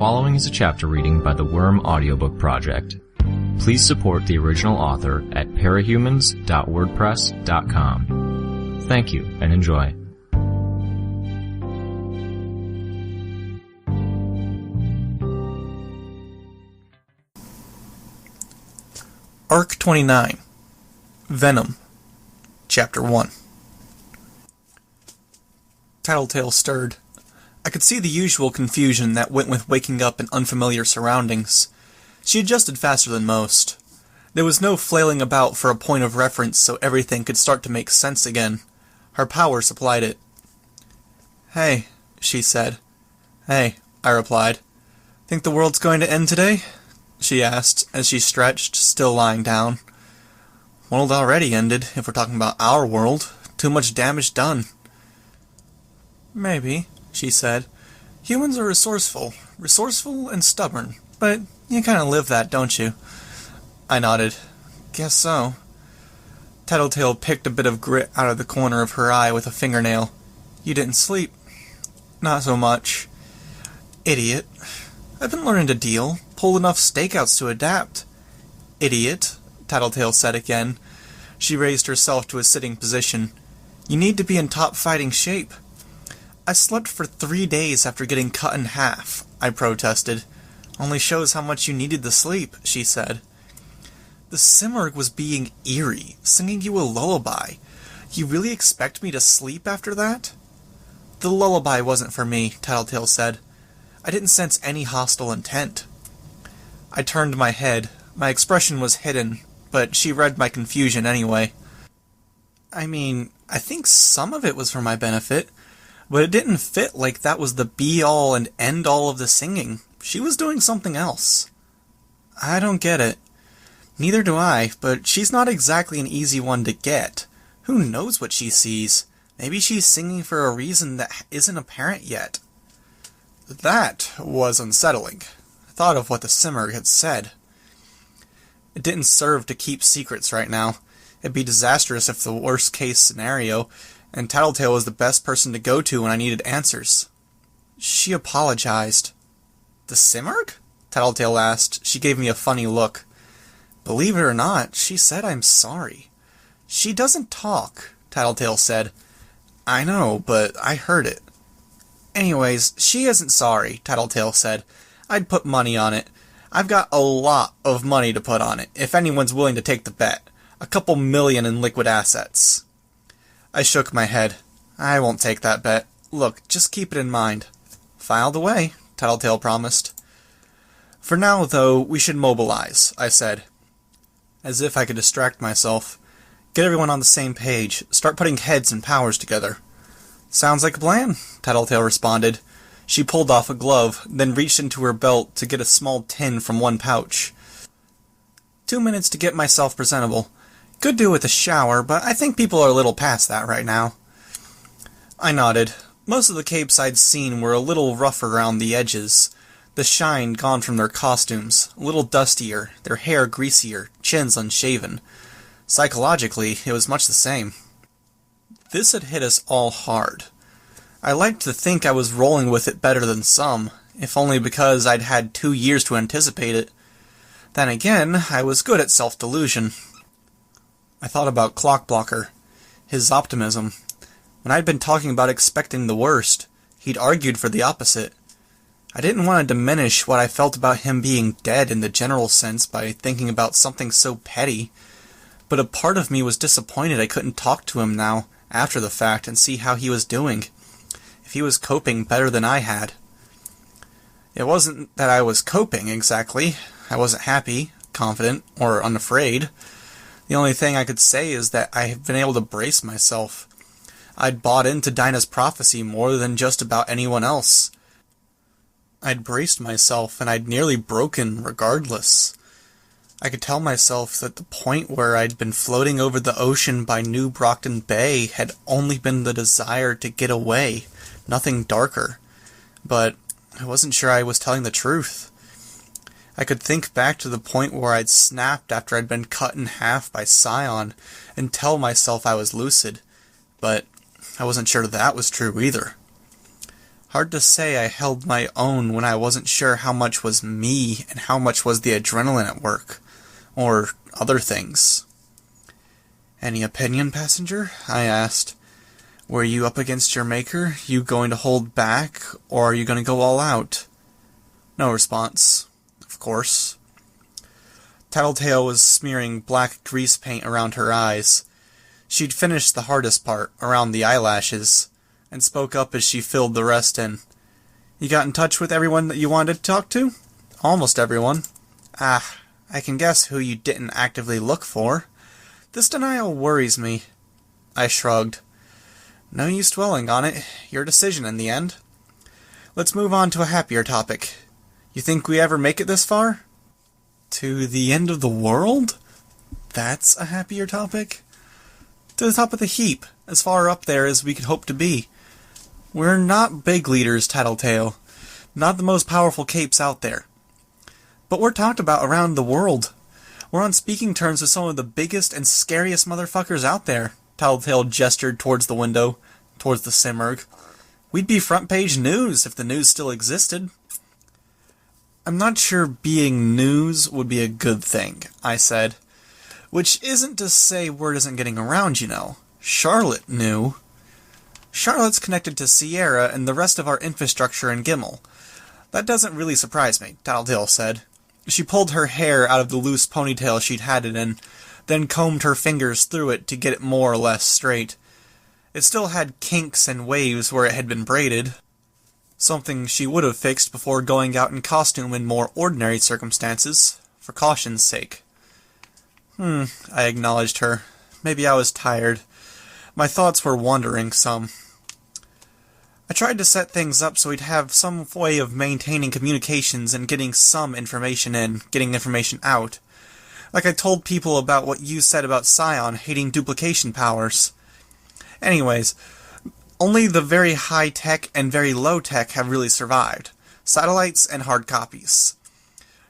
following is a chapter reading by the Worm Audiobook Project. Please support the original author at parahumans.wordpress.com. Thank you, and enjoy. Arc 29, Venom, Chapter 1. Tattletale stirred. I could see the usual confusion that went with waking up in unfamiliar surroundings. She adjusted faster than most. There was no flailing about for a point of reference so everything could start to make sense again. Her power supplied it. "Hey," she said. "Hey," I replied. "Think the world's going to end today?" she asked, as she stretched, still lying down. "World already ended, if we're talking about our world. Too much damage done." "Maybe," she said. "Humans are resourceful and stubborn, but you kind of live that, don't you?" I nodded. "Guess so." Tattletale picked a bit of grit out of the corner of her eye with a fingernail. "You didn't sleep?" "Not so much." "Idiot. I've been learning to deal. Pulled enough stakeouts to adapt." "Idiot," Tattletale said again. She raised herself to a sitting position. "You need to be in top fighting shape." "I slept for 3 days after getting cut in half," I protested. "Only shows how much you needed the sleep," she said. "The Simurgh was being eerie, singing you a lullaby. You really expect me to sleep after that?" "The lullaby wasn't for me," Tattletale said. "I didn't sense any hostile intent." I turned my head. My expression was hidden, but she read my confusion anyway. "I mean, I think some of it was for my benefit, but it didn't fit like that was the be-all and end-all of the singing. She was doing something else." "I don't get it." "Neither do I, but she's not exactly an easy one to get. Who knows what she sees? Maybe she's singing for a reason that isn't apparent yet." That was unsettling. I thought of what the Simurgh had said. It didn't serve to keep secrets right now. It'd be disastrous if the worst-case scenario, and Tattletale was the best person to go to when I needed answers. She apologized. "The Simurgh?" Tattletale asked. She gave me a funny look. "Believe it or not, she said I'm sorry." "She doesn't talk," Tattletale said. "I know, but I heard it." "Anyways, she isn't sorry," Tattletale said. "I'd put money on it. I've got a lot of money to put on it, if anyone's willing to take the bet. A couple million in liquid assets." I shook my head. "I won't take that bet. Look, just keep it in mind." "Filed away," Tattletale promised. "For now, though, we should mobilize," I said, as if I could distract myself. "Get everyone on the same page. Start putting heads and powers together." "Sounds like a plan," Tattletale responded. She pulled off a glove, then reached into her belt to get a small tin from one pouch. 2 minutes to get myself presentable. Could do with a shower, but I think people are a little past that right now." I nodded. Most of the capes I'd seen were a little rougher around the edges. The shine gone from their costumes, a little dustier, their hair greasier, chins unshaven. Psychologically, it was much the same. This had hit us all hard. I liked to think I was rolling with it better than some, if only because I'd had 2 years to anticipate it. Then again, I was good at self-delusion. I thought about Clockblocker, his optimism. When I'd been talking about expecting the worst, he'd argued for the opposite. I didn't want to diminish what I felt about him being dead in the general sense by thinking about something so petty, but a part of me was disappointed I couldn't talk to him now, after the fact, and see how he was doing. If he was coping better than I had. It wasn't that I was coping, exactly. I wasn't happy, confident, or unafraid. The only thing I could say is that I have been able to brace myself. I'd bought into Dinah's prophecy more than just about anyone else. I'd braced myself, and I'd nearly broken regardless. I could tell myself that the point where I'd been floating over the ocean by New Brockton Bay had only been the desire to get away, nothing darker. But I wasn't sure I was telling the truth. I could think back to the point where I'd snapped after I'd been cut in half by Sion and tell myself I was lucid, but I wasn't sure that was true either. Hard to say I held my own when I wasn't sure how much was me and how much was the adrenaline at work. Or other things. "Any opinion, passenger?" I asked. "Were you up against your maker? You going to hold back, or are you going to go all out?" No response. Of course. Tattletale was smearing black grease paint around her eyes. She'd finished the hardest part, around the eyelashes, and spoke up as she filled the rest in. "You got in touch with everyone that you wanted to talk to?" "Almost everyone." "Ah, I can guess who you didn't actively look for. This denial worries me." I shrugged. "No use dwelling on it. Your decision in the end. Let's move on to a happier topic. You think we ever make it this far? To the end of the world? That's a happier topic. To the top of the heap, as far up there as we could hope to be. We're not big leaders, Tattletale. Not the most powerful capes out there. But we're talked about around the world. We're on speaking terms with some of the biggest and scariest motherfuckers out there." Tattletale gestured towards the window, towards the Simurgh. "We'd be front page news if the news still existed." "I'm not sure being news would be a good thing," I said. "Which isn't to say word isn't getting around, you know. Charlotte knew." "Charlotte's connected to Sierra and the rest of our infrastructure in Gimel. That doesn't really surprise me," Tattletale said. She pulled her hair out of the loose ponytail she'd had it in, then combed her fingers through it to get it more or less straight. It still had kinks and waves where it had been braided, something she would have fixed before going out in costume in more ordinary circumstances, for caution's sake. I acknowledged her. Maybe I was tired. My thoughts were wandering some. I tried to set things up so we'd have some way of maintaining communications and getting some information in, getting information out. Like I told people about what you said about Sion hating duplication powers. Anyways, only the very high-tech and very low-tech have really survived. Satellites and hard copies.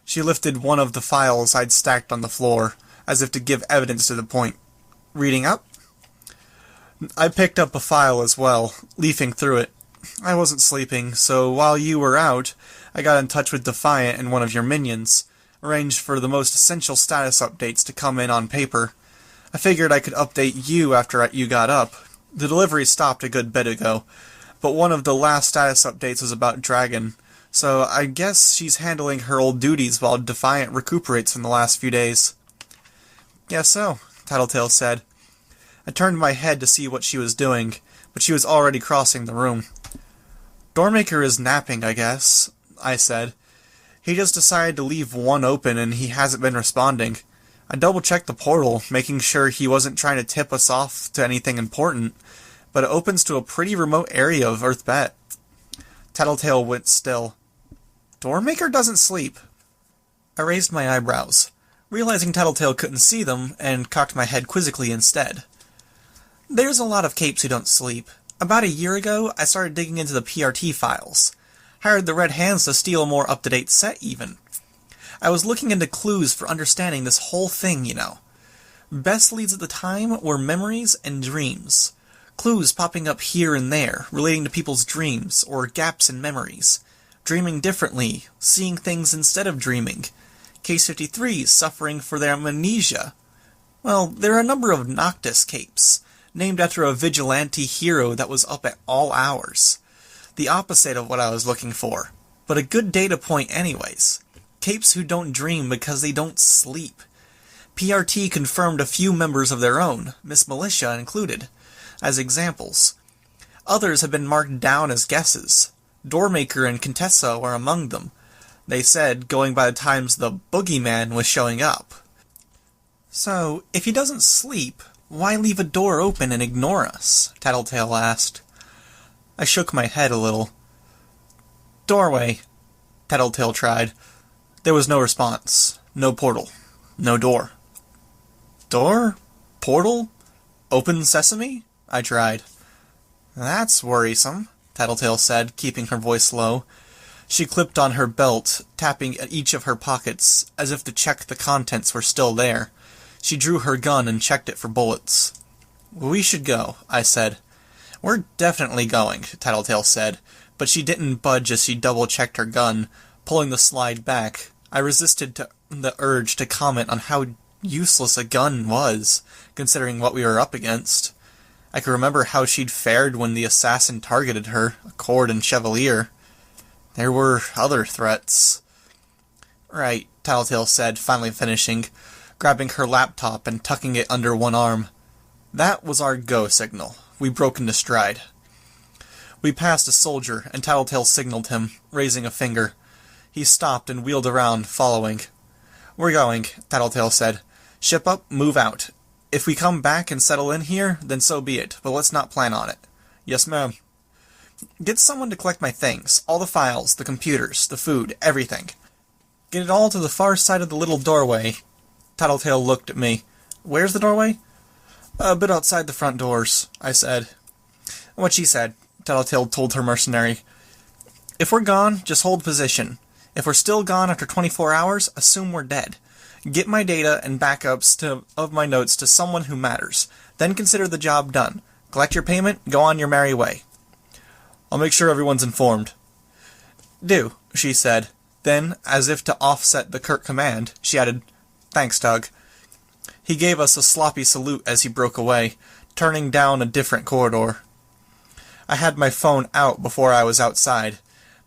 She lifted one of the files I'd stacked on the floor, as if to give evidence to the point. "Reading up?" I picked up a file as well, leafing through it. "I wasn't sleeping, so while you were out, I got in touch with Defiant and one of your minions, arranged for the most essential status updates to come in on paper. I figured I could update you after you got up. The delivery stopped a good bit ago, but one of the last status updates was about Dragon, so I guess she's handling her old duties while Defiant recuperates from the last few days." "Guess so," Tattletale said. I turned my head to see what she was doing, but she was already crossing the room. "Doormaker is napping, I guess," I said. "He just decided to leave one open and he hasn't been responding. I double-checked the portal, making sure he wasn't trying to tip us off to anything important, but it opens to a pretty remote area of Earth Bet." Tattletale went still. "Doormaker doesn't sleep." I raised my eyebrows, realizing Tattletale couldn't see them, and cocked my head quizzically instead. "There's a lot of capes who don't sleep. About a year ago, I started digging into the PRT files. Hired the Red Hands to steal a more up-to-date set, even. I was looking into clues for understanding this whole thing, you know. Best leads at the time were memories and dreams. Clues popping up here and there, relating to people's dreams, or gaps in memories. Dreaming differently, seeing things instead of dreaming. Case 53 suffering for their amnesia. Well, there are a number of Noctis capes, named after a vigilante hero that was up at all hours. The opposite of what I was looking for, but a good data point anyways. Capes who don't dream because they don't sleep. PRT confirmed a few members of their own, Miss Militia included, as examples. Others have been marked down as guesses. Doormaker and Contessa were among them. They said, going by the times the boogeyman was showing up. "So, if he doesn't sleep, why leave a door open and ignore us?" Tattletale asked. I shook my head a little. "Doorway," Tattletale tried. There was no response. No portal. No door. "Door? Portal? Open sesame?" I tried. "That's worrisome," Tattletale said, keeping her voice low. She clipped on her belt, tapping at each of her pockets, as if to check the contents were still there. She drew her gun and checked it for bullets. "We should go," I said. "We're definitely going," Tattletale said, but she didn't budge as she double-checked her gun, pulling the slide back. I resisted the urge to comment on how useless a gun was, considering what we were up against. I could remember how she'd fared when the assassin targeted her, Accord and Chevalier. There were other threats. Right, Tattletale said, finally finishing, grabbing her laptop and tucking it under one arm. That was our go signal. We broke into stride. We passed a soldier, and Tattletale signaled him, raising a finger. He stopped and wheeled around, following. "We're going," Tattletale said. "Ship up, move out. If we come back and settle in here, then so be it, but let's not plan on it." "Yes, ma'am." "Get someone to collect my things, all the files, the computers, the food, everything. Get it all to the far side of the little doorway." Tattletale looked at me. "Where's the doorway?" "A bit outside the front doors," I said. "What she said," Tattletale told her mercenary. "If we're gone, just hold position. If we're still gone after 24 hours, assume we're dead. Get my data and backups of my notes to someone who matters. Then consider the job done. Collect your payment, go on your merry way." "I'll make sure everyone's informed." "Do," she said. Then, as if to offset the curt command, she added, "Thanks, Doug." He gave us a sloppy salute as he broke away, turning down a different corridor. I had my phone out before I was outside.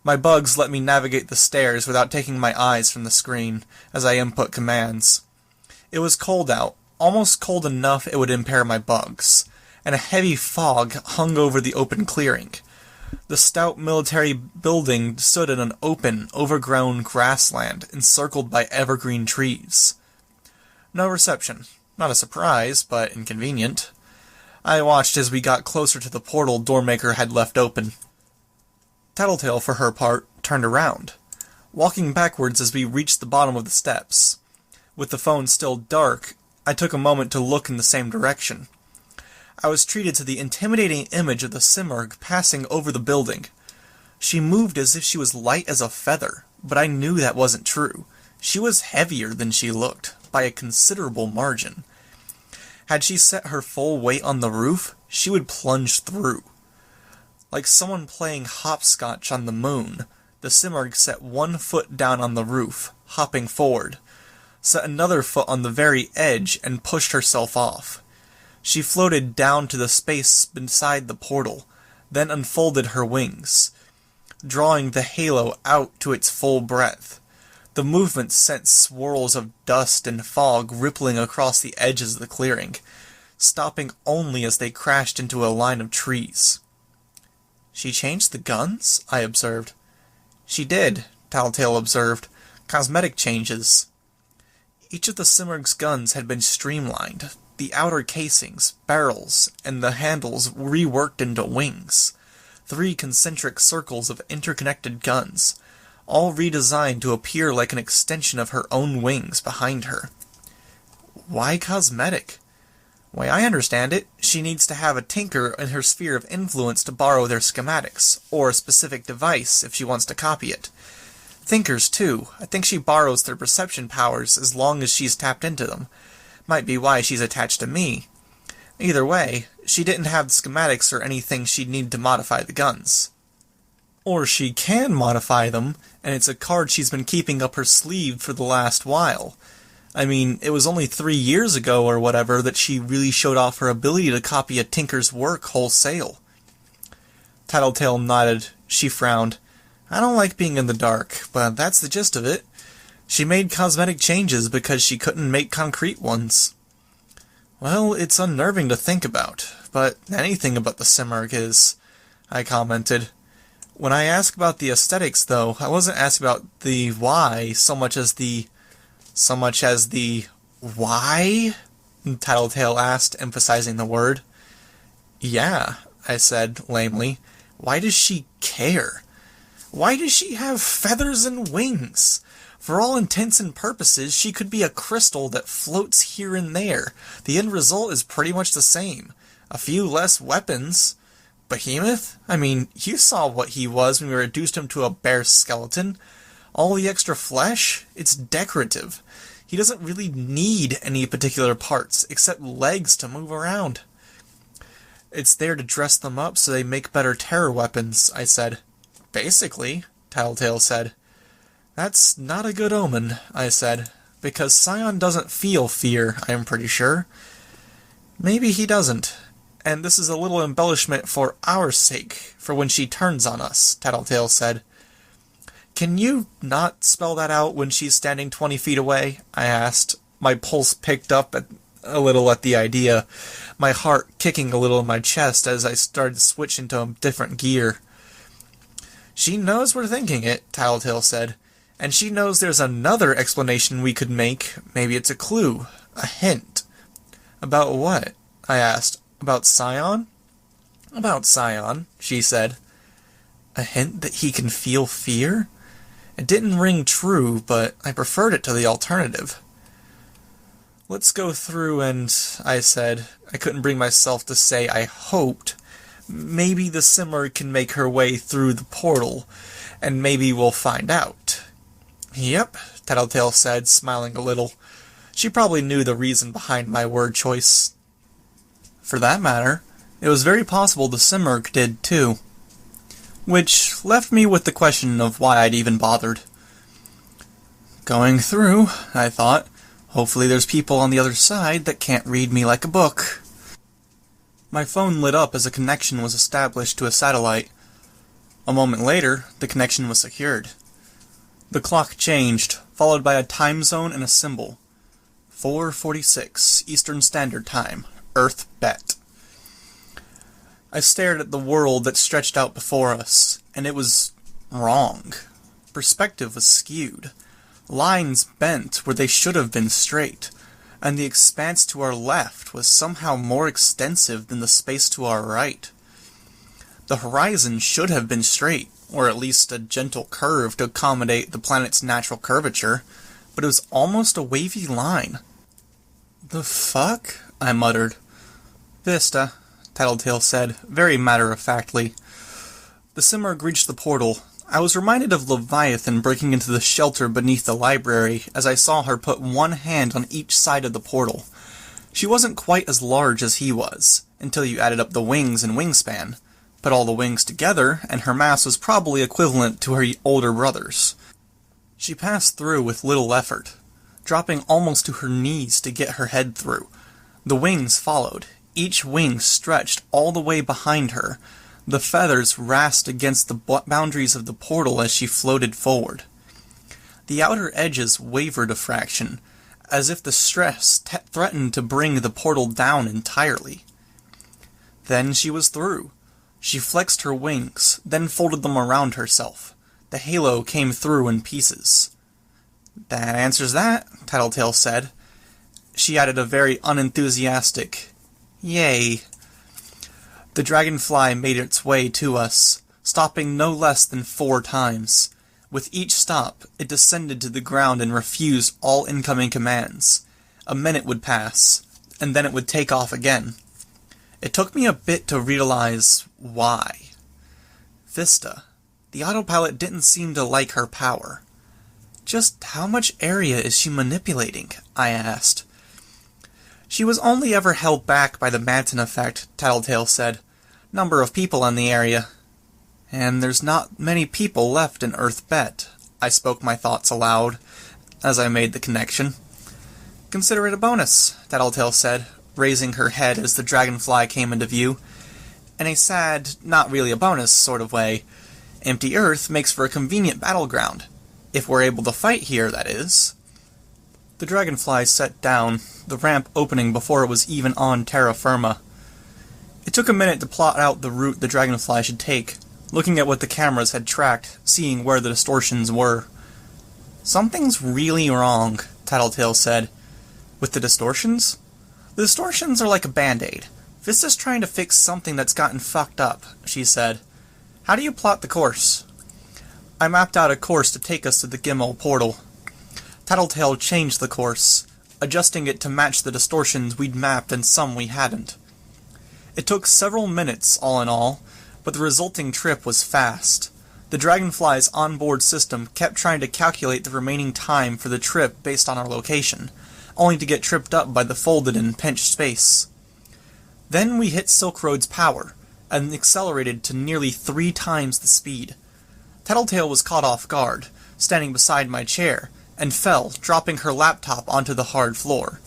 My bugs let me navigate the stairs without taking my eyes from the screen as I input commands. It was cold out, almost cold enough it would impair my bugs, and a heavy fog hung over the open clearing. The stout military building stood in an open, overgrown grassland encircled by evergreen trees. No reception. Not a surprise, but inconvenient. I watched as we got closer to the portal Doormaker had left open. Tattletale, for her part, turned around, walking backwards as we reached the bottom of the steps. With the phone still dark, I took a moment to look in the same direction. I was treated to the intimidating image of the Simurgh passing over the building. She moved as if she was light as a feather, but I knew that wasn't true. She was heavier than she looked, by a considerable margin. Had she set her full weight on the roof, she would plunge through. Like someone playing hopscotch on the moon, the Simurgh set one foot down on the roof, hopping forward, set another foot on the very edge, and pushed herself off. She floated down to the space beside the portal, then unfolded her wings, drawing the halo out to its full breadth. The movement sent swirls of dust and fog rippling across the edges of the clearing, stopping only as they crashed into a line of trees. "She changed the guns?" I observed. "She did," Tattletale observed. "Cosmetic changes." Each of the Simurgh's guns had been streamlined, the outer casings, barrels, and the handles reworked into wings. 3 concentric circles of interconnected guns, all redesigned to appear like an extension of her own wings behind her. Why cosmetic? Way I understand it, she needs to have a tinker in her sphere of influence to borrow their schematics, or a specific device if she wants to copy it. Thinkers, too. I think she borrows their perception powers as long as she's tapped into them. Might be why she's attached to me. Either way, she didn't have the schematics or anything she'd need to modify the guns. Or she can modify them, and it's a card she's been keeping up her sleeve for the last while. I mean, it was only 3 years ago or whatever that she really showed off her ability to copy a tinker's work wholesale. Tattletale nodded. She frowned. "I don't like being in the dark, but that's the gist of it. She made cosmetic changes because she couldn't make concrete ones." "Well, it's unnerving to think about, but anything about the Simurgh is," I commented. When I asked about the aesthetics, though, I wasn't asking about the why so much as the why? Tattletale asked, emphasizing the word. "Yeah," I said, lamely. "Why does she care? Why does she have feathers and wings? For all intents and purposes, she could be a crystal that floats here and there. The end result is pretty much the same. A few less weapons. Behemoth? I mean, you saw what he was when we reduced him to a bare skeleton. All the extra flesh? It's decorative. He doesn't really need any particular parts, except legs to move around." "It's there to dress them up so they make better terror weapons," I said. Basically, Tattletale said. That's not a good omen, I said, because Scion doesn't feel fear, I am pretty sure. Maybe he doesn't, and this is a little embellishment for our sake, for when she turns on us, Tattletale said. Can you not spell that out when she's standing 20 feet away? I asked. My pulse picked up a little at the idea, my heart kicking a little in my chest as I started to switch into a different gear. She knows we're thinking it, Tattletale said, and she knows there's another explanation we could make. Maybe it's a clue, a hint. About what? I asked. About Scion? About Scion, she said. A hint that he can feel fear? It didn't ring true, but I preferred it to the alternative. Let's go through and, I said, I couldn't bring myself to say I hoped. Maybe the Simmer can make her way through the portal, and maybe we'll find out. Yep, Tattletale said, smiling a little. She probably knew the reason behind my word choice. For that matter, it was very possible the Simmer did too. Which left me with the question of why I'd even bothered. Going through, I thought. Hopefully there's people on the other side that can't read me like a book. My phone lit up as a connection was established to a satellite. A moment later, the connection was secured. The clock changed, followed by a time zone and a symbol. 4:46 Eastern Standard Time, Earth Bet. I stared at the world that stretched out before us, and it was wrong. Perspective was skewed. Lines bent where they should have been straight, and the expanse to our left was somehow more extensive than the space to our right. The horizon should have been straight, or at least a gentle curve to accommodate the planet's natural curvature, but it was almost a wavy line. The fuck? I muttered. Vista, Tattletale said, very matter-of-factly. The Simurgh reached the portal. I was reminded of Leviathan breaking into the shelter beneath the library as I saw her put one hand on each side of the portal. She wasn't quite as large as he was, until you added up the wings and wingspan. Put all the wings together, and her mass was probably equivalent to her older brother's. She passed through with little effort, dropping almost to her knees to get her head through. The wings followed. Each wing stretched all the way behind her. The feathers rasped against the boundaries of the portal as she floated forward. The outer edges wavered a fraction, as if the stress threatened to bring the portal down entirely. Then she was through. She flexed her wings, then folded them around herself. The halo came through in pieces. That answers that, Tattletale said. She added a very unenthusiastic, "Yay." The dragonfly made its way to us, stopping no less than 4 times. With each stop, it descended to the ground and refused all incoming commands. A minute would pass, and then it would take off again. It took me a bit to realize why. Vista. The autopilot didn't seem to like her power. Just how much area is she manipulating? I asked. She was only ever held back by the Manton effect, Tattletale said. Number of people in the area. And there's not many people left in Earth Bet. I spoke my thoughts aloud as I made the connection. Consider it a bonus, Tattletale said, raising her head as the dragonfly came into view. In a sad, not really a bonus sort of way, empty Earth makes for a convenient battleground. If we're able to fight here, that is. The dragonfly set down, the ramp opening before it was even on terra firma. It took a minute to plot out the route the dragonfly should take, looking at what the cameras had tracked, seeing where the distortions were. Something's really wrong, Tattletale said. With the distortions? The distortions are like a band-aid. Vista's trying to fix something that's gotten fucked up, she said. How do you plot the course? I mapped out a course to take us to the Gimel portal. Tattletale changed the course, adjusting it to match the distortions we'd mapped and some we hadn't. It took several minutes, all in all, but the resulting trip was fast. The Dragonfly's onboard system kept trying to calculate the remaining time for the trip based on our location, only to get tripped up by the folded and pinched space. Then we hit Silk Road's power, and accelerated to nearly 3 times the speed. Tattletale was caught off guard, standing beside my chair, and fell, dropping her laptop onto the hard floor.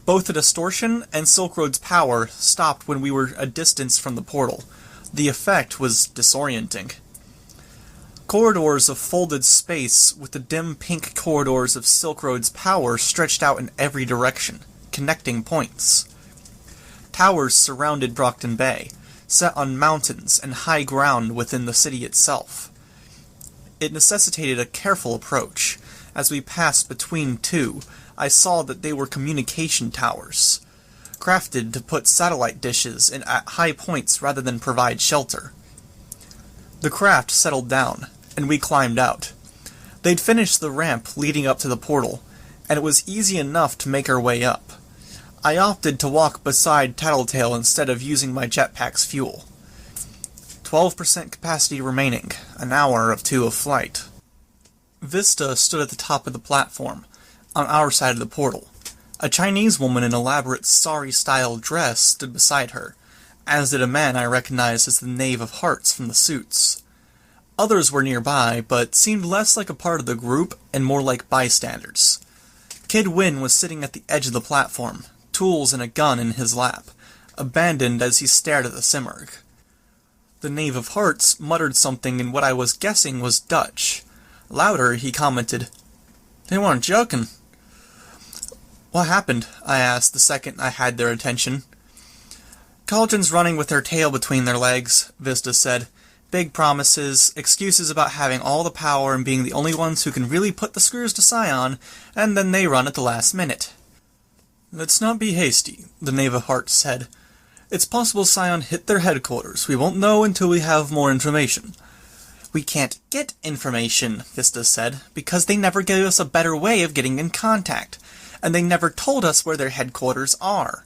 Both the distortion and Silk Road's power stopped when we were a distance from the portal. The effect was disorienting. Corridors of folded space with the dim pink corridors of Silk Road's power stretched out in every direction, connecting points. Towers surrounded Brockton Bay, set on mountains and high ground within the city itself. It necessitated a careful approach. As we passed between two, I saw that they were communication towers, crafted to put satellite dishes in at high points rather than provide shelter. The craft settled down, and we climbed out. They'd finished the ramp leading up to the portal, and it was easy enough to make our way up. I opted to walk beside Tattletale instead of using my jetpack's fuel. 12% capacity remaining, an hour of 2 of flight. Vista stood at the top of the platform, on our side of the portal. A Chinese woman in elaborate sari-style dress stood beside her, as did a man I recognized as the Knave of Hearts from the suits. Others were nearby, but seemed less like a part of the group and more like bystanders. Kid Win was sitting at the edge of the platform, tools and a gun in his lap, abandoned as he stared at the Simurgh. The Knave of Hearts muttered something in what I was guessing was Dutch. Louder, he commented, "They weren't joking." "What happened?" I asked the second I had their attention. "Cauldron's running with their tail between their legs," Vista said. "Big promises, excuses about having all the power and being the only ones who can really put the screws to Sion, and then they run at the last minute." "Let's not be hasty," the Knave of Hearts said. "It's possible Scion hit their headquarters. We won't know until we have more information." "We can't get information," Vista said, "because they never gave us a better way of getting in contact, and they never told us where their headquarters are."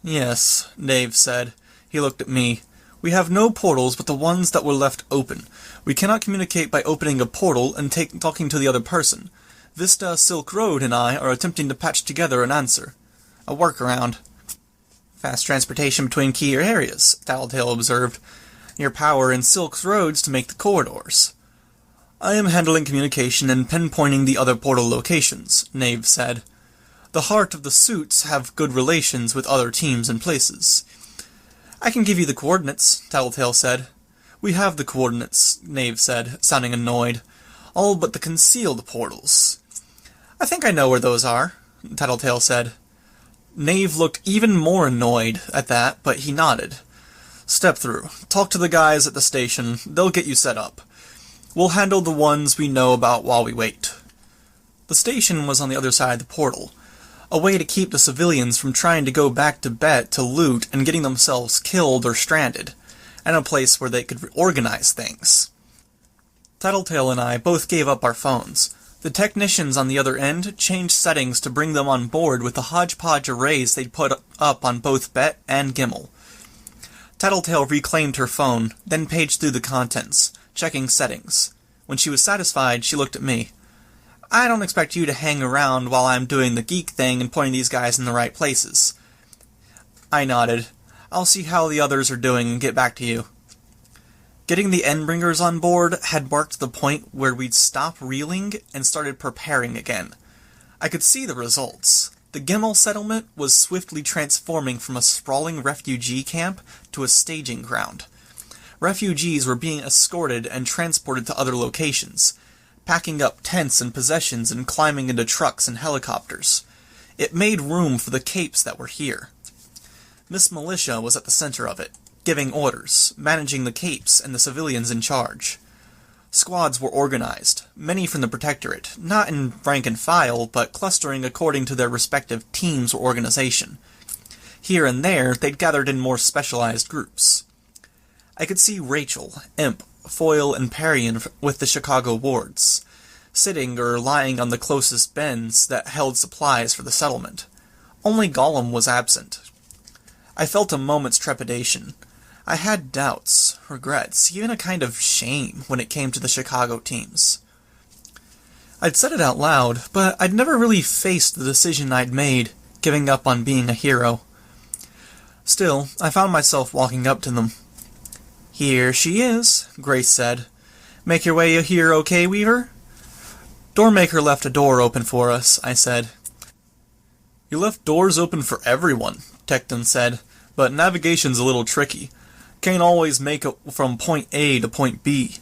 "Yes," Knave said. He looked at me. "We have no portals but the ones that were left open. We cannot communicate by opening a portal and talking to the other person. Vista, Silk Road, and I are attempting to patch together an answer. A workaround." "Fast transportation between key areas," Tattletale observed. "Your power in Silk Roads to make the corridors." "I am handling communication and pinpointing the other portal locations," Knave said. "The heart of the suits have good relations with other teams and places." "I can give you the coordinates," Tattletale said. "We have the coordinates," Knave said, sounding annoyed. "All but the concealed portals." "I think I know where those are," Tattletale said. Knave looked even more annoyed at that, but he nodded. "Step through. Talk to the guys at the station. They'll get you set up. We'll handle the ones we know about while we wait." The station was on the other side of the portal, a way to keep the civilians from trying to go back to Bet to loot and getting themselves killed or stranded, and a place where they could organize things. Tattletale and I both gave up our phones. The technicians on the other end changed settings to bring them on board with the hodgepodge arrays they'd put up on both Bet and Gimel. Tattletale reclaimed her phone, then paged through the contents, checking settings. When she was satisfied, she looked at me. "I don't expect you to hang around while I'm doing the geek thing and pointing these guys in the right places." I nodded. "I'll see how the others are doing and get back to you." Getting the Endbringers on board had marked the point where we'd stopped reeling and started preparing again. I could see the results. The Gimel settlement was swiftly transforming from a sprawling refugee camp to a staging ground. Refugees were being escorted and transported to other locations, packing up tents and possessions and climbing into trucks and helicopters. It made room for the capes that were here. Miss Militia was at the center of it, giving orders, managing the capes and the civilians in charge. Squads were organized, many from the Protectorate, not in rank and file, but clustering according to their respective teams or organization. Here and there, they'd gathered in more specialized groups. I could see Rachel, Imp, Foyle, and Parian with the Chicago wards, sitting or lying on the closest bends that held supplies for the settlement. Only Gollum was absent. I felt a moment's trepidation. I had doubts, regrets, even a kind of shame when it came to the Chicago teams. I'd said it out loud, but I'd never really faced the decision I'd made, giving up on being a hero. Still, I found myself walking up to them. "Here she is," Grace said. Make your way here okay, Weaver? Doormaker left a door open for us, I said. You left doors open for everyone, Tecton said, but navigation's a little tricky. Can't always make it from point A to point B.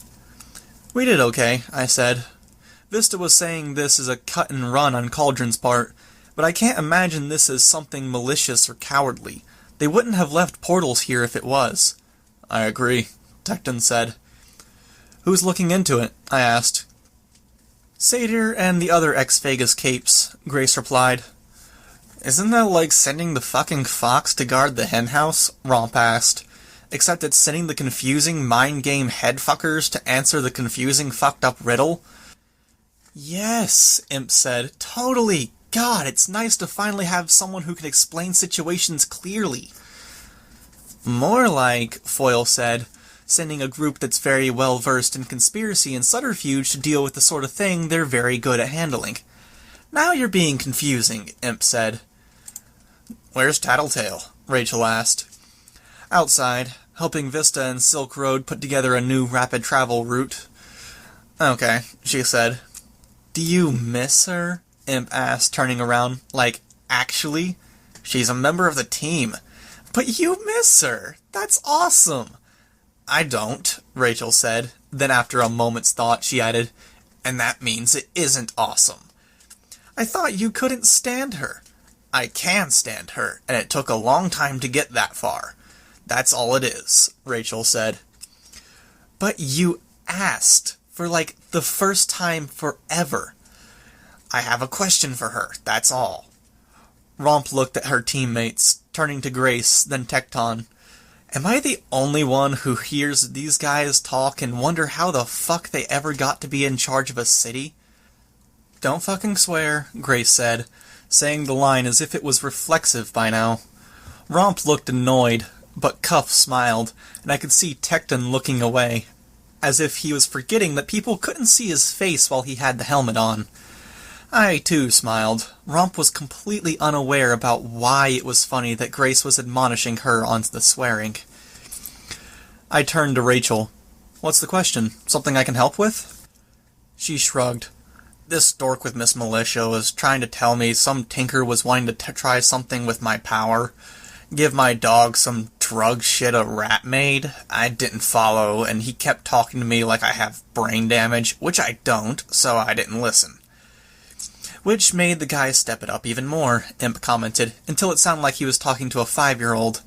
We did okay, I said. Vista was saying this is a cut and run on Cauldron's part, but I can't imagine this as something malicious or cowardly. They wouldn't have left portals here if it was. I agree, Tecton said. Who's looking into it? I asked. Satyr and the other ex-Vegas capes, Grace replied. Isn't that like sending the fucking fox to guard the henhouse? Romp asked. Except it's sending the confusing mind game headfuckers to answer the confusing fucked up riddle? Yes, Imp said. Totally. God, it's nice to finally have someone who can explain situations clearly. More like, Foyle said, sending a group that's very well versed in conspiracy and subterfuge to deal with the sort of thing they're very good at handling. Now you're being confusing, Imp said. Where's Tattletale? Rachel asked. Outside, helping Vista and Silk Road put together a new rapid travel route. Okay, she said. Do you miss her? Imp asked, turning around. Like, actually? She's a member of the team. But you miss her! That's awesome! I don't, Rachel said. Then after a moment's thought, she added, and that means it isn't awesome. I thought you couldn't stand her. I can stand her, and it took a long time to get that far. That's all it is, Rachel said. But you asked for, like, the first time forever. I have a question for her, that's all. Romp looked at her teammates, turning to Grace, then Tecton. Am I the only one who hears these guys talk and wonder how the fuck they ever got to be in charge of a city? Don't fucking swear, Grace said, saying the line as if it was reflexive by now. Romp looked annoyed, but Cuff smiled, and I could see Tecton looking away, as if he was forgetting that people couldn't see his face while he had the helmet on. I, too, smiled. Romp was completely unaware about why it was funny that Grace was admonishing her on the swearing. I turned to Rachel. What's the question? Something I can help with? She shrugged. This dork with Miss Militia was trying to tell me some tinker was wanting to try something with my power. Give my dog some drug shit a rat made. I didn't follow, and he kept talking to me like I have brain damage, which I don't, so I didn't listen. Which made the guy step it up even more, Imp commented, until it sounded like he was talking to a 5-year-old.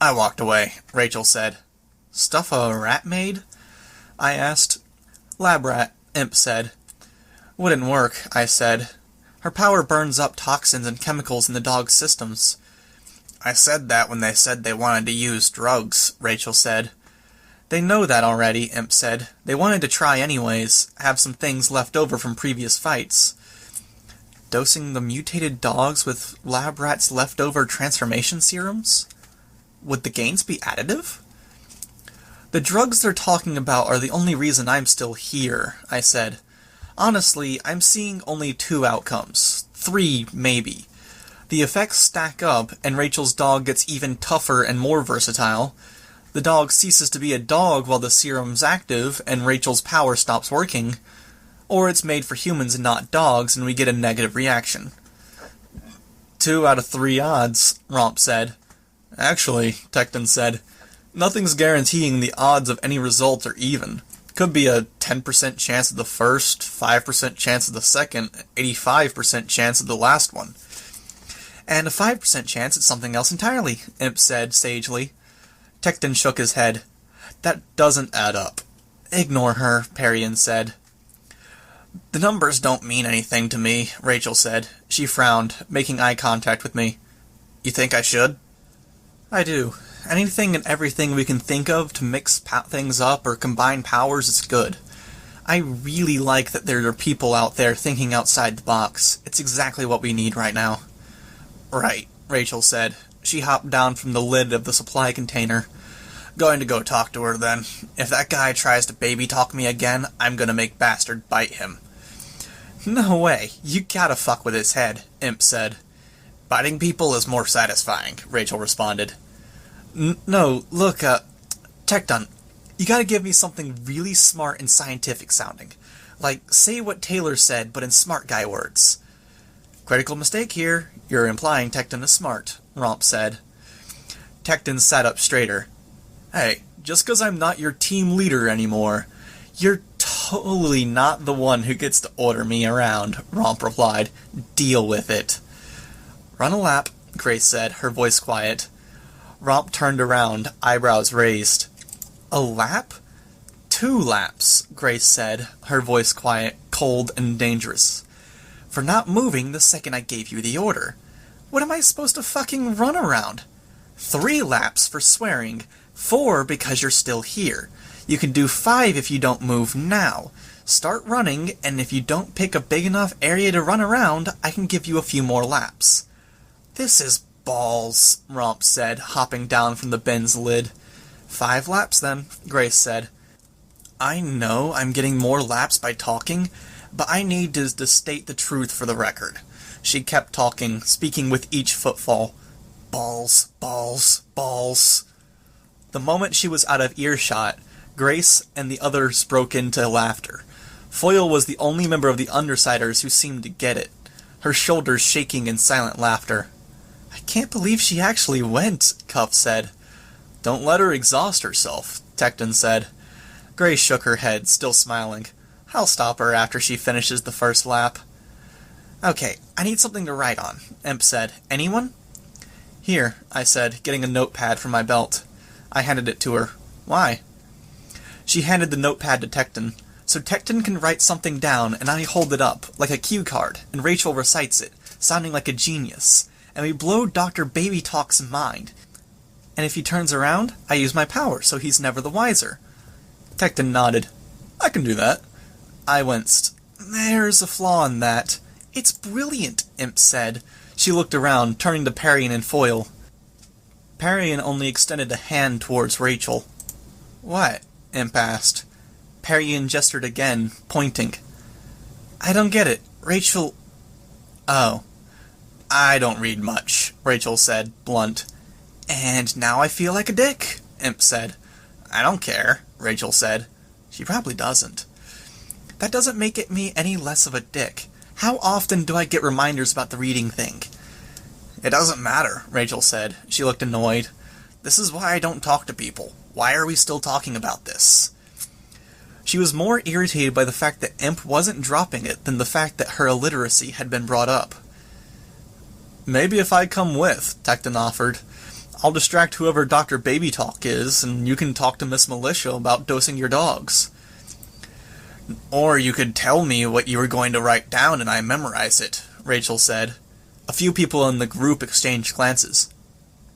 I walked away, Rachel said. Stuff a rat made? I asked. Lab rat, Imp said. Wouldn't work, I said. Her power burns up toxins and chemicals in the dog's systems. I said that when they said they wanted to use drugs, Rachel said. They know that already, Imp said. They wanted to try anyways, have some things left over from previous fights. Dosing the mutated dogs with lab rats' leftover transformation serums? Would the gains be additive? The drugs they're talking about are the only reason I'm still here, I said. Honestly, I'm seeing only 2 outcomes. 3, maybe. The effects stack up, and Rachel's dog gets even tougher and more versatile. The dog ceases to be a dog while the serum's active, and Rachel's power stops working. Or it's made for humans and not dogs, and we get a negative reaction. 2 out of 3 odds, Romp said. Actually, Tecton said, nothing's guaranteeing the odds of any result are even. Could be a 10% chance of the first, 5% chance of the second, 85% chance of the last one. And a 5% chance it's something else entirely, Imp said sagely. Tecton shook his head. That doesn't add up. Ignore her, Parian said. The numbers don't mean anything to me, Rachel said. She frowned, making eye contact with me. You think I should? I do. Anything and everything we can think of to mix things up or combine powers is good. I really like that there are people out there thinking outside the box. It's exactly what we need right now. Right, Rachel said. She hopped down from the lid of the supply container. Going to go talk to her, then. If that guy tries to baby talk me again, I'm gonna make Bastard bite him. No way. You gotta fuck with his head, Imp said. Biting people is more satisfying, Rachel responded. No, look, Tecton, You gotta give me something really smart and scientific sounding. Like, say what Taylor said, but in smart guy words. Critical mistake here. You're implying Tecton is smart, Romp said. Tecton sat up straighter. Hey, just 'cause I'm not your team leader anymore, you're totally not the one who gets to order me around, Romp replied. Deal with it. Run a lap, Grace said, her voice quiet. Romp turned around, eyebrows raised. A lap? 2 laps, Grace said, her voice quiet, cold and dangerous. For not moving the second I gave you the order. What am I supposed to fucking run around? 3 laps for swearing, 4 because you're still here. You can do 5 if you don't move now. Start running, and if you don't pick a big enough area to run around, I can give you a few more laps. This is balls, Romp said, hopping down from the bin's lid. 5 laps then, Grace said. I know I'm getting more laps by talking, but I need to state the truth for the record. She kept talking, speaking with each footfall. Balls, balls, balls. The moment she was out of earshot, Grace and the others broke into laughter. Foyle was the only member of the Undersiders who seemed to get it, her shoulders shaking in silent laughter. I can't believe she actually went, Cuff said. Don't let her exhaust herself, Tecton said. Grace shook her head, still smiling. I'll stop her after she finishes the first lap. Okay, I need something to write on, Imp said. Anyone? Here, I said, getting a notepad from my belt. I handed it to her. Why? She handed the notepad to Tecton. So Tecton can write something down, and I hold it up, like a cue card, and Rachel recites it, sounding like a genius. And we blow Dr. Baby Talk's mind. And if he turns around, I use my power, so he's never the wiser. Tecton nodded. I can do that. I winced. There's a flaw in that. It's brilliant, Imp said. She looked around, turning to Parian and Foyle. Parian only extended a hand towards Rachel. What? Imp asked. Parian gestured again, pointing. I don't get it. Rachel... Oh. I don't read much, Rachel said, blunt. And now I feel like a dick, Imp said. I don't care, Rachel said. She probably doesn't. That doesn't make it me any less of a dick. How often do I get reminders about the reading thing? It doesn't matter, Rachel said. She looked annoyed. This is why I don't talk to people. Why are we still talking about this? She was more irritated by the fact that Imp wasn't dropping it than the fact that her illiteracy had been brought up. Maybe if I come with, Tecton offered. I'll distract whoever Dr. Baby Talk is, and you can talk to Miss Militia about dosing your dogs. Or you could tell me what you were going to write down and I memorize it, Rachel said. A few people in the group exchanged glances.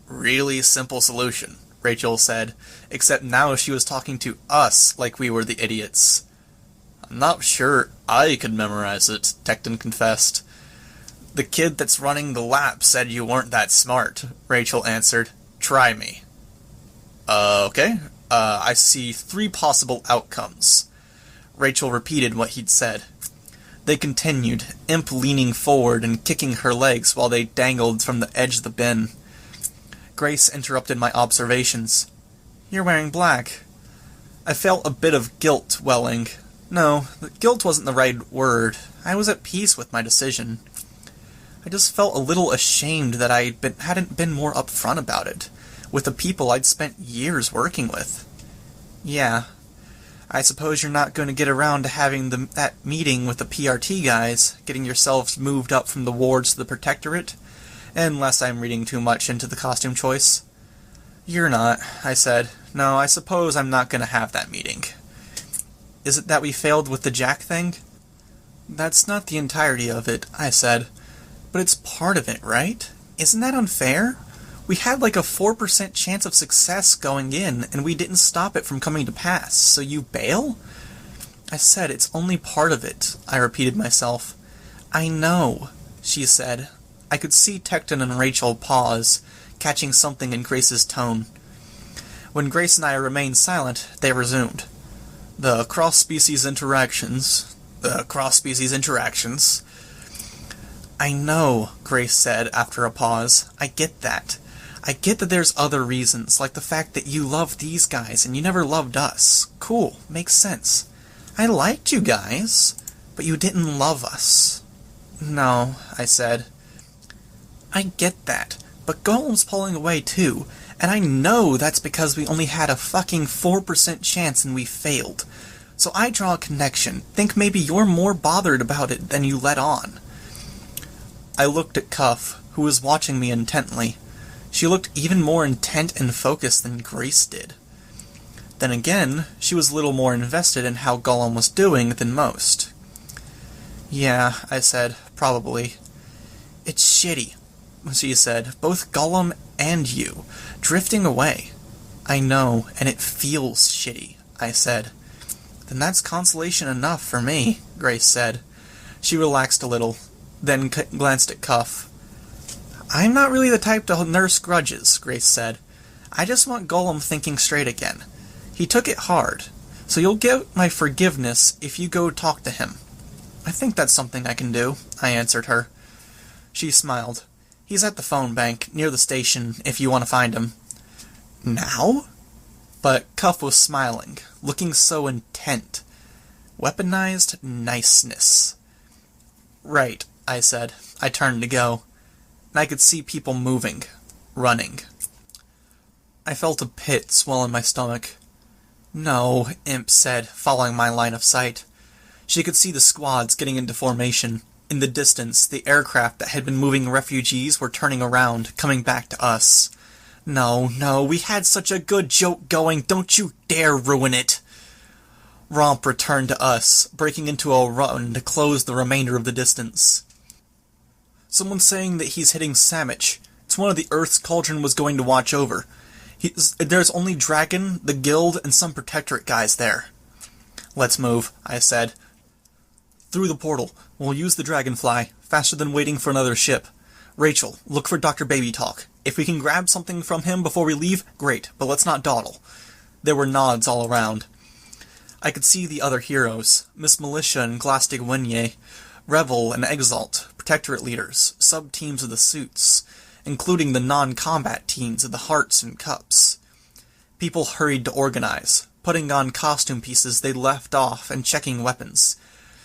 Really simple solution, Rachel said, except now she was talking to us like we were the idiots. I'm not sure I could memorize it, Tecton confessed. The kid that's running the lap said you weren't that smart, Rachel answered. Try me. Okay. I see 3 possible outcomes. Rachel repeated what he'd said. They continued, Imp leaning forward and kicking her legs while they dangled from the edge of the bin. Grace interrupted my observations. You're wearing black. I felt a bit of guilt welling. No, guilt wasn't the right word. I was at peace with my decision. I just felt a little ashamed that I hadn't been more upfront about it, with the people I'd spent years working with. Yeah, I suppose you're not going to get around to having that meeting with the PRT guys, getting yourselves moved up from the wards to the Protectorate, unless I'm reading too much into the costume choice. You're not, I said. No, I suppose I'm not going to have that meeting. Is it that we failed with the Jack thing? That's not the entirety of it, I said. But it's part of it, right? Isn't that unfair? We had like a 4% chance of success going in, and we didn't stop it from coming to pass, so you bail? I said it's only part of it, I repeated myself. I know, she said. I could see Tecton and Rachel pause, catching something in Grace's tone. When Grace and I remained silent, they resumed. The cross-species interactions. I know, Grace said after a pause. I get that. I get that there's other reasons, like the fact that you love these guys and you never loved us. Cool, makes sense. I liked you guys, but you didn't love us. No, I said. I get that, but Golem's pulling away too, and I know that's because we only had a fucking 4% chance and we failed. So I draw a connection, think maybe you're more bothered about it than you let on. I looked at Cuff, who was watching me intently. She looked even more intent and focused than Grace did. Then again, she was a little more invested in how Golem was doing than most. Yeah, I said, probably. It's shitty, she said, both Golem and you, drifting away. I know, and it feels shitty, I said. Then that's consolation enough for me, Grace said. She relaxed a little, then glanced at Cuff. I'm not really the type to nurse grudges, Grace said. I just want Golem thinking straight again. He took it hard, so you'll get my forgiveness if you go talk to him. I think that's something I can do, I answered her. She smiled. He's at the phone bank, near the station, if you want to find him. Now? But Cuff was smiling, looking so intent. Weaponized niceness. Right, I said. I turned to go. And I could see people moving, running. I felt a pit swell in my stomach. No, Imp said, following my line of sight. She could see the squads getting into formation. In the distance, the aircraft that had been moving refugees were turning around, coming back to us. No, we had such a good joke going, don't you dare ruin it! Romp returned to us, breaking into a run to close the remainder of the distance. Someone's saying that he's hitting Samich. It's one of the Earth's Cauldron was going to watch over. There's only Dragon, the Guild, and some Protectorate guys there. Let's move, I said. Through the portal. We'll use the Dragonfly, faster than waiting for another ship. Rachel, look for Dr. Baby Talk. If we can grab something from him before we leave, great, but let's not dawdle. There were nods all around. I could see the other heroes, Miss Militia and Glastig Wenye, Revel and Exalt, Protectorate leaders, sub-teams of the suits, including the non-combat teams of the Hearts and Cups. People hurried to organize, putting on costume pieces they left off and checking weapons,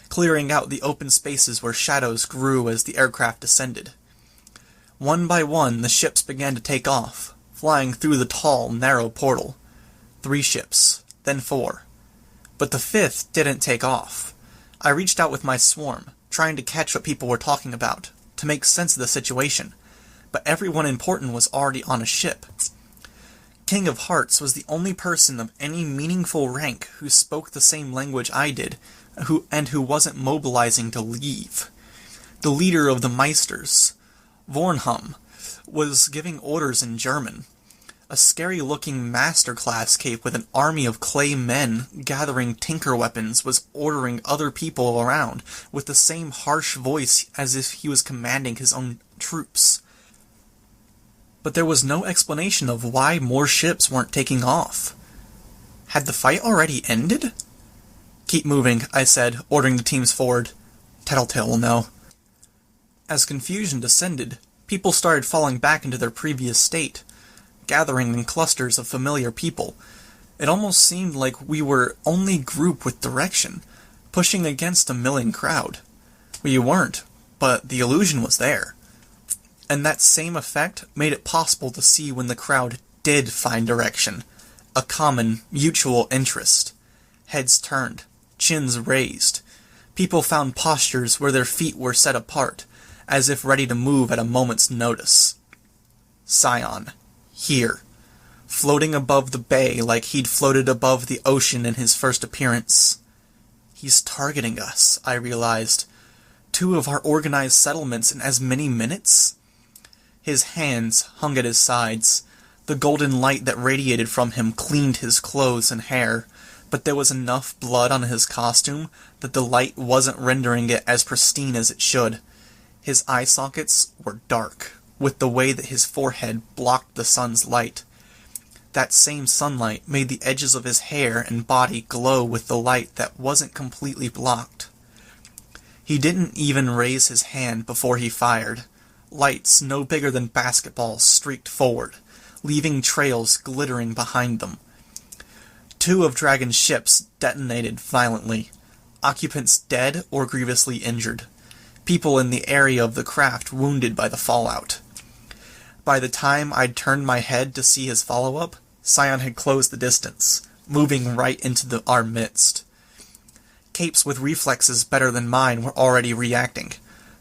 clearing out the open spaces where shadows grew as the aircraft descended. One by one, the ships began to take off, flying through the tall, narrow portal. 3 ships, then 4. But the 5th didn't take off. I reached out with my swarm, trying to catch what people were talking about, to make sense of the situation, but everyone important was already on a ship. King of Hearts was the only person of any meaningful rank who spoke the same language I did, who wasn't mobilizing to leave. The leader of the Meisters, Vornham, was giving orders in German. A scary-looking master-class cape with an army of clay men gathering tinker weapons was ordering other people around with the same harsh voice as if he was commanding his own troops. But there was no explanation of why more ships weren't taking off. Had the fight already ended? Keep moving, I said, ordering the teams forward. Tattletale will know. As confusion descended, people started falling back into their previous state, gathering in clusters of familiar people. It almost seemed like we were only group with direction, pushing against a milling crowd. We weren't, but the illusion was there. And that same effect made it possible to see when the crowd did find direction, a common, mutual interest. Heads turned, chins raised. People found postures where their feet were set apart, as if ready to move at a moment's notice. Scion, here, floating above the bay like he'd floated above the ocean in his first appearance. He's targeting us, I realized. 2 of our organized settlements in as many minutes? His hands hung at his sides. The golden light that radiated from him cleaned his clothes and hair, but there was enough blood on his costume that the light wasn't rendering it as pristine as it should. His eye sockets were dark, with the way that his forehead blocked the sun's light. That same sunlight made the edges of his hair and body glow with the light that wasn't completely blocked. He didn't even raise his hand before he fired. Lights no bigger than basketballs streaked forward, leaving trails glittering behind them. 2 of Dragon's ships detonated violently, occupants dead or grievously injured, people in the area of the craft wounded by the fallout. By the time I'd turned my head to see his follow-up, Scion had closed the distance, moving right into our midst. Capes with reflexes better than mine were already reacting,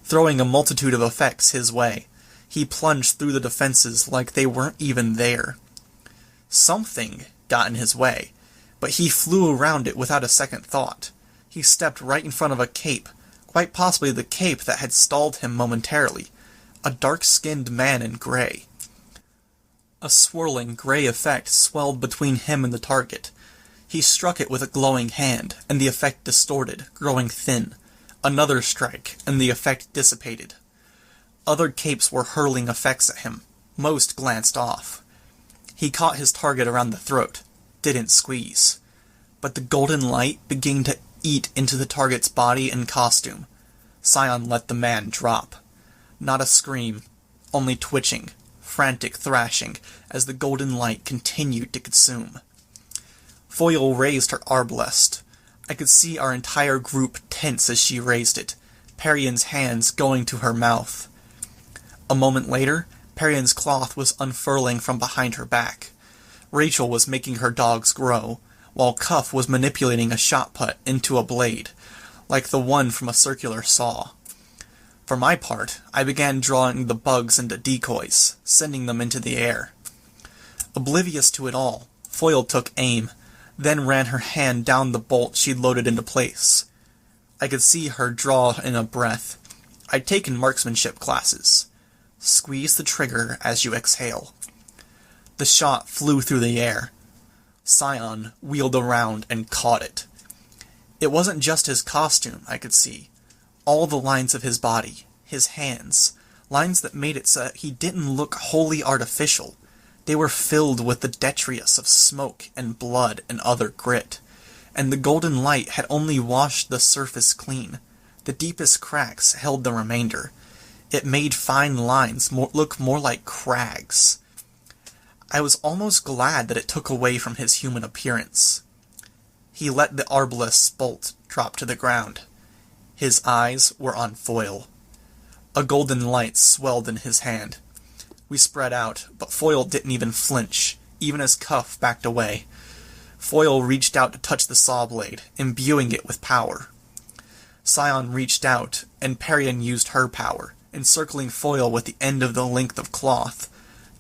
throwing a multitude of effects his way. He plunged through the defenses like they weren't even there. Something got in his way, but he flew around it without a second thought. He stepped right in front of a cape, quite possibly the cape that had stalled him momentarily, a dark-skinned man in gray. A swirling gray effect swelled between him and the target. He struck it with a glowing hand, and the effect distorted, growing thin. Another strike, and the effect dissipated. Other capes were hurling effects at him. Most glanced off. He caught his target around the throat, didn't squeeze. But the golden light began to eat into the target's body and costume. Scion let the man drop. Not a scream, only twitching, frantic thrashing, as the golden light continued to consume. Foil raised her arbalest. I could see our entire group tense as she raised it, Perian's hands going to her mouth. A moment later, Perian's cloth was unfurling from behind her back. Rachel was making her dogs grow, while Cuff was manipulating a shot put into a blade, like the one from a circular saw. For my part, I began drawing the bugs into decoys, sending them into the air. Oblivious to it all, Foil took aim, then ran her hand down the bolt she'd loaded into place. I could see her draw in a breath. I'd taken marksmanship classes. Squeeze the trigger as you exhale. The shot flew through the air. Scion wheeled around and caught it. It wasn't just his costume, I could see. All the lines of his body, his hands, lines that made it so he didn't look wholly artificial. They were filled with the detritus of smoke and blood and other grit, and the golden light had only washed the surface clean. The deepest cracks held the remainder. It made fine lines look more like crags. I was almost glad that it took away from his human appearance. He let the arbalest's bolt drop to the ground. His eyes were on Foil. A golden light swelled in his hand. We spread out, but Foil didn't even flinch, even as Cuff backed away. Foil reached out to touch the saw blade, imbuing it with power. Scion reached out, and Perian used her power, encircling Foil with the end of the length of cloth.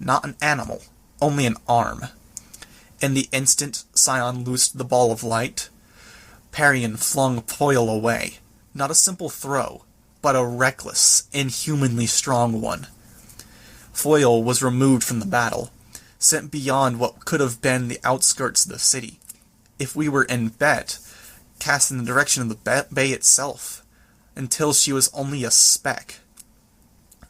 Not an animal, only an arm. In the instant Scion loosed the ball of light, Perian flung Foil away. Not a simple throw, but a reckless, inhumanly strong one. Foil was removed from the battle, sent beyond what could have been the outskirts of the city. If we were in bet, cast in the direction of the bay itself, until she was only a speck.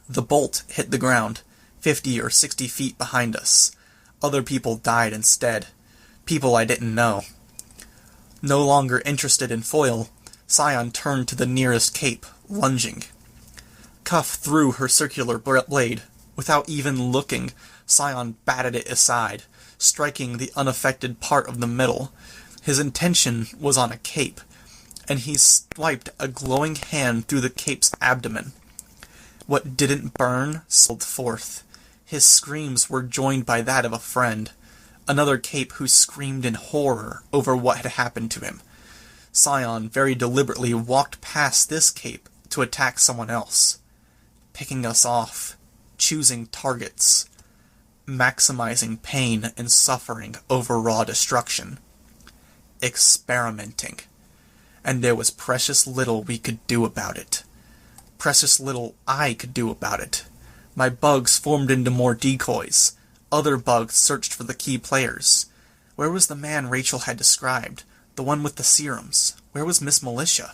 The bolt hit the ground, 50 or 60 feet behind us. Other people died instead. People I didn't know. No longer interested in Foil, Scion turned to the nearest cape, lunging. Cuff threw her circular blade. Without even looking, Scion batted it aside, striking the unaffected part of the middle. His intention was on a cape, and he swiped a glowing hand through the cape's abdomen. What didn't burn spilled forth. His screams were joined by that of a friend, another cape who screamed in horror over what had happened to him. Scion very deliberately walked past this cape to attack someone else, picking us off, choosing targets, maximizing pain and suffering over raw destruction, experimenting, and there was precious little we could do about it. Precious little I could do about it. My bugs formed into more decoys. Other bugs searched for the key players. Where was the man Rachel had described? The one with the serums? Where was Miss Militia?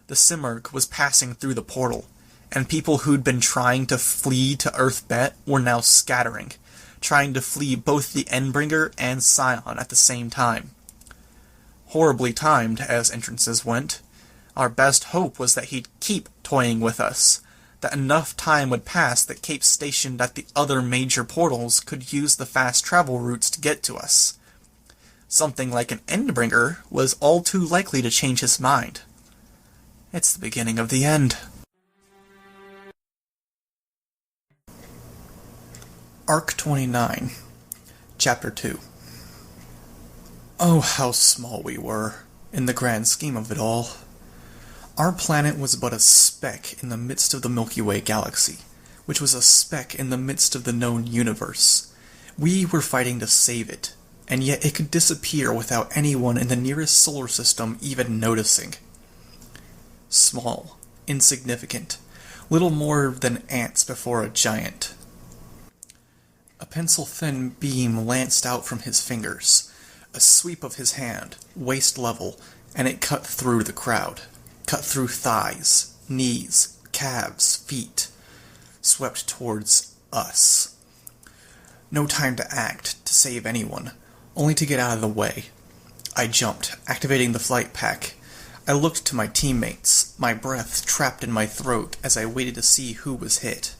The Simurgh was passing through the portal, and people who'd been trying to flee to Earthbet were now scattering, trying to flee both the Endbringer and Scion at the same time. Horribly timed as entrances went. Our best hope was that he'd keep toying with us, that enough time would pass that capes stationed at the other major portals could use the fast travel routes to get to us. Something like an Endbringer was all too likely to change his mind. It's the beginning of the end. Arc 29, Chapter 2. Oh, how small we were, in the grand scheme of it all. Our planet was but a speck in the midst of the Milky Way galaxy, which was a speck in the midst of the known universe. We were fighting to save it, and yet it could disappear without anyone in the nearest solar system even noticing. Small, insignificant, little more than ants before a giant. A pencil-thin beam lanced out from his fingers, a sweep of his hand, waist level, and it cut through the crowd. Cut through thighs, knees, calves, feet, swept towards us. No time to act, to save anyone, only to get out of the way. I jumped, activating the flight pack. I looked to my teammates, my breath trapped in my throat as I waited to see who was hit.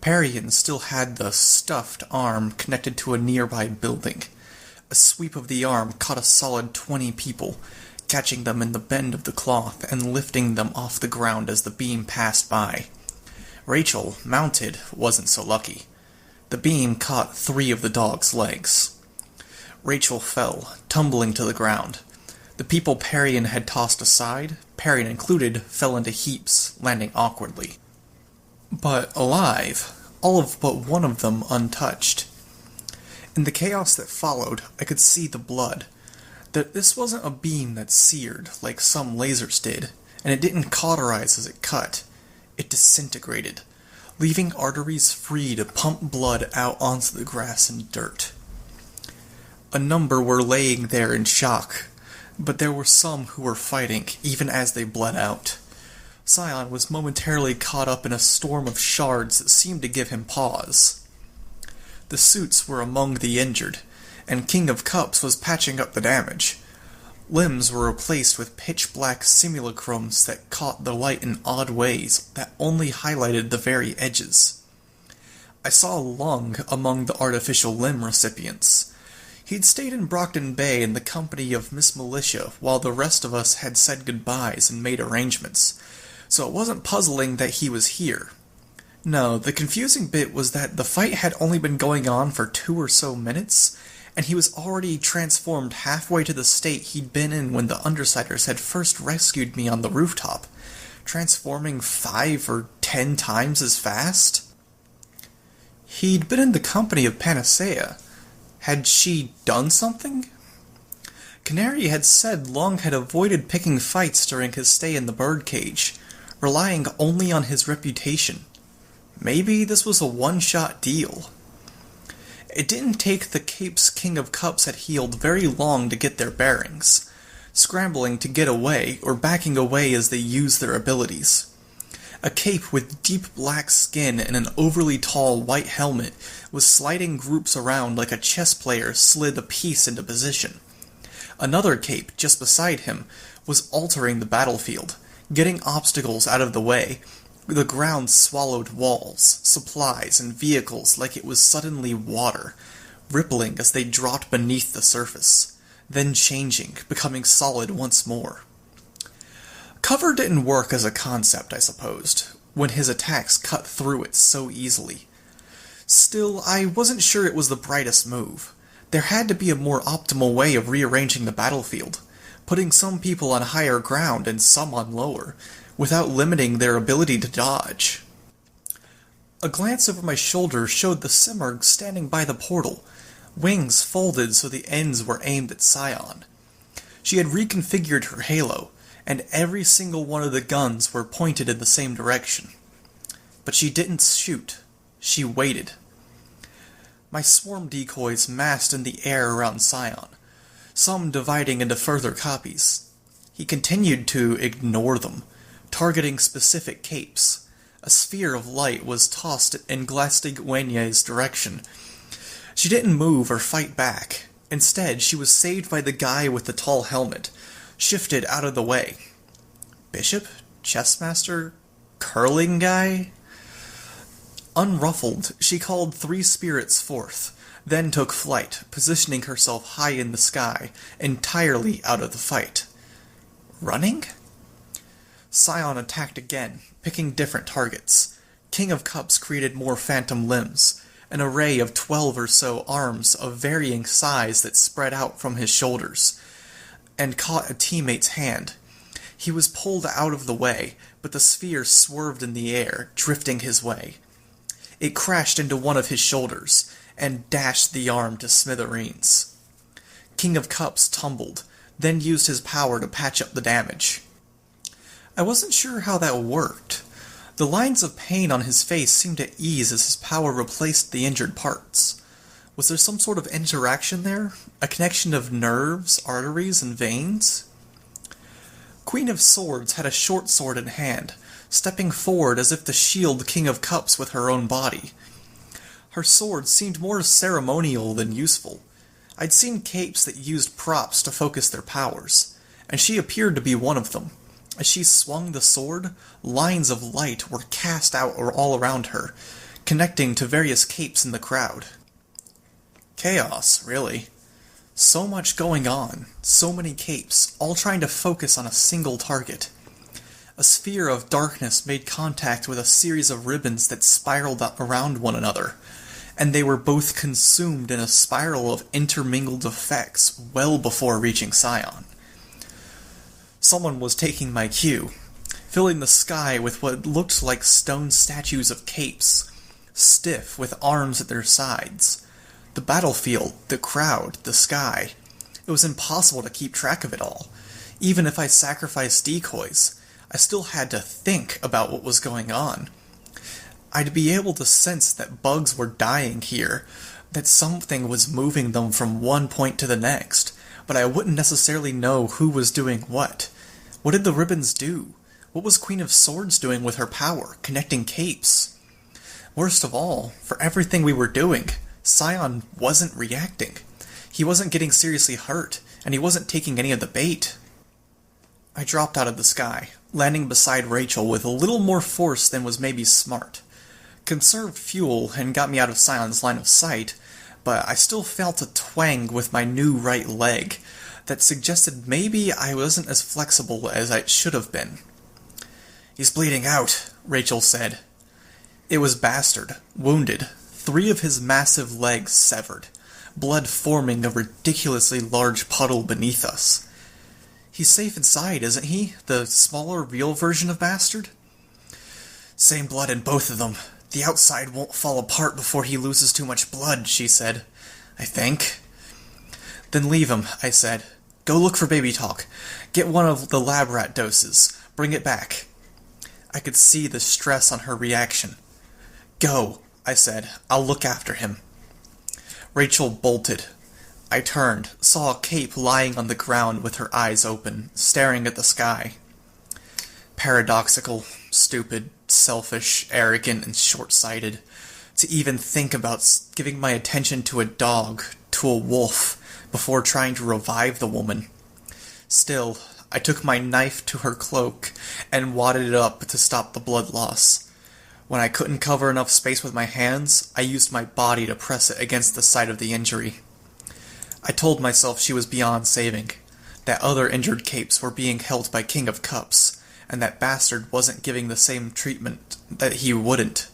Parian still had the stuffed arm connected to a nearby building. A sweep of the arm caught a solid 20 people, catching them in the bend of the cloth and lifting them off the ground as the beam passed by. Rachel, mounted, wasn't so lucky. The beam caught 3 of the dog's legs. Rachel fell, tumbling to the ground. The people Parian had tossed aside, Parian included, fell into heaps, landing awkwardly. But alive, all of but one of them untouched. In the chaos that followed, I could see the blood. That this wasn't a beam that seared, like some lasers did, and it didn't cauterize as it cut. It disintegrated, leaving arteries free to pump blood out onto the grass and dirt. A number were laying there in shock, but there were some who were fighting, even as they bled out. Sion was momentarily caught up in a storm of shards that seemed to give him pause. The suits were among the injured, and King of Cups was patching up the damage. Limbs were replaced with pitch-black simulacrums that caught the light in odd ways that only highlighted the very edges. I saw Lung among the artificial limb recipients. He'd stayed in Brockton Bay in the company of Miss Militia while the rest of us had said goodbyes and made arrangements, so it wasn't puzzling that he was here. No, the confusing bit was that the fight had only been going on for 2 or so minutes, and he was already transformed halfway to the state he'd been in when the Undersiders had first rescued me on the rooftop, transforming 5 or 10 times as fast. He'd been in the company of Panacea. Had she done something? Canary had said Long had avoided picking fights during his stay in the birdcage, relying only on his reputation. Maybe this was a one-shot deal. It didn't take the Cape's King of Cups had healed very long to get their bearings, scrambling to get away or backing away as they used their abilities. A cape with deep black skin and an overly tall white helmet was sliding groups around like a chess player slid a piece into position. Another cape, just beside him, was altering the battlefield, getting obstacles out of the way. The ground swallowed walls, supplies, and vehicles like it was suddenly water, rippling as they dropped beneath the surface, then changing, becoming solid once more. Cover didn't work as a concept, I supposed, when his attacks cut through it so easily. Still, I wasn't sure it was the brightest move. There had to be a more optimal way of rearranging the battlefield, putting some people on higher ground and some on lower, without limiting their ability to dodge. A glance over my shoulder showed the Simurgh standing by the portal, wings folded so the ends were aimed at Scion. She had reconfigured her halo, and every single one of the guns were pointed in the same direction. But she didn't shoot. She waited. My swarm decoys massed in the air around Sion, some dividing into further copies. He continued to ignore them, targeting specific capes. A sphere of light was tossed in Glastigüenye's direction. She didn't move or fight back. Instead, she was saved by the guy with the tall helmet, shifted out of the way. Bishop? Chessmaster? curling guy? Unruffled, she called 3 spirits forth, then took flight, positioning herself high in the sky, entirely out of the fight. Running? Scion attacked again, picking different targets. King of Cups created more phantom limbs, an array of 12 or so arms of varying size that spread out from his shoulders, and caught a teammate's hand. He was pulled out of the way, but the sphere swerved in the air, drifting his way. It crashed into one of his shoulders, and dashed the arm to smithereens. King of Cups tumbled, then used his power to patch up the damage. I wasn't sure how that worked. The lines of pain on his face seemed to ease as his power replaced the injured parts. Was there some sort of interaction there? A connection of nerves, arteries, and veins? Queen of Swords had a short sword in hand, stepping forward as if to shield King of Cups with her own body. Her sword seemed more ceremonial than useful. I'd seen capes that used props to focus their powers, and she appeared to be one of them. As she swung the sword, lines of light were cast out all around her, connecting to various capes in the crowd. Chaos, really. So much going on, so many capes, all trying to focus on a single target. A sphere of darkness made contact with a series of ribbons that spiraled up around one another, and they were both consumed in a spiral of intermingled effects well before reaching Sion. Someone was taking my cue, filling the sky with what looked like stone statues of capes, stiff with arms at their sides. The battlefield, the crowd, the sky. It was impossible to keep track of it all. Even if I sacrificed decoys, I still had to think about what was going on. I'd be able to sense that bugs were dying here, that something was moving them from one point to the next, but I wouldn't necessarily know who was doing what. What did the ribbons do? What was Queen of Swords doing with her power, connecting capes? Worst of all, for everything we were doing, Scion wasn't reacting. He wasn't getting seriously hurt, and he wasn't taking any of the bait. I dropped out of the sky, landing beside Rachel with a little more force than was maybe smart. Conserved fuel and got me out of Sion's line of sight, but I still felt a twang with my new right leg that suggested maybe I wasn't as flexible as I should have been. "He's bleeding out," Rachel said. It was Bastard, wounded, 3 of his massive legs severed, blood forming a ridiculously large puddle beneath us. He's safe inside, isn't he? The smaller, real version of Bastard? "Same blood in both of them. The outside won't fall apart before he loses too much blood," she said. "I think." "Then leave him," I said. "Go look for baby talk. Get one of the lab rat doses. Bring it back." I could see the stress on her reaction. "Go," I said. "I'll look after him." Rachel bolted. I turned, saw a cape lying on the ground with her eyes open, staring at the sky. Paradoxical, stupid, selfish, arrogant, and short-sighted. To even think about giving my attention to a dog, to a wolf, before trying to revive the woman. Still, I took my knife to her cloak and wadded it up to stop the blood loss. When I couldn't cover enough space with my hands, I used my body to press it against the site of the injury. I told myself she was beyond saving, that other injured capes were being held by King of Cups, and that Bastard wasn't giving the same treatment that he wouldn't.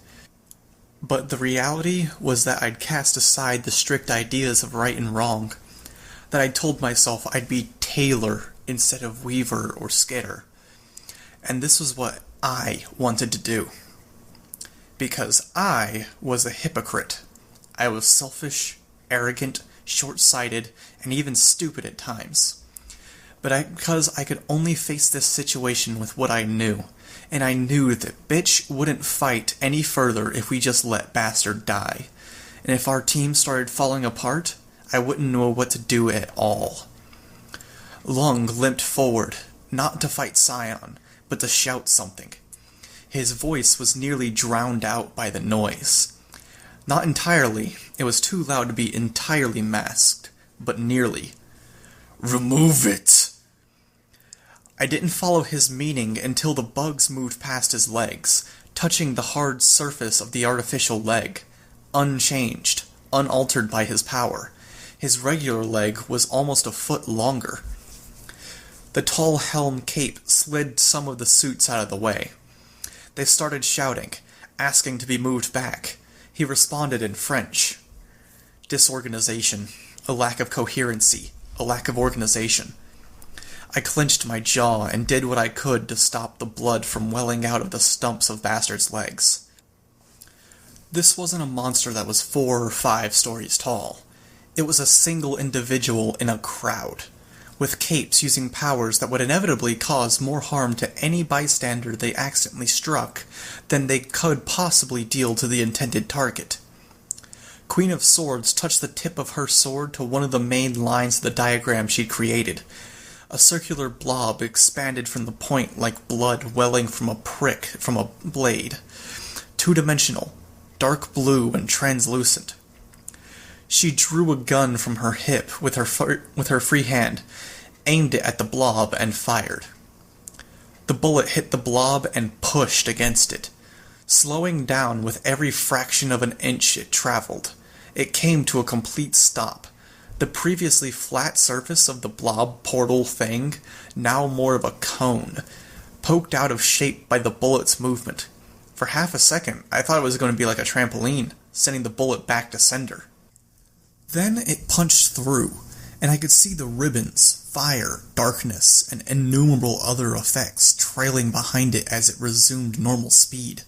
But the reality was that I'd cast aside the strict ideas of right and wrong, that I'd told myself I'd be Taylor instead of Weaver or Skitter, and this was what I wanted to do. Because I was a hypocrite. I was selfish, arrogant, short-sighted, and even stupid at times. But because I could only face this situation with what I knew, and I knew that bitch wouldn't fight any further if we just let Bastard die. And if our team started falling apart, I wouldn't know what to do at all. Lung limped forward, not to fight Scion, but to shout something. His voice was nearly drowned out by the noise. Not entirely, it was too loud to be entirely masked, but nearly. "Remove it!" I didn't follow his meaning until the bugs moved past his legs, touching the hard surface of the artificial leg, unchanged, unaltered by his power. His regular leg was almost a foot longer. The tall helm cape slid some of the suits out of the way. They started shouting, asking to be moved back. He responded in French. Disorganization, a lack of coherency, a lack of organization. I clenched my jaw and did what I could to stop the blood from welling out of the stumps of Bastard's legs. This wasn't a monster that was 4 or 5 stories tall. It was a single individual in a crowd, with capes using powers that would inevitably cause more harm to any bystander they accidentally struck than they could possibly deal to the intended target. Queen of Swords touched the tip of her sword to one of the main lines of the diagram she'd created. A circular blob expanded from the point like blood welling from a prick from a blade. 2-dimensional, dark blue and translucent. She drew a gun from her hip with her free hand, aimed it at the blob, and fired. The bullet hit the blob and pushed against it, slowing down with every fraction of an inch it traveled. It came to a complete stop. The previously flat surface of the blob portal thing, now more of a cone, poked out of shape by the bullet's movement. For half a second, I thought it was going to be like a trampoline, sending the bullet back to sender. Then it punched through, and I could see the ribbons, fire, darkness, and innumerable other effects trailing behind it as it resumed normal speed.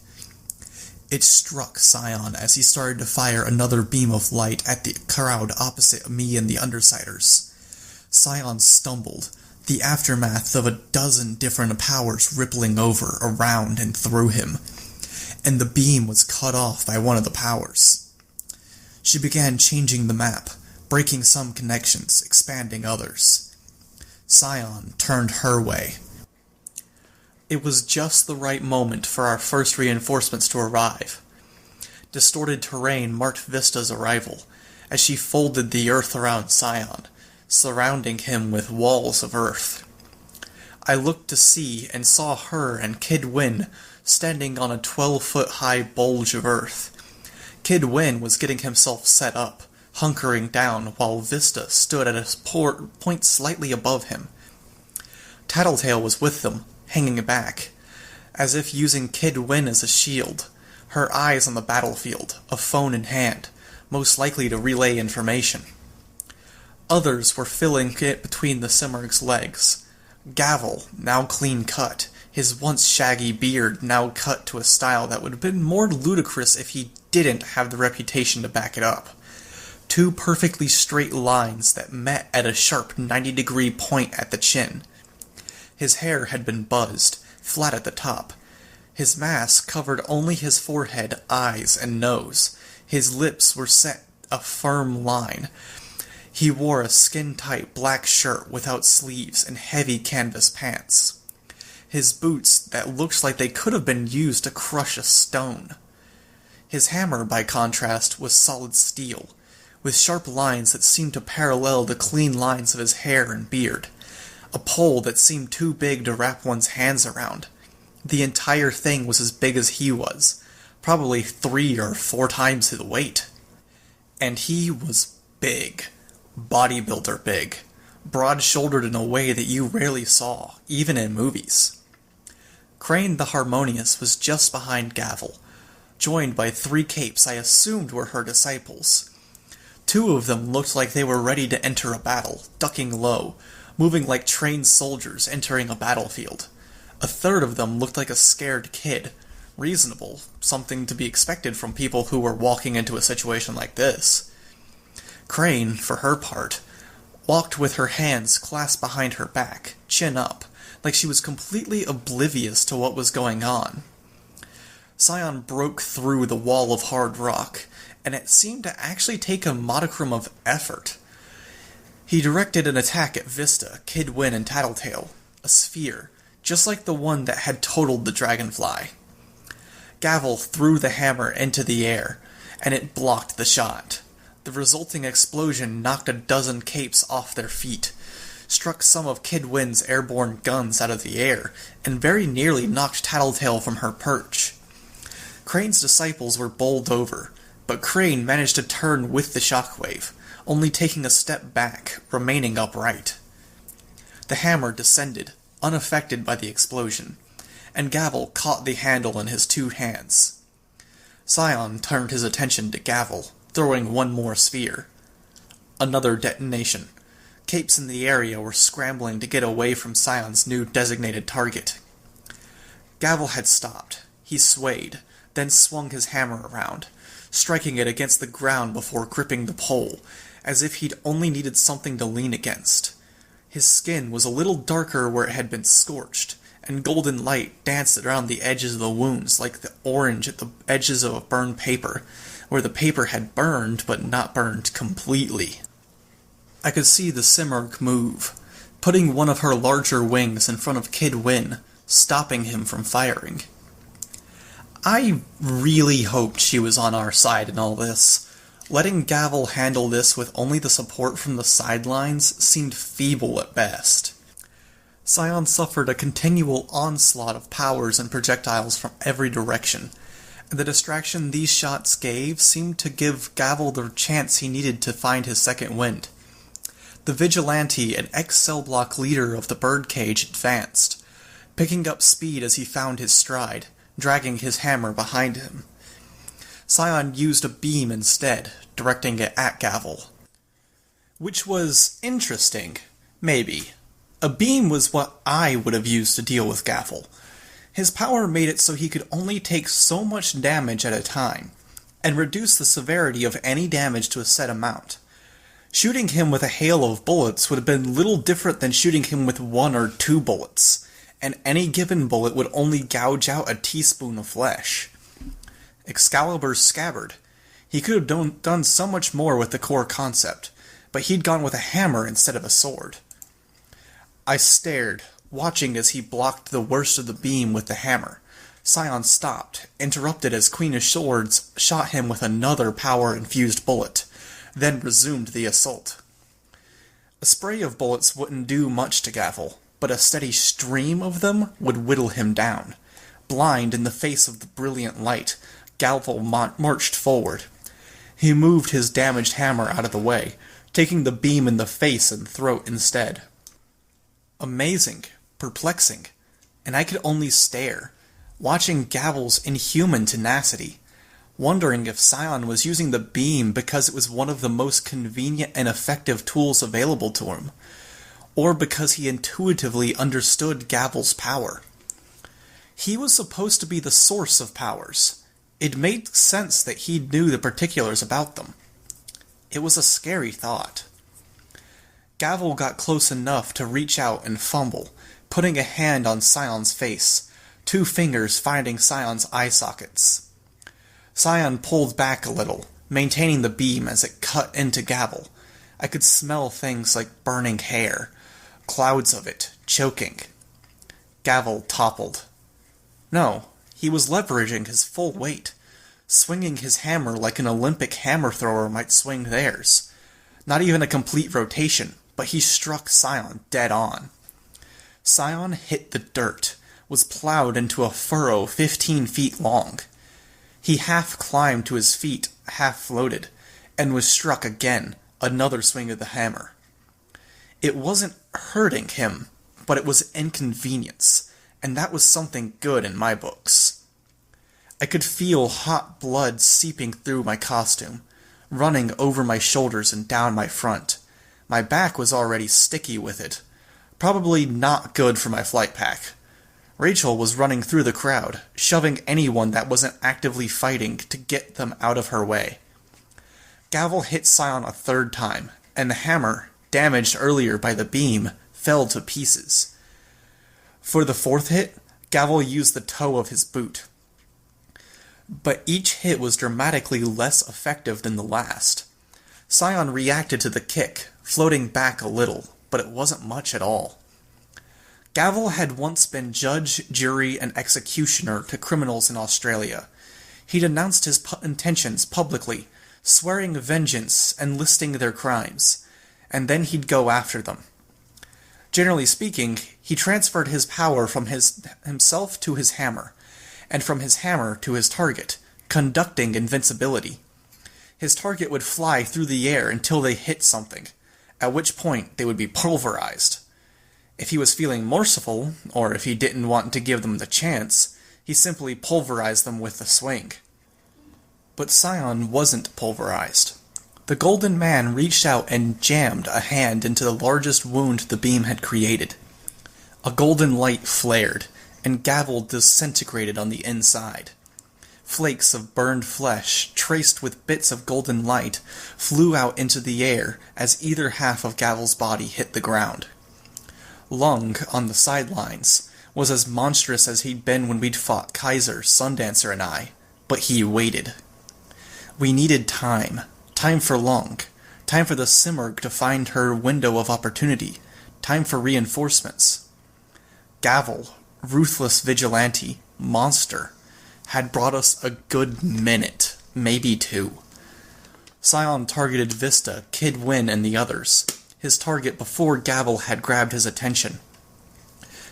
It struck Sion as he started to fire another beam of light at the crowd opposite me and the Undersiders. Sion stumbled, the aftermath of a dozen different powers rippling over, around, and through him, and the beam was cut off by one of the powers. She began changing the map, breaking some connections, expanding others. Sion turned her way. It was just the right moment for our first reinforcements to arrive. Distorted terrain marked Vista's arrival, as she folded the earth around Sion, surrounding him with walls of earth. I looked to see and saw her and Kid Win standing on a 12-foot-high bulge of earth. Kid Win was getting himself set up, hunkering down, while Vista stood at a point slightly above him. Tattletale was with them, hanging back, as if using Kid Win as a shield, her eyes on the battlefield, a phone in hand, most likely to relay information. Others were filling it between the Simurgh's legs. Gavel, now clean-cut, his once shaggy beard now cut to a style that would have been more ludicrous if he didn't have the reputation to back it up. 2 perfectly straight lines that met at a sharp 90-degree point at the chin. His hair had been buzzed, flat at the top. His mask covered only his forehead, eyes, and nose. His lips were set a firm line. He wore a skin-tight black shirt without sleeves and heavy canvas pants. His boots that looked like they could have been used to crush a stone. His hammer, by contrast, was solid steel, with sharp lines that seemed to parallel the clean lines of his hair and beard. A pole that seemed too big to wrap one's hands around. The entire thing was as big as he was, probably 3 or 4 times his weight. And he was big. Bodybuilder big. Broad-shouldered in a way that you rarely saw, even in movies. Crane the Harmonious was just behind Gavel, joined by 3 capes I assumed were her disciples. 2 of them looked like they were ready to enter a battle, ducking low, moving like trained soldiers entering a battlefield. A third of them looked like a scared kid. Reasonable, something to be expected from people who were walking into a situation like this. Crane, for her part, walked with her hands clasped behind her back, chin up, like she was completely oblivious to what was going on. Scion broke through the wall of hard rock, and it seemed to actually take a modicum of effort. He directed an attack at Vista, Kid Win, and Tattletale, a sphere, just like the one that had totaled the dragonfly. Gavel threw the hammer into the air, and it blocked the shot. The resulting explosion knocked a dozen capes off their feet. struck some of Kid Wind's airborne guns out of the air, and very nearly knocked Tattletale from her perch. Crane's disciples were bowled over, but Crane managed to turn with the shockwave, only taking a step back, remaining upright. The hammer descended, unaffected by the explosion, and Gavel caught the handle in his 2 hands. Scion turned his attention to Gavel, throwing one more sphere. Another detonation. Capes in the area were scrambling to get away from Sion's new designated target. Gavel had stopped. He swayed, then swung his hammer around, striking it against the ground before gripping the pole, as if he'd only needed something to lean against. His skin was a little darker where it had been scorched, and golden light danced around the edges of the wounds like the orange at the edges of a burned paper, where the paper had burned but not burned completely. I could see the Simurgh move, putting one of her larger wings in front of Kid Win, stopping him from firing. I really hoped she was on our side in all this. Letting Gavel handle this with only the support from the sidelines seemed feeble at best. Scion suffered a continual onslaught of powers and projectiles from every direction, and the distraction these shots gave seemed to give Gavel the chance he needed to find his second wind. The vigilante and ex-cell block leader of the birdcage advanced, picking up speed as he found his stride, dragging his hammer behind him. Scion used a beam instead, directing it at Gavel. Which was interesting, maybe. A beam was what I would have used to deal with Gavel. His power made it so he could only take so much damage at a time, and reduce the severity of any damage to a set amount. Shooting him with a hail of bullets would have been little different than shooting him with 1 or 2 bullets, and any given bullet would only gouge out a teaspoon of flesh. Excalibur's scabbard. He could have done so much more with the core concept, but he'd gone with a hammer instead of a sword. I stared, watching as he blocked the worst of the beam with the hammer. Scion stopped, interrupted as Queen of Swords shot him with another power-infused bullet, then resumed the assault. A spray of bullets wouldn't do much to Gavel, but a steady stream of them would whittle him down. Blind in the face of the brilliant light, Gavel marched forward. He moved his damaged hammer out of the way, taking the beam in the face and throat instead. Amazing, perplexing, and I could only stare, watching Gavel's inhuman tenacity, wondering if Scion was using the beam because it was one of the most convenient and effective tools available to him, or because he intuitively understood Gavel's power. He was supposed to be the source of powers. It made sense that he knew the particulars about them. It was a scary thought. Gavel got close enough to reach out and fumble, putting a hand on Sion's face, 2 fingers finding Sion's eye sockets. Sion pulled back a little, maintaining the beam as it cut into Gavel. I could smell things like burning hair, clouds of it, choking. Gavel toppled. No, he was leveraging his full weight, swinging his hammer like an Olympic hammer thrower might swing theirs. Not even a complete rotation, but he struck Sion dead on. Sion hit the dirt, was plowed into a furrow 15 feet long. He half climbed to his feet, half floated, and was struck again, another swing of the hammer. It wasn't hurting him, but it was inconvenience, and that was something good in my books. I could feel hot blood seeping through my costume, running over my shoulders and down my front. My back was already sticky with it. Probably not good for my flight pack. Rachel was running through the crowd, shoving anyone that wasn't actively fighting to get them out of her way. Gavel hit Sion a 3rd time, and the hammer, damaged earlier by the beam, fell to pieces. For the 4th hit, Gavel used the toe of his boot. But each hit was dramatically less effective than the last. Sion reacted to the kick, floating back a little, but it wasn't much at all. Gavel had once been judge, jury, and executioner to criminals in Australia. He'd announced his intentions publicly, swearing vengeance and listing their crimes, and then he'd go after them. Generally speaking, he transferred his power from himself to his hammer, and from his hammer to his target, conducting invincibility. His target would fly through the air until they hit something, at which point they would be pulverized. If he was feeling merciful, or if he didn't want to give them the chance, he simply pulverized them with the swing. But Sion wasn't pulverized. The Golden Man reached out and jammed a hand into the largest wound the beam had created. A golden light flared, and Gavel disintegrated on the inside. Flakes of burned flesh, traced with bits of golden light, flew out into the air as either half of Gavel's body hit the ground. Lung, on the sidelines, was as monstrous as he'd been when we'd fought Kaiser, Sundancer, and I, but he waited. We needed time. Time for Lung. Time for the Simurgh to find her window of opportunity. Time for reinforcements. Gavel, ruthless vigilante, monster, had brought us a good minute, maybe two. Scion targeted Vista, Kid Win, and the others, his target before Gavel had grabbed his attention.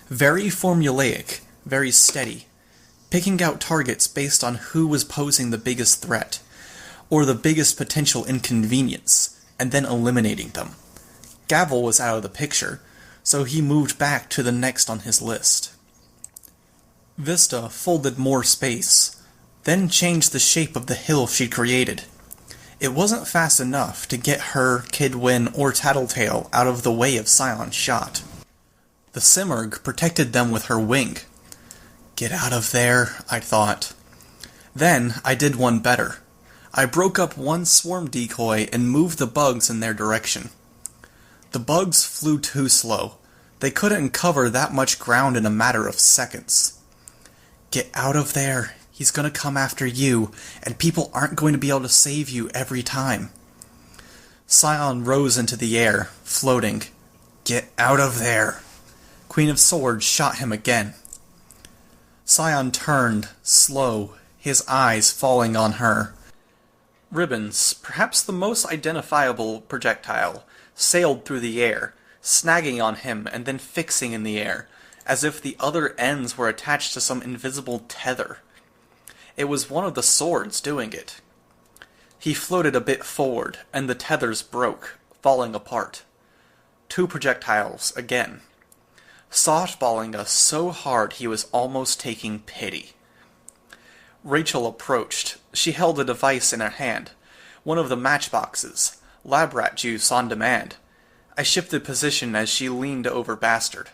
Very formulaic, very steady, picking out targets based on who was posing the biggest threat, or the biggest potential inconvenience, and then eliminating them. Gavel was out of the picture, so he moved back to the next on his list. Vista folded more space, then changed the shape of the hill she'd created. It wasn't fast enough to get her, Kid Win, or Tattletale out of the way of Sion's shot. The Simurgh protected them with her wing. Get out of there, I thought. Then I did one better. I broke up one swarm decoy and moved the bugs in their direction. The bugs flew too slow. They couldn't cover that much ground in a matter of seconds. Get out of there. He's gonna come after you, and people aren't going to be able to save you every time. Scion rose into the air, floating. Get out of there. Queen of Swords shot him again. Scion turned, slow, his eyes falling on her. Ribbons, perhaps the most identifiable projectile, sailed through the air, snagging on him and then fixing in the air, as if the other ends were attached to some invisible tether. It was one of the swords doing it. He floated a bit forward, and the tethers broke, falling apart. 2 projectiles again. Softballing us so hard he was almost taking pity. Rachel approached. She held a device in her hand, one of the matchboxes, lab rat juice on demand. I shifted position as she leaned over Bastard.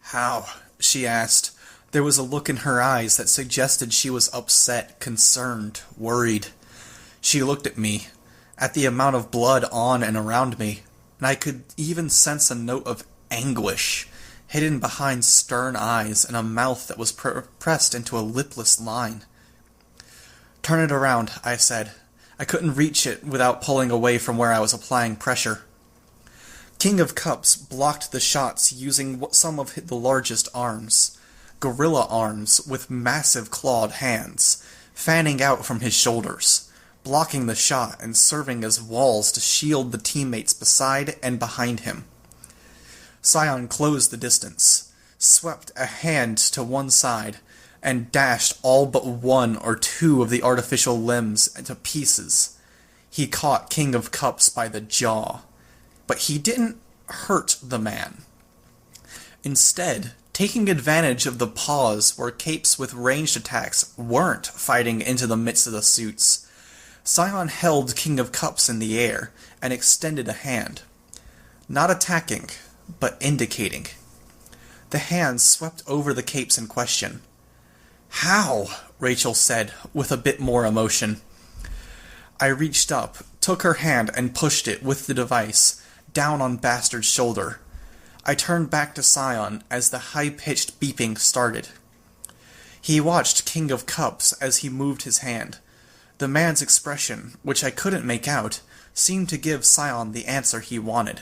How? She asked. There was a look in her eyes that suggested she was upset, concerned, worried. She looked at me, at the amount of blood on and around me, and I could even sense a note of anguish, hidden behind stern eyes and a mouth that was pressed into a lipless line. Turn it around, I said. I couldn't reach it without pulling away from where I was applying pressure. King of Cups blocked the shots using some of the largest arms. Gorilla arms with massive clawed hands, fanning out from his shoulders, blocking the shot and serving as walls to shield the teammates beside and behind him. Scion closed the distance, swept a hand to one side, and dashed all but 1 or 2 of the artificial limbs to pieces. He caught King of Cups by the jaw, but he didn't hurt the man. Instead, taking advantage of the pause where capes with ranged attacks weren't fighting into the midst of the suits, Scion held King of Cups in the air and extended a hand. Not attacking, but indicating. The hand swept over the capes in question. How? Rachel said, with a bit more emotion. I reached up, took her hand and pushed it with the device, down on Bastard's shoulder. I turned back to Sion as the high-pitched beeping started. He watched King of Cups as he moved his hand. The man's expression, which I couldn't make out, seemed to give Sion the answer he wanted.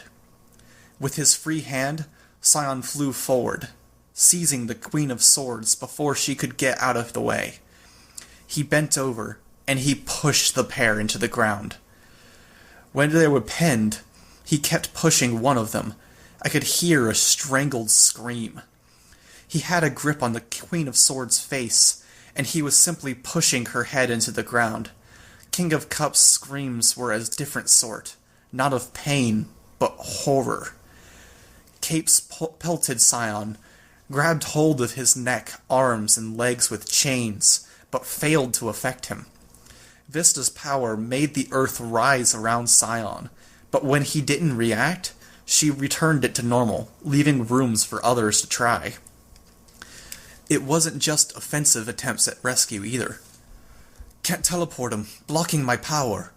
With his free hand, Sion flew forward, seizing the Queen of Swords before she could get out of the way. He bent over, and he pushed the pair into the ground. When they were pinned, he kept pushing one of them. I could hear a strangled scream. He had a grip on the Queen of Swords' face, and he was simply pushing her head into the ground. King of Cups' screams were a different sort, not of pain, but horror. Capes pelted Sion, grabbed hold of his neck, arms, and legs with chains, but failed to affect him. Vista's power made the earth rise around Sion, but when he didn't react, she returned it to normal, leaving rooms for others to try. It wasn't just offensive attempts at rescue either. Can't teleport him, blocking my power.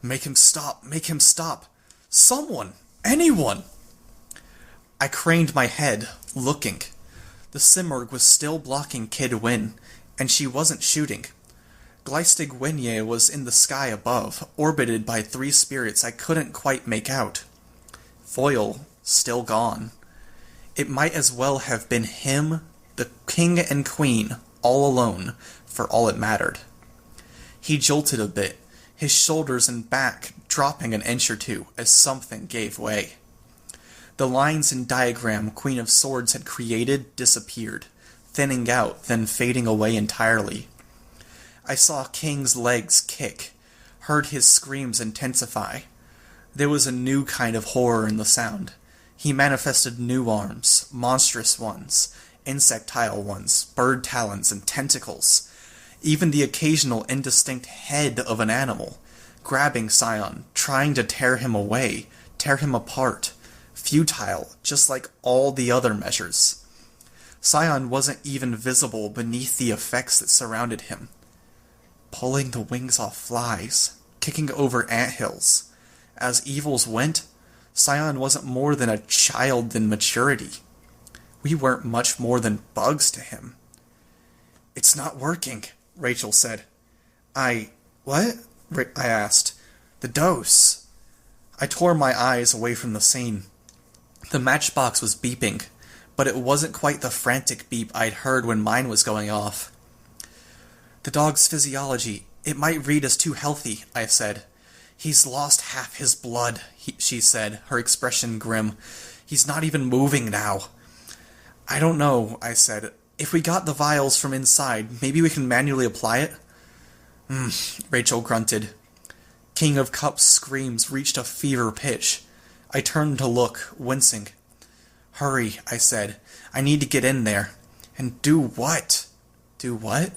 Make him stop, make him stop. Someone, anyone! I craned my head, looking. The Simurgh was still blocking Kid Win, and she wasn't shooting. Gleistig Wenye was in the sky above, orbited by 3 spirits I couldn't quite make out. Foil, still gone. It might as well have been him, the king and queen, all alone, for all it mattered. He jolted a bit, his shoulders and back dropping an inch or two as something gave way. The lines and diagram Queen of Swords had created disappeared, thinning out, then fading away entirely. I saw King's legs kick, heard his screams intensify. There was a new kind of horror in the sound. He manifested new arms, monstrous ones, insectile ones, bird talons and tentacles, even the occasional indistinct head of an animal, grabbing Sion, trying to tear him away, tear him apart, futile, just like all the other measures. Sion wasn't even visible beneath the effects that surrounded him. Pulling the wings off flies, kicking over anthills. As evils went, Sion wasn't more than a child in maturity. We weren't much more than bugs to him. It's not working, Rachel said. What? I asked. The dose. I tore my eyes away from the scene. The matchbox was beeping, but it wasn't quite the frantic beep I'd heard when mine was going off. The dog's physiology, it might read as too healthy, I said. He's lost half his blood, she said, her expression grim. He's not even moving now. I don't know, I said. If we got the vials from inside, maybe we can manually apply it? Rachel grunted. King of Cups' screams reached a fever pitch. I turned to look, wincing. Hurry, I said. I need to get in there. And do what? Do what?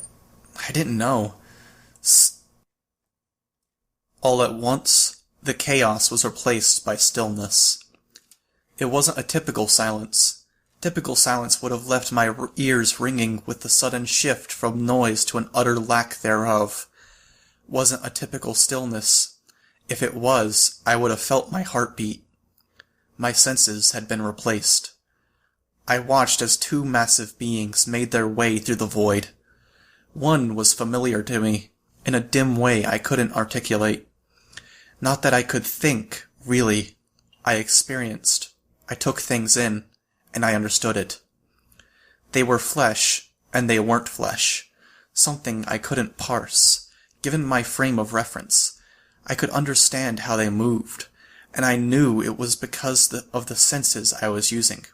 I didn't know. All at once, the chaos was replaced by stillness. It wasn't a typical silence. Typical silence would have left my ears ringing with the sudden shift from noise to an utter lack thereof. Wasn't a typical stillness. If it was, I would have felt my heartbeat. My senses had been replaced. I watched as 2 massive beings made their way through the void. One was familiar to me, in a dim way I couldn't articulate. Not that I could think, really. I experienced. I took things in, and I understood it. They were flesh, and they weren't flesh. Something I couldn't parse. Given my frame of reference, I could understand how they moved, and I knew it was because of the senses I was using.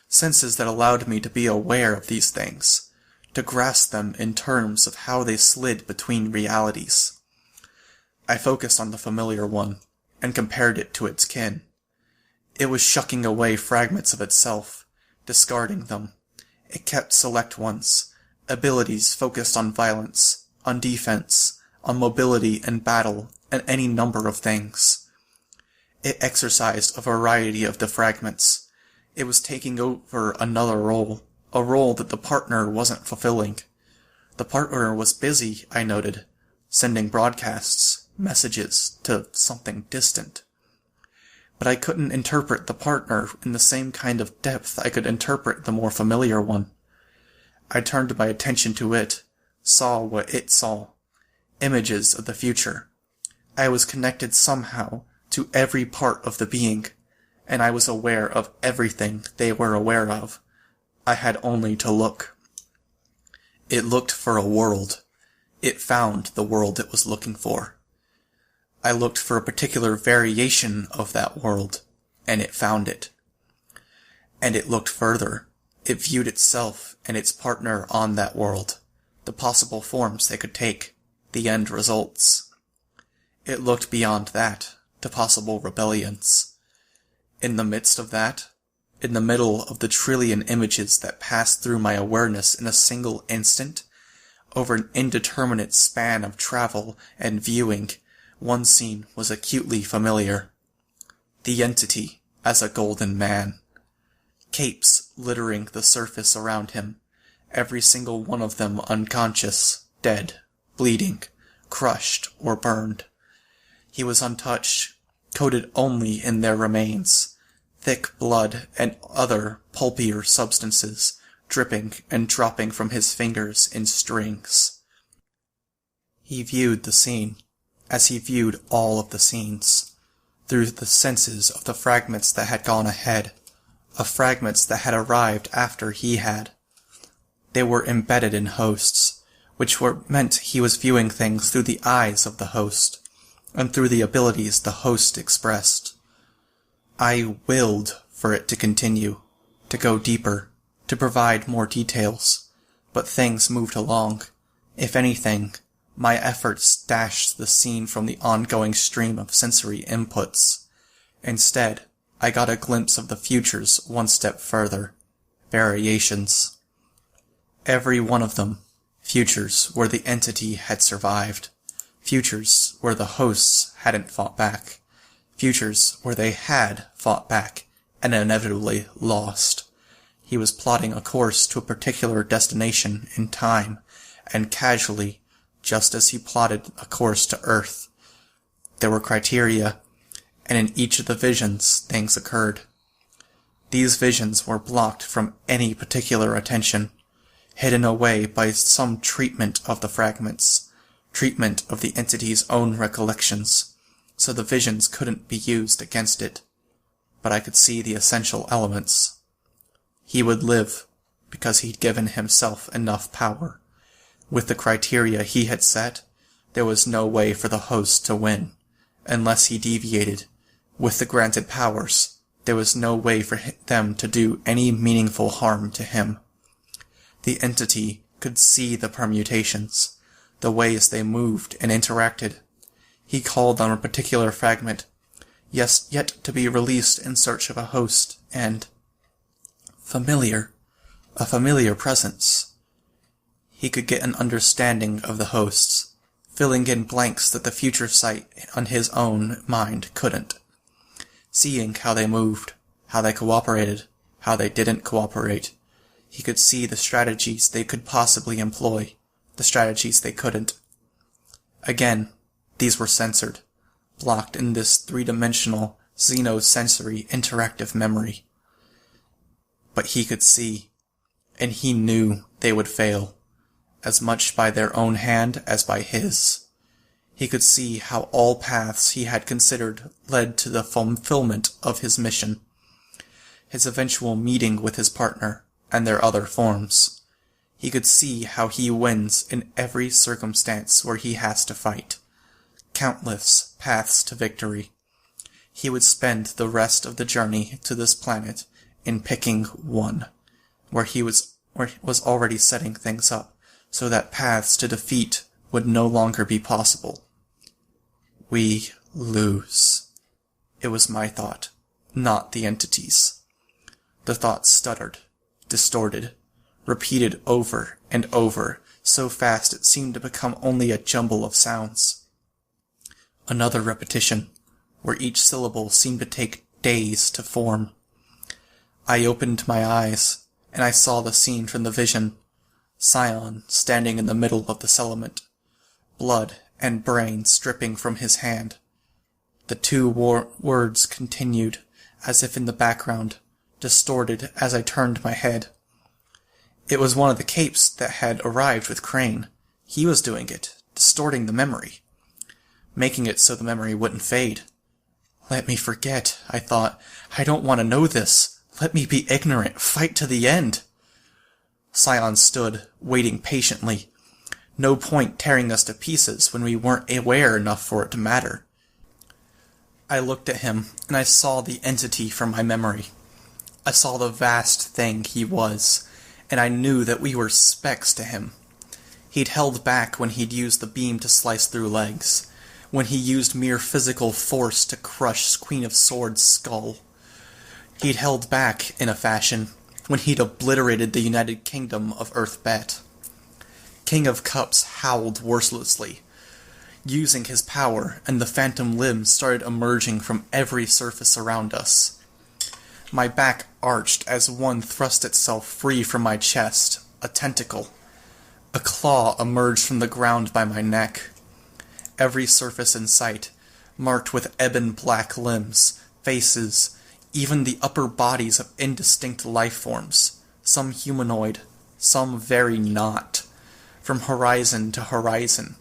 Senses that allowed me to be aware of these things, to grasp them in terms of how they slid between realities. I focused on the familiar one, and compared it to its kin. It was shucking away fragments of itself, discarding them. It kept select ones, abilities focused on violence, on defense, on mobility and battle, and any number of things. It exercised a variety of the fragments. It was taking over another role, a role that the partner wasn't fulfilling. The partner was busy, I noted, sending broadcasts, messages to something distant. But I couldn't interpret the partner in the same kind of depth I could interpret the more familiar one. I turned my attention to it, saw what it saw. Images of the future. I was connected somehow to every part of the being, and I was aware of everything they were aware of. I had only to look. It looked for a world. It found the world it was looking for. I looked for a particular variation of that world, and it found it. And it looked further. It viewed itself and its partner on that world, the possible forms they could take, the end results. It looked beyond that, to possible rebellions. In the midst of that, in the middle of the trillion images that passed through my awareness in a single instant, over an indeterminate span of travel and viewing, one scene was acutely familiar. The entity as a golden man. Capes littering the surface around him, every single one of them unconscious, dead, bleeding, crushed, or burned. He was untouched, coated only in their remains, thick blood and other pulpier substances dripping and dropping from his fingers in strings. He viewed the scene, as he viewed all of the scenes, through the senses of the fragments that had gone ahead, of fragments that had arrived after he had. They were embedded in hosts, which meant he was viewing things through the eyes of the host, and through the abilities the host expressed. I willed for it to continue, to go deeper, to provide more details, but things moved along. If anything, my efforts dashed the scene from the ongoing stream of sensory inputs. Instead, I got a glimpse of the futures one step further. Variations. Every one of them, futures where the entity had survived. Futures where the hosts hadn't fought back. Futures where they had fought back and inevitably lost. He was plotting a course to a particular destination in time, and casually, just as he plotted a course to Earth. There were criteria, and in each of the visions things occurred. These visions were blocked from any particular attention, hidden away by some treatment of the fragments, treatment of the entity's own recollections, so the visions couldn't be used against it. But I could see the essential elements. He would live, because he'd given himself enough power. With the criteria he had set, there was no way for the host to win, unless he deviated. With the granted powers, there was no way for them to do any meaningful harm to him. The entity could see the permutations, the ways they moved and interacted. He called on a particular fragment, yet to be released in search of a host, and a familiar presence. He could get an understanding of the hosts, filling in blanks that the future sight on his own mind couldn't. Seeing how they moved, how they cooperated, how they didn't cooperate. He could see the strategies they could possibly employ, the strategies they couldn't. Again, these were censored, blocked in this three-dimensional, xenosensory interactive memory. But he could see, and he knew they would fail, as much by their own hand as by his. He could see how all paths he had considered led to the fulfillment of his mission, his eventual meeting with his partner, and their other forms. He could see how he wins in every circumstance where he has to fight. Countless paths to victory. He would spend the rest of the journey to this planet in picking one, where he was already setting things up, so that paths to defeat would no longer be possible. We lose. It was my thought, not the entity's. The thought stuttered, distorted, repeated over and over, so fast it seemed to become only a jumble of sounds. Another repetition, where each syllable seemed to take days to form. I opened my eyes, and I saw the scene from the vision. Sion standing in the middle of the settlement, blood and brains dripping from his hand. The two words continued, as if in the background, distorted as I turned my head. It was one of the capes that had arrived with Crane. He was doing it, distorting the memory, making it so the memory wouldn't fade. Let me forget, I thought. I don't want to know this. Let me be ignorant. Fight to the end. Scion stood, waiting patiently. No point tearing us to pieces when we weren't aware enough for it to matter. I looked at him, and I saw the entity from my memory. I saw the vast thing he was, and I knew that we were specks to him. He'd held back when he'd used the beam to slice through legs, when he used mere physical force to crush Queen of Swords' skull. He'd held back, in a fashion, when he'd obliterated the United Kingdom of Earth-Bet. King of Cups howled mercilessly, using his power, and the phantom limbs started emerging from every surface around us. My back arched as one thrust itself free from my chest, a tentacle. A claw emerged from the ground by my neck. Every surface in sight, marked with ebon black limbs, faces, even the upper bodies of indistinct life forms, some humanoid, some very not. From horizon to horizon,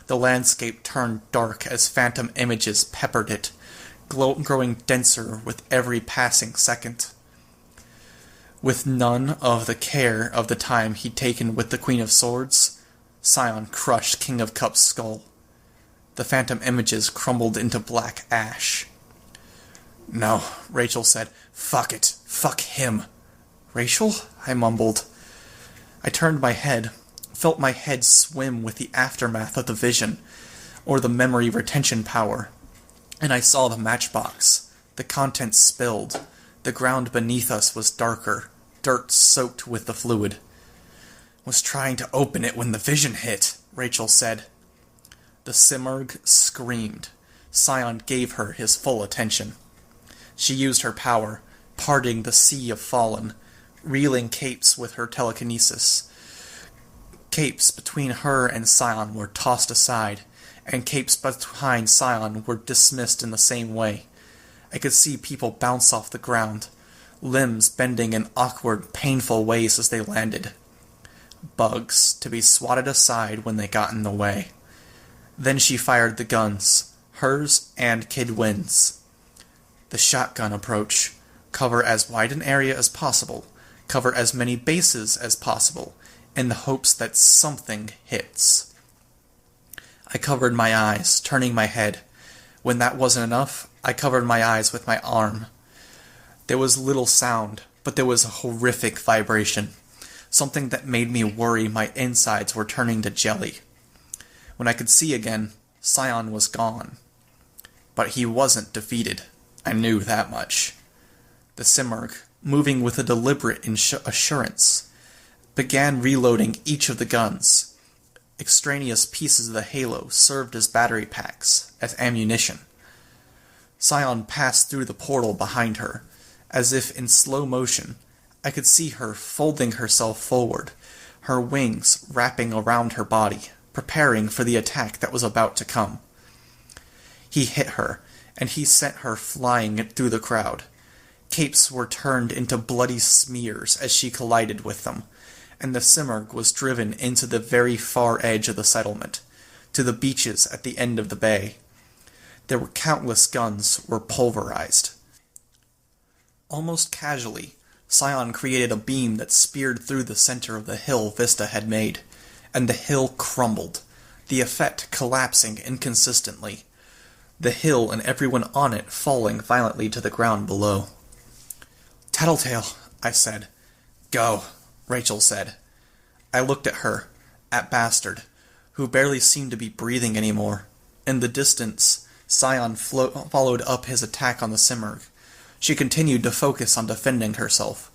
the landscape turned dark as phantom images peppered it, growing denser with every passing second. With none of the care of the time he'd taken with the Queen of Swords, Sion crushed King of Cups' skull. The phantom images crumbled into black ash. "No," Rachel said. "Fuck it. Fuck him." "Rachel?" I mumbled. I turned my head, felt my head swim with the aftermath of the vision, or the memory retention power, and I saw the matchbox. The contents spilled. The ground beneath us was darker, dirt soaked with the fluid. "Was trying to open it when the vision hit," Rachel said. The Simurgh screamed. Scion gave her his full attention. She used her power, parting the sea of fallen, reeling capes with her telekinesis. Capes between her and Sion were tossed aside, and capes behind Sion were dismissed in the same way. I could see people bounce off the ground, limbs bending in awkward, painful ways as they landed. Bugs, to be swatted aside when they got in the way. Then she fired the guns, hers and Kid Wynn's. The shotgun approach. Cover as wide an area as possible. Cover as many bases as possible, in the hopes that something hits. I covered my eyes, turning my head. When that wasn't enough, I covered my eyes with my arm. There was little sound, but there was a horrific vibration. Something that made me worry my insides were turning to jelly. When I could see again, Sion was gone. But he wasn't defeated. I knew that much. The Simurgh, moving with a deliberate assurance, began reloading each of the guns. Extraneous pieces of the halo served as battery packs, as ammunition. Sion passed through the portal behind her. As if in slow motion, I could see her folding herself forward, her wings wrapping around her body, preparing for the attack that was about to come. He hit her, and he sent her flying through the crowd. Capes were turned into bloody smears as she collided with them, and the Simurgh was driven into the very far edge of the settlement, to the beaches at the end of the bay. There were countless guns were pulverized. Almost casually, Sion created a beam that speared through the center of the hill Vista had made, and the hill crumbled, the effect collapsing inconsistently, the hill and everyone on it falling violently to the ground below. "Tattletale," I said. "Go," Rachel said. I looked at her, at Bastard, who barely seemed to be breathing anymore. In the distance, Sion followed up his attack on the Simurgh. She continued to focus on defending herself,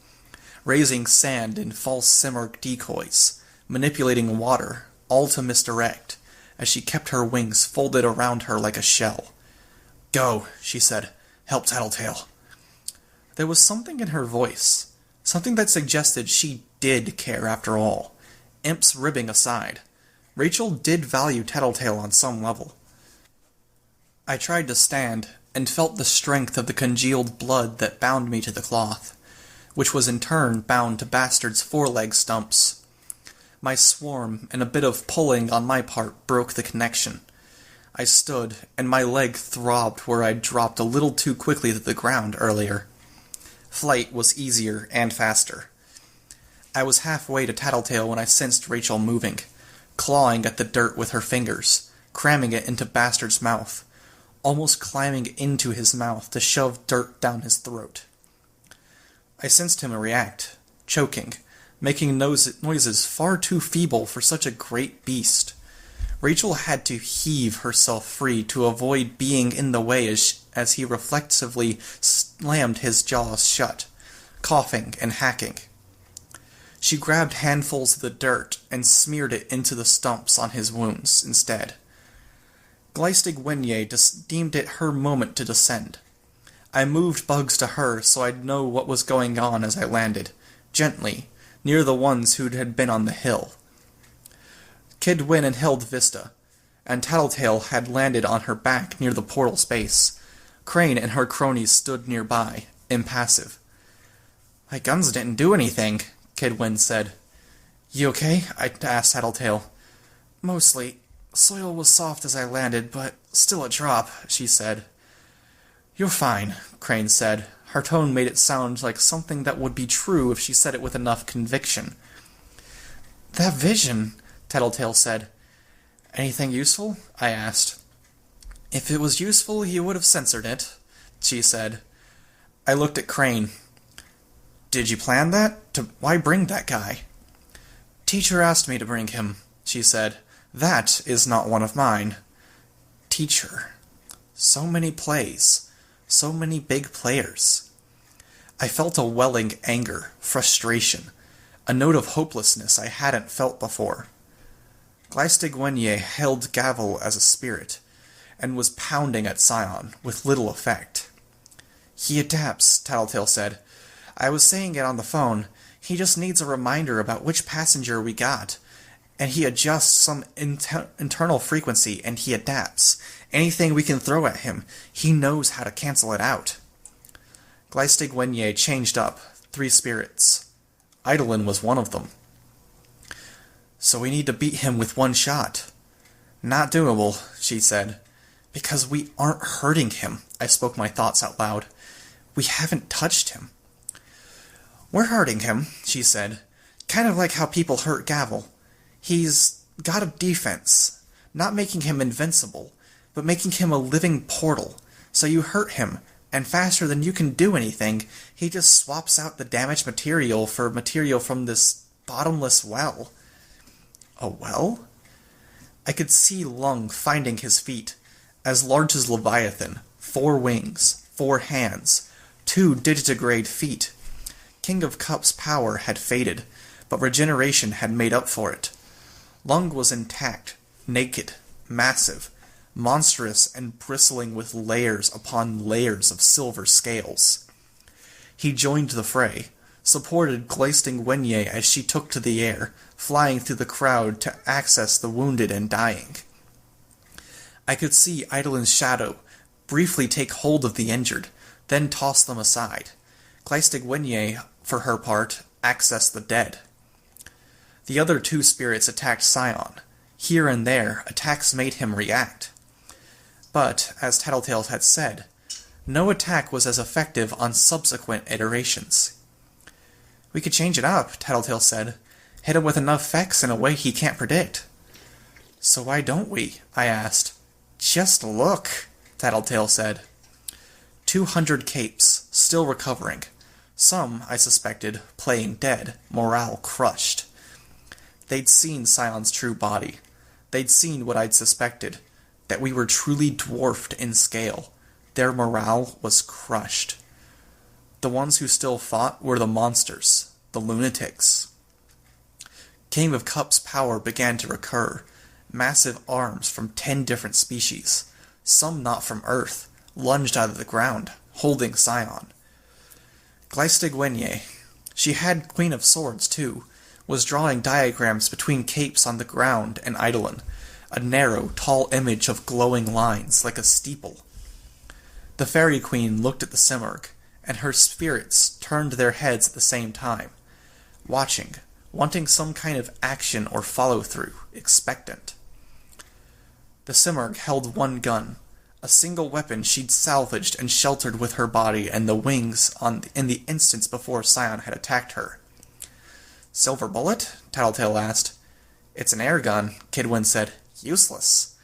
raising sand in false Simurgh decoys, manipulating water, all to misdirect, as she kept her wings folded around her like a shell. "Go," she said. "Help Tattletale." There was something in her voice, something that suggested she did care after all. Imps ribbing aside, Rachel did value Tattletale on some level. I tried to stand, and felt the strength of the congealed blood that bound me to the cloth, which was in turn bound to Bastard's foreleg stumps. My swarm and a bit of pulling on my part broke the connection. I stood, and my leg throbbed where I'd dropped a little too quickly to the ground earlier. Flight was easier and faster. I was halfway to Tattletale when I sensed Rachel moving, clawing at the dirt with her fingers, cramming it into Bastard's mouth, almost climbing into his mouth to shove dirt down his throat. I sensed him react, choking, making noises far too feeble for such a great beast. Rachel had to heave herself free to avoid being in the way as he reflexively slammed his jaws shut, coughing and hacking. She grabbed handfuls of the dirt and smeared it into the stumps on his wounds instead. Gleistig deemed it her moment to descend. I moved Bugs to her so I'd know what was going on as I landed, gently, near the ones who had been on the hill. Kidwin and held Vista, and Tattletale had landed on her back near the portal space. Crane and her cronies stood nearby, impassive. "My guns didn't do anything," Kidwin said. "You okay?" I asked Tattletale. "Mostly. Soil was soft as I landed, but still a drop," she said. "You're fine," Crane said. Her tone made it sound like something that would be true if she said it with enough conviction. "That vision," Tattletale said. "Anything useful?" I asked. "If it was useful, you would have censored it," she said. I looked at Crane. "Did you plan that? Why bring that guy?" "Teacher asked me to bring him," she said. "That is not one of mine." Teacher. So many plays. So many big players. I felt a welling anger, frustration, a note of hopelessness I hadn't felt before. Gleistig held Gavel as a spirit, and was pounding at Sion, with little effect. "He adapts," Tattletale said. "I was saying it on the phone. He just needs a reminder about which passenger we got, and he adjusts some internal frequency, and he adapts. Anything we can throw at him, he knows how to cancel it out." Gleistig changed up, 3 spirits. Eidolon was one of them. "So we need to beat him with one shot." "Not doable," she said. "Because we aren't hurting him," I spoke my thoughts out loud. "We haven't touched him." "We're hurting him," she said. "Kind of like how people hurt Gavel. He's got a defense, not making him invincible, but making him a living portal. So you hurt him, and faster than you can do anything, he just swaps out the damaged material for material from this bottomless well." "A well?" I could see Lung finding his feet, as large as Leviathan, 4 wings, 4 hands, 2 digitigrade feet. King of Cups' power had faded, but regeneration had made up for it. Lung was intact, naked, massive, monstrous and bristling with layers upon layers of silver scales. He joined the fray, supported Gleistig as she took to the air, flying through the crowd to access the wounded and dying. I could see Eidolon's shadow briefly take hold of the injured, then toss them aside. Gleistig, for her part, accessed the dead. The other 2 spirits attacked Scion. Here and there, attacks made him react. But, as Tattletale had said, no attack was as effective on subsequent iterations. "We could change it up," Tattletale said. "Hit him with enough effects in a way he can't predict." "So why don't we?" I asked. "Just look," Tattletale said. 200 capes, still recovering. Some, I suspected, playing dead, morale crushed. They'd seen Sion's true body. They'd seen what I'd suspected, that we were truly dwarfed in scale. Their morale was crushed. The ones who still fought were the monsters, the lunatics. King of Cups' power began to recur. Massive arms from 10 different species, some not from Earth, lunged out of the ground, holding Sion. Gleistig, she had Queen of Swords too, was drawing diagrams between capes on the ground and Eidolon, a narrow, tall image of glowing lines like a steeple. The Fairy Queen looked at the Simurgh, and her spirits turned their heads at the same time, watching, wanting some kind of action or follow-through, expectant. The Simurgh held 1 gun, a single weapon she'd salvaged and sheltered with her body and the wings in the instance before Scion had attacked her. "Silver bullet?" Tattletale asked. "It's an air gun," Kidwin said. "Useless."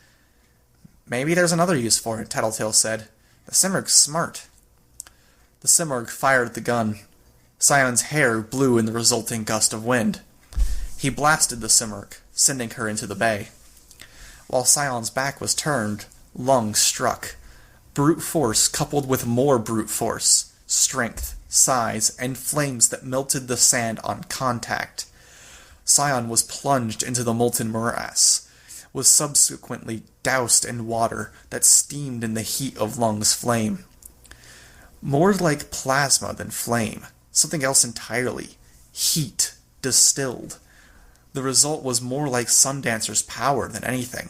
"Maybe there's another use for it," Tattletale said. "The Simurgh's smart." The Simurgh fired the gun. Sion's hair blew in the resulting gust of wind. He blasted the Simurgh, sending her into the bay. While Sion's back was turned, Lung struck. Brute force coupled with more brute force, strength, size, and flames that melted the sand on contact. Sion was plunged into the molten morass, was subsequently doused in water that steamed in the heat of Lung's flame. More like plasma than flame, something else entirely. Heat, distilled. The result was more like Sundancer's power than anything.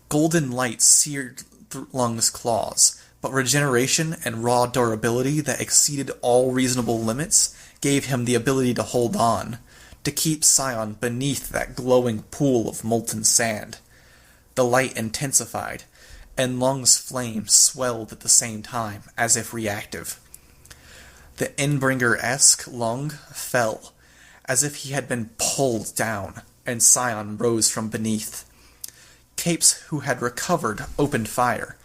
Golden light seared through Lung's claws, but regeneration and raw durability that exceeded all reasonable limits gave him the ability to hold on, to keep Sion beneath that glowing pool of molten sand. The light intensified, and Lung's flame swelled at the same time, as if reactive. The Endbringer-esque Lung fell, as if he had been pulled down, and Sion rose from beneath. Capes who had recovered opened fire.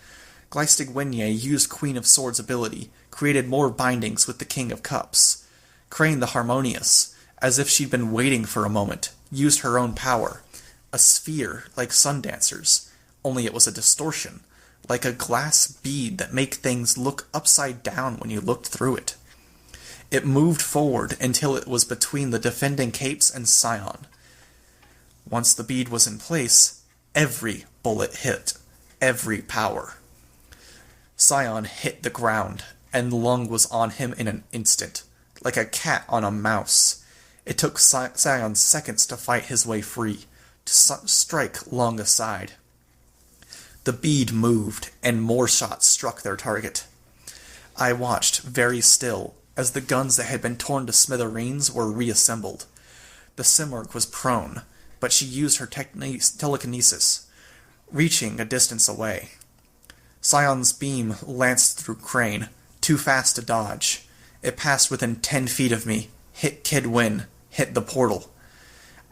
Gleistig-Wenye used Queen of Swords' ability, created more bindings with the King of Cups. Crane the Harmonious, as if she'd been waiting for a moment, used her own power. A sphere like Sundancer's, only it was a distortion, like a glass bead that made things look upside down when you looked through it. It moved forward until it was between the defending Capes and Sion. Once the bead was in place, every bullet hit, every power. Sion hit the ground, and Lung was on him in an instant, like a cat on a mouse. It took Sion seconds to fight his way free, to strike Lung aside. The bead moved, and more shots struck their target. I watched, very still, as the guns that had been torn to smithereens were reassembled. The Simurgh was prone, but she used her telekinesis, reaching a distance away. Sion's beam lanced through Crane, too fast to dodge. It passed within 10 feet of me, hit Kid Win, hit the portal.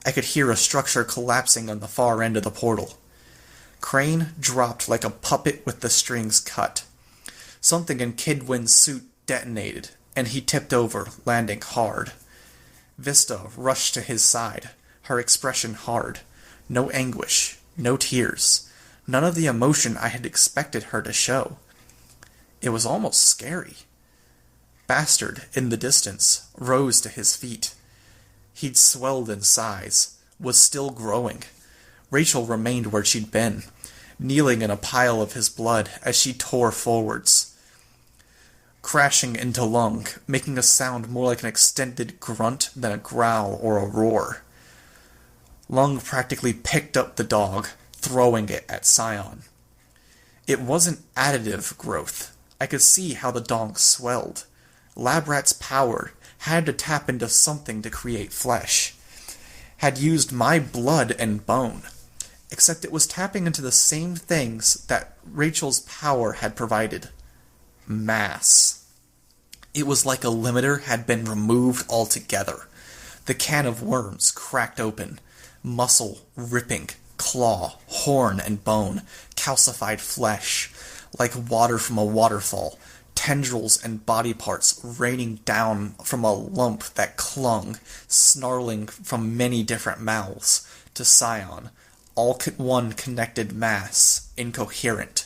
I could hear a structure collapsing on the far end of the portal. Crane dropped like a puppet with the strings cut. Something in Kid Win's suit detonated, and he tipped over, landing hard. Vista rushed to his side, her expression hard. No anguish, no tears, none of the emotion I had expected her to show. It was almost scary. Bastard, in the distance, rose to his feet. He'd swelled in size, was still growing. Rachel remained where she'd been, kneeling in a pile of his blood as she tore forwards, crashing into Lung, making a sound more like an extended grunt than a growl or a roar. Lung practically picked up the dog, throwing it at Sion. It wasn't additive growth. I could see how the dog swelled. Labrat's power had to tap into something to create flesh. Had used my blood and bone. Except it was tapping into the same things that Rachel's power had provided. Mass. It was like a limiter had been removed altogether. The can of worms cracked open. Muscle ripping, claw, horn, and bone, calcified flesh, like water from a waterfall, tendrils and body parts raining down from a lump that clung, snarling from many different mouths, to Sion, all one connected mass, incoherent.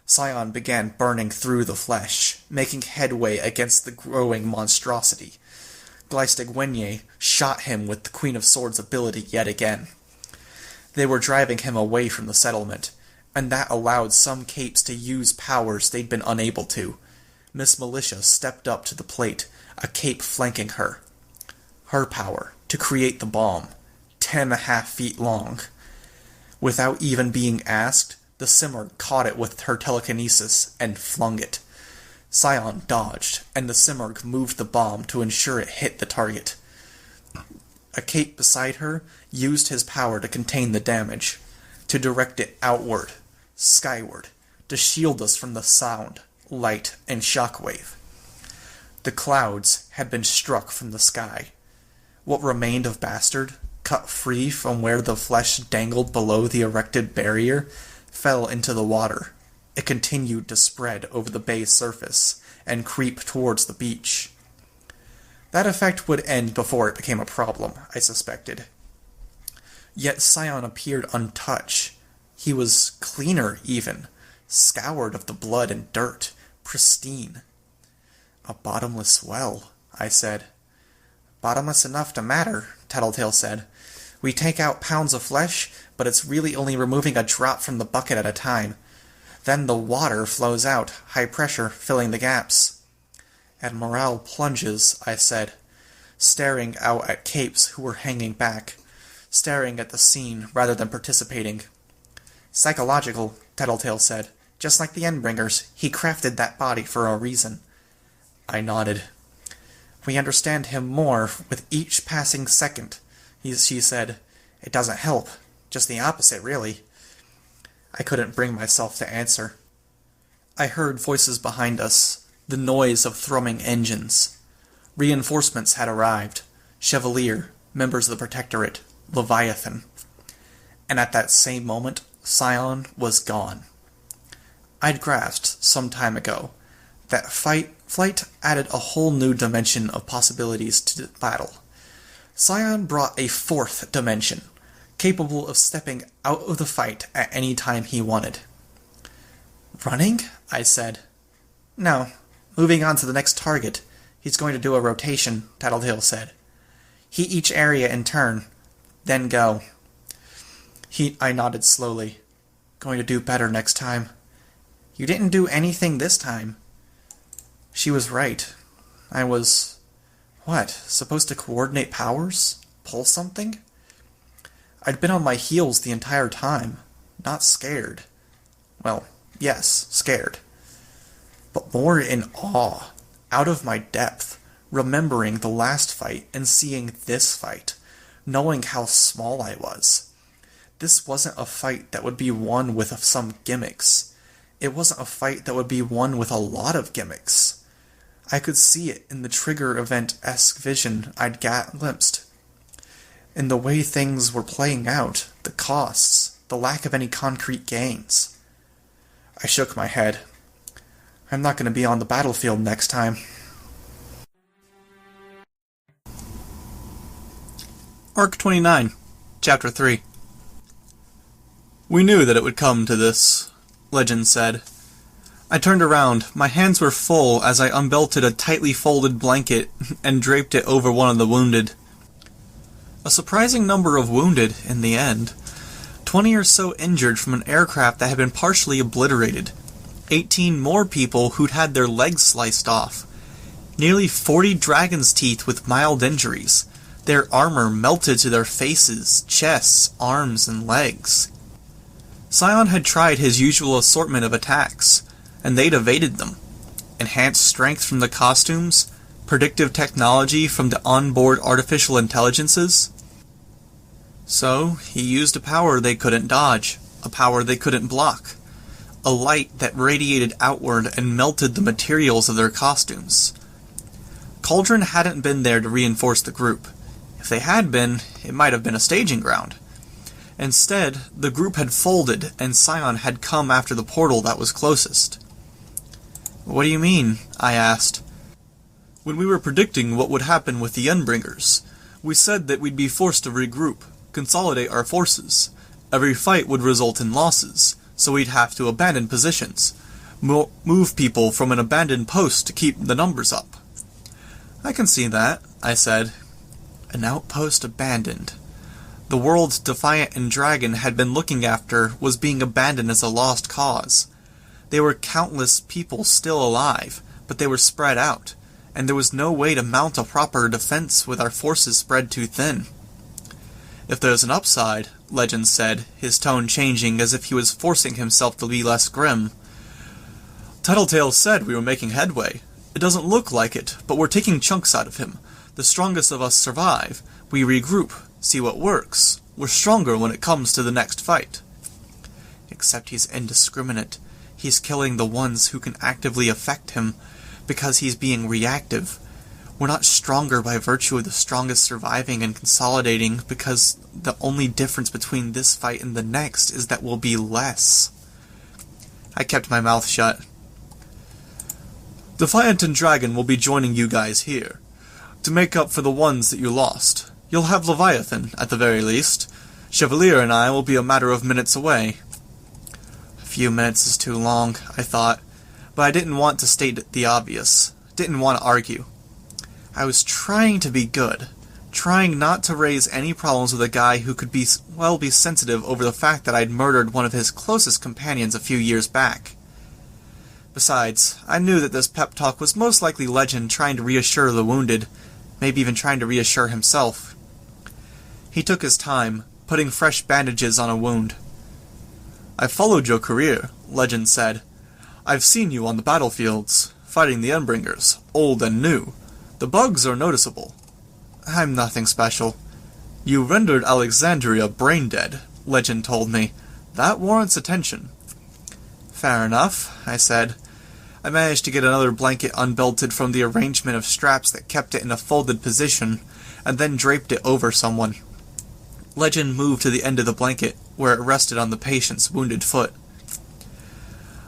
Sion began burning through the flesh, making headway against the growing monstrosity. Gleistig-Wenye shot him with the Queen of Swords' ability yet again. They were driving him away from the settlement, and that allowed some Capes to use powers they'd been unable to. Miss Militia stepped up to the plate, a Cape flanking her. Her power, to create the bomb, 10.5 feet long. Without even being asked, the Simurgh caught it with her telekinesis and flung it. Sion dodged, and the Simurgh moved the bomb to ensure it hit the target. A Cape beside her used his power to contain the damage, to direct it outward, skyward, to shield us from the sound, light, and shockwave. The clouds had been struck from the sky. What remained of Bastard, cut free from where the flesh dangled below the erected barrier, fell into the water. It continued to spread over the bay's surface and creep towards the beach. That effect would end before it became a problem, I suspected. Yet Scion appeared untouched. He was cleaner, even, scoured of the blood and dirt, pristine. A bottomless well, I said. Bottomless enough to matter, Tattletale said. We take out pounds of flesh, but it's really only removing a drop from the bucket at a time. Then the water flows out, high pressure, filling the gaps. And morale plunges, I said, staring out at capes who were hanging back, staring at the scene rather than participating. Psychological, Tattletale said. Just like the Endbringers, he crafted that body for a reason. I nodded. We understand him more with each passing second, she said. It doesn't help. Just the opposite, really. I couldn't bring myself to answer. I heard voices behind us, the noise of thrumming engines. Reinforcements had arrived. Chevalier, members of the Protectorate, Leviathan. And at that same moment, Scion was gone. I'd grasped, some time ago, that flight added a whole new dimension of possibilities to the battle. Sion brought a fourth dimension, capable of stepping out of the fight at any time he wanted. Running? I said. No, moving on to the next target. He's going to do a rotation, Tattletale said. Heat each area in turn, then go. I nodded slowly. Going to do better next time. You didn't do anything this time. She was right. I was... what? Supposed to coordinate powers? Pull something? I'd been on my heels the entire time. Not scared. Well, yes, scared. But more in awe. Out of my depth. Remembering the last fight and seeing this fight. Knowing how small I was. This wasn't a fight that would be won with some gimmicks. It wasn't a fight that would be won with a lot of gimmicks. I could see it in the trigger event-esque vision I'd glimpsed. In the way things were playing out, the costs, the lack of any concrete gains. I shook my head. I'm not going to be on the battlefield next time. Arc 29, Chapter 3. We knew that it would come to this, Legend said. I turned around. My hands were full as I unbelted a tightly folded blanket and draped it over one of the wounded. A surprising number of wounded, in the end. 20 or so injured from an aircraft that had been partially obliterated. 18 more people who'd had their legs sliced off. Nearly 40 dragon's teeth with mild injuries. Their armor melted to their faces, chests, arms, and legs. Scion had tried his usual assortment of attacks, and they'd evaded them. Enhanced strength from the costumes, predictive technology from the onboard artificial intelligences. So, he used a power they couldn't dodge, a power they couldn't block, a light that radiated outward and melted the materials of their costumes. Cauldron hadn't been there to reinforce the group. If they had been, it might have been a staging ground. Instead, the group had folded, and Scion had come after the portal that was closest. What do you mean? I asked. When we were predicting what would happen with the Endbringers, we said that we'd be forced to regroup, consolidate our forces. Every fight would result in losses, so we'd have to abandon positions, move people from an abandoned post to keep the numbers up. I can see that, I said. An outpost abandoned. The world Defiant and Dragon had been looking after was being abandoned as a lost cause. There were countless people still alive, but they were spread out, and there was no way to mount a proper defense with our forces spread too thin. If there's an upside, Legend said, his tone changing as if he was forcing himself to be less grim. Tattletale said we were making headway. It doesn't look like it, but we're taking chunks out of him. The strongest of us survive. We regroup, see what works. We're stronger when it comes to the next fight. Except he's indiscriminate. He's killing the ones who can actively affect him, because he's being reactive. We're not stronger by virtue of the strongest surviving and consolidating, because the only difference between this fight and the next is that we'll be less. I kept my mouth shut. Defiant and Dragon will be joining you guys here. to make up for the ones that you lost. You'll have Leviathan, at the very least. Chevalier and I will be a matter of minutes away. A few minutes is too long, I thought, but I didn't want to state the obvious. Didn't want to argue. I was trying to be good. Trying not to raise any problems with a guy who could be sensitive over the fact that I'd murdered one of his closest companions a few years back. Besides, I knew that this pep talk was most likely Legend trying to reassure the wounded, maybe even trying to reassure himself. He took his time, putting fresh bandages on a wound. "I followed your career," Legend said. "I've seen you on the battlefields, fighting the Endbringers, old and new. The bugs are noticeable." "I'm nothing special." "You rendered Alexandria brain-dead," Legend told me. "That warrants attention." "Fair enough," I said. I managed to get another blanket unbelted from the arrangement of straps that kept it in a folded position, and then draped it over someone. Legend moved to the end of the blanket, where it rested on the patient's wounded foot.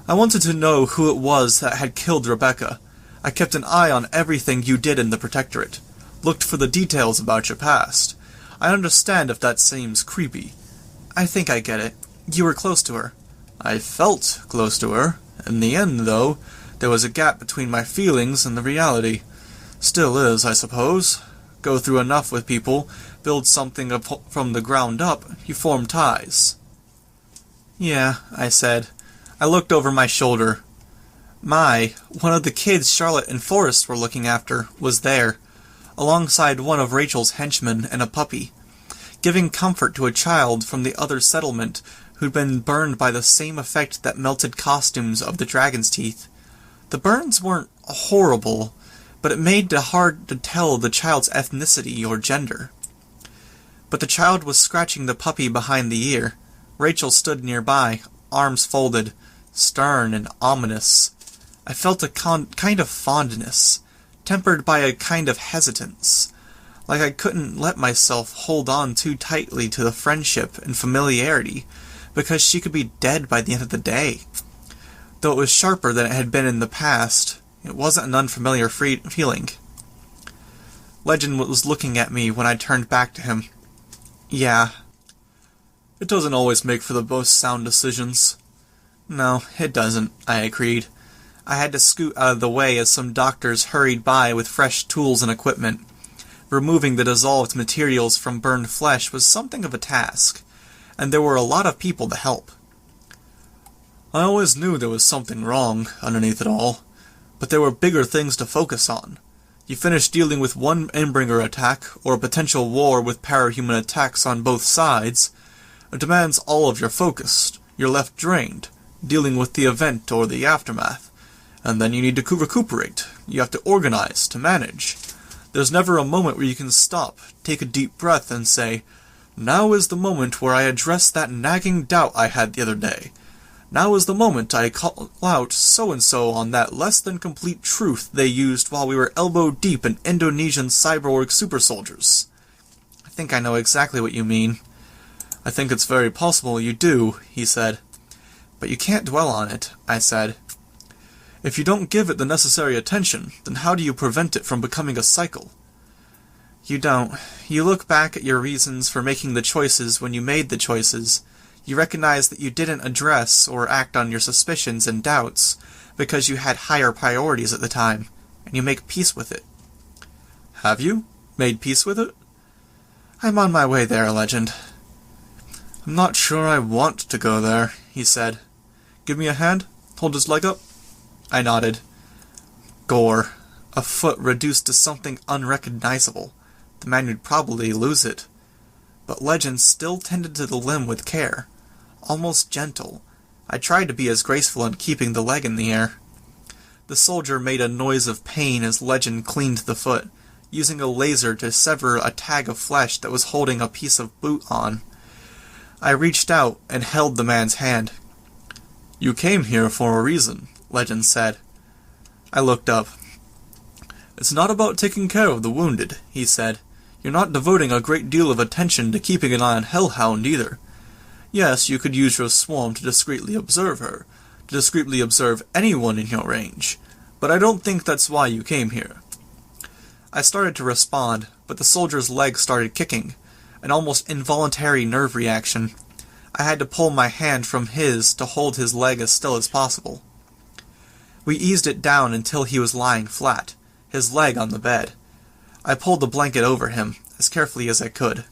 "I wanted to know who it was that had killed Rebecca. I kept an eye on everything you did in the Protectorate. Looked for the details about your past. I understand if that seems creepy. I think I get it. You were close to her." "I felt close to her. In the end, though, there was a gap between my feelings and the reality. Still is, I suppose. Go through enough with people, build something up from the ground up, you form ties." "Yeah," I said. I looked over my shoulder. One of the kids Charlotte and Forrest were looking after, was there, alongside one of Rachel's henchmen and a puppy, giving comfort to a child from the other settlement who'd been burned by the same effect that melted costumes of the dragon's teeth. The burns weren't horrible, but it made it hard to tell the child's ethnicity or gender. But the child was scratching the puppy behind the ear. Rachel stood nearby, arms folded, stern and ominous. I felt a kind of fondness, tempered by a kind of hesitance, like I couldn't let myself hold on too tightly to the friendship and familiarity, because she could be dead by the end of the day. Though it was sharper than it had been in the past, it wasn't an unfamiliar feeling. Legend was looking at me when I turned back to him. "Yeah. It doesn't always make for the most sound decisions." "No, it doesn't," I agreed. I had to scoot out of the way as some doctors hurried by with fresh tools and equipment. Removing the dissolved materials from burned flesh was something of a task, and there were a lot of people to help. "I always knew there was something wrong underneath it all, but there were bigger things to focus on. You finish dealing with one Endbringer attack, or a potential war with parahuman attacks on both sides. It demands all of your focus. You're left drained, dealing with the event or the aftermath. And then you need to recuperate. You have to organize, to manage. There's never a moment where you can stop, take a deep breath, and say, 'Now is the moment where I address that nagging doubt I had the other day. Now is the moment I call out so-and-so on that less-than-complete truth they used while we were elbow-deep in Indonesian cyborg super-soldiers.'" "I think I know exactly what you mean." "I think it's very possible you do," he said. "But you can't dwell on it," I said. "If you don't give it the necessary attention, then how do you prevent it from becoming a cycle?" "You don't. You look back at your reasons for making the choices when you made the choices. You recognize that you didn't address or act on your suspicions and doubts because you had higher priorities at the time, and you make peace with it." "Have you? Made peace with it?" "I'm on my way there, Legend." "I'm not sure I want to go there," he said. "Give me a hand? Hold his leg up?" I nodded. Gore. A foot reduced to something unrecognizable. The man would probably lose it. But Legend still tended to the limb with care. Almost gentle. I tried to be as graceful in keeping the leg in the air. The soldier made a noise of pain as Legend cleaned the foot, using a laser to sever a tag of flesh that was holding a piece of boot on. I reached out and held the man's hand. "You came here for a reason," Legend said. I looked up. "It's not about taking care of the wounded," he said. "You're not devoting a great deal of attention to keeping an eye on Hellhound either. Yes, you could use your swarm to discreetly observe her, to discreetly observe anyone in your range, but I don't think that's why you came here." I started to respond, but the soldier's leg started kicking, an almost involuntary nerve reaction. I had to pull my hand from his to hold his leg as still as possible. We eased it down until he was lying flat, his leg on the bed. I pulled the blanket over him, as carefully as I could.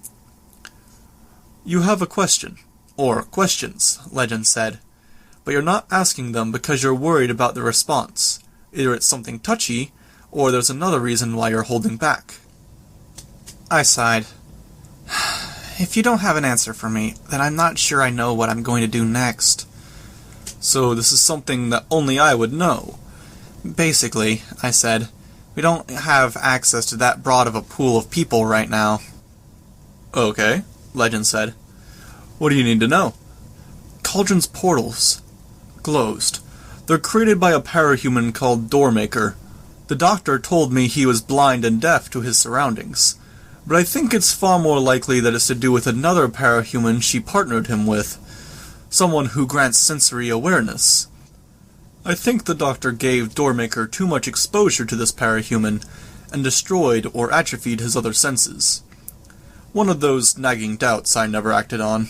"You have a question, or questions," Legend said, "but you're not asking them because you're worried about the response. Either it's something touchy, or there's another reason why you're holding back." I sighed. "If you don't have an answer for me, then I'm not sure I know what I'm going to do next." "So this is something that only I would know?" "Basically," I said. "We don't have access to that broad of a pool of people right now." "Okay," Legend said. "What do you need to know?" "Cauldron's portals. Closed. They're created by a parahuman called Doormaker. The doctor told me he was blind and deaf to his surroundings, but I think it's far more likely that it's to do with another parahuman she partnered him with, someone who grants sensory awareness. I think the doctor gave Doormaker too much exposure to this parahuman, and destroyed or atrophied his other senses. One of those nagging doubts I never acted on."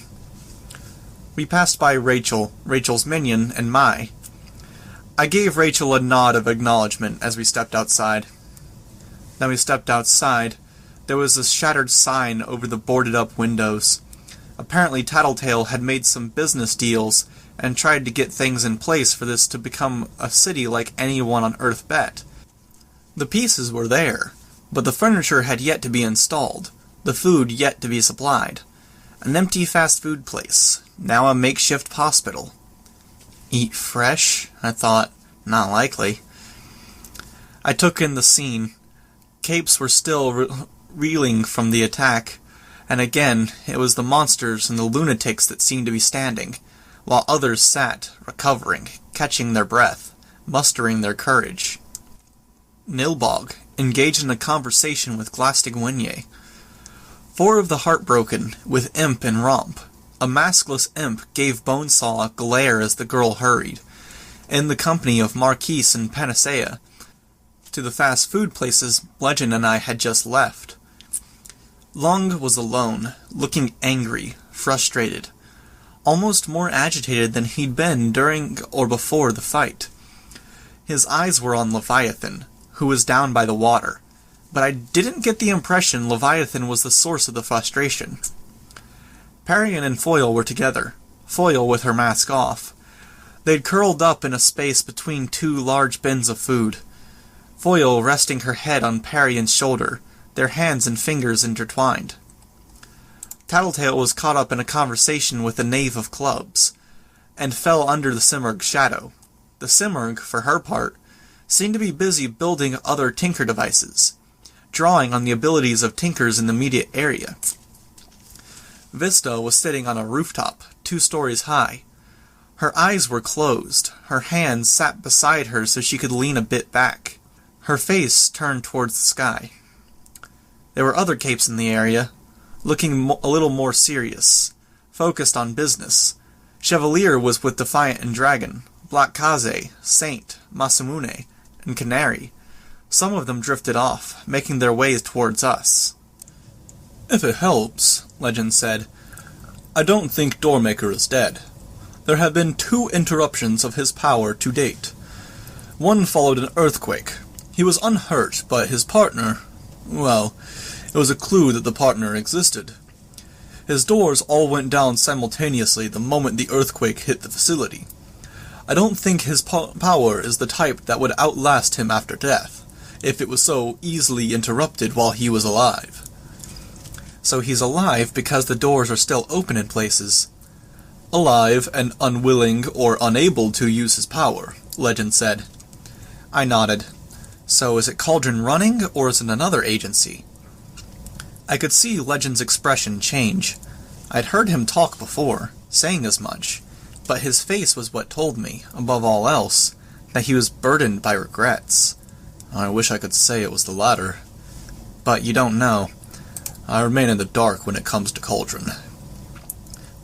We passed by Rachel, Rachel's minion, and Mai. I gave Rachel a nod of acknowledgement as we stepped outside. Then we stepped outside. There was a shattered sign over the boarded-up windows. Apparently Tattletale had made some business deals and tried to get things in place for this to become a city like anyone on Earth bet. The pieces were there, but the furniture had yet to be installed, the food yet to be supplied. An empty fast food place, now a makeshift hospital. Eat fresh? I thought. Not likely. I took in the scene. Capes were still reeling from the attack, and again it was the monsters and the lunatics that seemed to be standing, while others sat, recovering, catching their breath, mustering their courage. Nilbog engaged in a conversation with Glastigwinye. 4 of the heartbroken, with Imp and Romp. A maskless Imp gave Bonesaw a glare as the girl hurried, in the company of Marquise and Panacea, to the fast food places Legend and I had just left. Lung was alone, looking angry, frustrated, almost more agitated than he'd been during or before the fight. His eyes were on Leviathan, who was down by the water, but I didn't get the impression Leviathan was the source of the frustration. Parian and Foil were together, Foil with her mask off. They'd curled up in a space between 2 large bins of food, Foil resting her head on Parian's shoulder, their hands and fingers intertwined. Tattletale was caught up in a conversation with the Knave of Clubs, and fell under the Simurg's shadow. The Simurg, for her part, seemed to be busy building other Tinker devices, drawing on the abilities of Tinkers in the immediate area. Vista was sitting on a rooftop, 2 stories high. Her eyes were closed, her hands sat beside her so she could lean a bit back, her face turned towards the sky. There were other capes in the area, looking a little more serious, focused on business. Chevalier was with Defiant and Dragon, Black Kaze, Saint, Masamune, and Canary. Some of them drifted off, making their ways towards us. "If it helps," Legend said, "I don't think Doormaker is dead. There have been 2 interruptions of his power to date. One followed an earthquake. He was unhurt, but his partner, well, it was a clue that the partner existed. His doors all went down simultaneously the moment the earthquake hit the facility. I don't think his power is the type that would outlast him after death, if it was so easily interrupted while he was alive." "So he's alive because the doors are still open in places." "Alive and unwilling or unable to use his power," Legend said. I nodded. "So is it Cauldron running, or is it another agency?" I could see Legend's expression change. I'd heard him talk before, saying as much, but his face was what told me, above all else, that he was burdened by regrets. I wish I could say it was the latter. But you don't know. I remain in the dark when it comes to Cauldron.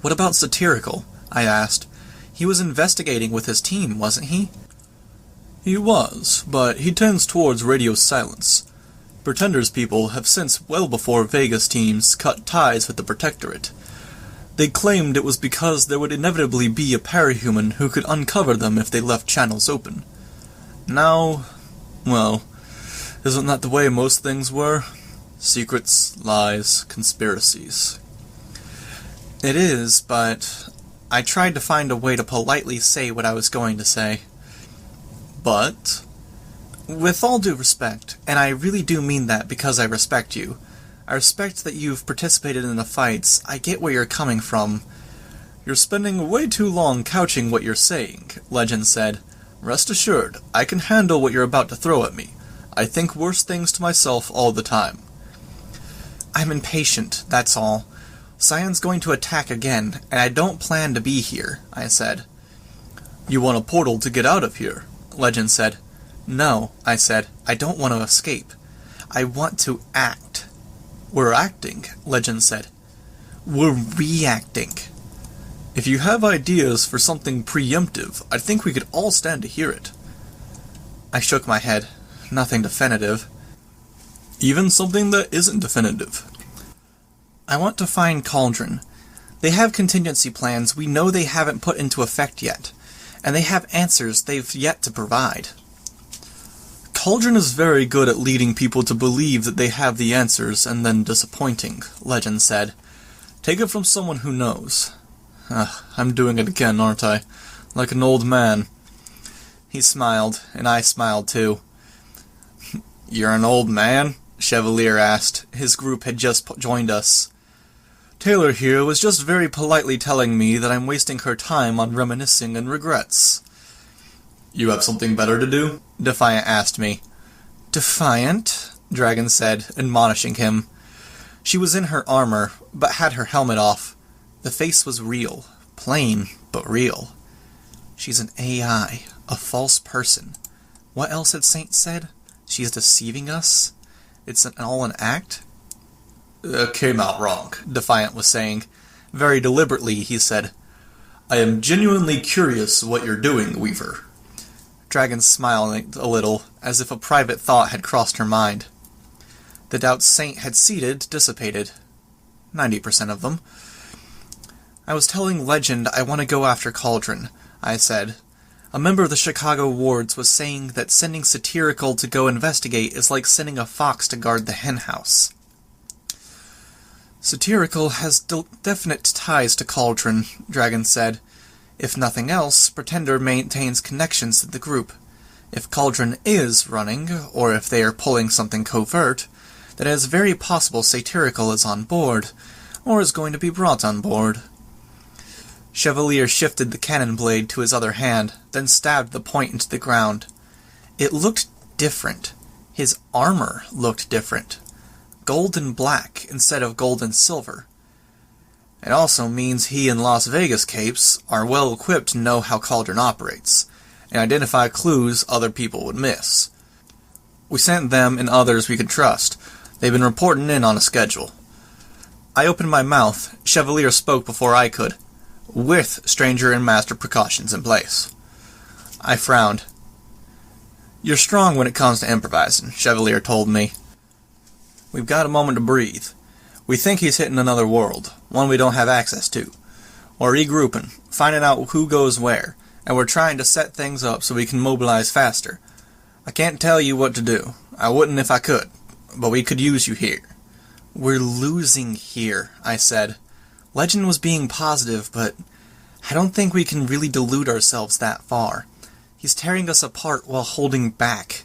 "What about Satirical?" I asked. "He was investigating with his team, wasn't he?" "He was, but he tends towards radio silence. Pretender's people have since, well before Vega's teams, cut ties with the Protectorate. They claimed it was because there would inevitably be a parahuman who could uncover them if they left channels open. Now, well, isn't that the way most things were? Secrets, lies, conspiracies. It is, but I tried to find a way to politely say what I was going to say. But, with all due respect, and I really do mean that because I respect you, I respect that you've participated in the fights, I get where you're coming from. You're spending way too long couching what you're saying, Legend said. Rest assured, I can handle what you're about to throw at me. I think worse things to myself all the time. I'm impatient, that's all. Sion's going to attack again, and I don't plan to be here, I said. You want a portal to get out of here, Legend said. No, I said, I don't want to escape. I want to act. We're acting, Legend said. We're reacting. If you have ideas for something preemptive, I think we could all stand to hear it. I shook my head. Nothing definitive. Even something that isn't definitive. I want to find Cauldron. They have contingency plans we know they haven't put into effect yet, and they have answers they've yet to provide. Cauldron is very good at leading people to believe that they have the answers and then disappointing, Legend said. Take it from someone who knows. I'm doing it again, aren't I? Like an old man. He smiled, and I smiled too. You're an old man? Chevalier asked. His group had just joined us. Taylor here was just very politely telling me that I'm wasting her time on reminiscing and regrets. You have something better to do? Defiant asked me. Defiant? Dragon said, admonishing him. She was in her armor, but had her helmet off. The face was real. Plain, but real. She's an AI, a false person. What else had Saint said? She's deceiving us? It's all an act? Came out wrong, Defiant was saying. Very deliberately, he said. I am genuinely curious what you're doing, Weaver. Dragon smiled a little, as if a private thought had crossed her mind. The doubts Saint had seeded dissipated. 90% of them. I was telling Legend I want to go after Cauldron, I said. A member of the Chicago wards was saying that sending Satirical to go investigate is like sending a fox to guard the henhouse. Satirical has definite ties to Cauldron, Dragon said. If nothing else, Pretender maintains connections to the group. If Cauldron is running, or if they are pulling something covert, then it is very possible Satirical is on board, or is going to be brought on board. Chevalier shifted the cannon blade to his other hand, then stabbed the point into the ground. It looked different. His armor looked different. Gold and black instead of gold and silver. It also means he and Las Vegas Capes are well equipped to know how Cauldron operates, and identify clues other people would miss. We sent them and others we could trust. They've been reporting in on a schedule. I opened my mouth. Chevalier spoke before I could, with Stranger and Master precautions in place. I frowned. You're strong when it comes to improvising, Chevalier told me. We've got a moment to breathe. We think he's hitting another world, one we don't have access to. We're regrouping, finding out who goes where, and we're trying to set things up so we can mobilize faster. I can't tell you what to do. I wouldn't if I could, but we could use you here. We're losing here, I said. Legend was being positive, but I don't think we can really delude ourselves that far. He's tearing us apart while holding back.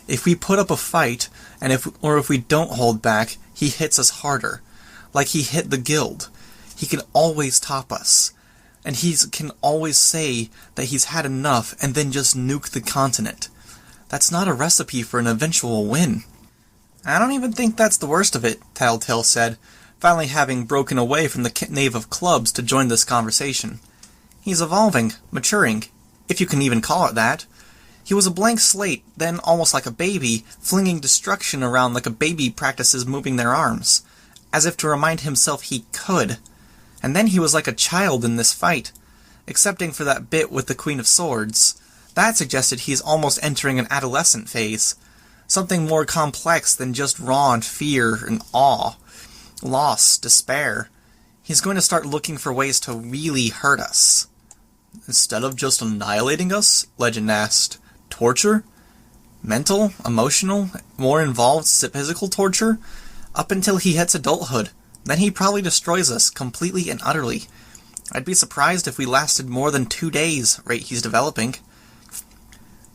If we put up a fight, if we don't hold back, he hits us harder. Like he hit the guild. He can always top us. And he can always say that he's had enough and then just nuke the continent. That's not a recipe for an eventual win. I don't even think that's the worst of it, Tattletale said, finally having broken away from the knave of clubs to join this conversation. He's evolving, maturing, if you can even call it that. He was a blank slate, then almost like a baby, flinging destruction around like a baby practices moving their arms, as if to remind himself he could. And then he was like a child in this fight, excepting for that bit with the Queen of Swords. That suggested he's almost entering an adolescent phase. Something more complex than just raw fear and awe, loss, despair. He's going to start looking for ways to really hurt us. Instead of just annihilating us? Legend asked. Torture? Mental? Emotional? More involved physical torture? Up until he hits adulthood. Then he probably destroys us completely and utterly. I'd be surprised if we lasted more than 2 days, rate he's developing.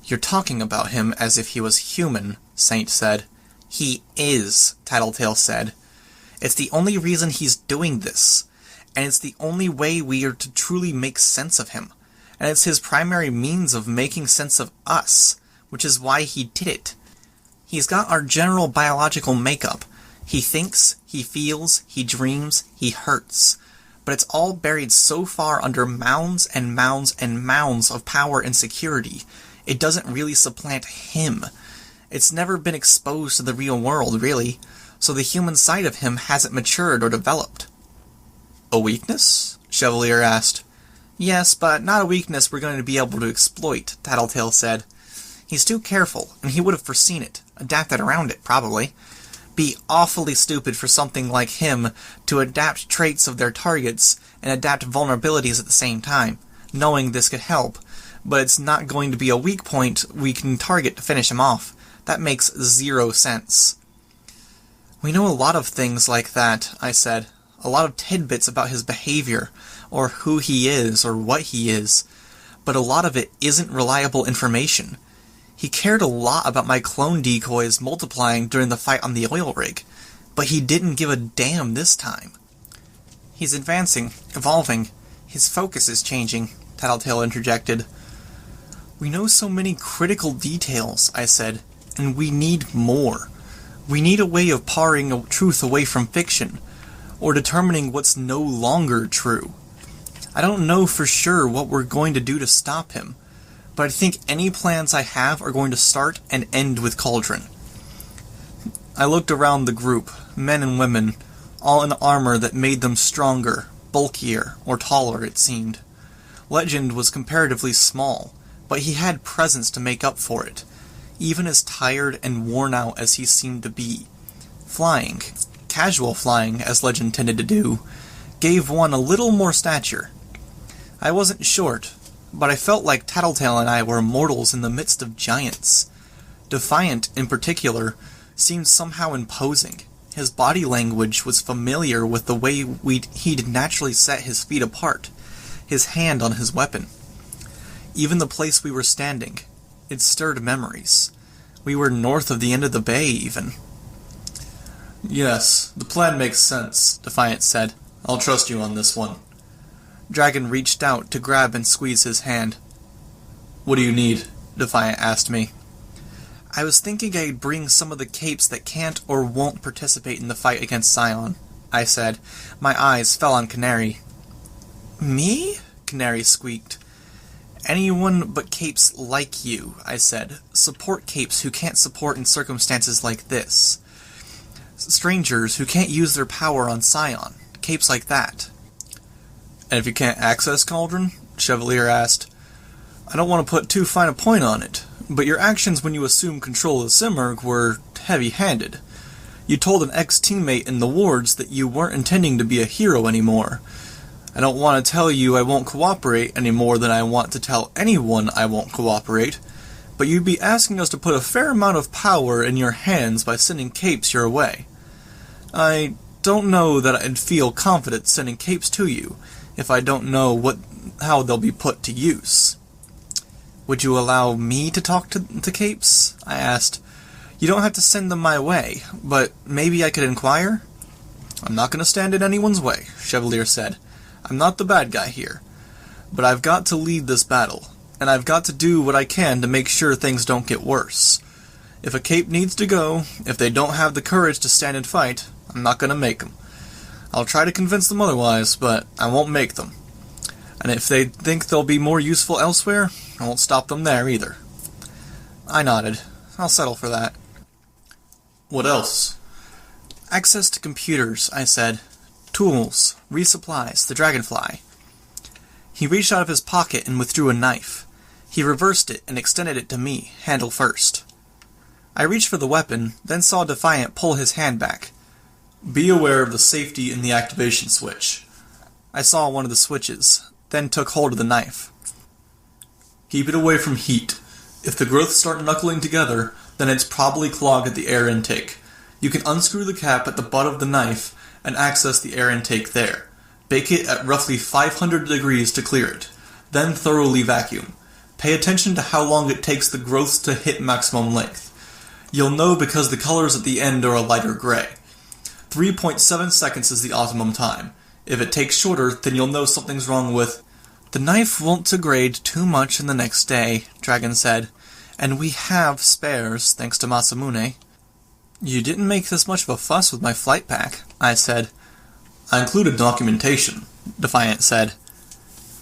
You're talking about him as if he was human, Saint said. He is, Tattletale said. It's the only reason he's doing this, and it's the only way we are to truly make sense of him, and it's his primary means of making sense of us, which is why he did it. He's got our general biological makeup. He thinks, he feels, he dreams, he hurts, but it's all buried so far under mounds and mounds and mounds of power and security, it doesn't really supplant him. It's never been exposed to the real world, really, so the human side of him hasn't matured or developed. A weakness? Chevalier asked. Yes, but not a weakness we're going to be able to exploit, Tattletale said. He's too careful, and he would have foreseen it, adapted around it, probably. Be awfully stupid for something like him to adapt traits of their targets and adapt vulnerabilities at the same time, knowing this could help, but it's not going to be a weak point we can target to finish him off. That makes 0 sense. We know a lot of things like that, I said. A lot of tidbits about his behavior, or who he is, or what he is. But a lot of it isn't reliable information. He cared a lot about my clone decoys multiplying during the fight on the oil rig, but he didn't give a damn this time. He's advancing, evolving. His focus is changing, Tattletale interjected. We know so many critical details, I said, and we need more. We need a way of paring truth away from fiction, or determining what's no longer true. I don't know for sure what we're going to do to stop him, but I think any plans I have are going to start and end with Cauldron. I looked around the group, men and women, all in armor that made them stronger, bulkier, or taller, it seemed. Legend was comparatively small, but he had presence to make up for it, even as tired and worn out as he seemed to be. Flying, casual flying, as Legend tended to do, gave one a little more stature. I wasn't short, but I felt like Tattletale and I were mortals in the midst of giants. Defiant, in particular, seemed somehow imposing. His body language was familiar with the way he'd naturally set his feet apart, his hand on his weapon. Even the place we were standing, it stirred memories. We were north of the end of the bay, even. Yes, the plan makes sense, Defiant said. I'll trust you on this one. Dragon reached out to grab and squeeze his hand. What do you need? Defiant asked me. I was thinking I'd bring some of the capes that can't or won't participate in the fight against Sion, I said. My eyes fell on Canary. Me? Canary squeaked. Anyone but capes like you, I said. Support capes who can't support in circumstances like this. Strangers who can't use their power on Scion. Capes like that. And if you can't access Cauldron? Chevalier asked. I don't want to put too fine a point on it, but your actions when you assumed control of Simurgh were heavy-handed. You told an ex-teammate in the wards that you weren't intending to be a hero anymore. I don't want to tell you I won't cooperate any more than I want to tell anyone I won't cooperate, but you'd be asking us to put a fair amount of power in your hands by sending capes your way. I don't know that I'd feel confident sending capes to you if I don't know how they'll be put to use. Would you allow me to talk to capes? I asked. You don't have to send them my way, but maybe I could inquire? I'm not going to stand in anyone's way, Chevalier said. I'm not the bad guy here, but I've got to lead this battle, and I've got to do what I can to make sure things don't get worse. If a cape needs to go, if they don't have the courage to stand and fight, I'm not going to make them. I'll try to convince them otherwise, but I won't make them. And if they think they'll be more useful elsewhere, I won't stop them there either. I nodded. I'll settle for that. What else? Access to computers, I said. Tools, resupplies, the dragonfly. He reached out of his pocket and withdrew a knife. He reversed it and extended it to me, handle first. I reached for the weapon, then saw Defiant pull his hand back. "Be aware of the safety in the activation switch." I saw one of the switches, then took hold of the knife. "Keep it away from heat. If the growths start knuckling together, then it's probably clogged at the air intake. You can unscrew the cap at the butt of the knife and access the air intake there. Bake it at roughly 500 degrees to clear it. Then thoroughly vacuum. Pay attention to how long it takes the growths to hit maximum length. You'll know because the colors at the end are a lighter gray. 3.7 seconds is the optimum time. If it takes shorter, then you'll know something's wrong with..." "The knife won't degrade too much in the next day," Dragon said, "and we have spares, thanks to Masamune." "You didn't make this much of a fuss with my flight pack," I said. "I included documentation," Defiant said.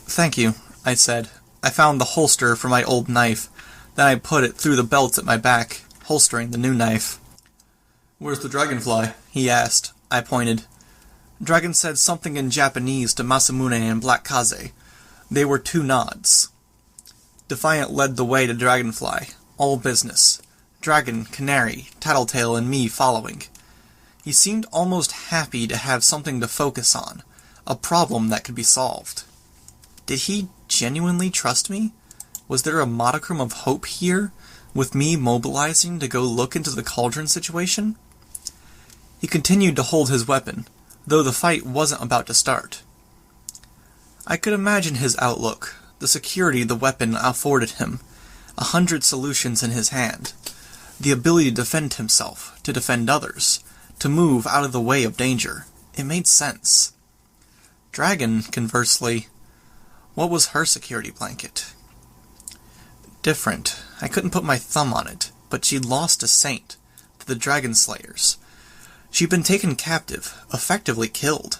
"Thank you," I said. I found the holster for my old knife. Then I put it through the belt at my back, holstering the new knife. "Where's the dragonfly?" he asked. I pointed. Dragon said something in Japanese to Masamune and Black Kaze. They were two nods. Defiant led the way to Dragonfly, all business. Dragon, Canary, Tattletale, and me following. He seemed almost happy to have something to focus on, a problem that could be solved. Did he genuinely trust me? Was there a modicum of hope here, with me mobilizing to go look into the cauldron situation? He continued to hold his weapon, though the fight wasn't about to start. I could imagine his outlook, the security the weapon afforded him, 100 solutions in his hand, the ability to defend himself, to defend others, to move out of the way of danger. It made sense. Dragon, conversely, what was her security blanket? Different. I couldn't put my thumb on it, but she'd lost a saint, to the Dragon Slayers. She'd been taken captive, effectively killed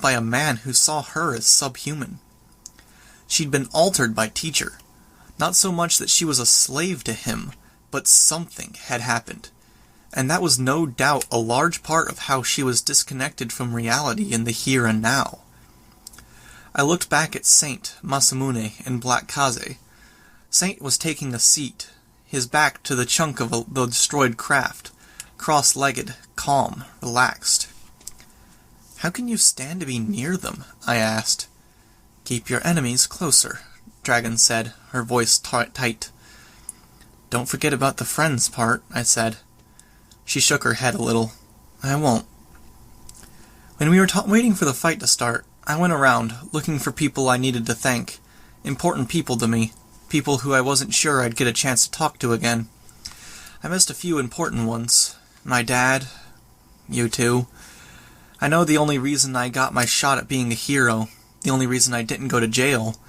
by a man who saw her as subhuman. She'd been altered by Teacher, not so much that she was a slave to him, but something had happened, and that was no doubt a large part of how she was disconnected from reality in the here and now. I looked back at Saint, Masamune, and Black Kaze. Saint was taking a seat, his back to the chunk of the destroyed craft, cross-legged, calm, relaxed. "How can you stand to be near them?" I asked. "Keep your enemies closer," Dragon said, her voice tight. "Don't forget about the friends part," I said. She shook her head a little. "I won't." When we were waiting for the fight to start, I went around, looking for people I needed to thank, important people to me, people who I wasn't sure I'd get a chance to talk to again. I missed a few important ones. My dad, you two. I know the only reason I got my shot at being a hero, the only reason I didn't go to jail,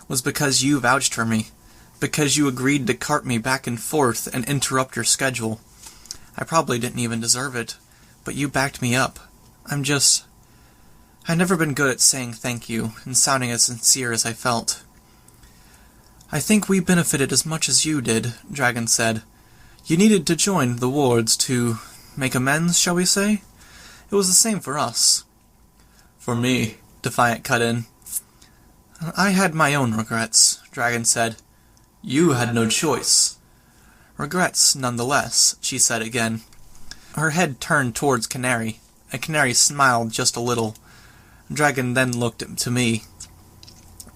was because you vouched for me, because you agreed to cart me back and forth and interrupt your schedule. I probably didn't even deserve it, but you backed me up. I've never been good at saying thank you and sounding as sincere as I felt. "I think we benefited as much as you did," Dragon said. "You needed to join the wards to make amends, shall we say? It was the same for us." "For me," Defiant cut in. "I had my own regrets," Dragon said. "You had no choice." "Regrets, nonetheless," she said again. Her head turned towards Canary, and Canary smiled just a little. Dragon then looked to me.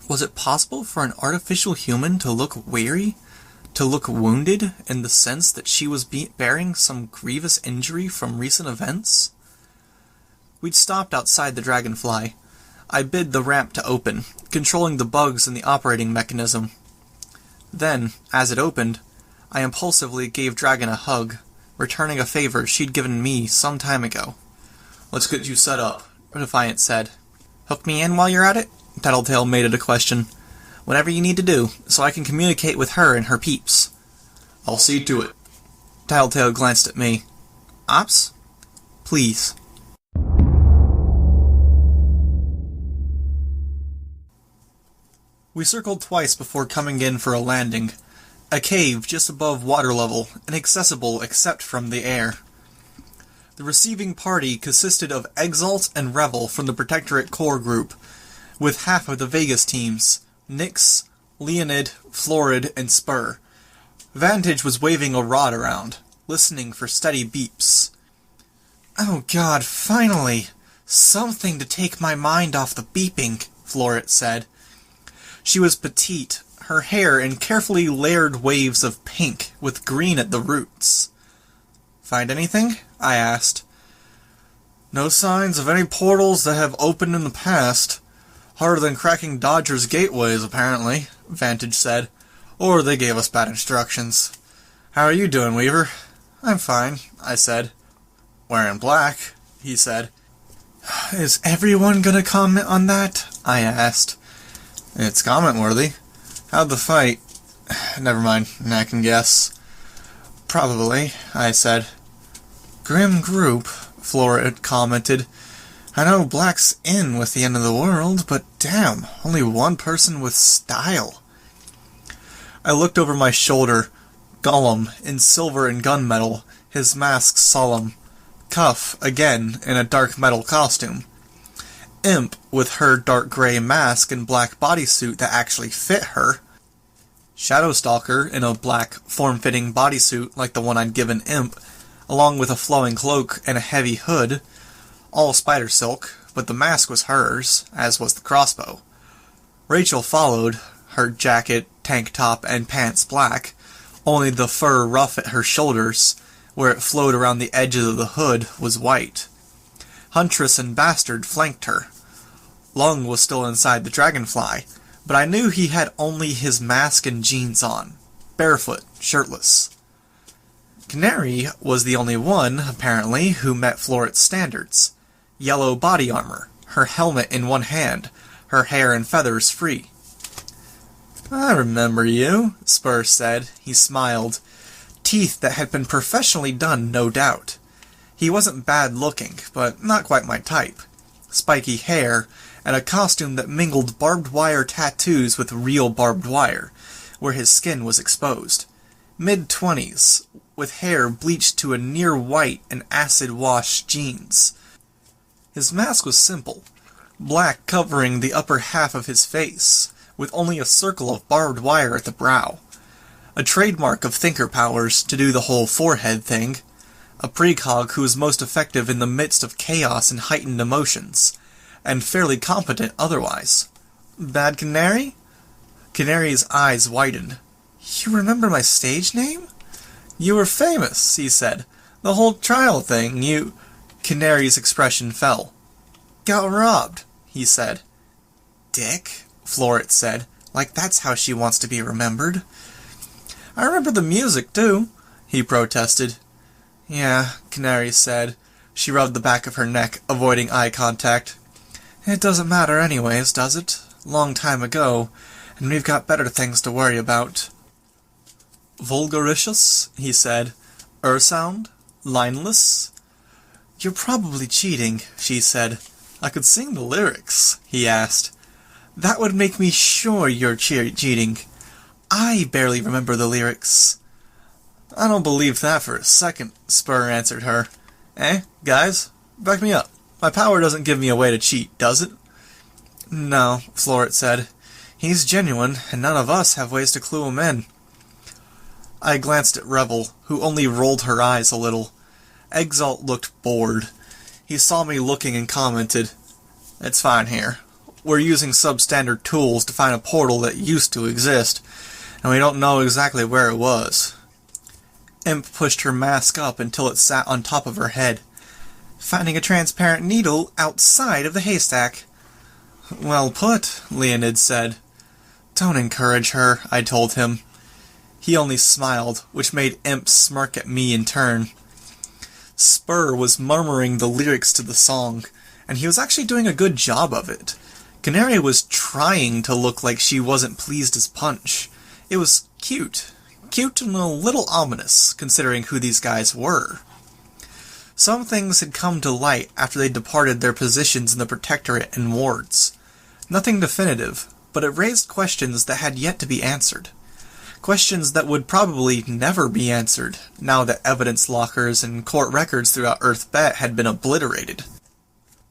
Was it possible for an artificial human to look weary? To look wounded, in the sense that she was bearing some grievous injury from recent events? We'd stopped outside the Dragonfly. I bid the ramp to open, controlling the bugs in the operating mechanism. Then, as it opened, I impulsively gave Dragon a hug, returning a favor she'd given me some time ago. "Let's get you set up," Defiant said. "Hook me in while you're at it?" Tattletale made it a question. "Whatever you need to do, so I can communicate with her and her peeps." "I'll see to it." Tattletale glanced at me. "Ops? Please." We circled twice before coming in for a landing. A cave just above water level, inaccessible except from the air. The receiving party consisted of Exalt and Revel from the Protectorate Core Group, with half of the Vegas teams, Nyx, Leonid, Florid, and Spur. Vantage was waving a rod around. listening for steady beeps. "Oh God, finally! Something to take my mind off the beeping," Floret said. She was petite, her hair in carefully layered waves of pink with green at the roots. "Find anything?" I asked. "No signs of any portals that have opened in the past. Harder than cracking Dodger's gateways, apparently," Vantage said. "Or they gave us bad instructions. How are you doing, Weaver?" "I'm fine," I said. "Wearing black," he said. "Is everyone gonna comment on that?" I asked. "It's comment-worthy. How'd the fight?" "Never mind, I can guess." "Probably," I said. "Grim group," Floret commented. "I know black's in with the end of the world, but damn, only one person with style." I looked over my shoulder. Gollum, in silver and gunmetal, his mask solemn. Cuff, again, in a dark metal costume. Imp, with her dark grey mask and black bodysuit that actually fit her. Shadowstalker, in a black, form-fitting bodysuit like the one I'd given Imp, along with a flowing cloak and a heavy hood. All spider silk, but the mask was hers, as was the crossbow. Rachel followed, her jacket, tank top, and pants black, only the fur ruff at her shoulders, where it flowed around the edges of the hood, was white. Huntress and Bastard flanked her. Lung was still inside the dragonfly, but I knew he had only his mask and jeans on, barefoot, shirtless. Canary was the only one, apparently, who met Floret's standards. Yellow body armor, her helmet in one hand, her hair and feathers free. "I remember you," Spur said. He smiled. Teeth that had been professionally done, no doubt. He wasn't bad-looking, but not quite my type. Spiky hair, and a costume that mingled barbed wire tattoos with real barbed wire, where his skin was exposed. Mid-20s, with hair bleached to a near-white and acid-wash jeans. His mask was simple, black covering the upper half of his face, with only a circle of barbed wire at the brow. A trademark of thinker powers to do the whole forehead thing. A precog who was most effective in the midst of chaos and heightened emotions, and fairly competent otherwise. "Bad Canary?" Canary's eyes widened. "You remember my stage name?" "You were famous," he said. "The whole trial thing, Canary's expression fell. "Got robbed," he said. "Dick," Floret said, like that's how she wants to be remembered. "I remember the music, too," he protested. "Yeah," Canary said. She rubbed the back of her neck, avoiding eye contact. "It doesn't matter anyways, does it? Long time ago, and we've got better things to worry about." "Vulgaricious," he said. "Ursound? Lineless?" "You're probably cheating," she said. "I could sing the lyrics," he asked. "That would make me sure you're cheating. I barely remember the lyrics." "I don't believe that for a second," Spur answered her. "Eh, guys? Back me up. My power doesn't give me a way to cheat, does it?" "No," Floret said. "He's genuine, and none of us have ways to clue him in." I glanced at Revel, who only rolled her eyes a little. Exalt looked bored. He saw me looking and commented, "It's fine here. We're using substandard tools to find a portal that used to exist, and we don't know exactly where it was." Imp pushed her mask up until it sat on top of her head. "Finding a transparent needle outside of the haystack." "Well put," Leonid said. "Don't encourage her," I told him. He only smiled, which made Imp smirk at me in turn. Spur was murmuring the lyrics to the song, and he was actually doing a good job of it. Canary was trying to look like she wasn't pleased as punch. It was cute. Cute and a little ominous, considering who these guys were. Some things had come to light after they departed their positions in the Protectorate and wards. Nothing definitive, but it raised questions that had yet to be answered. Questions that would probably never be answered, now that evidence lockers and court records throughout Earth-Bet had been obliterated.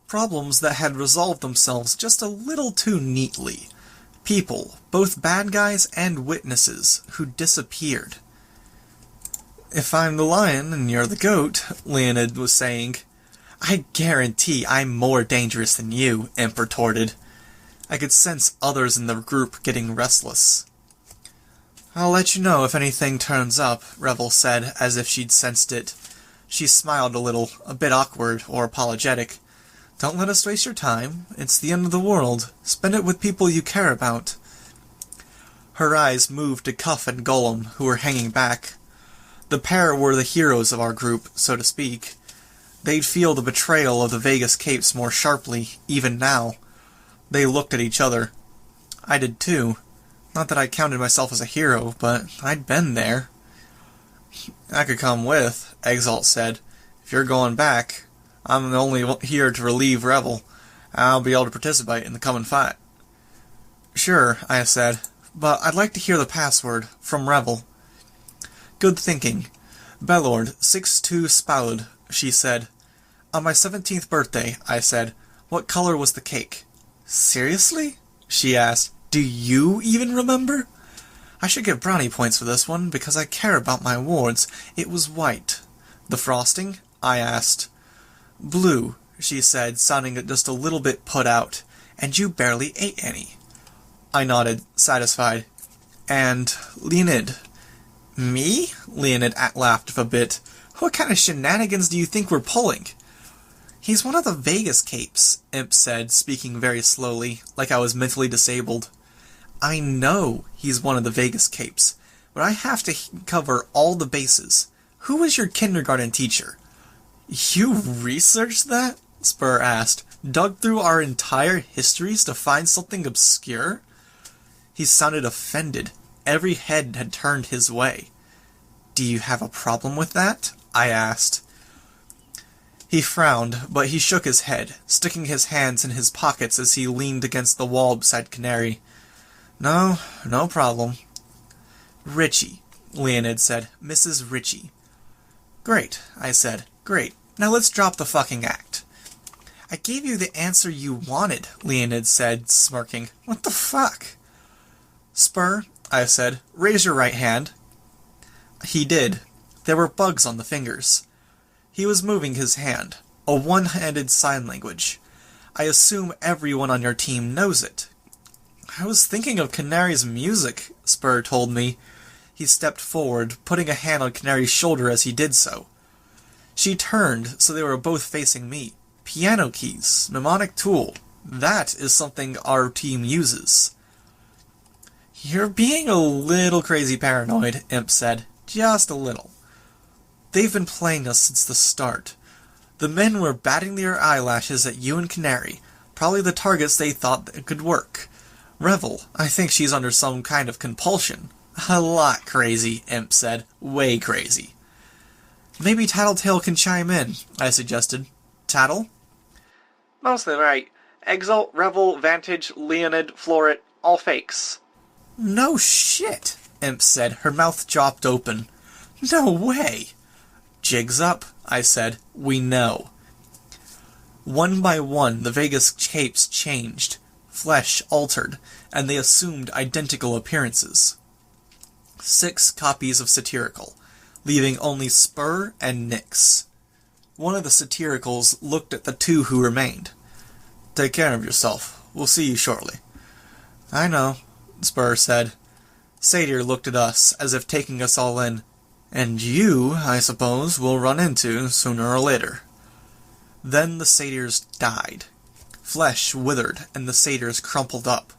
Problems that had resolved themselves just a little too neatly. People, both bad guys and witnesses, who disappeared. If I'm the lion and you're the goat, Leonid was saying. I guarantee I'm more dangerous than you, Imp retorted. I could sense others in the group getting restless. I'll let you know if anything turns up, Revel said, as if she'd sensed it. She smiled a little, a bit awkward or apologetic. Don't let us waste your time. It's the end of the world. Spend it with people you care about. Her eyes moved to Cuff and Golem, who were hanging back. The pair were the heroes of our group, so to speak. They'd feel the betrayal of the Vegas Capes more sharply, even now. They looked at each other. I did too. Not that I counted myself as a hero, but I'd been there. I could come with, Exalt said. If you're going back, I'm only here to relieve Revel. I'll be able to participate in the coming fight. Sure, I said, but I'd like to hear the password from Revel. Good thinking. Bellord, 6-2 Spalud, she said. On my 17th birthday, I said. What color was the cake? Seriously? She asked. Do you even remember? I should get brownie points for this one, because I care about my awards. It was white. The frosting? I asked. Blue, she said, sounding just a little bit put out. And you barely ate any. I nodded, satisfied. And Leonid. Me? Leonid laughed a bit. What kind of shenanigans do you think we're pulling? He's one of the Vegas Capes, Imp said, speaking very slowly, like I was mentally disabled. I know he's one of the Vegas Capes, but I have to cover all the bases. Who was your kindergarten teacher? You researched that? Spur asked. Dug through our entire histories to find something obscure? He sounded offended. Every head had turned his way. Do you have a problem with that? I asked. He frowned, but he shook his head, sticking his hands in his pockets as he leaned against the wall beside Canary. No problem. Ritchie, Leonid said. Mrs. Ritchie. Great, I said. Great. Now let's drop the fucking act. I gave you the answer you wanted, Leonid said, smirking. What the fuck? Spur, I said. Raise your right hand. He did. There were bugs on the fingers. He was moving his hand. A one-handed sign language. I assume everyone on your team knows it. I was thinking of Canary's music, Spur told me. He stepped forward, putting a hand on Canary's shoulder as he did so. She turned, so they were both facing me. Piano keys, mnemonic tool. That is something our team uses. You're being a little crazy paranoid, Imp said. Just a little. They've been playing us since the start. The men were batting their eyelashes at you and Canary, probably the targets they thought that could work. Revel, I think she's under some kind of compulsion. A lot crazy, Imp said. Way crazy. Maybe Tattletale can chime in, I suggested. Tattle? Mostly right. Exalt, Revel, Vantage, Leonid, Floret, all fakes. No shit, Imp said, her mouth dropped open. No way. Jigs up, I said. We know. One by one, the Vegas Capes changed. Flesh altered, and they assumed identical appearances. 6 copies of Satirical, leaving only Spur and Nyx. One of the Satiricals looked at the 2 who remained. Take care of yourself. We'll see you shortly. I know, Spur said. Satyr looked at us, as if taking us all in. And you, I suppose, will run into sooner or later. Then the satyrs died. Flesh withered, and the satyrs crumpled up.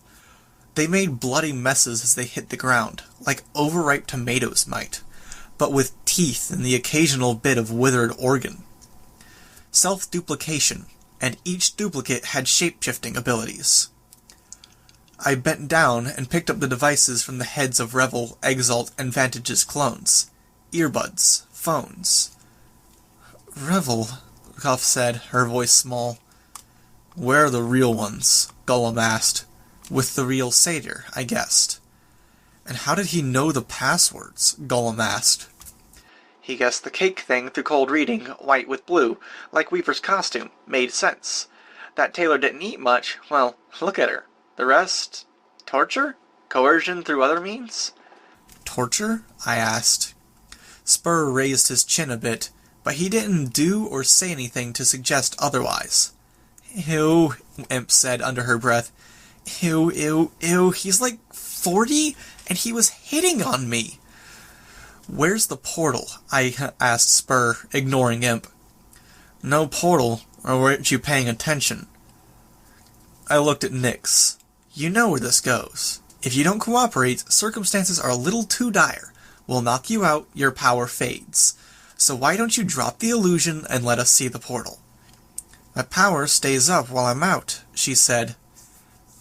They made bloody messes as they hit the ground, like overripe tomatoes might, but with teeth and the occasional bit of withered organ. Self-duplication, and each duplicate had shape-shifting abilities. I bent down and picked up the devices from the heads of Revel, Exalt, and Vantage's clones. Earbuds, phones. Revel, Cuff said, her voice small. Where are the real ones? Golem asked. With the real satyr, I guessed. And how did he know the passwords? Golem asked. He guessed the cake thing through cold reading, white with blue, like Weaver's costume. Made sense. That tailor didn't eat much. Well, look at her. The rest? Torture? Coercion through other means? Torture? I asked. Spur raised his chin a bit, but he didn't do or say anything to suggest otherwise. Ew, Imp said under her breath. Ew, ew, ew, he's like 40, and he was hitting on me. Where's the portal? I asked Spur, ignoring Imp. No portal, or weren't you paying attention? I looked at Nyx. You know where this goes. If you don't cooperate, circumstances are a little too dire. We'll knock you out, your power fades. So why don't you drop the illusion and let us see the portal? My power stays up while I'm out, she said.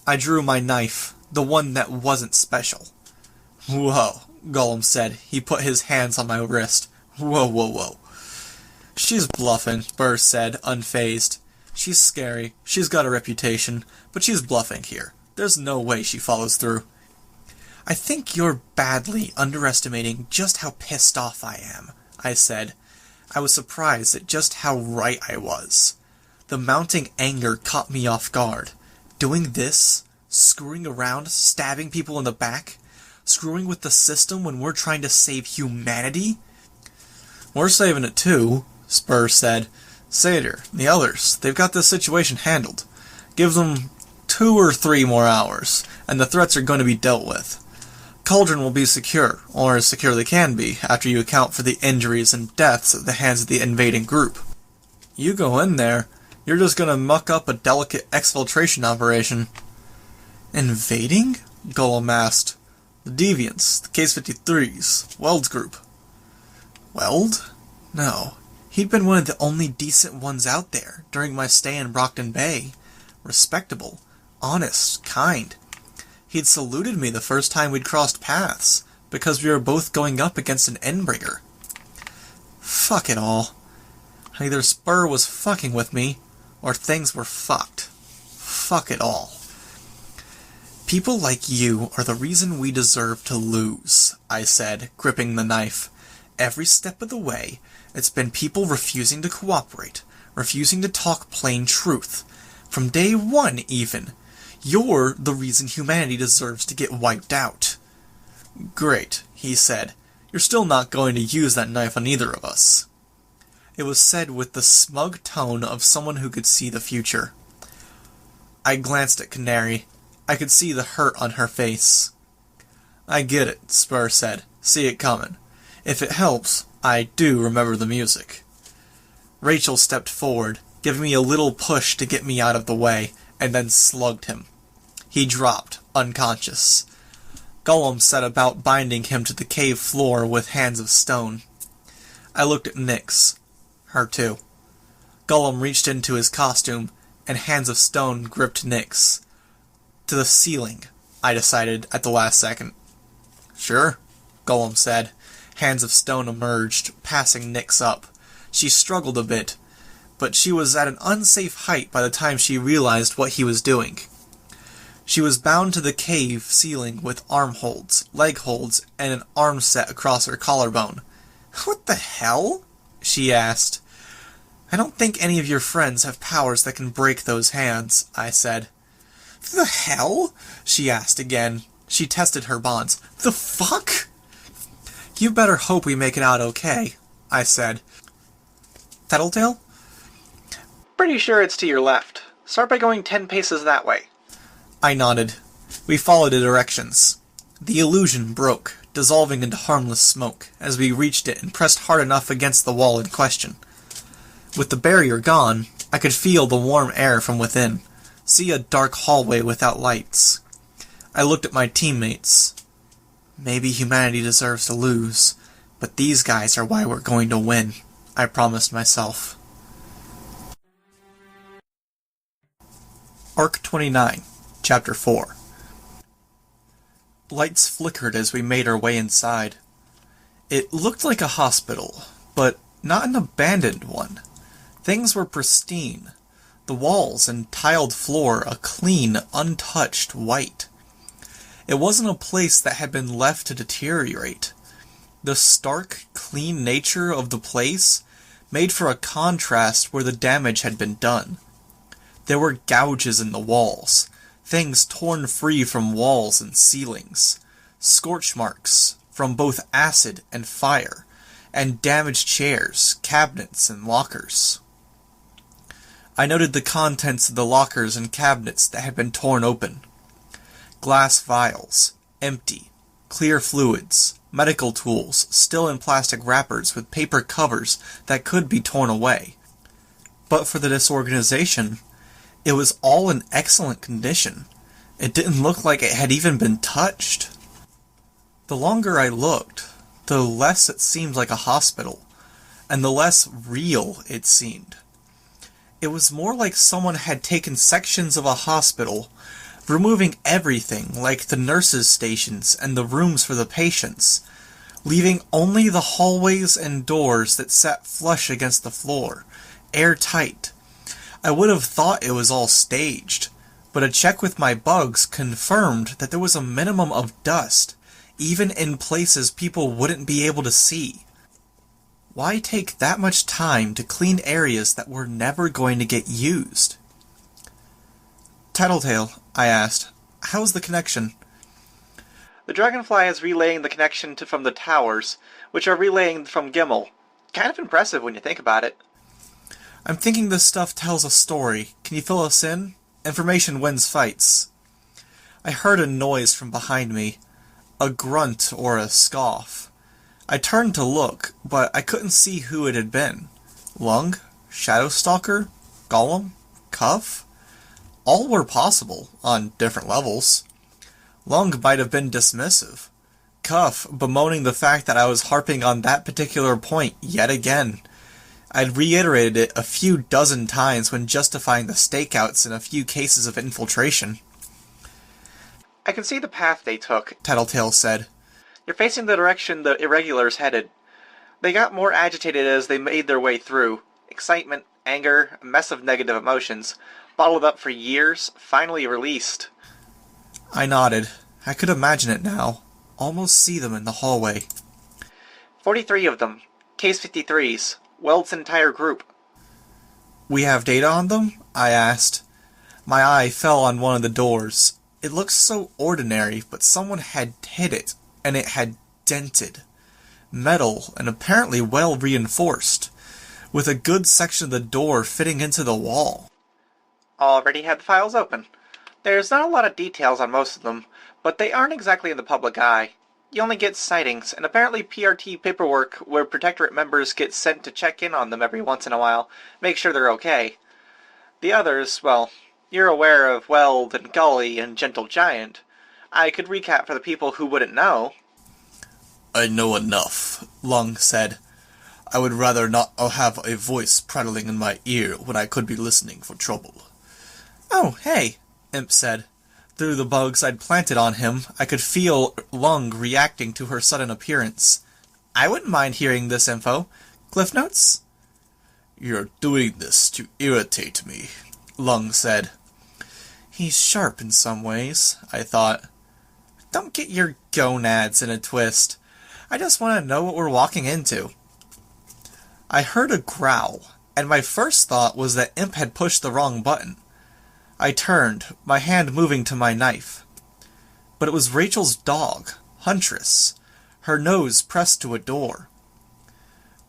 I drew my knife, the one that wasn't special. Whoa, Gollum said. He put his hands on my wrist. Whoa, whoa, whoa. She's bluffing, Spur said, unfazed. She's scary, she's got a reputation, but she's bluffing here. There's no way she follows through. I think you're badly underestimating just how pissed off I am, I said. I was surprised at just how right I was. The mounting anger caught me off guard. Doing this, screwing around, stabbing people in the back, screwing with the system when we're trying to save humanity? We're saving it too, Spur said. Satyr, the others, they've got this situation handled. Give them 2 or 3 more hours, and the threats are going to be dealt with. Cauldron will be secure, or as secure they can be, after you account for the injuries and deaths at the hands of the invading group. You go in there, you're just going to muck up a delicate exfiltration operation. Invading? Gollum asked. The Deviants, the Case 53s, Weld's group. Weld? No. He'd been one of the only decent ones out there during my stay in Brockton Bay. Respectable, honest, kind. He'd saluted me the first time we'd crossed paths, because we were both going up against an Endbringer. Fuck it all. Either Spur was fucking with me, or things were fucked. Fuck it all. People like you are the reason we deserve to lose, I said, gripping the knife. Every step of the way, it's been people refusing to cooperate, refusing to talk plain truth. From day one, even. You're the reason humanity deserves to get wiped out. Great, he said. You're still not going to use that knife on either of us. It was said with the smug tone of someone who could see the future. I glanced at Canary. I could see the hurt on her face. I get it, Spur said. See it coming. If it helps, I do remember the music. Rachel stepped forward, giving me a little push to get me out of the way, and then slugged him. He dropped, unconscious. Gollum set about binding him to the cave floor with hands of stone. I looked at Nyx. Her too. Gollum reached into his costume, and hands of stone gripped Nyx. To the ceiling, I decided at the last second. Sure, Gollum said. Hands of stone emerged, passing Nyx up. She struggled a bit, but she was at an unsafe height by the time she realized what he was doing. She was bound to the cave ceiling with arm holds, leg holds, and an arm set across her collarbone. What the hell? She asked. I don't think any of your friends have powers that can break those hands, I said. The hell? She asked again. She tested her bonds. The fuck? You better hope we make it out okay, I said. Tattletale? Pretty sure it's to your left. Start by going 10 paces that way. I nodded. We followed the directions. The illusion broke, dissolving into harmless smoke, as we reached it and pressed hard enough against the wall in question. With the barrier gone, I could feel the warm air from within, see a dark hallway without lights. I looked at my teammates. Maybe humanity deserves to lose, but these guys are why we're going to win, I promised myself. Arc 29, Chapter 4. Lights flickered as we made our way inside. It looked like a hospital, but not an abandoned one. Things were pristine. The walls and tiled floor a clean, untouched white. It wasn't a place that had been left to deteriorate. The stark, clean nature of the place made for a contrast where the damage had been done. There were gouges in the walls, things torn free from walls and ceilings, scorch marks from both acid and fire, and damaged chairs, cabinets, and lockers. I noted the contents of the lockers and cabinets that had been torn open. Glass vials, empty, clear fluids, medical tools still in plastic wrappers with paper covers that could be torn away. But for the disorganization, it was all in excellent condition. It didn't look like it had even been touched. The longer I looked, the less it seemed like a hospital, and the less real it seemed. It was more like someone had taken sections of a hospital, removing everything like the nurses' stations and the rooms for the patients, leaving only the hallways and doors that sat flush against the floor, airtight. I would have thought it was all staged, but a check with my bugs confirmed that there was a minimum of dust, even in places people wouldn't be able to see. Why take that much time to clean areas that were never going to get used? Tattletale, I asked, how's the connection? The Dragonfly is relaying the connection from the towers, which are relaying from Gimel. Kind of impressive when you think about it. I'm thinking this stuff tells a story. Can you fill us in? Information wins fights. I heard a noise from behind me. A grunt or a scoff. I turned to look, but I couldn't see who it had been. Lung? Shadowstalker? Golem? Cuff? All were possible, on different levels. Lung might have been dismissive. Cuff bemoaning the fact that I was harping on that particular point yet again. I'd reiterated it a few dozen times when justifying the stakeouts in a few cases of infiltration. I can see the path they took, Tattletale said. You're facing the direction the irregulars headed. They got more agitated as they made their way through. Excitement, anger, a mess of negative emotions, bottled up for years, finally released. I nodded. I could imagine it now. Almost see them in the hallway. 43 of them. Case 53s. Weld's entire group. We have data on them? I asked. My eye fell on one of the doors. It looked so ordinary, but someone had hit it, and it had dented. Metal, and apparently well reinforced, with a good section of the door fitting into the wall. Already had the files open. There's not a lot of details on most of them, but they aren't exactly in the public eye. You only get sightings, and apparently PRT paperwork where Protectorate members get sent to check in on them every once in a while, make sure they're okay. The others, well, you're aware of Weld and Gully and Gentle Giant. I could recap for the people who wouldn't know. I know enough, Lung said. I would rather not have a voice prattling in my ear when I could be listening for trouble. Oh, hey, Imp said. Through the bugs I'd planted on him, I could feel Lung reacting to her sudden appearance. I wouldn't mind hearing this info. Cliff notes? You're doing this to irritate me, Lung said. He's sharp in some ways, I thought. Don't get your gonads in a twist. I just want to know what we're walking into. I heard a growl, and my first thought was that Imp had pushed the wrong button. I turned, my hand moving to my knife. But it was Rachel's dog, Huntress, her nose pressed to a door.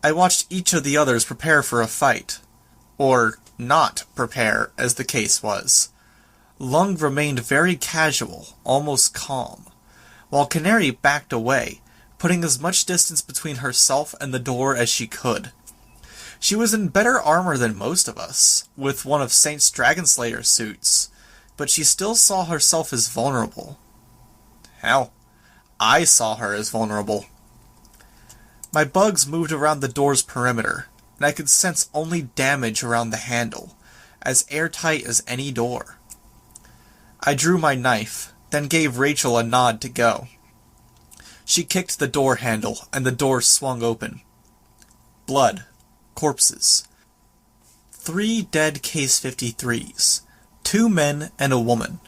I watched each of the others prepare for a fight. Or not prepare, as the case was. Lung remained very casual, almost calm, while Canary backed away, putting as much distance between herself and the door as she could. She was in better armor than most of us, with one of Saint's Dragonslayer's suits, but she still saw herself as vulnerable. Hell, I saw her as vulnerable. My bugs moved around the door's perimeter, and I could sense only damage around the handle, as airtight as any door. I drew my knife, then gave Rachel a nod to go. She kicked the door handle, and the door swung open. Blood. Corpses. 3 dead Case 53s. 2 men and a woman.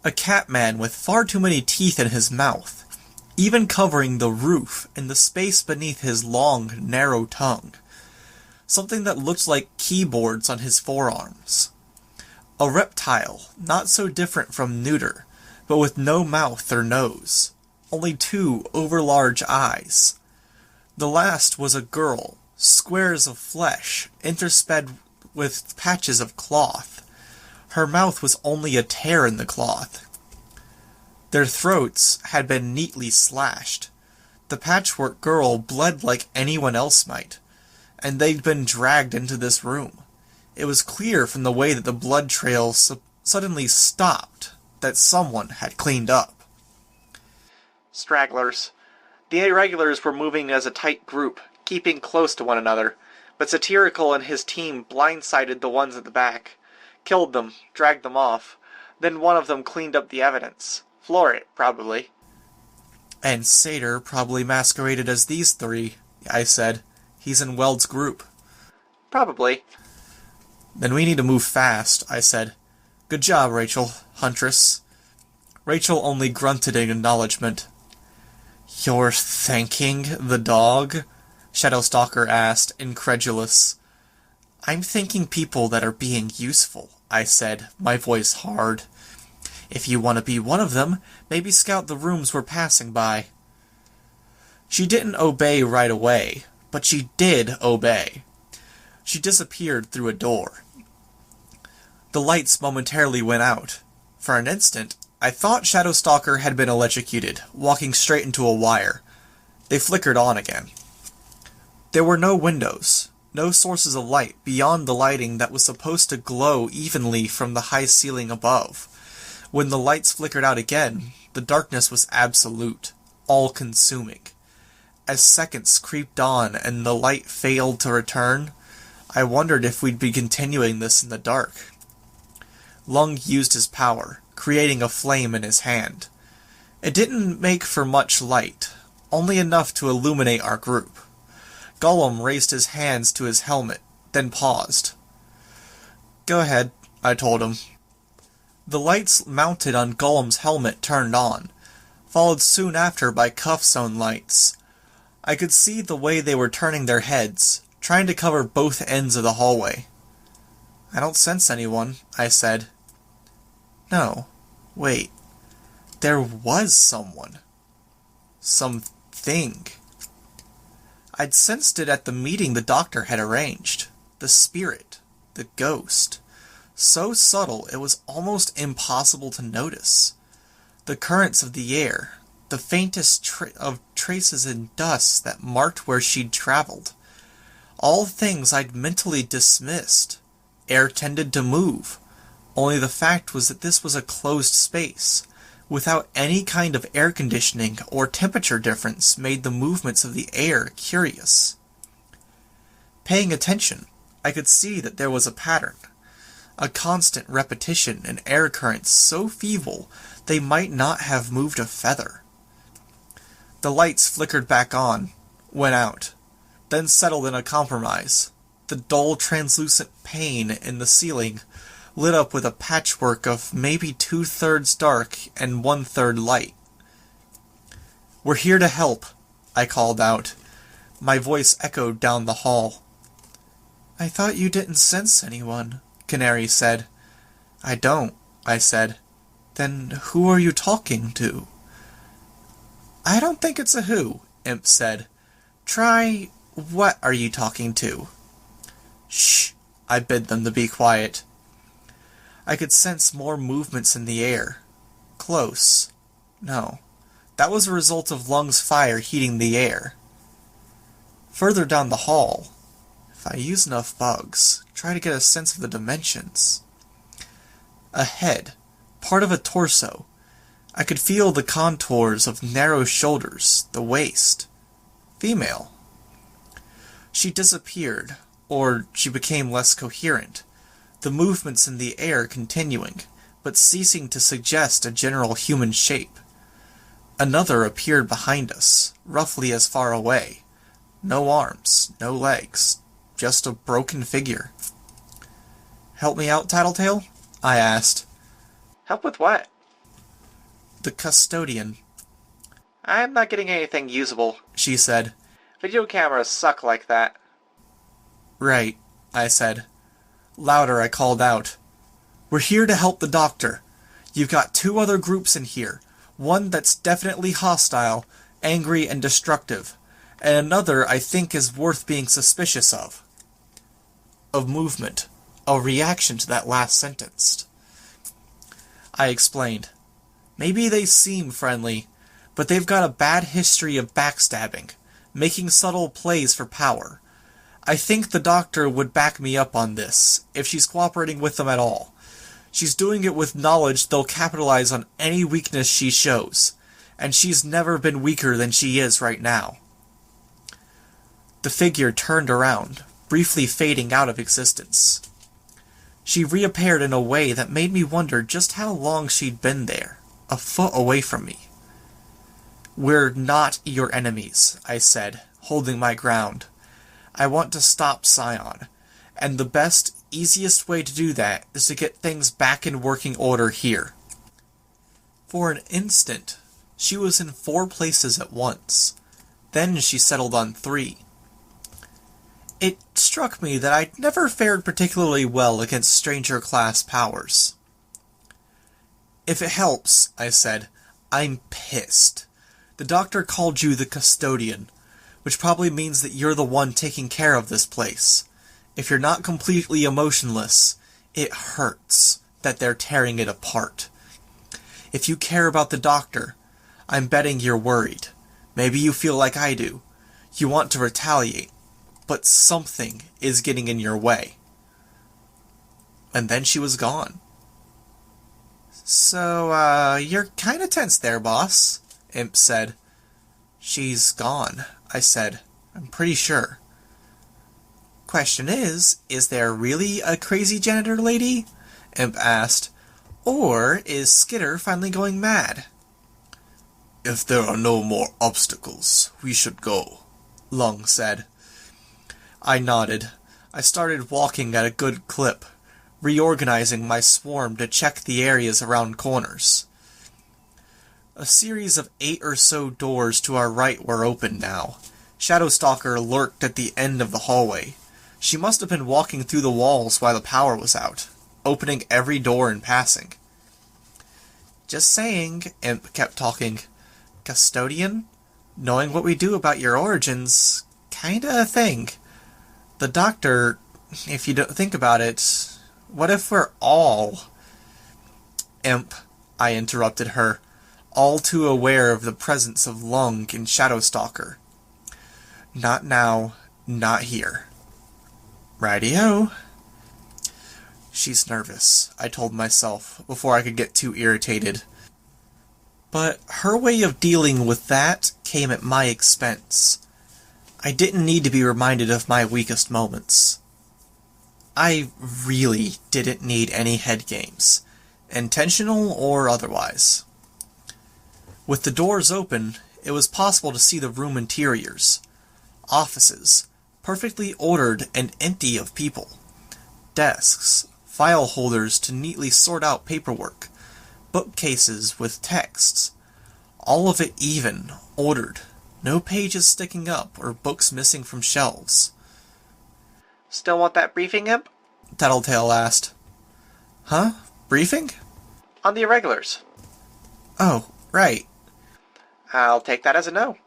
A Catman with far too many teeth in his mouth, even covering the roof and the space beneath his long, narrow tongue. Something that looked like keyboards on his forearms. A reptile, not so different from neuter, but with no mouth or nose. Only 2 overlarge eyes. The last was a girl, squares of flesh, intersped with patches of cloth. Her mouth was only a tear in the cloth. Their throats had been neatly slashed. The patchwork girl bled like anyone else might, and they'd been dragged into this room. It was clear from the way that the blood trail suddenly stopped that someone had cleaned up. Stragglers. The irregulars were moving as a tight group, keeping close to one another, but Satirical and his team blindsided the ones at the back, killed them, dragged them off. Then one of them cleaned up the evidence. Floored it, probably. And Satyr probably masqueraded as these three, I said. He's in Weld's group. Probably. Then we need to move fast, I said. Good job, Rachel, Huntress. Rachel only grunted in acknowledgement. You're thanking the dog? Shadowstalker asked, incredulous. I'm thanking people that are being useful, I said, my voice hard. If you want to be one of them, maybe scout the rooms we're passing by. She didn't obey right away, but she did obey. She disappeared through a door. The lights momentarily went out. For an instant, I thought Shadowstalker had been electrocuted, walking straight into a wire. They flickered on again. There were no windows, no sources of light beyond the lighting that was supposed to glow evenly from the high ceiling above. When the lights flickered out again, the darkness was absolute, all-consuming. As seconds creeped on and the light failed to return, I wondered if we'd be continuing this in the dark. Lung used his power, creating a flame in his hand. It didn't make for much light, only enough to illuminate our group. Gollum raised his hands to his helmet, then paused. Go ahead, I told him. The lights mounted on Gollum's helmet turned on, followed soon after by Cuff's own lights. I could see the way they were turning their heads, trying to cover both ends of the hallway. I don't sense anyone, I said. No, wait. There was someone. Something. I'd sensed it at the meeting the doctor had arranged. The spirit. The ghost. So subtle it was almost impossible to notice. The currents of the air, the faintest of traces in dust that marked where she'd traveled. All things I'd mentally dismissed. Air tended to move. Only the fact was that this was a closed space. Without any kind of air conditioning or temperature difference made the movements of the air curious. Paying attention, I could see that there was a pattern. A constant repetition in air currents so feeble they might not have moved a feather. The lights flickered back on, went out, then settled in a compromise. The dull translucent pane in the ceiling lit up with a patchwork of maybe 2/3 dark and 1/3 light. We're here to help, I called out. My voice echoed down the hall. I thought you didn't sense anyone, Canary said. I don't, I said. Then who are you talking to? I don't think it's a who, Imp said. Try, what are you talking to? Shh, I bid them to be quiet. I could sense more movements in the air. Close. No. That was a result of Lung's fire heating the air. Further down the hall, if I use enough bugs, try to get a sense of the dimensions. A head, part of a torso. I could feel the contours of narrow shoulders, the waist. Female. She disappeared, or she became less coherent. The movements in the air continuing, but ceasing to suggest a general human shape. Another appeared behind us, roughly as far away. No arms, no legs, just a broken figure. Help me out, Tattletale? I asked. Help with what? The Custodian. I'm not getting anything usable, she said. Video cameras suck like that. Right, I said. Louder, I called out. We're here to help the doctor. You've got 2 other groups in here. One that's definitely hostile, angry and destructive, and another I think is worth being suspicious of. Of movement. A reaction to that last sentence. I explained. Maybe they seem friendly, but they've got a bad history of backstabbing, making subtle plays for power. I think the doctor would back me up on this, if she's cooperating with them at all. She's doing it with knowledge they'll capitalize on any weakness she shows, and she's never been weaker than she is right now. The figure turned around, briefly fading out of existence. She reappeared in a way that made me wonder just how long she'd been there, a foot away from me. "We're not your enemies," I said, holding my ground. "I want to stop Scion, and the best, easiest way to do that is to get things back in working order here." For an instant, she was in 4 places at once. Then she settled on 3. It struck me that I'd never fared particularly well against stranger-class powers. "If it helps," I said, "I'm pissed. The doctor called you the Custodian, which probably means that you're the one taking care of this place. If you're not completely emotionless, it hurts that they're tearing it apart. If you care about the doctor, I'm betting you're worried. Maybe you feel like I do. You want to retaliate, but something is getting in your way." And then she was gone. "So, you're kinda tense there, boss," Imp said. "She's gone," I said. "I'm pretty sure." "Question is there really a crazy janitor lady?" Imp asked. "Or is Skitter finally going mad?" "If there are no more obstacles, we should go," Lung said. I nodded. I started walking at a good clip, reorganizing my swarm to check the areas around corners. A series of 8 or so doors to our right were open now. Shadowstalker lurked at the end of the hallway. She must have been walking through the walls while the power was out, opening every door in passing. "Just saying," Imp kept talking. "Custodian? Knowing what we do about your origins, kinda a thing. The doctor, if you don't think about it, what if we're all—" "Imp," I interrupted her, all too aware of the presence of Lung and Shadowstalker. "Not now, not here." "Righty-o." "She's nervous," I told myself, before I could get too irritated. But her way of dealing with that came at my expense. I didn't need to be reminded of my weakest moments. I really didn't need any head games, intentional or otherwise. With the doors open, it was possible to see the room interiors. Offices, perfectly ordered and empty of people. Desks, file holders to neatly sort out paperwork, bookcases with texts. All of it even, ordered. No pages sticking up or books missing from shelves. "Still want that briefing, Imp?" Tattletale asked. "Huh? Briefing?" "On the irregulars." "Oh, right." "I'll take that as a no."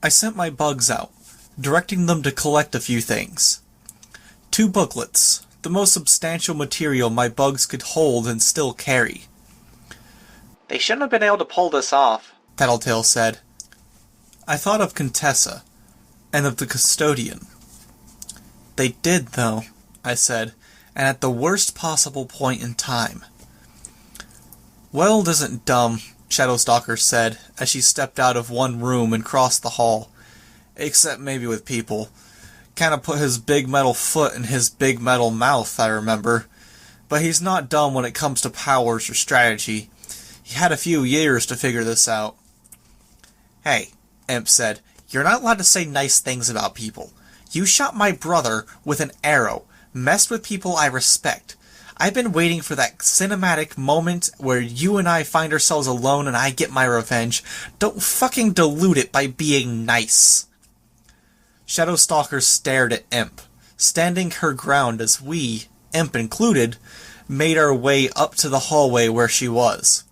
I sent my bugs out, directing them to collect a few things. 2 booklets, the most substantial material my bugs could hold and still carry. "They shouldn't have been able to pull this off," Tattletale said. I thought of Contessa, and of the Custodian. "They did, though," I said, "and at the worst possible point in time." "Weld isn't dumb," Shadowstalker said, as she stepped out of one room and crossed the hall. "Except maybe with people. Kinda put his big metal foot in his big metal mouth, I remember. But he's not dumb when it comes to powers or strategy. He had a few years to figure this out." "Hey," Imp said, "you're not allowed to say nice things about people. You shot my brother with an arrow, messed with people I respect. I've been waiting for that cinematic moment where you and I find ourselves alone and I get my revenge. Don't fucking dilute it by being nice." Shadowstalker stared at Imp, standing her ground as we, Imp included, made our way up to the hallway where she was.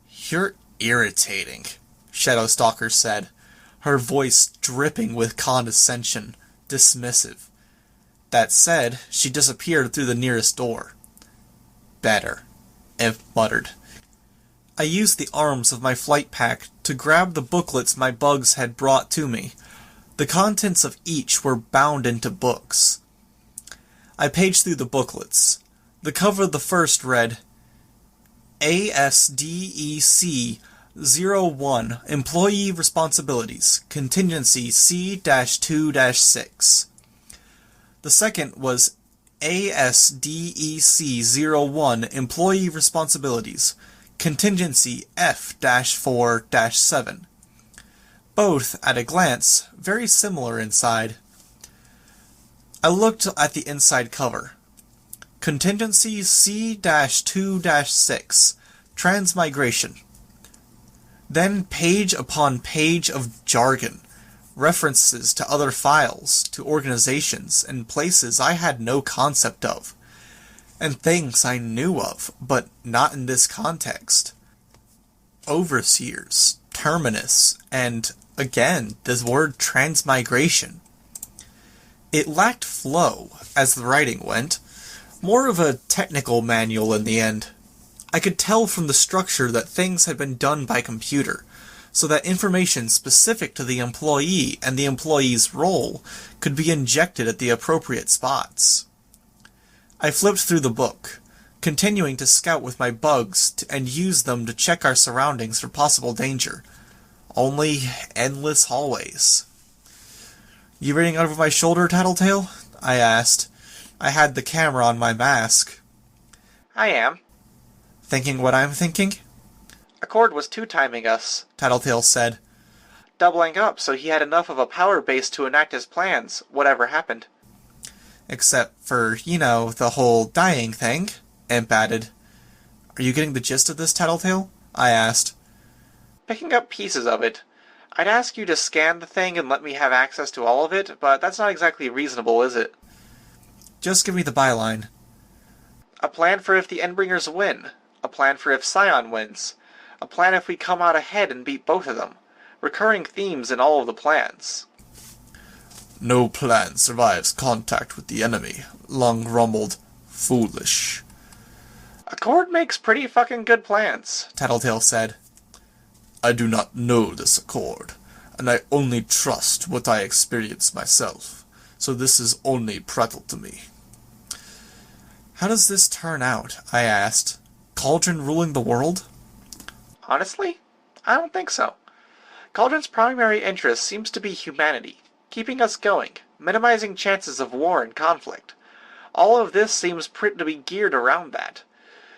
"You're irritating," Shadowstalker said, her voice dripping with condescension, dismissive. That said, she disappeared through the nearest door. Better, Imp muttered. I used the arms of my flight pack to grab the booklets my bugs had brought to me. The contents of each were bound into books. I paged through the booklets. The cover of the first read, ASDEC 01, Employee Responsibilities, Contingency C-2-6. The second was ASDEC 01, Employee Responsibilities, Contingency F-4-7. Both, at a glance, very similar inside. I looked at the inside cover. Contingency C-2-6, Transmigration. Then page upon page of jargon, references to other files, to organizations, and places I had no concept of, and things I knew of, but not in this context. Overseers, Terminus, and, again, this word transmigration. It lacked flow, as the writing went, more of a technical manual in the end. I could tell from the structure that things had been done by computer, so that information specific to the employee and the employee's role could be injected at the appropriate spots. I flipped through the book, continuing to scout with my bugs and use them to check our surroundings for possible danger. Only endless hallways. You reading over my shoulder, Tattletale? I asked. I had the camera on my mask. I am. Thinking what I'm thinking? Accord was two-timing us, Tattletale said. doubling up so he had enough of a power base to enact his plans, whatever happened. Except for, the whole dying thing, Imp added. Are you getting the gist of this, Tattletale? I asked. Picking up pieces of it. I'd ask you to scan the thing and let me have access to all of it, but that's not exactly reasonable, is it? Just give me the byline. A plan for if the Endbringers win. A plan for if Scion wins. A plan if we come out ahead and beat both of them. Recurring themes in all of the plans. No plan survives contact with the enemy, Lung rumbled. Foolish. Accord makes pretty fucking good plans, Tattletale said. I do not know this Accord, and I only trust what I experience myself, so this is only prattle to me. How does this turn out? I asked. Cauldron ruling the world? Honestly, I don't think so. Cauldron's primary interest seems to be humanity, keeping us going, minimizing chances of war and conflict. All of this seems to be geared around that,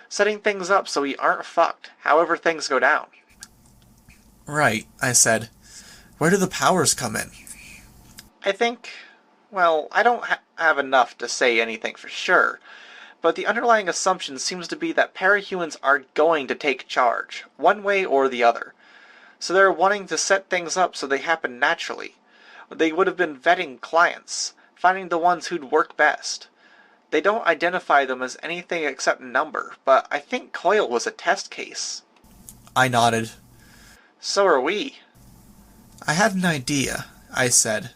setting things up so we aren't fucked, however things go down. Right, I said. Where do the powers come in? I think, I don't have enough to say anything for sure, but the underlying assumption seems to be that parahumans are going to take charge, one way or the other. So they're wanting to set things up so they happen naturally. They would have been vetting clients, finding the ones who'd work best. They don't identify them as anything except number, but I think Coil was a test case. I nodded. So are we. I had an idea, I said.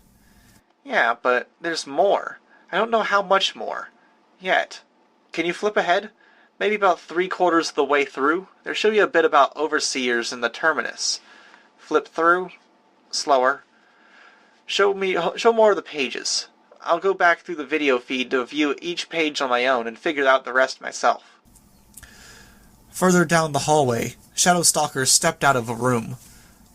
Yeah, but there's more. I don't know how much more. Yet. Can you flip ahead? Maybe about 3/4 of the way through? There should be a bit about overseers in the terminus. Flip through. Slower. Show more of the pages. I'll go back through the video feed to view each page on my own and figure out the rest myself. Further down the hallway, Shadowstalker stepped out of a room.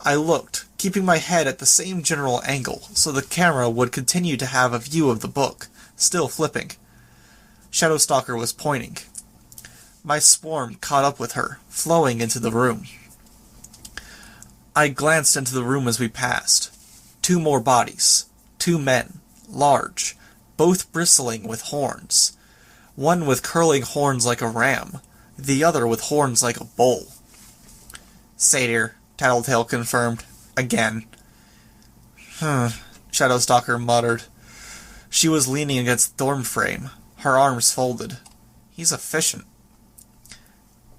I looked, keeping my head at the same general angle, so the camera would continue to have a view of the book, still flipping. Shadowstalker was pointing. My swarm caught up with her, flowing into the room. I glanced into the room as we passed. 2 more bodies. 2 men, large, both bristling with horns. One with curling horns like a ram, the other with horns like a bull. Satyr, Tattletale confirmed. Again. Shadowstalker muttered. She was leaning against the dorm frame, her arms folded. He's efficient.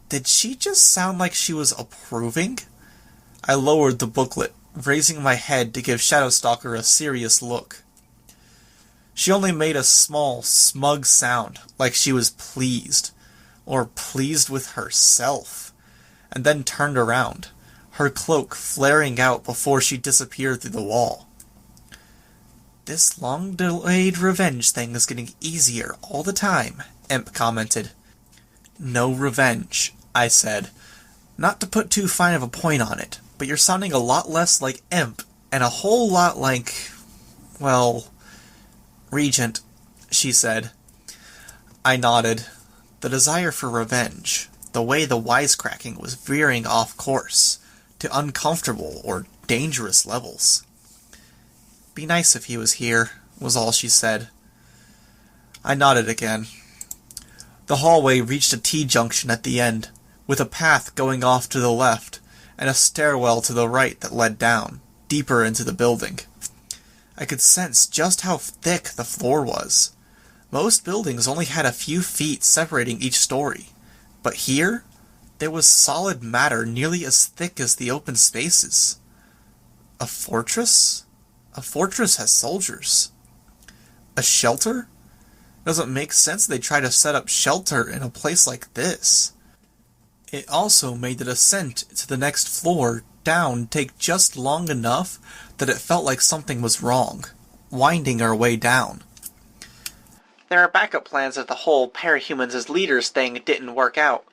Did she just sound like she was approving? I lowered the booklet, raising my head to give Shadowstalker a serious look. She only made a small, smug sound, like she was pleased, or pleased with herself, and then turned around, her cloak flaring out before she disappeared through the wall. "This long-delayed revenge thing is getting easier all the time," Imp commented. "No revenge," I said. "Not to put too fine of a point on it, but you're sounding a lot less like Imp, and a whole lot like, well, Regent," she said. I nodded. The desire for revenge, the way the wisecracking was veering off course, to uncomfortable or dangerous levels. "Be nice if he was here," was all she said. I nodded again. The hallway reached a T-junction at the end, with a path going off to the left, and a stairwell to the right that led down, deeper into the building. I could sense just how thick the floor was. Most buildings only had a few feet separating each story, but here, there was solid matter nearly as thick as the open spaces. A fortress? A fortress has soldiers. A shelter? Doesn't make sense they try to set up shelter in a place like this. It also made the descent to the next floor down take just long enough that it felt like something was wrong, winding our way down. There are backup plans if the whole parahumans as leaders thing didn't work out.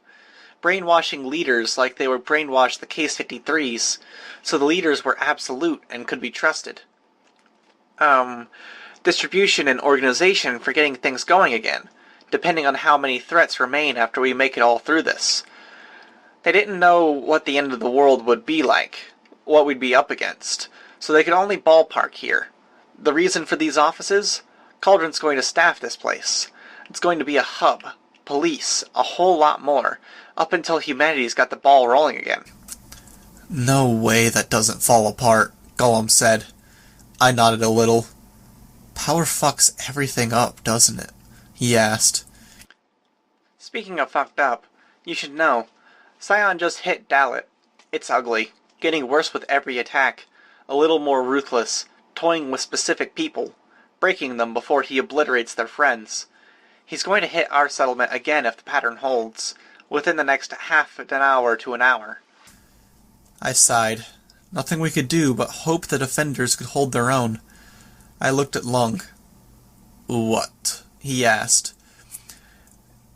Brainwashing leaders like they were brainwashed the Case 53s, so the leaders were absolute and could be trusted. Distribution and organization for getting things going again, depending on how many threats remain after we make it all through this. They didn't know what the end of the world would be like, what we'd be up against, so they could only ballpark here. The reason for these offices? Cauldron's going to staff this place. It's going to be a hub, police, a whole lot more, up until humanity's got the ball rolling again. "No way that doesn't fall apart," Gollum said. I nodded a little. "Power fucks everything up, doesn't it?" he asked. Speaking of fucked up, you should know, Scion just hit Dalit. It's ugly, getting worse with every attack, a little more ruthless, toying with specific people, breaking them before he obliterates their friends. He's going to hit our settlement again if the pattern holds, within the next half an hour to an hour. I sighed. Nothing we could do but hope the defenders could hold their own. I looked at Lung. "What?" he asked.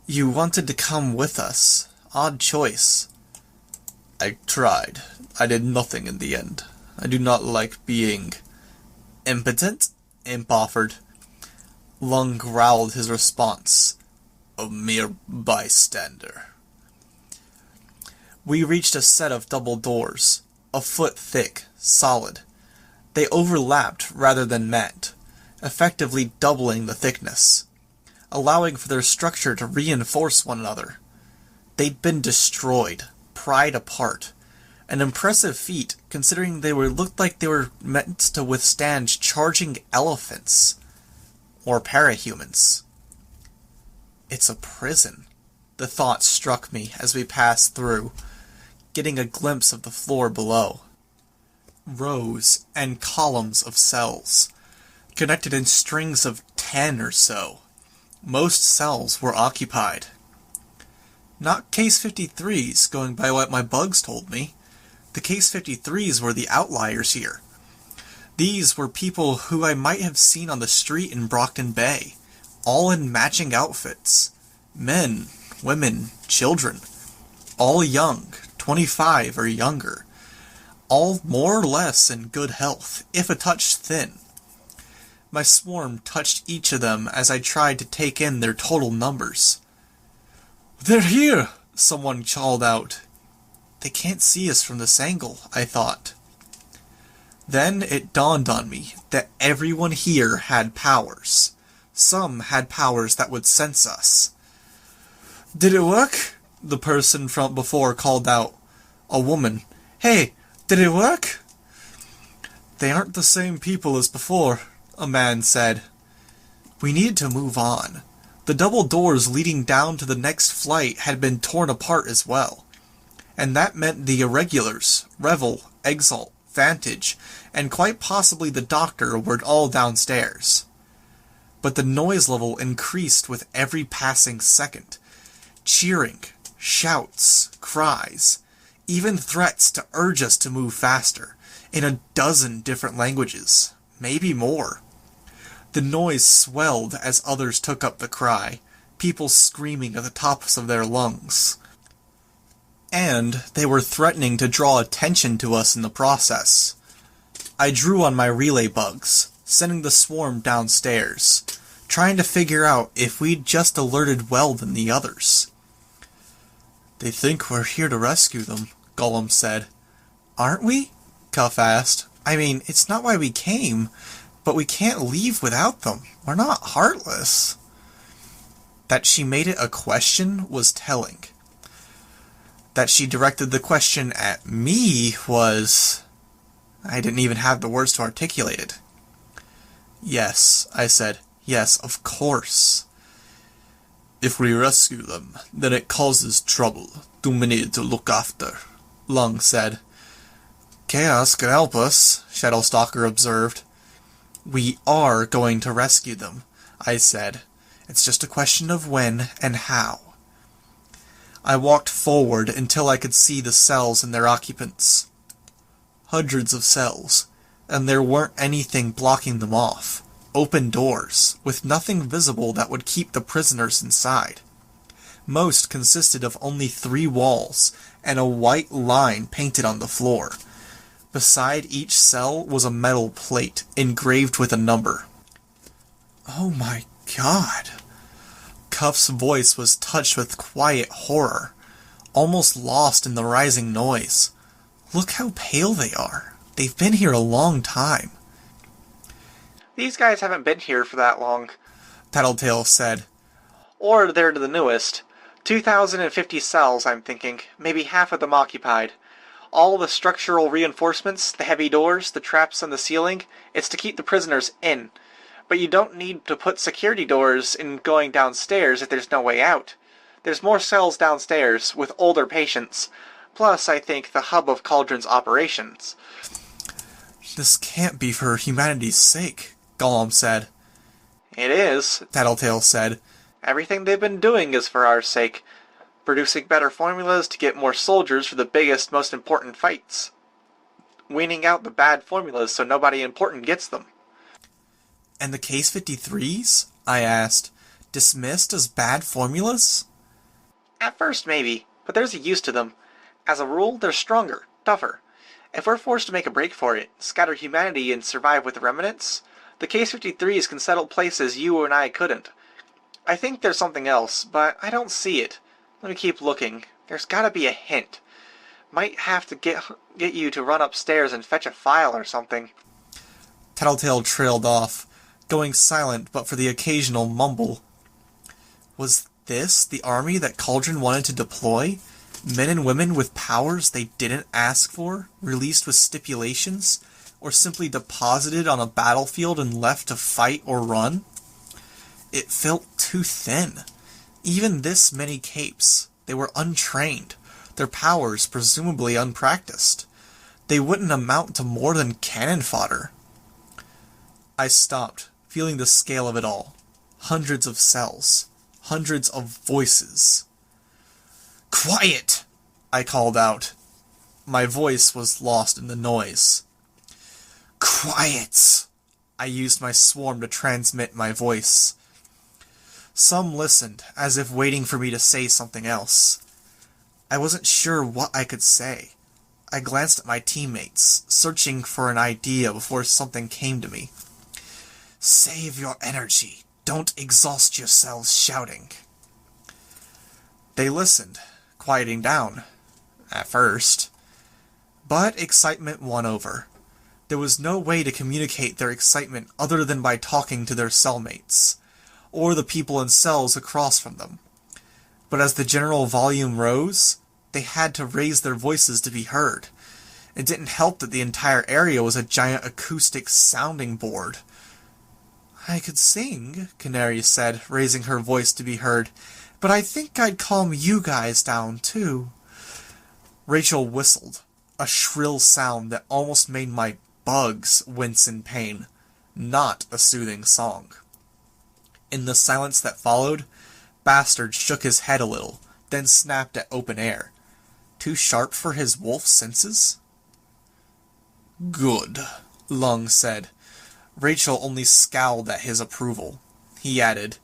"You wanted to come with us. Odd choice." "I tried. I did nothing in the end. I do not like being impotent," Imp offered. Lung growled his response. "A mere bystander." We reached a set of double doors, a foot thick, solid. They overlapped rather than met, effectively doubling the thickness, allowing for their structure to reinforce one another. They'd been destroyed, pried apart, an impressive feat considering they looked like they were meant to withstand charging elephants, or parahumans. It's a prison, the thought struck me as we passed through, getting a glimpse of the floor below. Rows and columns of cells, connected in strings of 10 or so. Most cells were occupied. Not Case 53s, going by what my bugs told me. The Case 53s were the outliers here. These were people who I might have seen on the street in Brockton Bay, all in matching outfits. Men, women, children. All young, 25 or younger. All more or less in good health, if a touch thin. My swarm touched each of them as I tried to take in their total numbers. "They're here!" someone called out. They can't see us from this angle, I thought. Then it dawned on me that everyone here had powers. Some had powers that would sense us. "Did it work?" the person from before called out. A woman. "Hey, did it work?" "They aren't the same people as before," a man said. We needed to move on. The double doors leading down to the next flight had been torn apart as well. And that meant the irregulars, Revel, Exalt, Vantage, and quite possibly the doctor were all downstairs. But the noise level increased with every passing second. Cheering, shouts, cries, even threats to urge us to move faster, in a dozen different languages, maybe more. The noise swelled as others took up the cry, people screaming at the tops of their lungs. And they were threatening to draw attention to us in the process. I drew on my relay bugs, sending the swarm downstairs, trying to figure out if we'd just alerted well than the others. "They think we're here to rescue them," Gollum said. "Aren't we?" Cuff asked. "I mean, it's not why we came, but we can't leave without them. We're not heartless." That she made it a question was telling. That she directed the question at me was... I didn't even have the words to articulate it. "Yes," I said. "Yes, of course." "If we rescue them, then it causes trouble. Too many to look after," Lung said. "Chaos could help us," Shadowstalker observed. "We are going to rescue them," I said. "It's just a question of when and how." I walked forward until I could see the cells and their occupants. Hundreds of cells, and there weren't anything blocking them off. Open doors, with nothing visible that would keep the prisoners inside. Most consisted of only 3 walls, and a white line painted on the floor. Beside each cell was a metal plate, engraved with a number. "Oh my God." Cuff's voice was touched with quiet horror, almost lost in the rising noise. "Look how pale they are. They've been here a long time." These guys haven't been here for that long, Tattletale said. "Or they're the newest. 2,050 cells, I'm thinking. Maybe half of them occupied. All the structural reinforcements, the heavy doors, the traps on the ceiling, it's to keep the prisoners in. But you don't need to put security doors in going downstairs if there's no way out. There's more cells downstairs, with older patients. Plus, I think, the hub of Cauldron's operations." "This can't be for humanity's sake," Gollum said. "It is," Tattletale said. "Everything they've been doing is for our sake. Producing better formulas to get more soldiers for the biggest, most important fights. Weaning out the bad formulas so nobody important gets them." "And the Case 53s?" I asked. "Dismissed as bad formulas?" "At first, maybe, but there's a use to them. As a rule, they're stronger, tougher. If we're forced to make a break for it, scatter humanity and survive with the remnants, the Case 53s can settle places you and I couldn't. I think there's something else, but I don't see it. Let me keep looking. There's gotta be a hint. Might have to get you to run upstairs and fetch a file or something." Tattletale trailed off, going silent but for the occasional mumble. Was this the army that Cauldron wanted to deploy? Men and women with powers they didn't ask for, released with stipulations, or simply deposited on a battlefield and left to fight or run? It felt too thin. Even this many capes, they were untrained, their powers presumably unpracticed. They wouldn't amount to more than cannon fodder. I stopped, feeling the scale of it all. Hundreds of cells. Hundreds of voices. "Quiet!" I called out. My voice was lost in the noise. "Quiet!" I used my swarm to transmit my voice. Some listened, as if waiting for me to say something else. I wasn't sure what I could say. I glanced at my teammates, searching for an idea before something came to me. "Save your energy. Don't exhaust yourselves shouting." They listened, quieting down. At first. But excitement won over. There was no way to communicate their excitement other than by talking to their cellmates, or the people in cells across from them. But as the general volume rose, they had to raise their voices to be heard. It didn't help that the entire area was a giant acoustic sounding board. "I could sing," Canary said, raising her voice to be heard, "but I think I'd calm you guys down, too." Rachel whistled, A shrill sound that almost made my bugs wince in pain, not a soothing song. In the silence that followed, Bastard shook his head a little, then snapped at open air. Too sharp for his wolf senses? Good, Lung said. Rachel only scowled at his approval. He added,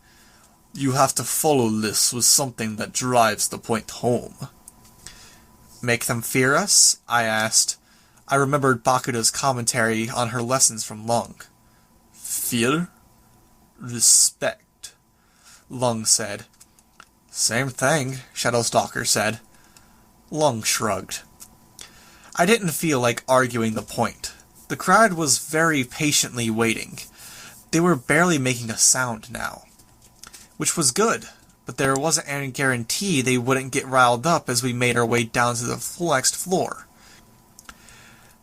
You have to follow this with something that drives the point home. Make them fear us? I asked. I remembered Bakuda's commentary on her lessons from Lung. Fear? Respect, Lung said. Same thing, Shadowstalker said. Lung shrugged. I didn't feel like arguing the point. The crowd was very patiently waiting. They were barely making a sound now. Which was good, but there wasn't any guarantee they wouldn't get riled up as we made our way down to the next floor.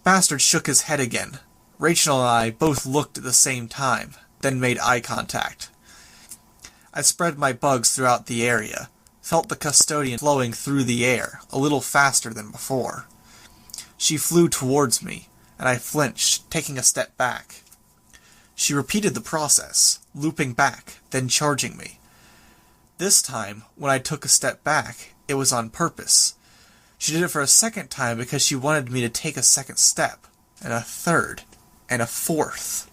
Bastard shook his head again. Rachel and I both looked at the same time, then made eye contact. I spread my bugs throughout the area, felt the Custodian flowing through the air, a little faster than before. She flew towards me, and I flinched, taking a step back. She repeated the process, looping back, then charging me. This time, when I took a step back, it was on purpose. She did it for a second time because she wanted me to take a second step, and a third, and a fourth.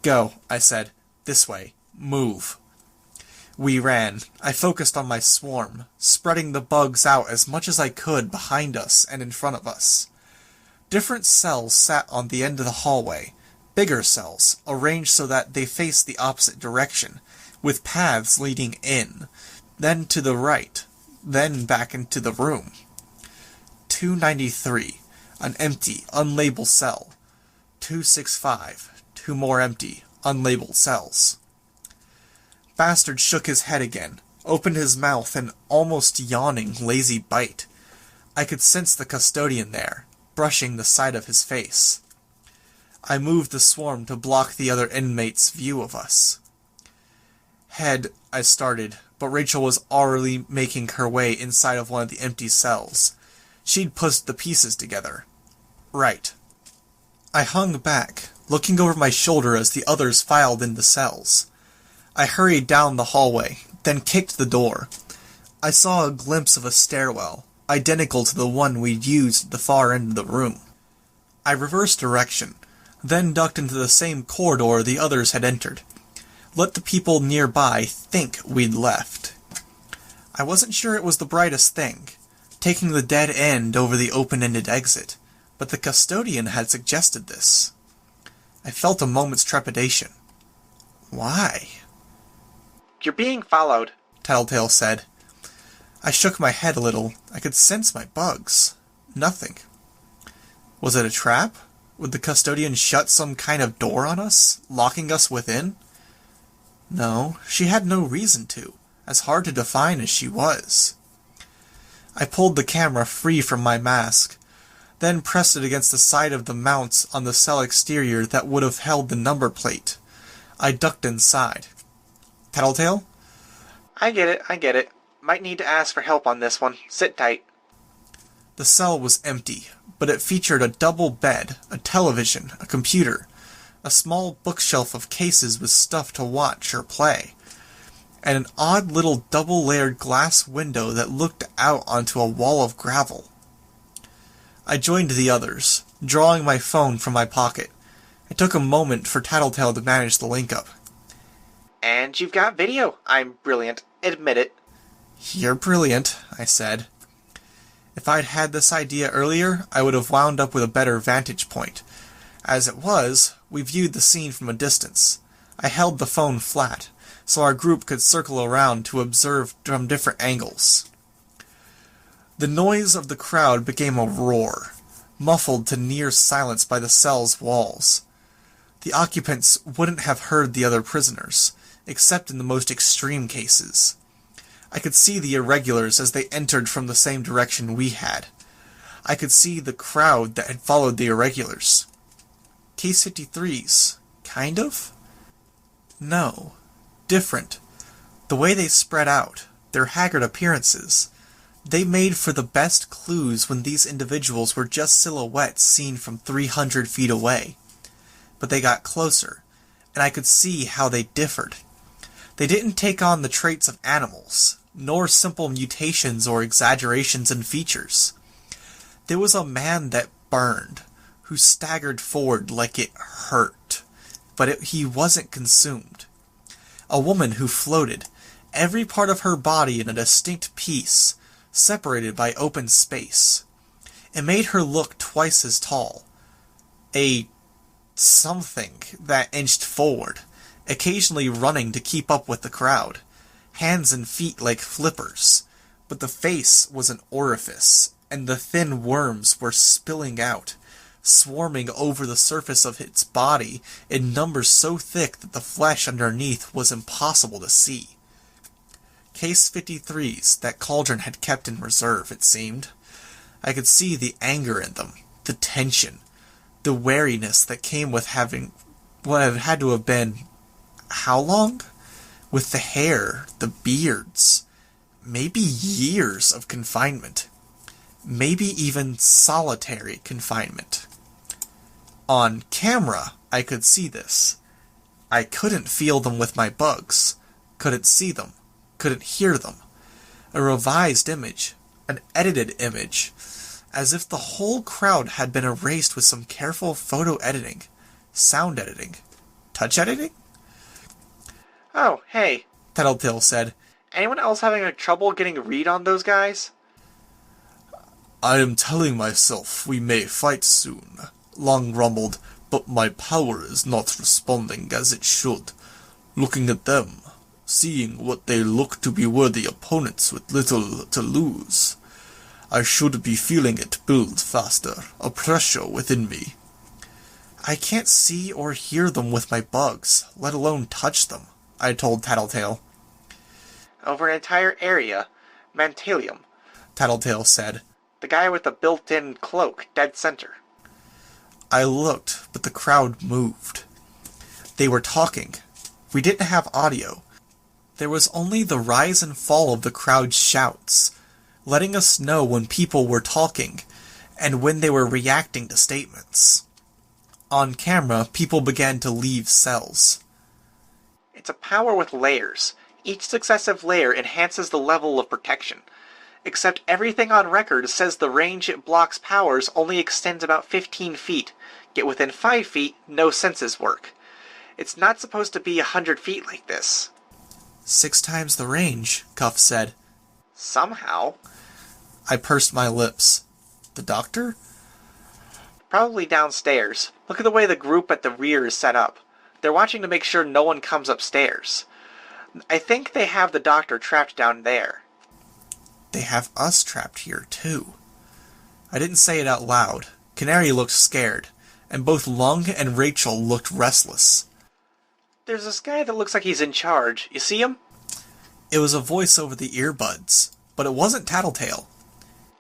Go, I said. This way. Move. We ran. I focused on my swarm, spreading the bugs out as much as I could behind us and in front of us. Different cells sat on the end of the hallway, bigger cells, arranged so that they faced the opposite direction, with paths leading in, then to the right, then back into the room. 293, an empty, unlabeled cell. 265, two more empty, unlabeled cells. Bastard shook his head again, opened his mouth in almost yawning, lazy bite. I could sense the Custodian there, brushing the side of his face. I moved the swarm to block the other inmates' view of us. Head, I started, but Rachel was already making her way inside of one of the empty cells. She'd pushed the pieces together. Right. I hung back, looking over my shoulder as the others filed into cells. I hurried down the hallway, then kicked the door. I saw a glimpse of a stairwell, identical to the one we'd used at the far end of the room. I reversed direction, then ducked into the same corridor the others had entered. Let the people nearby think we'd left. I wasn't sure it was the brightest thing, taking the dead end over the open-ended exit, but the Custodian had suggested this. I felt a moment's trepidation. Why? You're being followed, Tattletale said. I shook my head a little. I could sense my bugs. Nothing. Was it a trap? Would the Custodian shut some kind of door on us, locking us within? No, she had no reason to, as hard to define as she was. I pulled the camera free from my mask, then pressed it against the side of the mounts on the cell exterior that would have held the number plate. I ducked inside. Tattletale? I get it. Might need to ask for help on this one. Sit tight. The cell was empty, but it featured a double bed, a television, a computer, a small bookshelf of cases with stuff to watch or play, and an odd little double-layered glass window that looked out onto a wall of gravel. I joined the others, drawing my phone from my pocket. It took a moment for Tattletale to manage the link-up. And you've got video. I'm brilliant. Admit it. You're brilliant, I said. If I'd had this idea earlier, I would have wound up with a better vantage point. As it was, we viewed the scene from a distance. I held the phone flat, so our group could circle around to observe from different angles. The noise of the crowd became a roar, muffled to near silence by the cell's walls. The occupants wouldn't have heard the other prisoners, except in the most extreme cases. I could see the irregulars as they entered from the same direction we had. I could see the crowd that had followed the irregulars. Case 53s, kind of? No. Different. The way they spread out, their haggard appearances, They made for the best clues when these individuals were just silhouettes seen from 300 feet away. But they got closer, and I could see how they differed. They didn't take on the traits of animals, nor simple mutations or exaggerations in features. There was a man that burned, who staggered forward like it hurt, but he wasn't consumed. A woman who floated, every part of her body in a distinct piece, separated by open space. It made her look twice as tall. A something that inched forward, occasionally running to keep up with the crowd, hands and feet like flippers, but the face was an orifice, and the thin worms were spilling out, swarming over the surface of its body in numbers so thick that the flesh underneath was impossible to see. Case 53s that Cauldron had kept in reserve, it seemed. I could see the anger in them, the tension, the wariness that came with having what had to have been, how long? With the hair, the beards, maybe years of confinement, maybe even solitary confinement. On camera, I could see this. I couldn't feel them with my bugs, couldn't see them, couldn't hear them. A revised image, an edited image, as if the whole crowd had been erased with some careful photo editing, sound editing, touch editing? Oh, hey. Tattletale said. Anyone else having trouble getting a read on those guys? I am telling myself we may fight soon, Long rumbled, but my power is not responding as it should. Looking at them, seeing what they look to be worthy opponents with little to lose. I should be feeling it build faster, a pressure within me. I can't see or hear them with my bugs, let alone touch them, I told Tattletale. Over an entire area. Mantalium, Tattletale said. The guy with the built-in cloak, dead center. I looked, but the crowd moved. They were talking. We didn't have audio. There was only the rise and fall of the crowd's shouts, letting us know when people were talking, and when they were reacting to statements. On camera, people began to leave cells. It's a power with layers. Each successive layer enhances the level of protection. Except everything on record says the range it blocks powers only extends about 15 feet. Get within 5 feet, no senses work. It's not supposed to be 100 feet like this. 6 times the range, Cuff said. Somehow. I pursed my lips. The doctor? Probably downstairs. Look at the way the group at the rear is set up. They're watching to make sure no one comes upstairs. I think they have the doctor trapped down there. They have us trapped here, too. I didn't say it out loud. Canary looked scared, and both Lung and Rachel looked restless. There's this guy that looks like he's in charge. You see him? It was a voice over the earbuds, but it wasn't Tattletale.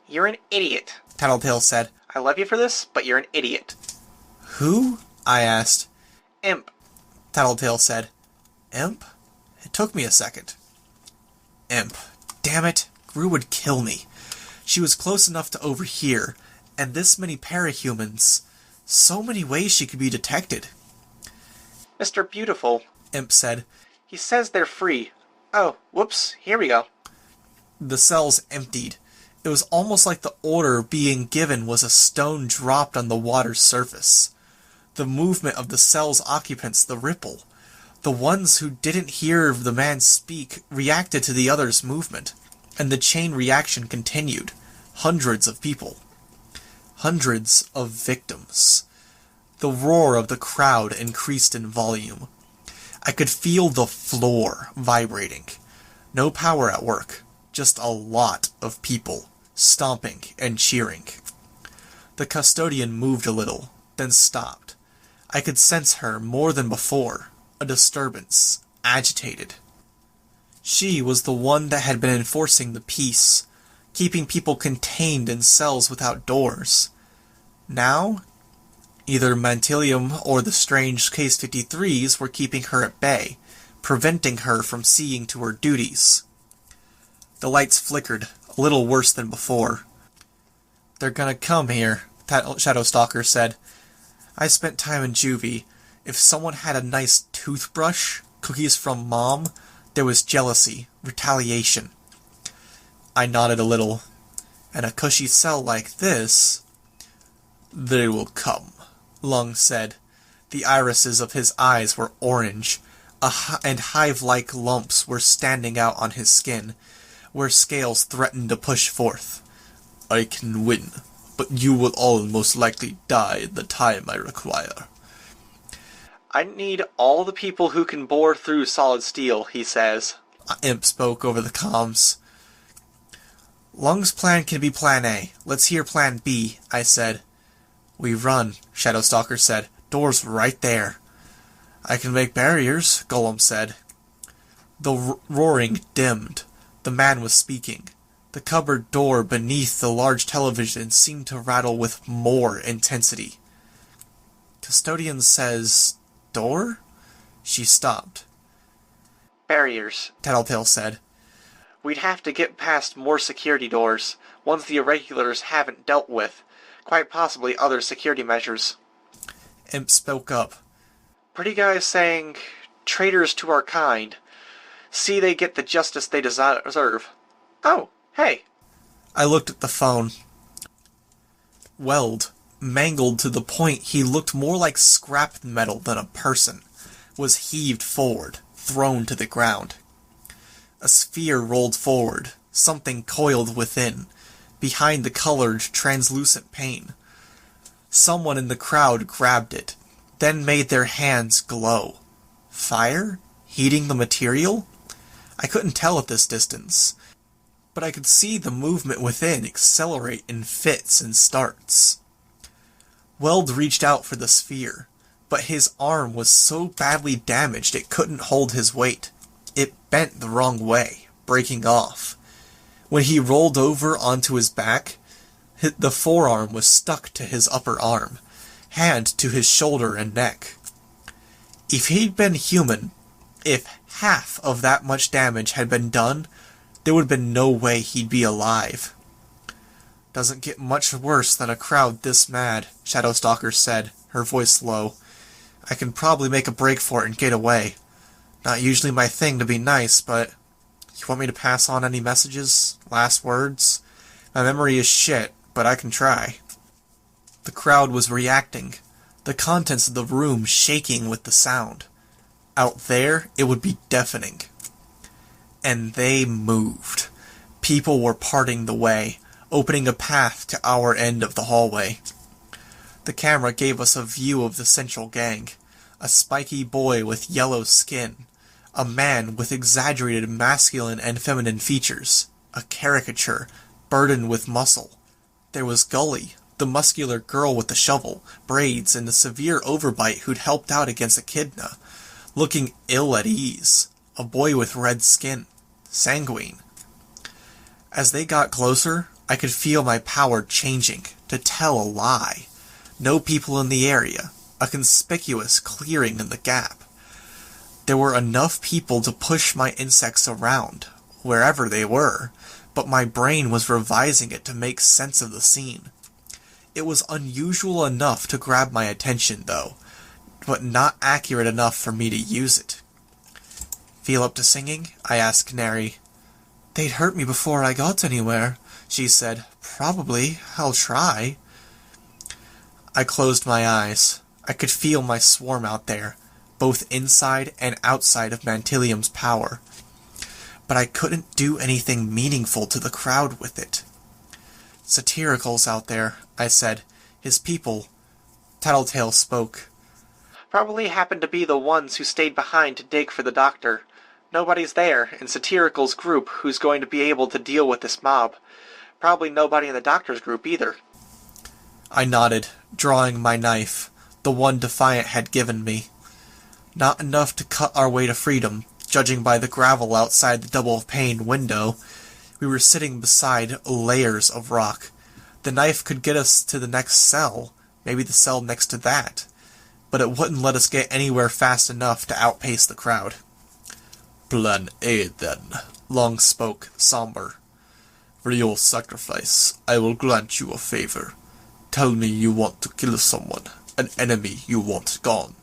You're an idiot, Tattletale said. I love you for this, but you're an idiot. Who? I asked. Imp, Tattletale said. Imp? It took me a second. Imp. Damn it. Gru would kill me. She was close enough to overhear, and this many parahumans. So many ways she could be detected. Mr. Beautiful, Imp said. He says they're free. Oh, whoops, here we go. The cells emptied. It was almost like the order being given was a stone dropped on the water's surface. The movement of the cell's occupants, the ripple. The ones who didn't hear the man speak reacted to the other's movement, and the chain reaction continued. Hundreds of people. Hundreds of victims. The roar of the crowd increased in volume. I could feel the floor vibrating. No power at work, just a lot of people, stomping and cheering. The Custodian moved a little, then stopped. I could sense her more than before, a disturbance, agitated. She was the one that had been enforcing the peace, keeping people contained in cells without doors. Now, either Mantilium or the strange Case 53s were keeping her at bay, preventing her from seeing to her duties. The lights flickered, a little worse than before. "They're gonna come here," Shadowstalker said. "I spent time in juvie. If someone had a nice toothbrush, cookies from Mom, there was jealousy, retaliation." I nodded a little. "And a cushy cell like this—" "They will come," Lung said. The irises of his eyes were orange, and hive-like lumps were standing out on his skin, where scales threatened to push forth. "I can win, but you will all most likely die in the time I require." "I need all the people who can bore through solid steel," he says. Imp spoke over the comms. "Lung's plan can be plan A. Let's hear plan B," I said. "We run," Shadowstalker said. "Door's right there." "I can make barriers," Golem said. The roaring dimmed. The man was speaking. The cupboard door beneath the large television seemed to rattle with more intensity. "Custodian says... door?" She stopped. "Barriers," Tattletale said. "We'd have to get past more security doors, ones the Irregulars haven't dealt with. Quite possibly other security measures." Imp spoke up. "Pretty guys saying, traitors to our kind. See they get the justice they deserve. Oh, hey." I looked at the phone. Weld, mangled to the point he looked more like scrap metal than a person, was heaved forward, thrown to the ground. A sphere rolled forward, something coiled within, behind the colored, translucent pane. Someone in the crowd grabbed it, then made their hands glow. Fire? Heating the material? I couldn't tell at this distance, but I could see the movement within accelerate in fits and starts. Weld reached out for the sphere, but his arm was so badly damaged it couldn't hold his weight. It bent the wrong way, breaking off. When he rolled over onto his back, the forearm was stuck to his upper arm, hand to his shoulder and neck. If he'd been human, if half of that much damage had been done, there would have been no way he'd be alive. "Doesn't get much worse than a crowd this mad," Shadowstalker said, her voice low. "I can probably make a break for it and get away. Not usually my thing to be nice, but... You want me to pass on any messages? Last words? My memory is shit, but I can try." The crowd was reacting, the contents of the room shaking with the sound. Out there, it would be deafening. And they moved. People were parting the way, opening a path to our end of the hallway. The camera gave us a view of the central gang. A spiky boy with yellow skin. A man with exaggerated masculine and feminine features. A caricature, burdened with muscle. There was Gully, the muscular girl with the shovel, braids, and the severe overbite who'd helped out against Echidna, looking ill at ease. A boy with red skin. Sanguine. As they got closer, I could feel my power changing, to tell a lie. No people in the area. A conspicuous clearing in the gap. There were enough people to push my insects around, wherever they were, but my brain was revising it to make sense of the scene. It was unusual enough to grab my attention, though, but not accurate enough for me to use it. "Feel up to singing?" I asked Canary. "They'd hurt me before I got anywhere," she said. "Probably. I'll try." I closed my eyes. I could feel my swarm out there, both inside and outside of Mantilium's power. But I couldn't do anything meaningful to the crowd with it. "Satyrical's out there," I said. "His people." Tattletale spoke. "Probably happened to be the ones who stayed behind to dig for the doctor. Nobody's there in Satyrical's group who's going to be able to deal with this mob. Probably nobody in the doctor's group either." I nodded, drawing my knife, the one Defiant had given me. Not enough to cut our way to freedom, judging by the gravel outside the double-pane window. We were sitting beside layers of rock. The knife could get us to the next cell, maybe the cell next to that, but it wouldn't let us get anywhere fast enough to outpace the crowd. "Plan A, then," Long spoke, somber. For your sacrifice, I will grant you a favor. Tell me you want to kill someone, an enemy you want gone.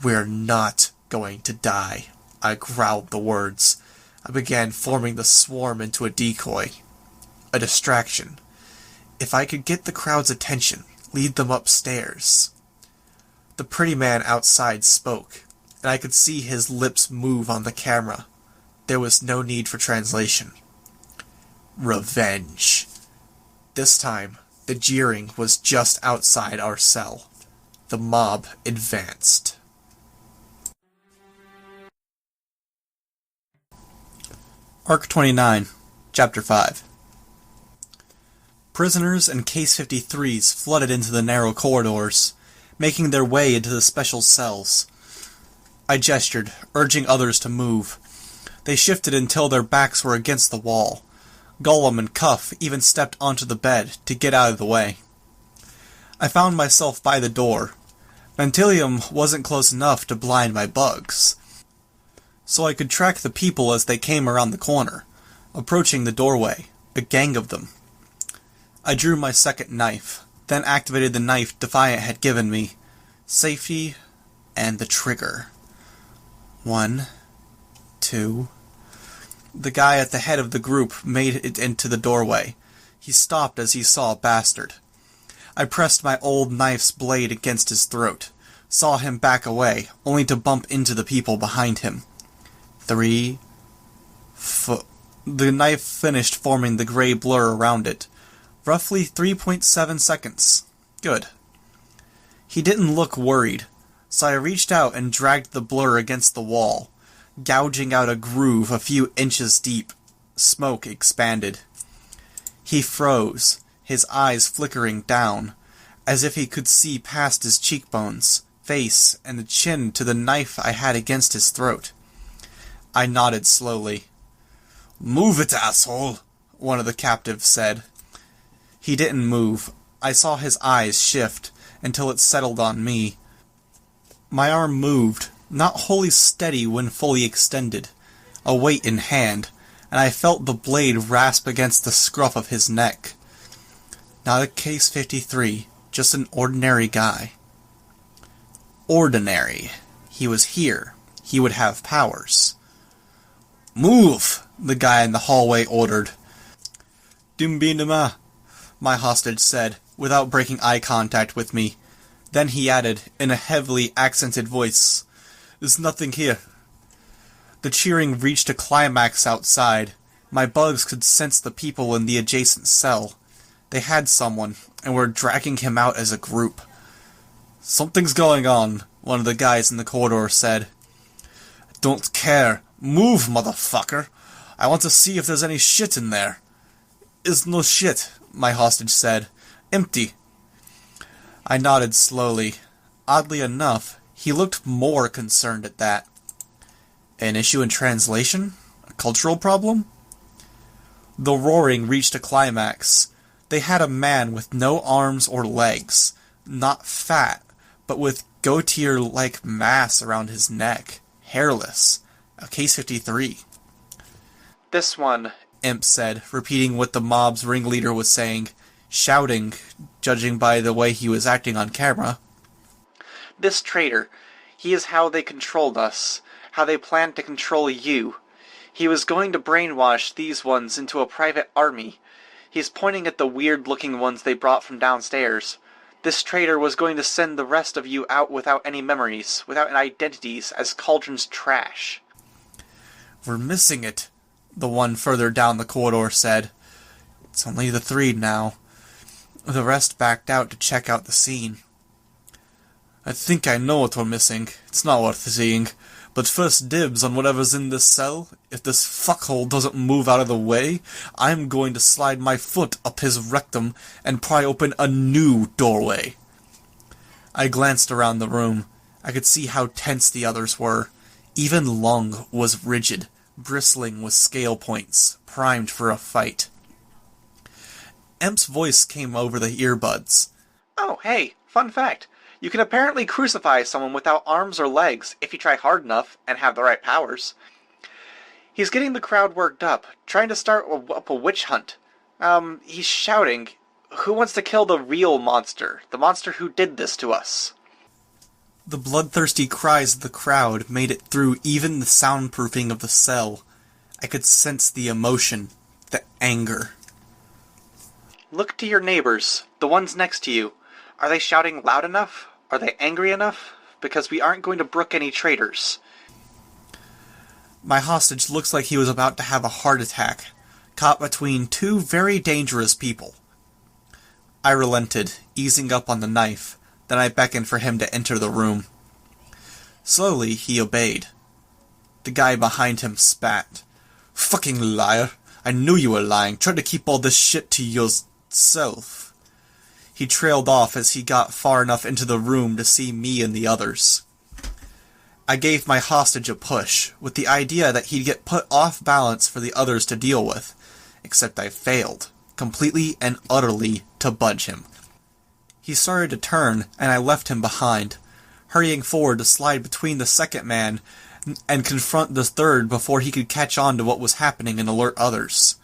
We're not going to die. I growled the words. I began forming the swarm into a decoy. A distraction. If I could get the crowd's attention, lead them upstairs. The pretty man outside spoke, and I could see his lips move on the camera. There was no need for translation. Revenge. This time, the jeering was just outside our cell. The mob advanced. Arc 29, Chapter 5. Prisoners and Case 53s flooded into the narrow corridors, making their way into the special cells. I gestured, urging others to move. They shifted until their backs were against the wall. Gollum and Cuff even stepped onto the bed to get out of the way. I found myself by the door. Ventilium wasn't close enough to blind my bugs, so I could track the people as they came around the corner, approaching the doorway, a gang of them. I drew my second knife, then activated the knife Defiant had given me. Safety, and the trigger. 1, 2... The guy at the head of the group made it into the doorway. He stopped as he saw Bastard. I pressed my old knife's blade against his throat, saw him back away, only to bump into the people behind him. 3... The knife finished forming the gray blur around it. Roughly 3.7 seconds. Good. He didn't look worried, so I reached out and dragged the blur against the wall, gouging out a groove a few inches deep. Smoke expanded. He froze, his eyes flickering down, as if he could see past his cheekbones, face, and the chin to the knife I had against his throat. I nodded slowly. "Move it, asshole," one of the captives said. He didn't move. I saw his eyes shift until it settled on me. My arm moved, not wholly steady when fully extended, a weight in hand, and I felt the blade rasp against the scruff of his neck. Not a Case 53, just an ordinary guy. Ordinary. He was here. He would have powers. "Move!" the guy in the hallway ordered. "Dimbinama," my hostage said, without breaking eye contact with me. Then he added, in a heavily accented voice, "There's nothing here." The cheering reached a climax outside. My bugs could sense the people in the adjacent cell. They had someone, and were dragging him out as a group. "Something's going on," one of the guys in the corridor said. "Don't care. Move, motherfucker. I want to see if there's any shit in there." "Is no shit," my hostage said. "Empty." I nodded slowly. Oddly enough, he looked more concerned at that. An issue in translation? A cultural problem? The roaring reached a climax. They had a man with no arms or legs, not fat, but with goatee-like mass around his neck, hairless, a Case 53. "This one," Imp said, repeating what the mob's ringleader was saying, shouting, judging by the way he was acting on camera. "This traitor, he is how they controlled us, how they planned to control you. He was going to brainwash these ones into a private army. He's pointing at the weird-looking ones they brought from downstairs. This traitor was going to send the rest of you out without any memories, without identities, as Cauldron's trash." "We're missing it," the one further down the corridor said. "It's only the 3 now." The rest backed out to check out the scene. "I think I know what we're missing. It's not worth seeing. But first dibs on whatever's in this cell. If this fuckhole doesn't move out of the way, I'm going to slide my foot up his rectum and pry open a new doorway." I glanced around the room. I could see how tense the others were. Even Lung was rigid, bristling with scale points, primed for a fight. Emp's voice came over the earbuds. "Oh, hey, fun fact. You can apparently crucify someone without arms or legs if you try hard enough and have the right powers. He's getting the crowd worked up, trying to start up a witch hunt. He's shouting, "Who wants to kill the real monster? The monster who did this to us?" The bloodthirsty cries of the crowd made it through even the soundproofing of the cell. I could sense the emotion, the anger. Look to your neighbors, the ones next to you. Are they shouting loud enough? Are they angry enough? Because we aren't going to brook any traitors. My hostage looks like he was about to have a heart attack, caught between two very dangerous people. I relented, easing up on the knife. Then I beckoned for him to enter the room. Slowly, he obeyed. The guy behind him spat. "Fucking liar! I knew you were lying. Try to keep all this shit to yourself." He trailed off as he got far enough into the room to see me and the others. I gave my hostage a push, with the idea that he'd get put off balance for the others to deal with, except I failed, completely and utterly, to budge him. He started to turn, and I left him behind, hurrying forward to slide between the second man and confront the third before he could catch on to what was happening and alert others.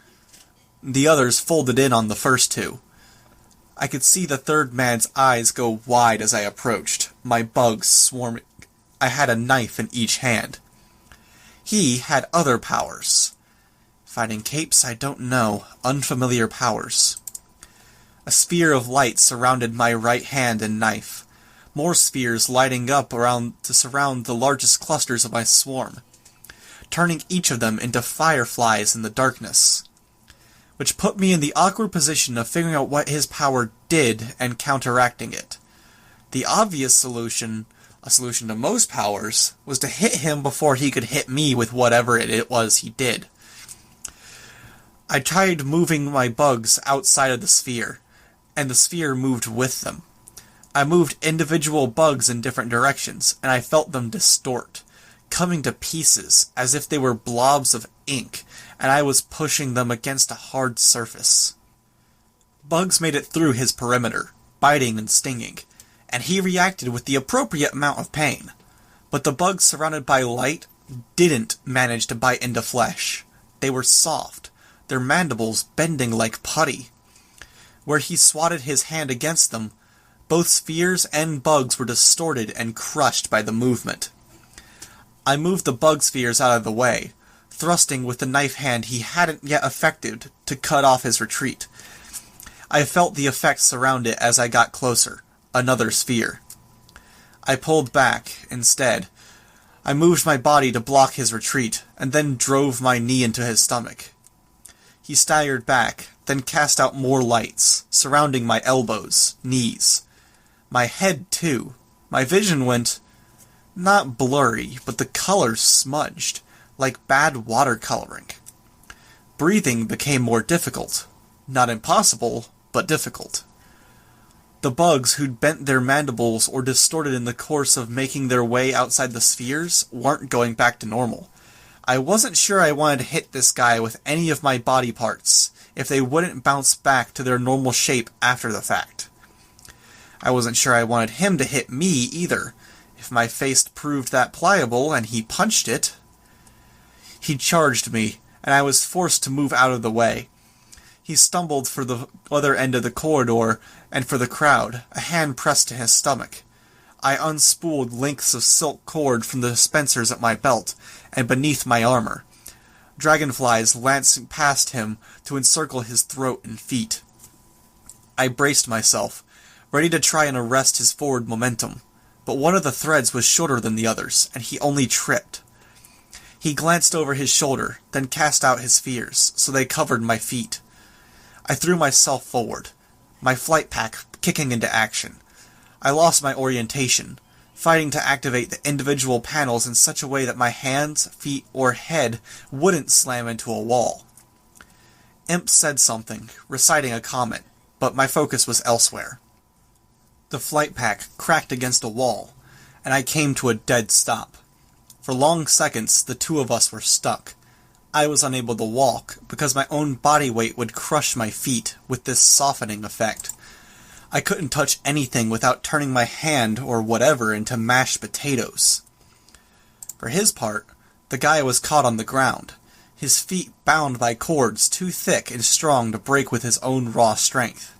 The others folded in on the first two. I could see the third man's eyes go wide as I approached, my bugs swarming. I had a knife in each hand. He had other powers. Fighting capes, I don't know. Unfamiliar powers. A sphere of light surrounded my right hand and knife. More spheres lighting up around to surround the largest clusters of my swarm, turning each of them into fireflies in the darkness, which put me in the awkward position of figuring out what his power did and counteracting it. The obvious solution, a solution to most powers, was to hit him before he could hit me with whatever it was he did. I tried moving my bugs outside of the sphere, and the sphere moved with them. I moved individual bugs in different directions, and I felt them distort, coming to pieces as if they were blobs of ink, and I was pushing them against a hard surface. Bugs made it through his perimeter, biting and stinging, and he reacted with the appropriate amount of pain. But the bugs surrounded by light didn't manage to bite into flesh. They were soft, their mandibles bending like putty. Where he swatted his hand against them, both spheres and bugs were distorted and crushed by the movement. I moved the bug spheres out of the way, thrusting with the knife hand he hadn't yet effected to cut off his retreat. I felt the effects surround it as I got closer. Another sphere. I pulled back, instead. I moved my body to block his retreat, and then drove my knee into his stomach. He staggered back, then cast out more lights, surrounding my elbows, knees. My head, too. My vision went, not blurry, but the colors smudged, like bad watercoloring. Breathing became more difficult. Not impossible, but difficult. The bugs who'd bent their mandibles or distorted in the course of making their way outside the spheres weren't going back to normal. I wasn't sure I wanted to hit this guy with any of my body parts, if they wouldn't bounce back to their normal shape after the fact. I wasn't sure I wanted him to hit me either, if my face proved that pliable and he punched it. He charged me, and I was forced to move out of the way. He stumbled for the other end of the corridor, and for the crowd, a hand pressed to his stomach. I unspooled lengths of silk cord from the dispensers at my belt, and beneath my armor. Dragonflies lancing past him to encircle his throat and feet. I braced myself, ready to try and arrest his forward momentum, but one of the threads was shorter than the others, and he only tripped. He glanced over his shoulder, then cast out his spheres, so they covered my feet. I threw myself forward, my flight pack kicking into action. I lost my orientation, fighting to activate the individual panels in such a way that my hands, feet, or head wouldn't slam into a wall. Imp said something, reciting a comment, but my focus was elsewhere. The flight pack cracked against a wall, and I came to a dead stop. For long seconds, the two of us were stuck. I was unable to walk, because my own body weight would crush my feet with this softening effect. I couldn't touch anything without turning my hand or whatever into mashed potatoes. For his part, the guy was caught on the ground, his feet bound by cords too thick and strong to break with his own raw strength.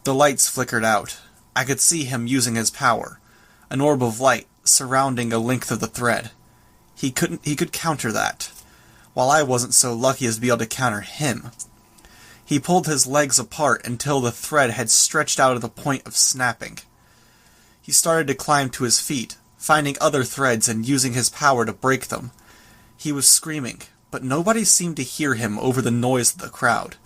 The lights flickered out. I could see him using his power, an orb of light surrounding a length of the thread. He could counter that, while I wasn't so lucky as to be able to counter him. He pulled his legs apart until the thread had stretched out to the point of snapping. He started to climb to his feet, finding other threads and using his power to break them. He was screaming, but nobody seemed to hear him over the noise of the crowd.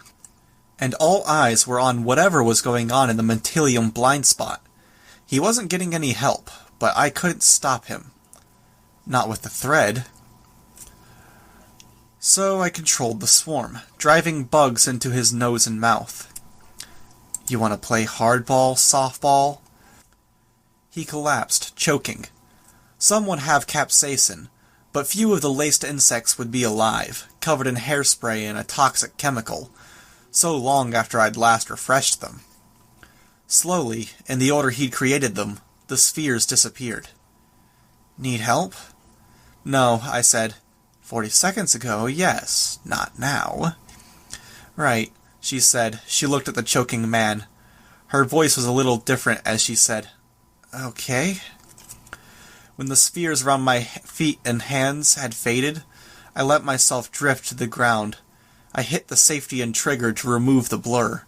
And all eyes were on whatever was going on in the Mentilium blind spot. He wasn't getting any help, but I couldn't stop him. Not with the thread. So I controlled the swarm, driving bugs into his nose and mouth. You want to play hardball, softball? He collapsed, choking. Some would have capsaicin, but few of the laced insects would be alive, covered in hairspray and a toxic chemical, so long after I'd last refreshed them. Slowly, in the order he'd created them, the spheres disappeared. Need help? No, I said. 40 seconds ago, yes. Not now. Right, she said. She looked at the choking man. Her voice was a little different as she said, Okay. When the spheres around my feet and hands had faded, I let myself drift to the ground. I hit the safety and trigger to remove the blur,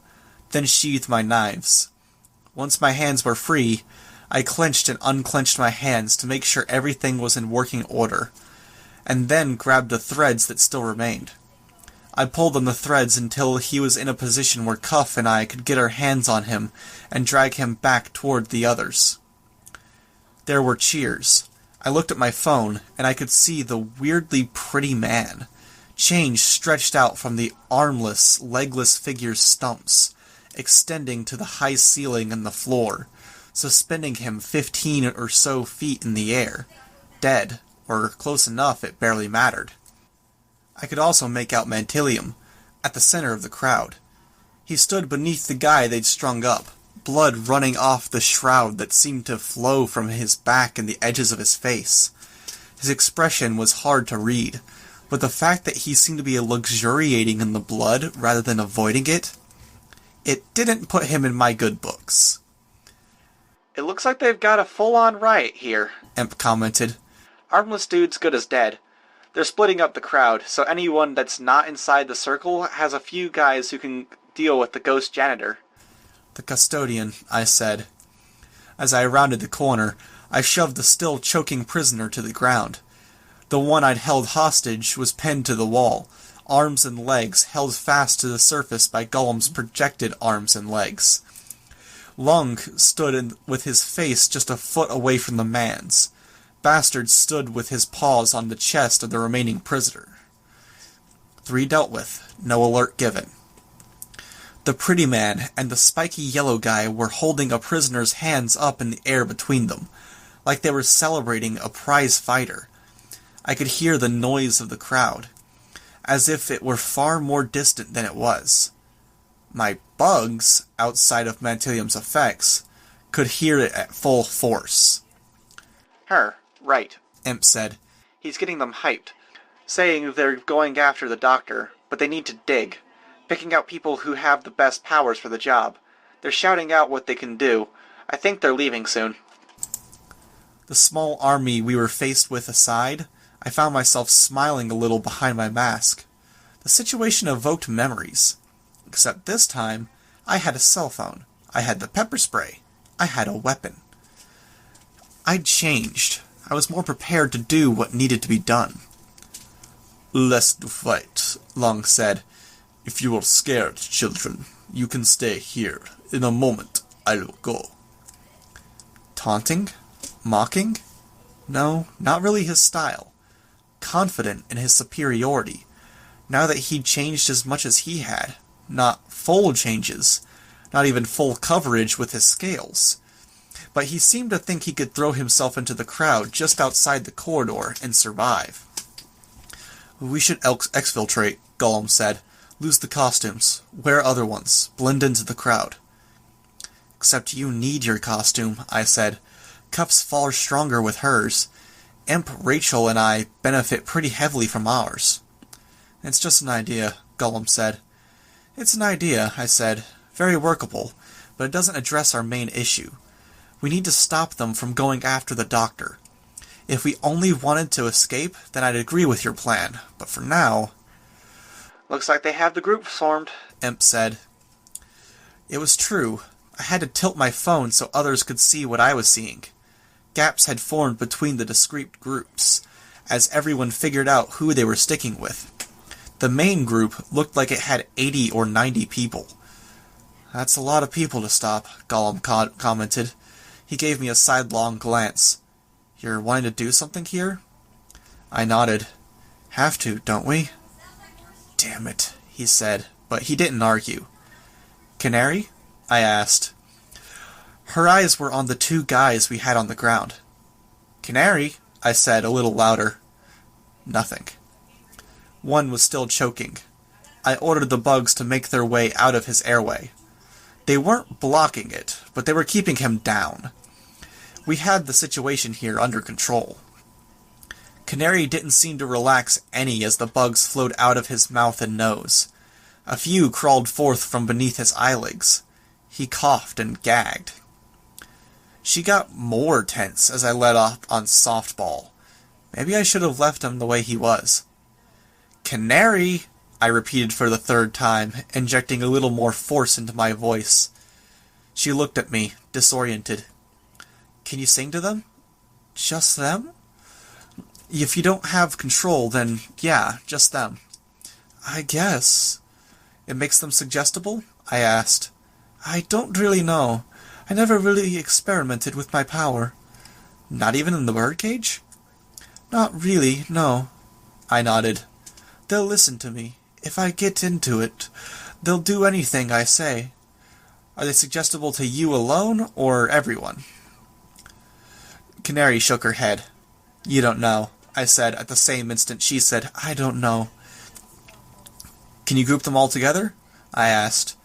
then sheathed my knives. Once my hands were free, I clenched and unclenched my hands to make sure everything was in working order, and then grabbed the threads that still remained. I pulled on the threads until he was in a position where Cuff and I could get our hands on him and drag him back toward the others. There were cheers. I looked at my phone, and I could see the weirdly pretty man. Change stretched out from the armless, legless figure's stumps, extending to the high ceiling and the floor, suspending him 15 or so feet in the air. Dead, or close enough it barely mattered. I could also make out Mentilium, at the center of the crowd. He stood beneath the guy they'd strung up, blood running off the shroud that seemed to flow from his back and the edges of his face. His expression was hard to read, but the fact that he seemed to be luxuriating in the blood rather than avoiding it didn't put him in my good books. It looks like they've got a full-on riot here, Emp commented. Armless dude's good as dead. They're splitting up the crowd, so anyone that's not inside the circle has a few guys who can deal with the ghost janitor. The Custodian, I said. As I rounded the corner, I shoved the still choking prisoner to the ground. The one I'd held hostage was pinned to the wall, arms and legs held fast to the surface by Golem's projected arms and legs. Lung stood with his face just a foot away from the man's. Bastard stood with his paws on the chest of the remaining prisoner. 3 dealt with, no alert given. The pretty man and the spiky yellow guy were holding a prisoner's hands up in the air between them, like they were celebrating a prize fighter. I could hear the noise of the crowd, as if it were far more distant than it was. My bugs, outside of Mentilium's effects, could hear it at full force. Right, Imp said. He's getting them hyped, saying they're going after the doctor, but they need to dig, picking out people who have the best powers for the job. They're shouting out what they can do. I think they're leaving soon. The small army we were faced with aside, I found myself smiling a little behind my mask. The situation evoked memories. Except this time, I had a cell phone. I had the pepper spray. I had a weapon. I'd changed. I was more prepared to do what needed to be done. Less to fight, Long said. If you are scared, children, you can stay here. In a moment, I will go. Taunting? Mocking? No, not really his style. Confident in his superiority, now that he'd changed as much as he had. Not full changes, not even full coverage with his scales. But he seemed to think he could throw himself into the crowd just outside the corridor and survive. We should exfiltrate, Golem said. Lose the costumes, wear other ones, blend into the crowd. Except you need your costume, I said. Cup's far stronger with hers. Imp Rachel and I benefit pretty heavily from ours. It's just an idea, Gollum said. It's an idea, I said. Very workable, but it doesn't address our main issue. We need to stop them from going after the Doctor. If we only wanted to escape, then I'd agree with your plan, but for now... Looks like they have the group formed, Imp said. It was true. I had to tilt my phone so others could see what I was seeing. Gaps had formed between the discrete groups, as everyone figured out who they were sticking with. The main group looked like it had 80 or 90 people. That's a lot of people to stop, Gollum commented. He gave me a sidelong glance. You're wanting to do something here? I nodded. Have to, don't we? Damn it, he said, but he didn't argue. Canary? I asked. Her eyes were on the two guys we had on the ground. Canary? I said, a little louder. Nothing. One was still choking. I ordered the bugs to make their way out of his airway. They weren't blocking it, but they were keeping him down. We had the situation here under control. Canary didn't seem to relax any as the bugs flowed out of his mouth and nose. A few crawled forth from beneath his eyelids. He coughed and gagged. She got more tense as I let off on softball. Maybe I should have left him the way he was. Canary, I repeated for the third time, injecting a little more force into my voice. She looked at me, disoriented. Can you sing to them? Just them? If you don't have control, then yeah, just them. I guess. It makes them suggestible? I asked. I don't really know. I never really experimented with my power. Not even in the birdcage? Not really, no. I nodded. They'll listen to me. If I get into it, they'll do anything I say. Are they suggestible to you alone, or everyone? Canary shook her head. You don't know, I said at the same instant she said, I don't know. Can you group them all together? I asked.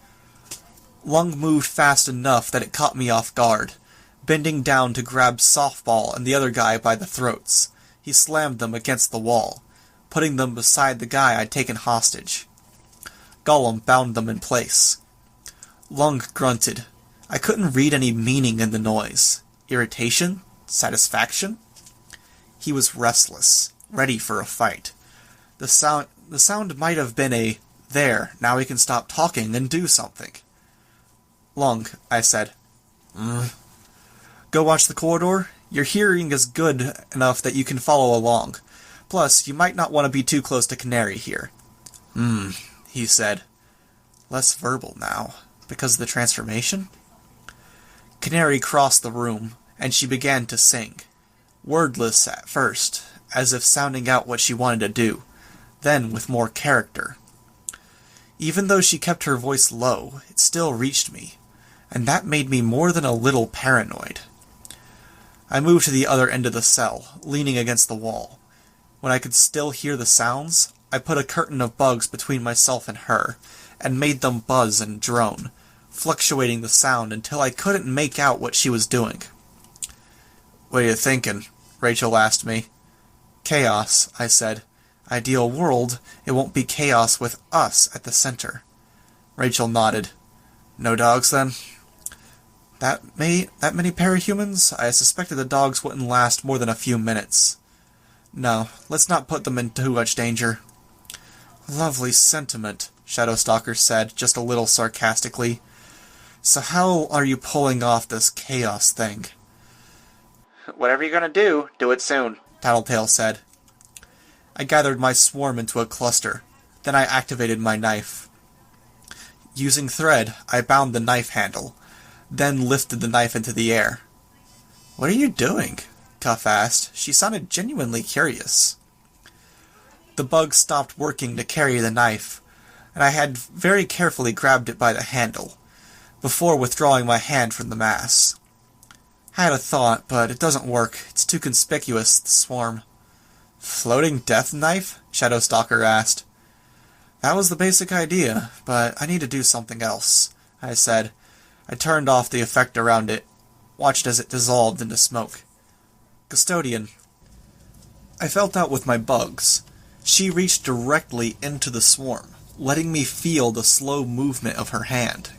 Lung moved fast enough that it caught me off guard, bending down to grab Softball and the other guy by the throats. He slammed them against the wall, putting them beside the guy I'd taken hostage. Gollum bound them in place. Lung grunted. I couldn't read any meaning in the noise. Irritation? Satisfaction? He was restless, ready for a fight. The sound might have been a, there, now we can stop talking and do something. Lung, I said. Go watch the corridor? Your hearing is good enough that you can follow along. Plus, you might not want to be too close to Canary here. He said. Less verbal now. Because of the transformation? Canary crossed the room, and she began to sing. Wordless at first, as if sounding out what she wanted to do, then with more character. Even though she kept her voice low, it still reached me, and that made me more than a little paranoid. I moved to the other end of the cell, leaning against the wall. When I could still hear the sounds, I put a curtain of bugs between myself and her, and made them buzz and drone, fluctuating the sound until I couldn't make out what she was doing. What are you thinking? Rachel asked me. Chaos, I said. Ideal world, it won't be chaos with us at the center. Rachel nodded. No dogs, then? That many parahumans? I suspected the dogs wouldn't last more than a few minutes. No, let's not put them in too much danger. Lovely sentiment, Shadowstalker said, just a little sarcastically. So how are you pulling off this chaos thing? Whatever you're gonna do it soon, Tattletale said. I gathered my swarm into a cluster. Then I activated my knife. Using thread, I bound the knife handle, then lifted the knife into the air. What are you doing? Cuff asked. She sounded genuinely curious. The bug stopped working to carry the knife, and I had very carefully grabbed it by the handle, before withdrawing my hand from the mass. I had a thought, but it doesn't work. It's too conspicuous, the swarm. Floating death knife? Shadowstalker asked. That was the basic idea, but I need to do something else, I said. I turned off the effect around it, watched as it dissolved into smoke. Custodian. I felt out with my bugs. She reached directly into the swarm, letting me feel the slow movement of her hand.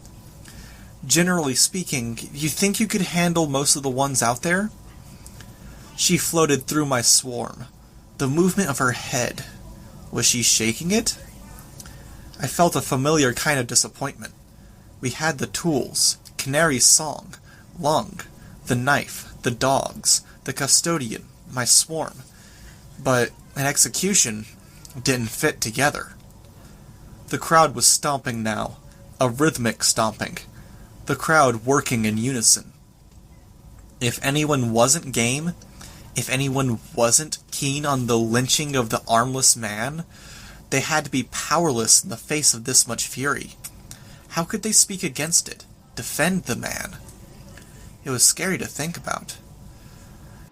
Generally speaking, you think you could handle most of the ones out there? She floated through my swarm. The movement of her head. Was she shaking it? I felt a familiar kind of disappointment. We had the tools, Canary's song, Lung, the knife, the dogs, the Custodian, my swarm. But an execution didn't fit together. The crowd was stomping now, a rhythmic stomping. The crowd working in unison. If anyone wasn't game, if anyone wasn't keen on the lynching of the armless man, they had to be powerless in the face of this much fury. How could they speak against it, defend the man? It was scary to think about.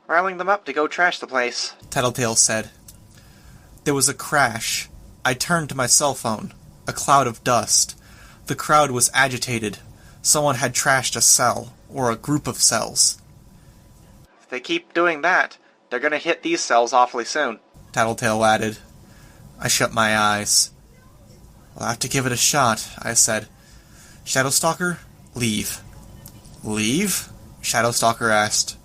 Riling them up to go trash the place, Tattletale said. There was a crash. I turned to my cell phone. A cloud of dust. The crowd was agitated. Someone had trashed a cell, or a group of cells. If they keep doing that, they're gonna hit these cells awfully soon, Tattletale added. I shut my eyes. We'll have to give it a shot, I said. Shadowstalker, leave. Leave? Shadowstalker asked.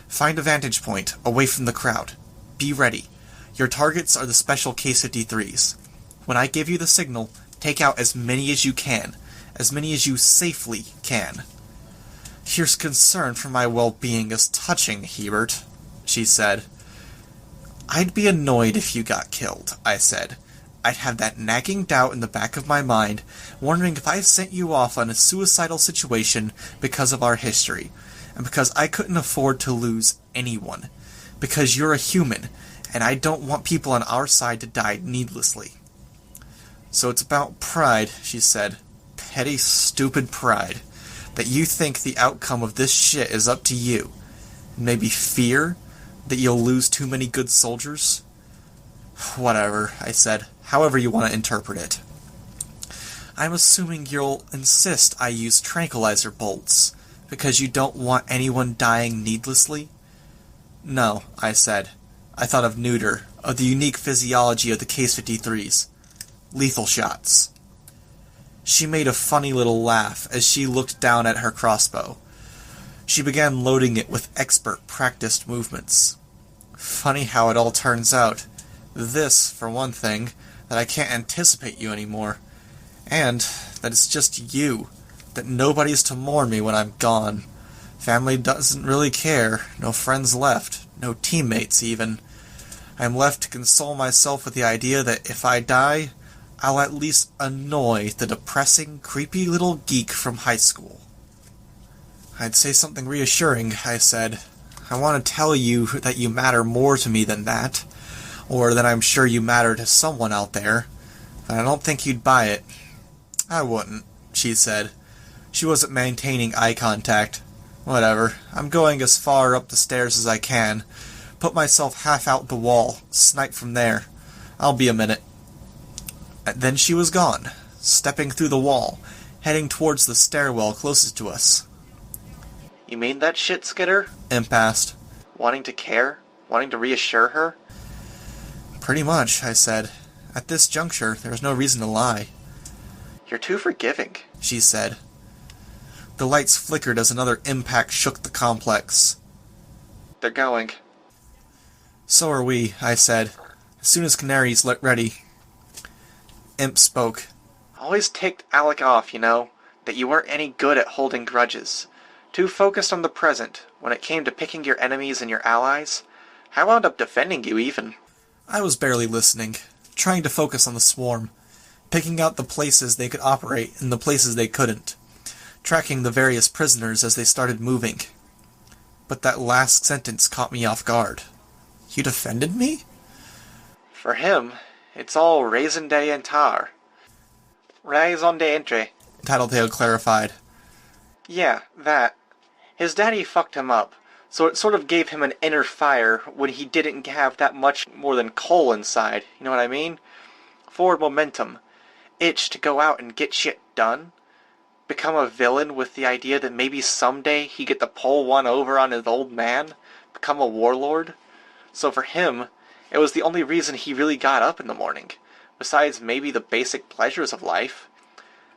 Find a vantage point, away from the crowd. Be ready. Your targets are the special K-53s. When I give you the signal, take out as many as you can. As many as you safely can. Your concern for my well-being is touching, Hebert, she said. I'd be annoyed if you got killed, I said. I'd have that nagging doubt in the back of my mind, wondering if I sent you off on a suicidal situation because of our history, and because I couldn't afford to lose anyone. Because you're a human, and I don't want people on our side to die needlessly. So it's about pride, she said. Petty, stupid pride. That you think the outcome of this shit is up to you. Maybe fear that you'll lose too many good soldiers? Whatever, I said. However you want to interpret it. I'm assuming you'll insist I use tranquilizer bolts, because you don't want anyone dying needlessly? No, I said. I thought of neuter, of the unique physiology of the Case-53s. Lethal shots. She made a funny little laugh as she looked down at her crossbow. She began loading it with expert, practiced movements. Funny how it all turns out. This, for one thing, that I can't anticipate you anymore. And that it's just you. That nobody's to mourn me when I'm gone. Family doesn't really care. No friends left. No teammates, even. I'm left to console myself with the idea that if I die, I'll at least annoy the depressing, creepy little geek from high school. I'd say something reassuring, I said. I want to tell you that you matter more to me than that, or that I'm sure you matter to someone out there, but I don't think you'd buy it. I wouldn't, she said. She wasn't maintaining eye contact. Whatever, I'm going as far up the stairs as I can. Put myself half out the wall, snipe from there. I'll be a minute. Then she was gone, stepping through the wall, heading towards the stairwell closest to us. You mean that shit, Skitter? Imp asked. Wanting to care? Wanting to reassure her? Pretty much, I said. At this juncture, there was no reason to lie. You're too forgiving, she said. The lights flickered as another impact shook the complex. They're going. So are we, I said, as soon as Canary's ready. Imp spoke. Always ticked Alec off, you know, that you weren't any good at holding grudges. Too focused on the present, when it came to picking your enemies and your allies. I wound up defending you, even. I was barely listening, trying to focus on the swarm, picking out the places they could operate and the places they couldn't, tracking the various prisoners as they started moving. But that last sentence caught me off guard. You defended me? For him, it's all raison d'entrer. Raison d'entre. Tattletale clarified. Yeah, that. His daddy fucked him up, so it sort of gave him an inner fire when he didn't have that much more than coal inside, you know what I mean? Forward momentum. Itch to go out and get shit done. Become a villain with the idea that maybe someday he get to pull one over on his old man. Become a warlord. So for him, It was the only reason he really got up in the morning, besides maybe the basic pleasures of life.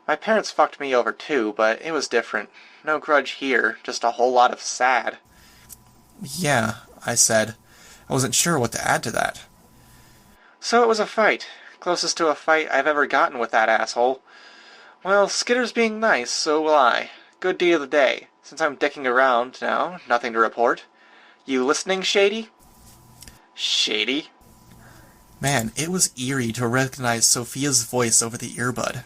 My parents fucked me over too, but it was different. No grudge here, just a whole lot of sad. Yeah, I said. I wasn't sure what to add to that. So it was a fight. Closest to a fight I've ever gotten with that asshole. Well, Skitter's being nice, so will I. Good deed of the day. Since I'm dicking around now, nothing to report. You listening, Shady? Shady? Man, it was eerie to recognize Sophia's voice over the earbud.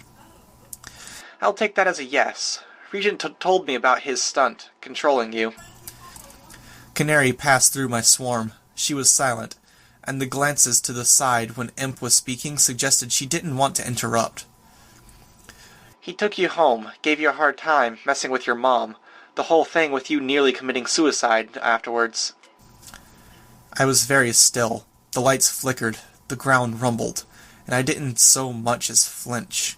I'll take that as a yes. Regent told me about his stunt, controlling you. Canary passed through my swarm. She was silent, and the glances to the side when Imp was speaking suggested she didn't want to interrupt. He took you home, gave you a hard time, messing with your mom. The whole thing with you nearly committing suicide afterwards. I was very still. The lights flickered, the ground rumbled, and I didn't so much as flinch.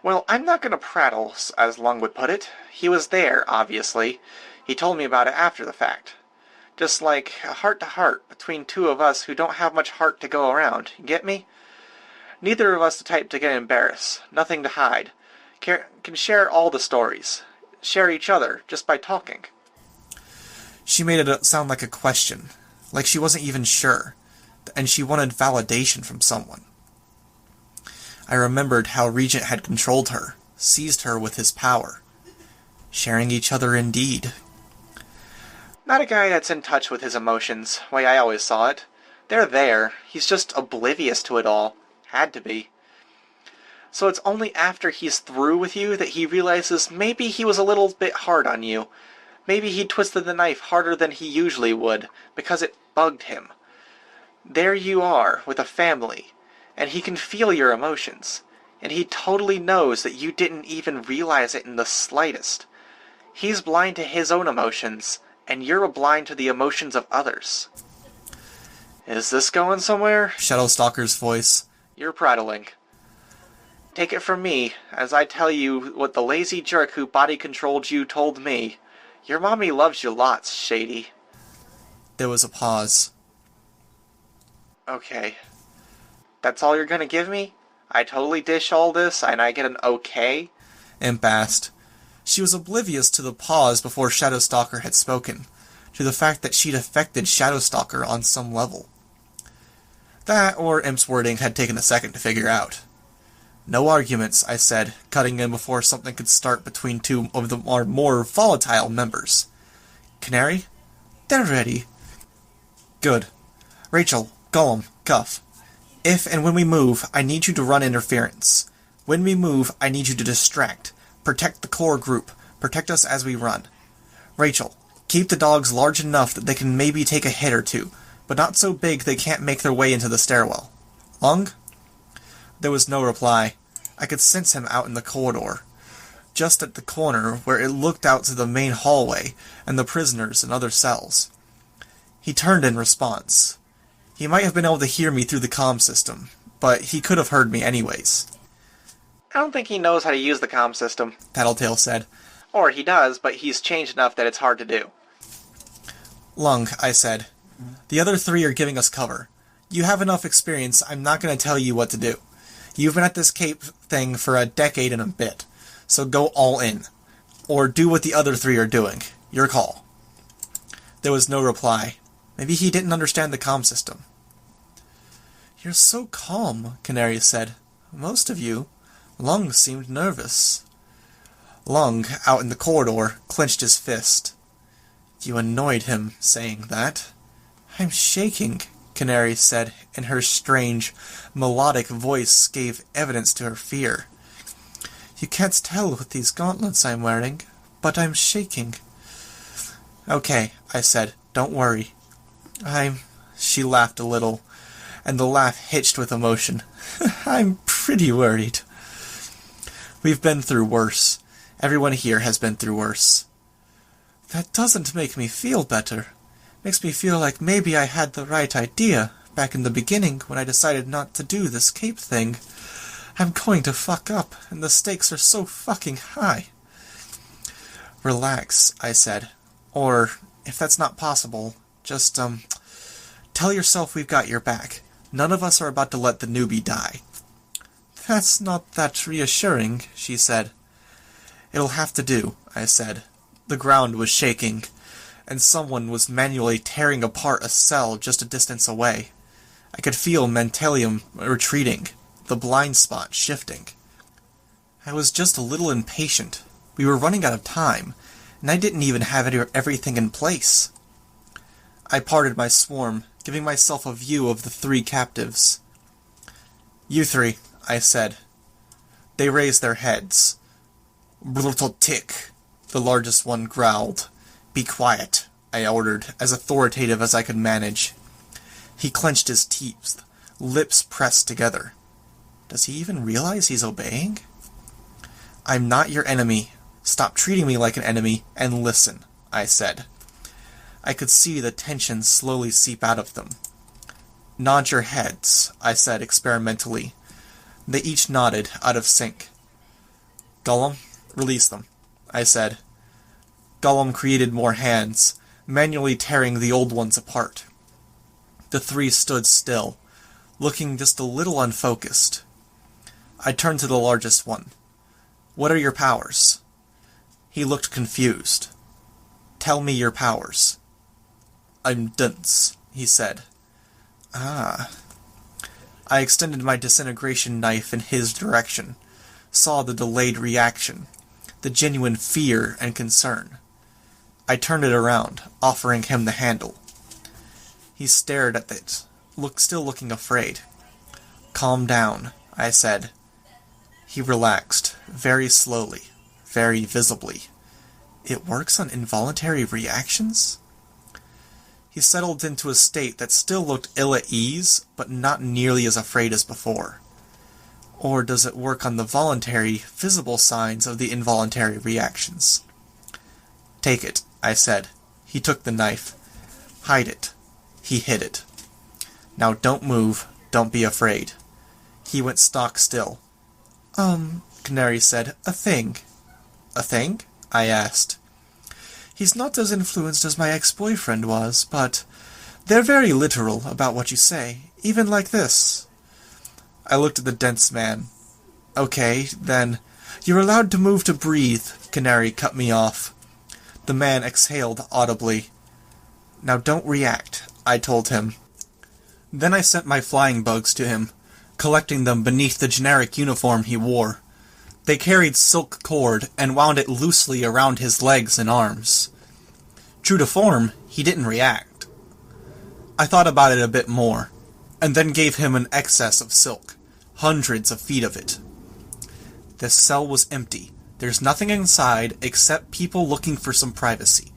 Well, I'm not going to prattle, as Lung would put it. He was there, obviously. He told me about it after the fact. Just like a heart-to-heart between two of us who don't have much heart to go around. You get me? Neither of us the type to get embarrassed. Nothing to hide. Can share all the stories. Share each other, just by talking. She made it sound like a question, like she wasn't even sure, and she wanted validation from someone. I remembered how Regent had controlled her, seized her with his power. Sharing each other indeed. Not a guy that's in touch with his emotions, way I always saw it. They're there. He's just oblivious to it all. Had to be. So it's only after he's through with you that he realizes maybe he was a little bit hard on you. Maybe he twisted the knife harder than he usually would, because it bugged him. There you are, with a family, and he can feel your emotions, and he totally knows that you didn't even realize it in the slightest. He's blind to his own emotions, and you're blind to the emotions of others. Is this going somewhere? Shadowstalker's voice. You're prattling. Take it from me, as I tell you what the lazy jerk who body-controlled you told me. Your mommy loves you lots, Shady. There was a pause. Okay. That's all you're gonna give me? I totally dish all this, and I get an okay? Imp asked. She was oblivious to the pause before Shadowstalker had spoken, to the fact that she'd affected Shadowstalker on some level. That, or Imp's wording, had taken a second to figure out. No arguments, I said, cutting in before something could start between two of our more volatile members. Canary? They're ready. Good. Rachel, Gollum, Cuff. If and when we move, I need you to run interference. When we move, I need you to distract. Protect the core group. Protect us as we run. Rachel, keep the dogs large enough that they can maybe take a hit or two, but not so big they can't make their way into the stairwell. Lung? There was no reply. I could sense him out in the corridor, just at the corner where it looked out to the main hallway and the prisoners and other cells. He turned in response. He might have been able to hear me through the comm system, but he could have heard me anyways. I don't think he knows how to use the comm system. Tattletale said. Or he does, but he's changed enough that it's hard to do. Lung, I said. The other three are giving us cover. You have enough experience, I'm not going to tell you what to do. You've been at this cape thing for a decade and a bit, so go all in. Or do what the other three are doing. Your call. There was no reply. Maybe he didn't understand the comm system. You're so calm, Canary said. Most of you. Lung seemed nervous. Lung, out in the corridor, clenched his fist. You annoyed him saying that. I'm shaking, Canary said, and her strange, melodic voice gave evidence to her fear. You can't tell with these gauntlets I'm wearing, but I'm shaking. Okay, I said, don't worry. She laughed a little, and the laugh hitched with emotion. I'm pretty worried. We've been through worse. Everyone here has been through worse. That doesn't make me feel better. Makes me feel like maybe I had the right idea back in the beginning when I decided not to do this cape thing. I'm going to fuck up, and the stakes are so fucking high. Relax, I said. Or, if that's not possible, just, Tell yourself we've got your back. None of us are about to let the newbie die. That's not that reassuring, she said. It'll have to do, I said. The ground was shaking, and someone was manually tearing apart a cell just a distance away. I could feel Mentalium retreating, the blind spot shifting. I was just a little impatient. We were running out of time, and I didn't even have everything in place. I parted my swarm, giving myself a view of the 3 captives. You 3, I said. They raised their heads. Brutal tick, the largest one growled. Be quiet, I ordered, as authoritative as I could manage. He clenched his teeth, lips pressed together. Does he even realize he's obeying? I'm not your enemy. Stop treating me like an enemy, and listen, I said. I could see the tension slowly seep out of them. Nod your heads, I said experimentally. They each nodded, out of sync. Gollum, release them, I said. Gollum created more hands, manually tearing the old ones apart. The 3 stood still, looking just a little unfocused. I turned to the largest one. What are your powers? He looked confused. Tell me your powers. I'm dense, he said. Ah. I extended my disintegration knife in his direction, saw the delayed reaction, the genuine fear and concern. I turned it around, offering him the handle. He stared at it, still looking afraid. Calm down, I said. He relaxed, very slowly, very visibly. It works on involuntary reactions? He settled into a state that still looked ill at ease, but not nearly as afraid as before. Or does it work on the voluntary, visible signs of the involuntary reactions? Take it, I said. He took the knife. Hide it. He hid it. Now don't move, don't be afraid. He went stock still. Canary said, a thing. A thing? I asked. He's not as influenced as my ex-boyfriend was, but they're very literal about what you say, even like this. I looked at the dense man. Okay, then, you're allowed to move to breathe, Canary cut me off. The man exhaled audibly. Now don't react, I told him. Then I sent my flying bugs to him, collecting them beneath the generic uniform he wore. They carried silk cord and wound it loosely around his legs and arms. True to form, he didn't react. I thought about it a bit more, and then gave him an excess of silk, hundreds of feet of it. The cell was empty. There's nothing inside except people looking for some privacy.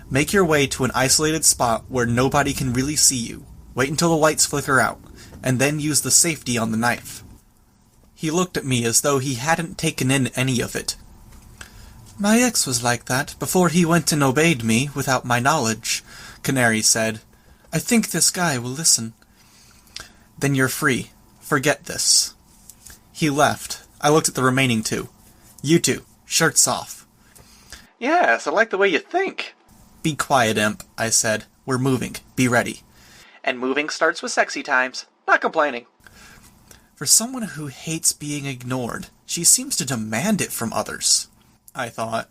Make your way to an isolated spot where nobody can really see you. Wait until the lights flicker out, and then use the safety on the knife. He looked at me as though he hadn't taken in any of it. My ex was like that before he went and obeyed me without my knowledge, Canary said. I think this guy will listen. Then you're free. Forget this. He left. I looked at the remaining 2. You 2, shirts off. Yes, I like the way you think. Be quiet, imp, I said. We're moving. Be ready. And moving starts with sexy times. Not complaining. For someone who hates being ignored, she seems to demand it from others, I thought.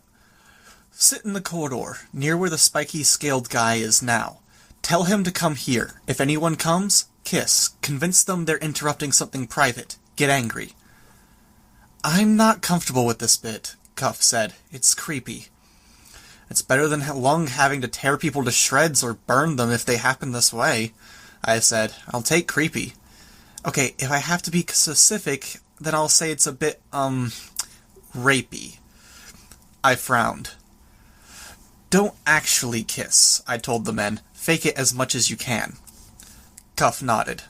Sit in the corridor, near where the spiky scaled guy is now. Tell him to come here. If anyone comes, kiss. Convince them they're interrupting something private. Get angry. I'm not comfortable with this bit, Cuff said. It's creepy. It's better than having to tear people to shreds or burn them if they happen this way, I said. I'll take creepy. Okay, if I have to be specific, then I'll say it's a bit, rapey. I frowned. Don't actually kiss, I told the men. Fake it as much as you can. Cuff nodded.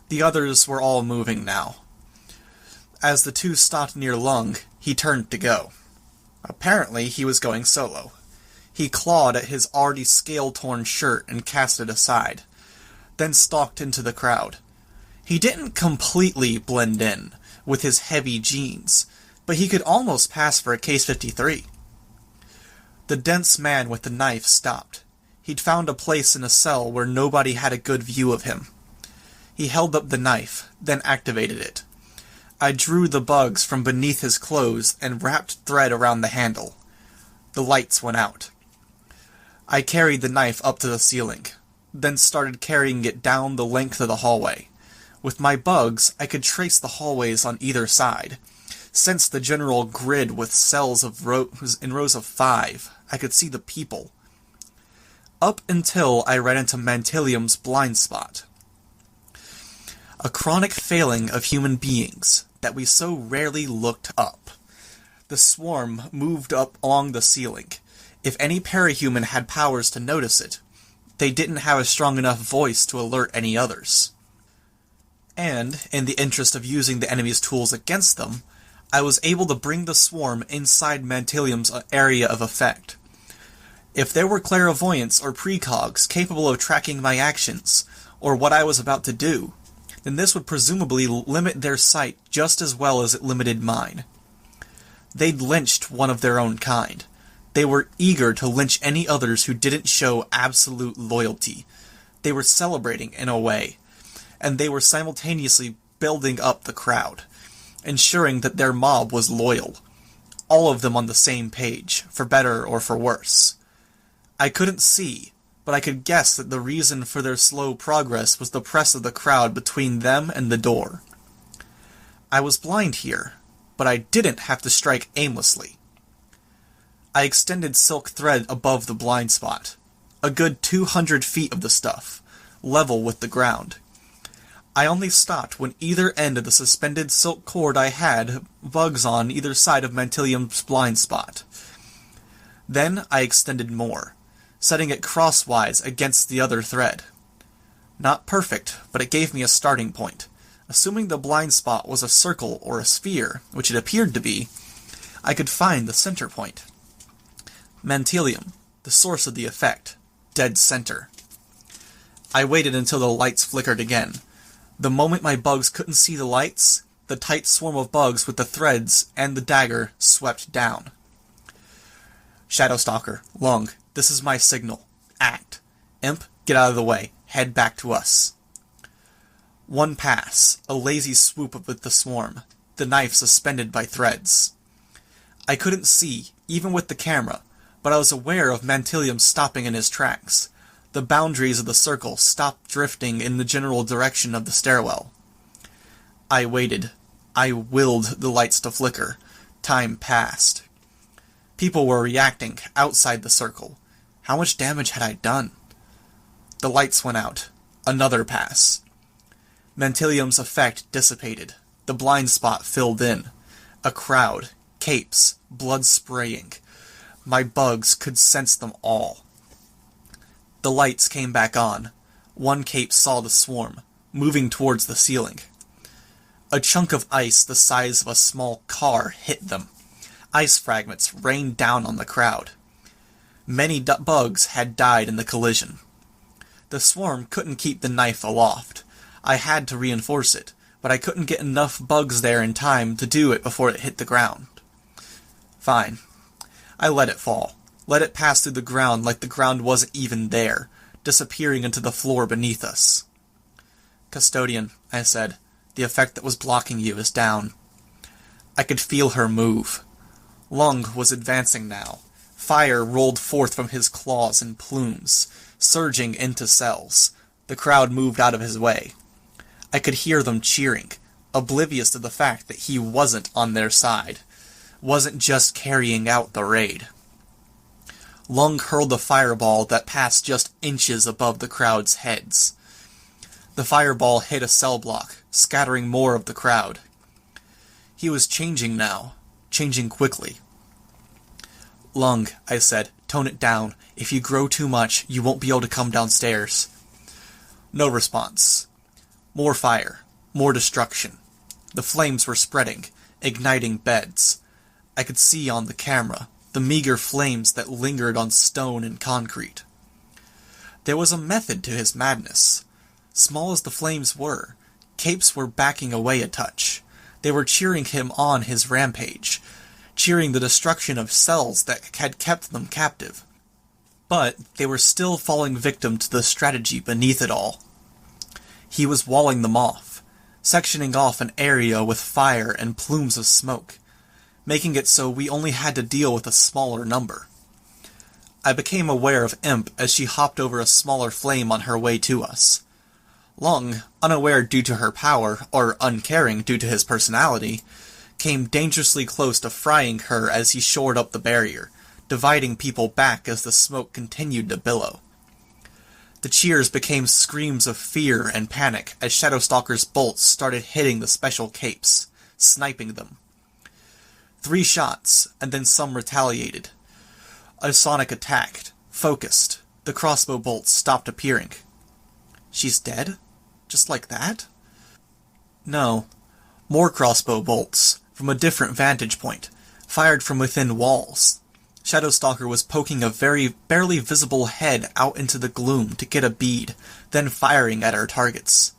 The others were all moving now. As the 2 stopped near Lung, he turned to go. Apparently, he was going solo. He clawed at his already scale-torn shirt and cast it aside, then stalked into the crowd. He didn't completely blend in with his heavy jeans, but he could almost pass for a Case 53. The dense man with the knife stopped. He'd found a place in a cell where nobody had a good view of him. He held up the knife, then activated it. I drew the bugs from beneath his clothes and wrapped thread around the handle. The lights went out. I carried the knife up to the ceiling, then started carrying it down the length of the hallway. With my bugs, I could trace the hallways on either side. Sense the general grid with cells of in rows of 5. I could see the people. Up until I ran into Mantilium's blind spot. A chronic failing of human beings that we so rarely looked up. The swarm moved up along the ceiling. If any parahuman had powers to notice it, they didn't have a strong enough voice to alert any others. And, in the interest of using the enemy's tools against them, I was able to bring the swarm inside Mantilium's area of effect. If there were clairvoyants or precogs capable of tracking my actions, or what I was about to do, then this would presumably limit their sight just as well as it limited mine. They'd lynched one of their own kind. They were eager to lynch any others who didn't show absolute loyalty. They were celebrating in a way, and they were simultaneously building up the crowd, ensuring that their mob was loyal, all of them on the same page, for better or for worse. I couldn't see, but I could guess that the reason for their slow progress was the press of the crowd between them and the door. I was blind here, but I didn't have to strike aimlessly. I extended silk thread above the blind spot, a good 200 feet of the stuff, level with the ground. I only stopped when either end of the suspended silk cord I had bugs on either side of Mantilium's blind spot. Then I extended more, setting it crosswise against the other thread. Not perfect, but it gave me a starting point. Assuming the blind spot was a circle or a sphere, which it appeared to be, I could find the center point. Mantilium, the source of the effect, dead center. I waited until the lights flickered again. The moment my bugs couldn't see the lights, the tight swarm of bugs with the threads and the dagger swept down. Shadowstalker, Lung, this is my signal. Act. Imp, get out of the way. Head back to us. One pass, a lazy swoop with the swarm, the knife suspended by threads. I couldn't see, even with the camera, but I was aware of Mantilium stopping in his tracks. The boundaries of the circle stopped drifting in the general direction of the stairwell. I waited. I willed the lights to flicker. Time passed. People were reacting outside the circle. How much damage had I done? The lights went out. Another pass. Mantilium's effect dissipated. The blind spot filled in. A crowd. Capes. Blood spraying. My bugs could sense them all. The lights came back on. One cape saw the swarm, moving towards the ceiling. A chunk of ice the size of a small car hit them. Ice fragments rained down on the crowd. Many bugs had died in the collision. The swarm couldn't keep the knife aloft. I had to reinforce it, but I couldn't get enough bugs there in time to do it before it hit the ground. Fine. I let it fall. Let it pass through the ground like the ground wasn't even there, disappearing into the floor beneath us. Custodian, I said, the effect that was blocking you is down. I could feel her move. Lung was advancing now. Fire rolled forth from his claws in plumes, surging into cells. The crowd moved out of his way. I could hear them cheering, oblivious to the fact that he wasn't on their side, wasn't just carrying out the raid. Lung hurled a fireball that passed just inches above the crowd's heads. The fireball hit a cell block, scattering more of the crowd. He was changing now, changing quickly. Lung, I said, tone it down. If you grow too much, you won't be able to come downstairs. No response. More fire, more destruction. The flames were spreading, igniting beds. I could see on the camera the meager flames that lingered on stone and concrete. There was a method to his madness. Small as the flames were, capes were backing away a touch. They were cheering him on his rampage, cheering the destruction of cells that had kept them captive. But they were still falling victim to the strategy beneath it all. He was walling them off, sectioning off an area with fire and plumes of smoke, making it so we only had to deal with a smaller number. I became aware of Imp as she hopped over a smaller flame on her way to us. Lung, unaware due to her power, or uncaring due to his personality, came dangerously close to frying her as he shored up the barrier, dividing people back as the smoke continued to billow. The cheers became screams of fear and panic as Shadowstalker's bolts started hitting the special capes, sniping them. 3 shots, and then some retaliated. A sonic attacked, focused. The crossbow bolts stopped appearing. She's dead? Just like that? No. More crossbow bolts, from a different vantage point, fired from within walls. Shadowstalker was poking a very barely visible head out into the gloom to get a bead, then firing at our targets.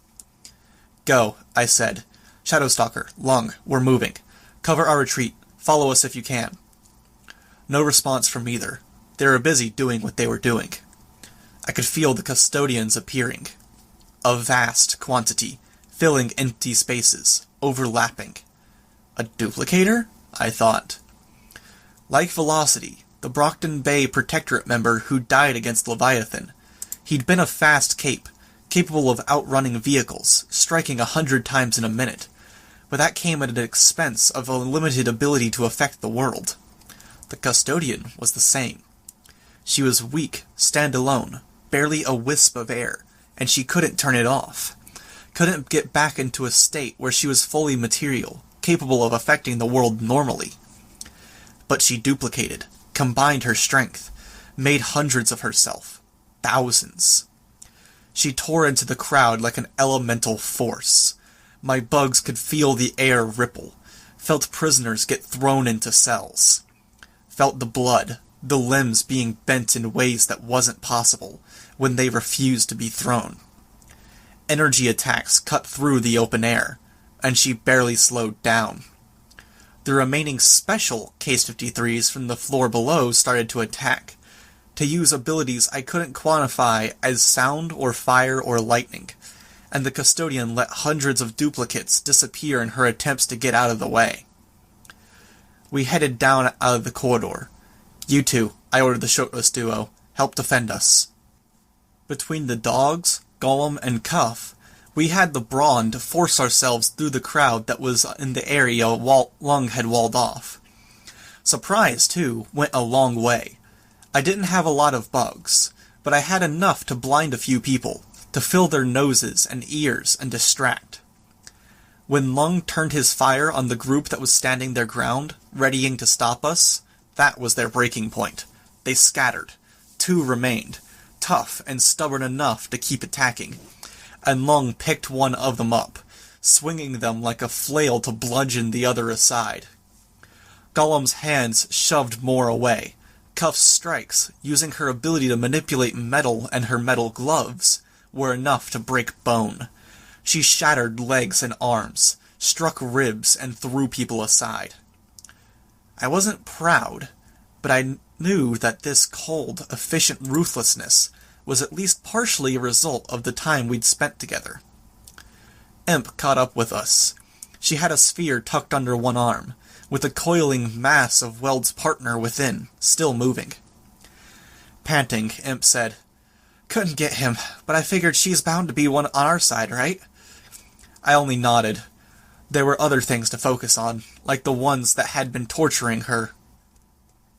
Go, I said. Shadowstalker, Lung, we're moving. Cover our retreat. Follow us if you can. No response from either. They were busy doing what they were doing. I could feel the Custodians appearing. A vast quantity, filling empty spaces, overlapping. A duplicator? I thought. Like Velocity, the Brockton Bay Protectorate member who died against Leviathan, he'd been a fast cape, capable of outrunning vehicles, striking 100 times in a minute, but that came at an expense of a limited ability to affect the world. The Custodian was the same. She was weak, standalone, barely a wisp of air, and she couldn't turn it off. Couldn't get back into a state where she was fully material, capable of affecting the world normally. But she duplicated, combined her strength, made hundreds of herself. Thousands. She tore into the crowd like an elemental force. My bugs could feel the air ripple, felt prisoners get thrown into cells. Felt the blood, the limbs being bent in ways that wasn't possible when they refused to be thrown. Energy attacks cut through the open air, and she barely slowed down. The remaining special Case-53s from the floor below started to attack, to use abilities I couldn't quantify as sound or fire or lightning, and the Custodian let hundreds of duplicates disappear in her attempts to get out of the way. We headed down out of the corridor. You two, I ordered the shirtless duo, help defend us. Between the dogs, Golem, and Cuff, we had the brawn to force ourselves through the crowd that was in the area Lung had walled off. Surprise, too, went a long way. I didn't have a lot of bugs, but I had enough to blind a few people, to fill their noses and ears and distract. When Lung turned his fire on the group that was standing their ground, readying to stop us, that was their breaking point. They scattered. 2 remained, tough and stubborn enough to keep attacking, and Lung picked one of them up, swinging them like a flail to bludgeon the other aside. Golem's hands shoved more away. Cuff's strikes, using her ability to manipulate metal and her metal gloves, were enough to break bone. She shattered legs and arms, struck ribs, and threw people aside. I wasn't proud, but I knew that this cold, efficient ruthlessness was at least partially a result of the time we'd spent together. Imp caught up with us. She had a sphere tucked under one arm, with a coiling mass of Weld's partner within, still moving. Panting, Imp said, "Couldn't get him, but I figured she's bound to be one on our side, right?" I only nodded. There were other things to focus on, like the ones that had been torturing her.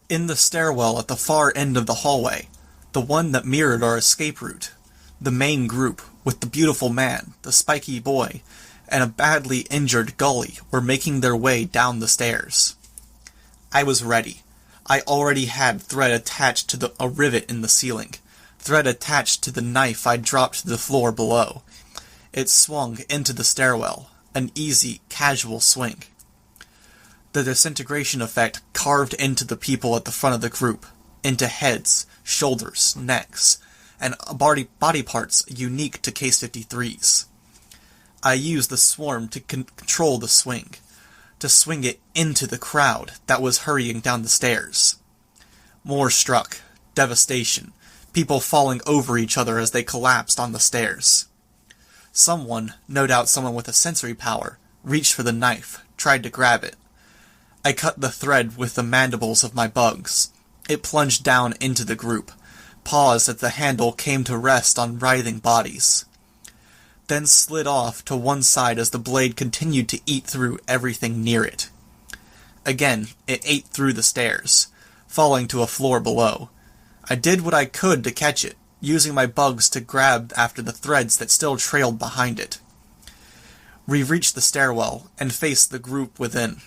In the stairwell at the far end of the hallway, the one that mirrored our escape route, the main group, with the beautiful man, the spiky boy, and a badly injured Gully were making their way down the stairs. I was ready. I already had thread attached to a rivet in the ceiling, thread attached to the knife I'd dropped to the floor below. It swung into the stairwell, an easy, casual swing. The disintegration effect carved into the people at the front of the group, into heads, shoulders, necks, and body parts unique to Case-53s. I used the swarm to control the swing, to swing it into the crowd that was hurrying down the stairs. More struck, devastation, people falling over each other as they collapsed on the stairs. Someone, no doubt someone with a sensory power, reached for the knife, tried to grab it. I cut the thread with the mandibles of my bugs. It plunged down into the group, paused as the handle came to rest on writhing bodies, then slid off to one side as the blade continued to eat through everything near it. Again, it ate through the stairs, falling to a floor below. I did what I could to catch it, using my bugs to grab after the threads that still trailed behind it. We reached the stairwell and faced the group within.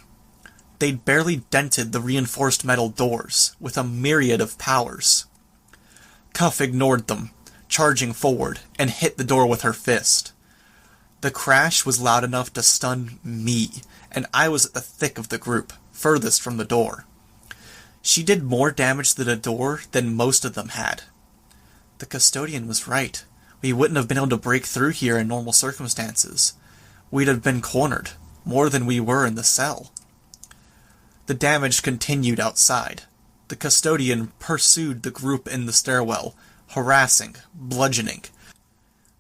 They'd barely dented the reinforced metal doors, with a myriad of powers. Cuff ignored them, charging forward, and hit the door with her fist. The crash was loud enough to stun me, and I was at the thick of the group, furthest from the door. She did more damage to the door than most of them had. The Custodian was right. We wouldn't have been able to break through here in normal circumstances. We'd have been cornered, more than we were in the cell. The damage continued outside. The Custodian pursued the group in the stairwell, harassing, bludgeoning.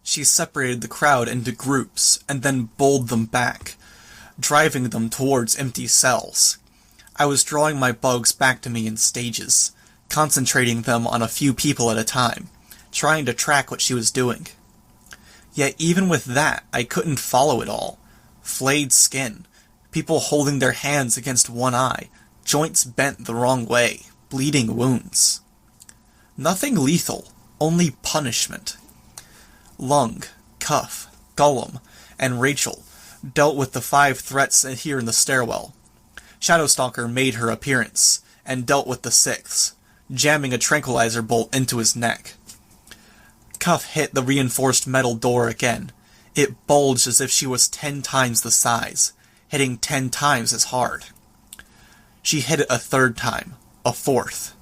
She separated the crowd into groups, and then bowled them back, driving them towards empty cells. I was drawing my bugs back to me in stages, concentrating them on a few people at a time, trying to track what she was doing. Yet even with that, I couldn't follow it all. Flayed skin, people holding their hands against one eye, joints bent the wrong way, bleeding wounds. Nothing lethal, only punishment. Lung, Cuff, Gollum, and Rachel dealt with the 5 threats here in the stairwell. Shadowstalker made her appearance, and dealt with the 6th, jamming a tranquilizer bolt into his neck. Cuff hit the reinforced metal door again. It bulged as if she was 10 times the size, hitting 10 times as hard. She hit it a 3rd time, a 4th.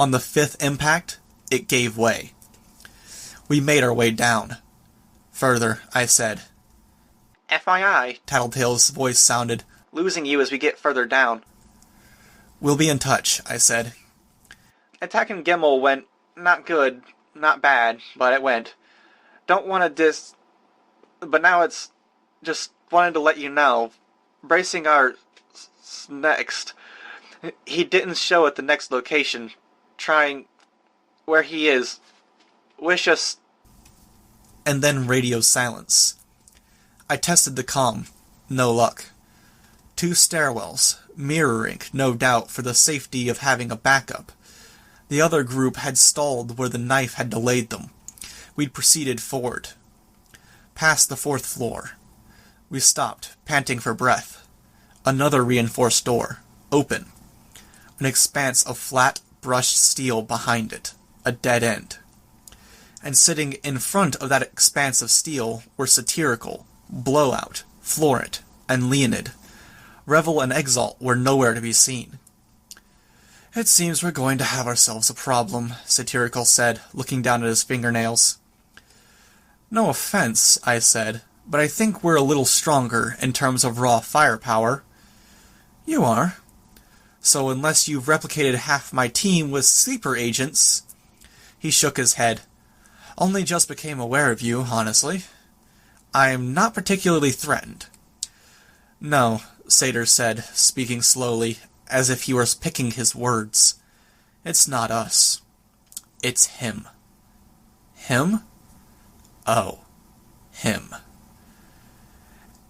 On the 5th impact, it gave way. We made our way down. Further, I said. FYI, Tattletale's voice sounded. Losing you as we get further down. We'll be in touch, I said. Attacking Gimel went not good, not bad, but it went. Don't want to but now it's just wanted to let you know. Bracing our next. He didn't show at the next location. Trying where he is. Wish us. And then radio silence. I tested the comm. No luck. 2 stairwells, mirroring, no doubt, for the safety of having a backup. The other group had stalled where the knife had delayed them. We'd proceeded forward. Past the 4th floor. We stopped, panting for breath. Another reinforced door. Open. An expanse of flat, brushed steel behind it. A dead end. And sitting in front of that expanse of steel were Satirical, Blowout, Florent, and Leonid. Revel and Exalt were nowhere to be seen. It seems we're going to have ourselves a problem, Satirical said, looking down at his fingernails. No offense, I said, but I think we're a little stronger in terms of raw firepower. You are. So unless you've replicated half my team with sleeper agents... He shook his head. Only just became aware of you, honestly. I'm not particularly threatened. No, Satyr said, speaking slowly, as if he were picking his words. It's not us. It's him. Him? Oh, him.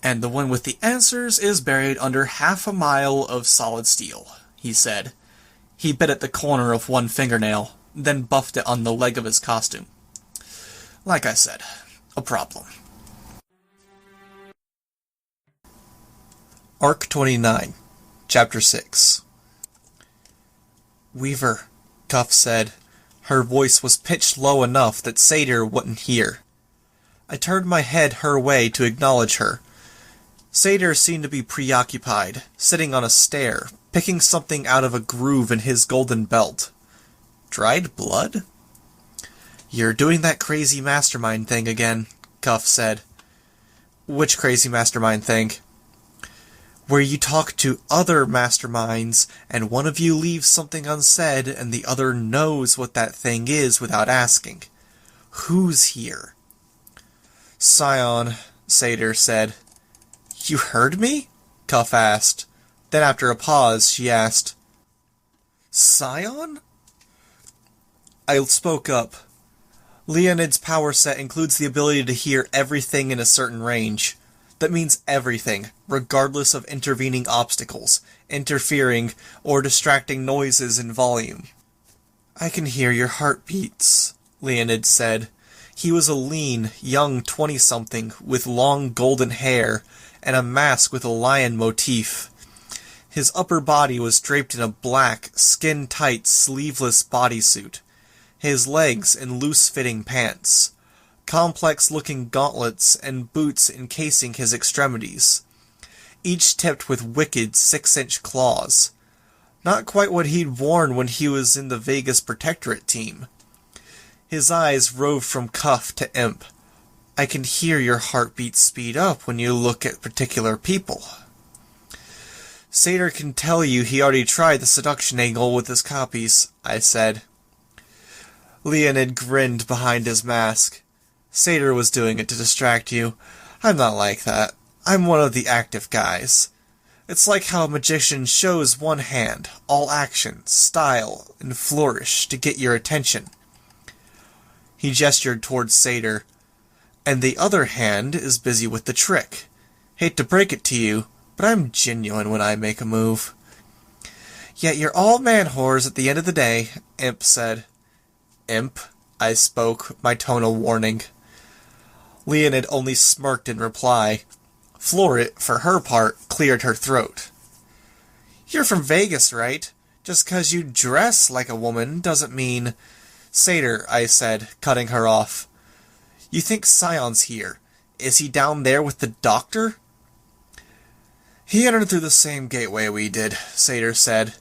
And the one with the answers is buried under 1/2 mile of solid steel, he said. He bit at the corner of one fingernail, then buffed it on the leg of his costume. Like I said, a problem. Arc 29, Chapter 6. Weaver, Cuff said. Her voice was pitched low enough that Satyr wouldn't hear. I turned my head her way to acknowledge her. Satyr seemed to be preoccupied, sitting on a stair, picking something out of a groove in his golden belt. Dried blood? You're doing that crazy mastermind thing again, Cuff said. Which crazy mastermind thing? where you talk to other masterminds, and one of you leaves something unsaid, and the other knows what that thing is without asking. Who's here? Scion, Satyr said. You heard me? Cuff asked. Then after a pause, she asked, Scion? I spoke up. Leonid's power set includes the ability to hear everything in a certain range. That means everything, regardless of intervening obstacles, interfering, or distracting noises in volume. I can hear your heartbeats, Leonid said. He was a lean, young 20-something with long golden hair and a mask with a lion motif. His upper body was draped in a black, skin-tight, sleeveless bodysuit. His legs in loose-fitting pants. Complex-looking gauntlets and boots encasing his extremities, each tipped with wicked 6-inch claws. Not quite what he'd worn when he was in the Vegas Protectorate team. His eyes roved from Cuff to Imp. I can hear your heartbeat speed up when you look at particular people. Satyr can tell you he already tried the seduction angle with his copies, I said. Leonid grinned behind his mask. Satyr was doing it to distract you. I'm not like that. I'm one of the active guys. It's like how a magician shows one hand, all action, style, and flourish to get your attention. He gestured towards Satyr. And the other hand is busy with the trick. Hate to break it to you, but I'm genuine when I make a move. Yet you're all man-whores at the end of the day, Imp said. Imp, I spoke, my tone a warning. Leonid only smirked in reply. Florit, for her part, cleared her throat. You're from Vegas, right? Just 'cause you dress like a woman doesn't mean... Satyr, I said, cutting her off. You think Sion's here. Is he down there with the doctor? He entered through the same gateway we did, Satyr said.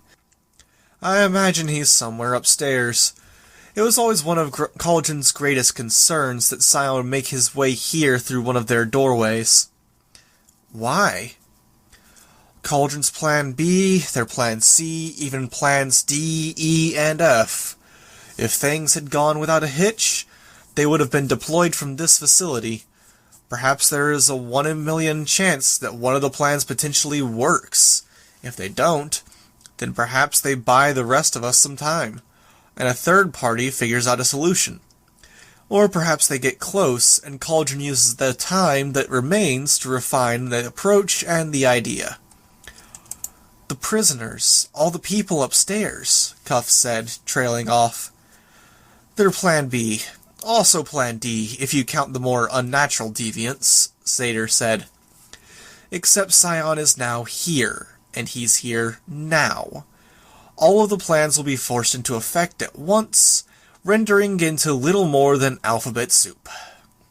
I imagine he's somewhere upstairs. It was always one of Cauldron's greatest concerns that Scion would make his way here through one of their doorways. Why? Cauldron's Plan B, their Plan C, even Plans D, E, and F. If things had gone without a hitch, they would have been deployed from this facility. Perhaps there is a 1 in a million chance that one of the plans potentially works. If they don't, then perhaps they buy the rest of us some time, and a third party figures out a solution. Or perhaps they get close, and Cauldron uses the time that remains to refine the approach and the idea. The prisoners, all the people upstairs, Cuff said, trailing off. They're Plan B. Also Plan D, if you count the more unnatural deviants, Satyr said. Except Scion is now here, and he's here now. All of the plans will be forced into effect at once, rendering into little more than alphabet soup.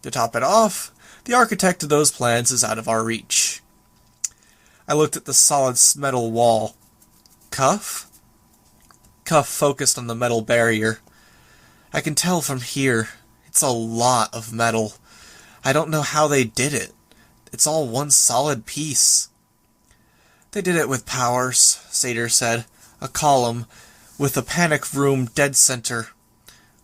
To top it off, the architect of those plans is out of our reach. I looked at the solid metal wall. Cuff? Cuff focused on the metal barrier. I can tell from here. It's a lot of metal. I don't know how they did it. It's all one solid piece. They did it with powers, Satyr said. A column, with the panic room dead center.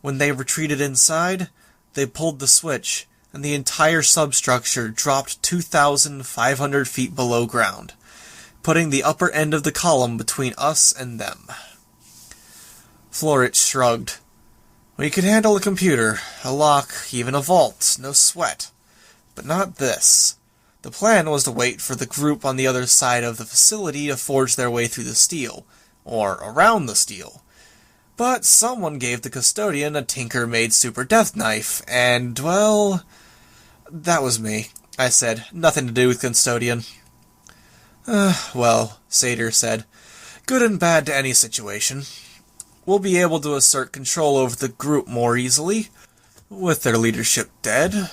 When they retreated inside, they pulled the switch, and the entire substructure dropped 2,500 feet below ground, putting the upper end of the column between us and them. Florit shrugged. We could handle a computer, a lock, even a vault, no sweat. But not this. The plan was to wait for the group on the other side of the facility to forge their way through the steel, or around the steel. But someone gave the Custodian a Tinker-made super death knife, and, well... That was me, I said. Nothing to do with Custodian. Well, Satyr said. Good and bad to any situation. We'll be able to assert control over the group more easily, with their leadership dead,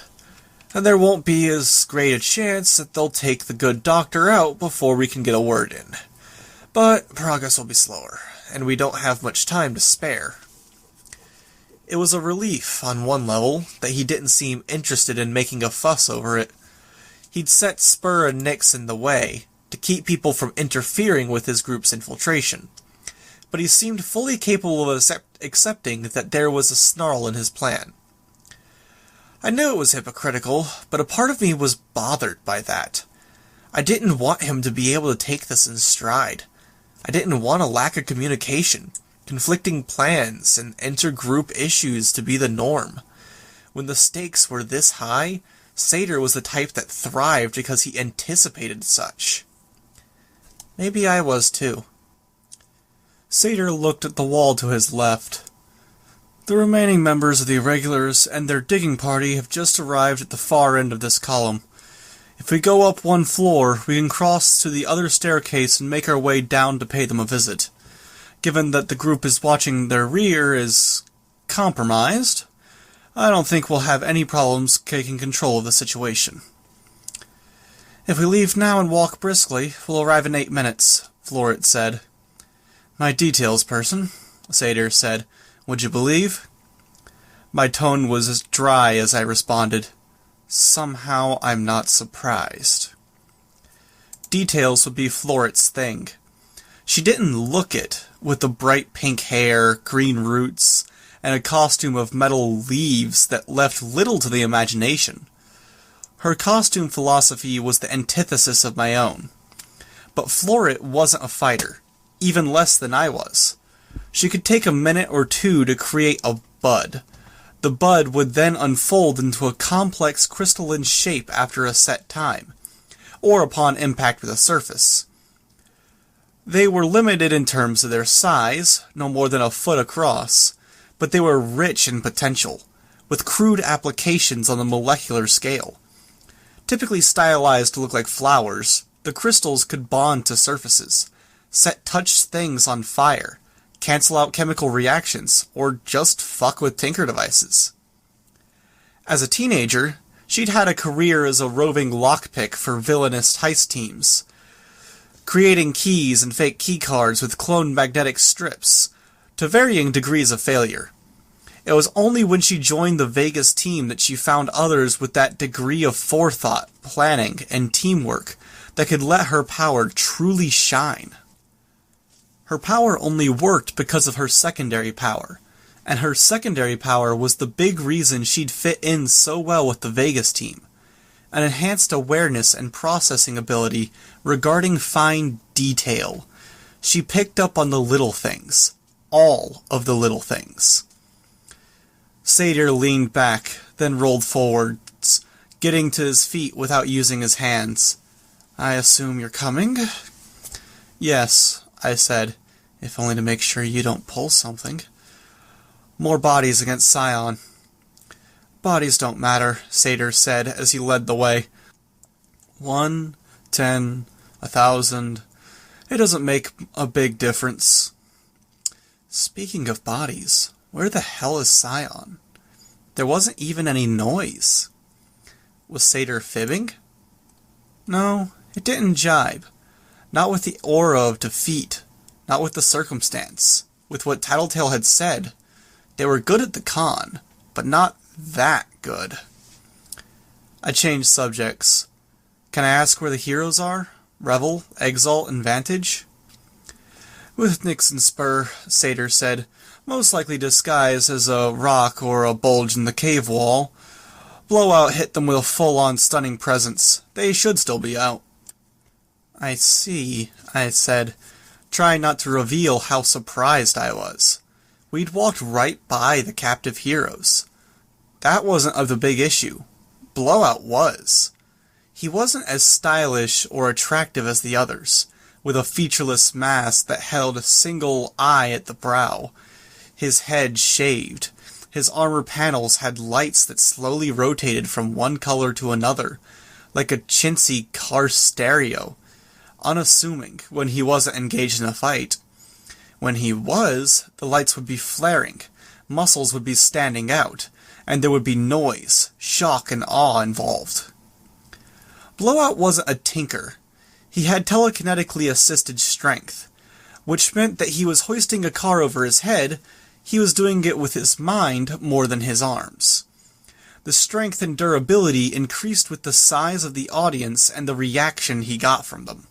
and there won't be as great a chance that they'll take the good doctor out before we can get a word in. But progress will be slower, and we don't have much time to spare. It was a relief, on one level, that he didn't seem interested in making a fuss over it. He'd set Spur and Nix in the way, to keep people from interfering with his group's infiltration. But he seemed fully capable of accepting that there was a snarl in his plan. I knew it was hypocritical, but a part of me was bothered by that. I didn't want him to be able to take this in stride. I didn't want a lack of communication, conflicting plans, and intergroup issues to be the norm. When the stakes were this high, Satyr was the type that thrived because he anticipated such. Maybe I was too. Satyr looked at the wall to his left. The remaining members of the Irregulars and their digging party have just arrived at the far end of this column. If we go up one floor, we can cross to the other staircase and make our way down to pay them a visit. Given that the group is watching their rear is compromised, I don't think we'll have any problems taking control of the situation. If we leave now and walk briskly, we'll arrive in 8 minutes, Floret said. My details person, Satyr said. Would you believe? My tone was as dry as I responded. Somehow I'm not surprised. Details would be Floret's thing. She didn't look it, with the bright pink hair, green roots, and a costume of metal leaves that left little to the imagination. Her costume philosophy was the antithesis of my own. But Floret wasn't a fighter, even less than I was. She could take a minute or two to create a bud. The bud would then unfold into a complex crystalline shape after a set time, or upon impact with a surface. They were limited in terms of their size, no more than a foot across, but they were rich in potential, with crude applications on the molecular scale. Typically stylized to look like flowers, the crystals could bond to surfaces, set touch things on fire, cancel out chemical reactions, or just fuck with tinker devices. As a teenager, she'd had a career as a roving lockpick for villainous heist teams, creating keys and fake keycards with cloned magnetic strips, to varying degrees of failure. It was only when she joined the Vegas team that she found others with that degree of forethought, planning, and teamwork that could let her power truly shine. Her power only worked because of her secondary power, and her secondary power was the big reason she'd fit in so well with the Vegas team. An enhanced awareness and processing ability regarding fine detail. She picked up on the little things. All of the little things. Satyr leaned back, then rolled forwards, getting to his feet without using his hands. I assume you're coming? Yes, I said, if only to make sure you don't pull something. More bodies against Sion. Bodies don't matter, Satyr said as he led the way. 1, 10, 1,000. It doesn't make a big difference. Speaking of bodies, where the hell is Scion? There wasn't even any noise. Was Satyr fibbing? No, it didn't jibe. Not with the aura of defeat. Not with the circumstance. With what Tattletale had said. They were good at the con, but not that good. I changed subjects. Can I ask where the heroes are? Revel, Exalt, and Vantage? With Nix and Spur, Satyr said, most likely disguised as a rock or a bulge in the cave wall. Blowout hit them with a full-on stunning presence. They should still be out. I see, I said, trying not to reveal how surprised I was. We'd walked right by the captive heroes. That wasn't of the big issue. Blowout was. He wasn't as stylish or attractive as the others, with a featureless mask that held a single eye at the brow, his head shaved. His armor panels had lights that slowly rotated from one color to another, like a chintzy car stereo, unassuming when he wasn't engaged in a fight. When he was, the lights would be flaring, muscles would be standing out, and there would be noise, shock, and awe involved. Blowout wasn't a tinker. He had telekinetically assisted strength, which meant that he was hoisting a car over his head. He was doing it with his mind more than his arms. The strength and durability increased with the size of the audience and the reaction he got from them.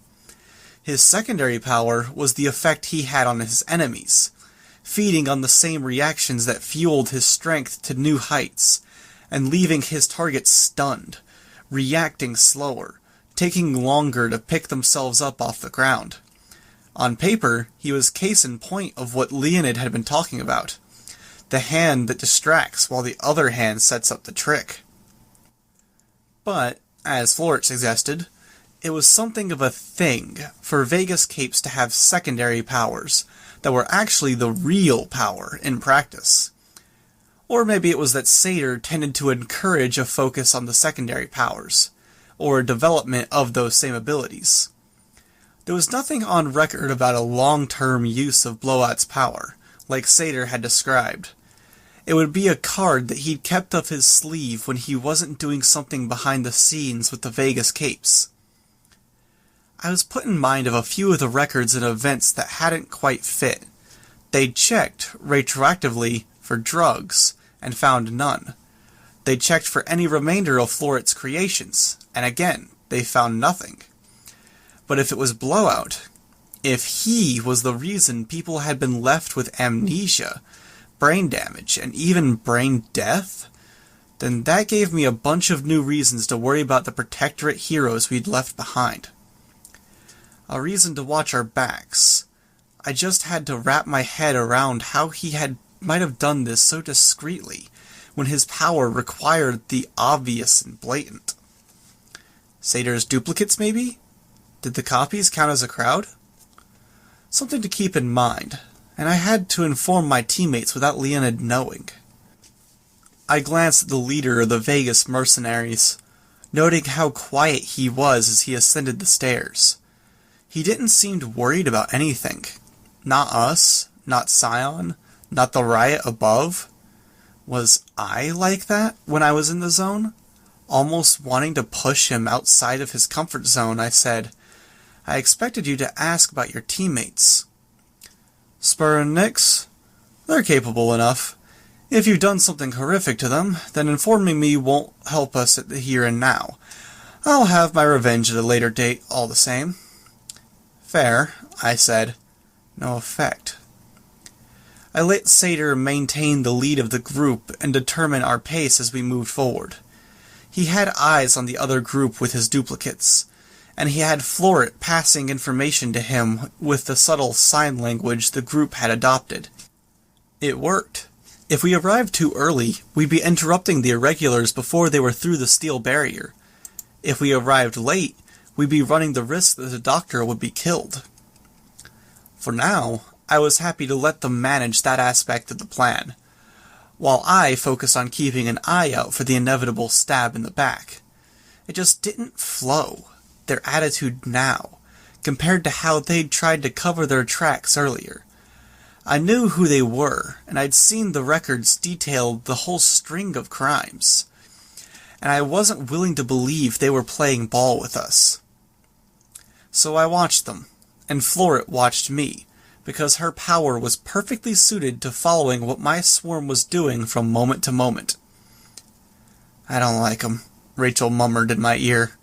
His secondary power was the effect he had on his enemies, feeding on the same reactions that fueled his strength to new heights, and leaving his targets stunned, reacting slower, taking longer to pick themselves up off the ground. On paper, he was case in point of what Leonid had been talking about. The hand that distracts while the other hand sets up the trick. But, as Florich suggested, it was something of a thing for Vegas capes to have secondary powers that were actually the real power in practice. Or maybe it was that Satyr tended to encourage a focus on the secondary powers, or a development of those same abilities. There was nothing on record about a long-term use of Blowout's power, like Satyr had described. It would be a card that he'd kept up his sleeve when he wasn't doing something behind the scenes with the Vegas capes. I was put in mind of a few of the records and events that hadn't quite fit. They'd checked, retroactively, for drugs, and found none. They checked for any remainder of Florich's creations, and again, they found nothing. But if it was Blowout, if he was the reason people had been left with amnesia, brain damage, and even brain death, then that gave me a bunch of new reasons to worry about the Protectorate heroes we'd left behind. A reason to watch our backs. I just had to wrap my head around how he might have done this so discreetly, when his power required the obvious and blatant. Satyr's duplicates, maybe? Did the copies count as a crowd? Something to keep in mind, and I had to inform my teammates without Leonid knowing. I glanced at the leader of the Vegas mercenaries, noting how quiet he was as he ascended the stairs. He didn't seem worried about anything. Not us, not Sion, not the riot above. Was I like that when I was in the zone? Almost wanting to push him outside of his comfort zone, I said, "I expected you to ask about your teammates." "Spur and Nix? They're capable enough. If you've done something horrific to them, then informing me won't help us at the here and now. I'll have my revenge at a later date, all the same." "Fair," I said. No effect. I let Satyr maintain the lead of the group and determine our pace as we moved forward. He had eyes on the other group with his duplicates, and he had Florich passing information to him with the subtle sign language the group had adopted. It worked. If we arrived too early, we'd be interrupting the irregulars before they were through the steel barrier. If we arrived late, we'd be running the risk that the doctor would be killed. For now, I was happy to let them manage that aspect of the plan, while I focused on keeping an eye out for the inevitable stab in the back. It just didn't flow, their attitude now, compared to how they'd tried to cover their tracks earlier. I knew who they were, and I'd seen the records detail the whole string of crimes, and I wasn't willing to believe they were playing ball with us. So I watched them, and Florich watched me, because her power was perfectly suited to following what my swarm was doing from moment to moment. "I don't like 'em," Rachel murmured in my ear.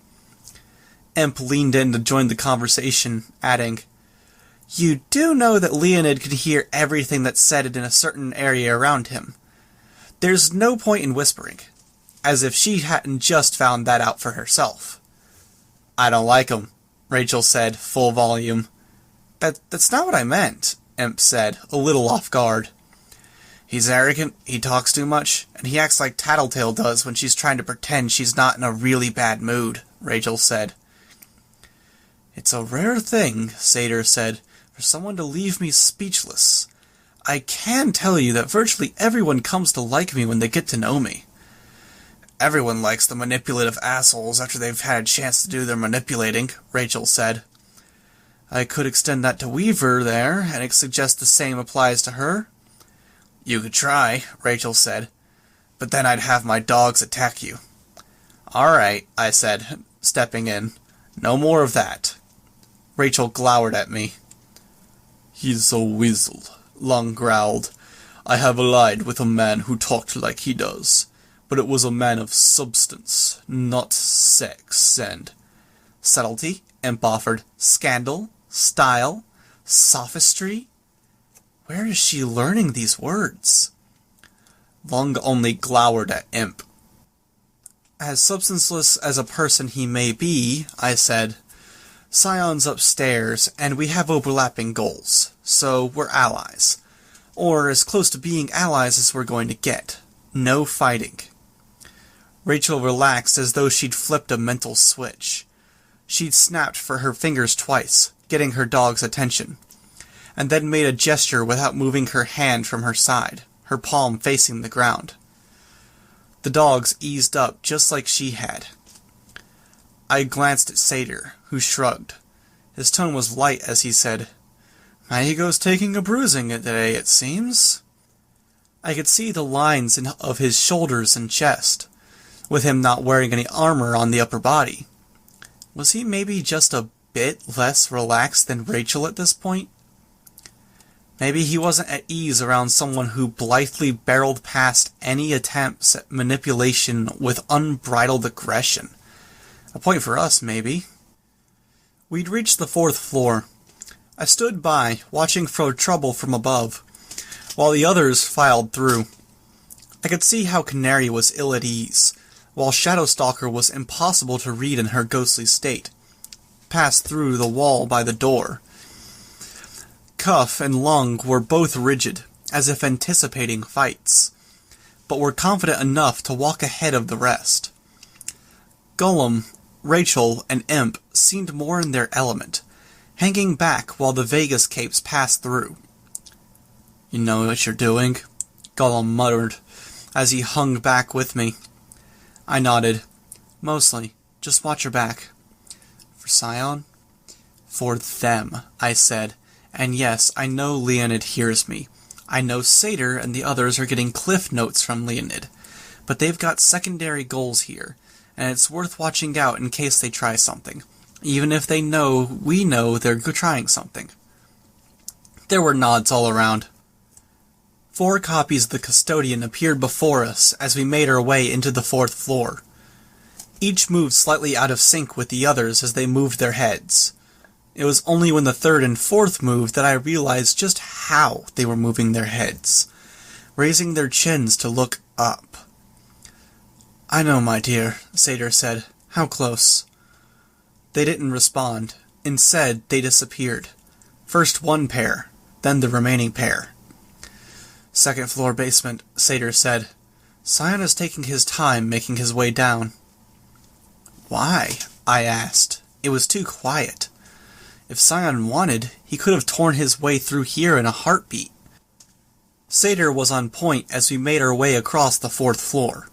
Emp leaned in to join the conversation, adding, "You do know that Leonid could hear everything that's said in a certain area around him. There's no point in whispering, as if she hadn't just found that out for herself." "I don't like 'em," Rachel said, full volume. That's not what I meant," Emp said, a little off guard. "He's arrogant, he talks too much, and he acts like Tattletale does when she's trying to pretend she's not in a really bad mood," Rachel said. "It's a rare thing," Satyr said, "for someone to leave me speechless. I can tell you that virtually everyone comes to like me when they get to know me." "Everyone likes the manipulative assholes after they've had a chance to do their manipulating," Rachel said. "I could extend that to Weaver there, and suggest the same applies to her." "You could try," Rachel said, "but then I'd have my dogs attack you." "All right," I said, stepping in. "No more of that." Rachel glowered at me. "He's a weasel," Lung growled. "I have allied with a man who talked like he does, but it was a man of substance, not sex and—" "Subtlety?" Imp offered. "Scandal?" Style? Sophistry? Where is she learning these words? Lung only glowered at Imp. As substanceless as a person he may be, I said, Sion's upstairs, and we have overlapping goals, so we're allies. Or as close to being allies as we're going to get. No fighting. Rachel relaxed as though she'd flipped a mental switch. She'd snapped for her fingers twice, getting her dog's attention, and then made a gesture without moving her hand from her side, her palm facing the ground. The dogs eased up just like she had. I glanced at Satyr, who shrugged. His tone was light as he said, "My ego's taking a bruising today, it seems." I could see the lines of his shoulders and chest, with him not wearing any armor on the upper body. Was he maybe just a bit less relaxed than Rachel at this point? Maybe he wasn't at ease around someone who blithely barreled past any attempts at manipulation with unbridled aggression. A point for us, maybe. We'd reached the 4th floor. I stood by, watching for trouble from above, while the others filed through. I could see how Canary was ill at ease, while Shadowstalker was impossible to read in her ghostly state. Passed through the wall by the door. Cuff and Lung were both rigid, as if anticipating fights, but were confident enough to walk ahead of the rest. Golem, Rachel, and Imp seemed more in their element, hanging back while the Vegas capes passed through. "You know what you're doing?" Golem muttered, as he hung back with me. I nodded. "Mostly. Just watch your back." "For Scion?" "For them," I said. And yes, I know Leonid hears me. I know Satyr and the others are getting cliff notes from Leonid. But they've got secondary goals here, and it's worth watching out in case they try something. Even if they know we know they're trying something. There were nods all around. 4 copies of the Custodian appeared before us as we made our way into the 4th floor. Each moved slightly out of sync with the others as they moved their heads. It was only when the 3rd and 4th moved that I realized just how they were moving their heads, raising their chins to look up. "I know, my dear," Satyr said. "How close?" They didn't respond. Instead, they disappeared. First one pair, then the remaining pair. "2nd floor basement," Satyr said. "Scion is taking his time making his way down." "Why?" I asked. It was too quiet. If Scion wanted, he could have torn his way through here in a heartbeat. Satyr was on point as we made our way across the 4th floor.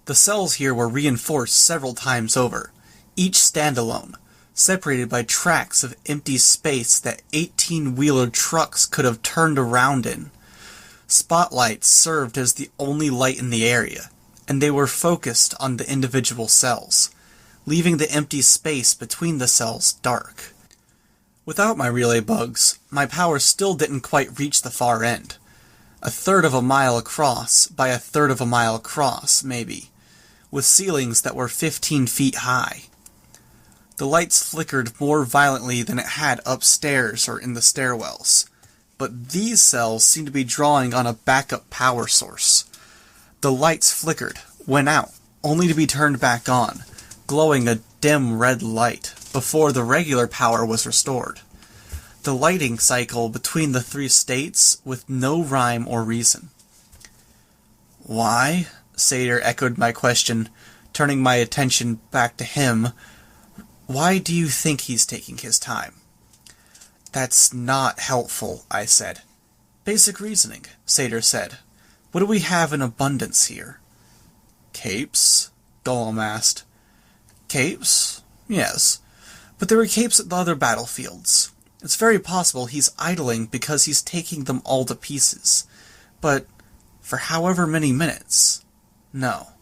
The cells here were reinforced several times over, each standalone, separated by tracts of empty space that 18-wheeler trucks could have turned around in. Spotlights served as the only light in the area, and they were focused on the individual cells, leaving the empty space between the cells dark. Without my relay bugs, my power still didn't quite reach the far end. 1/3 of a mile across by 1/3 of a mile across, maybe, with ceilings that were 15 feet high. The lights flickered more violently than it had upstairs or in the stairwells, but these cells seemed to be drawing on a backup power source. The lights flickered, went out, only to be turned back on, glowing a dim red light, before the regular power was restored. The lighting cycle between the 3 states with no rhyme or reason. "Why?" Satyr echoed my question, turning my attention back to him. "Why do you think he's taking his time?" "That's not helpful," I said. "Basic reasoning," Satyr said. "What do we have in abundance here?" "Capes?" Golem asked. "Capes? Yes. But there were capes at the other battlefields. It's very possible he's idling because he's taking them all to pieces. But for however many minutes. No.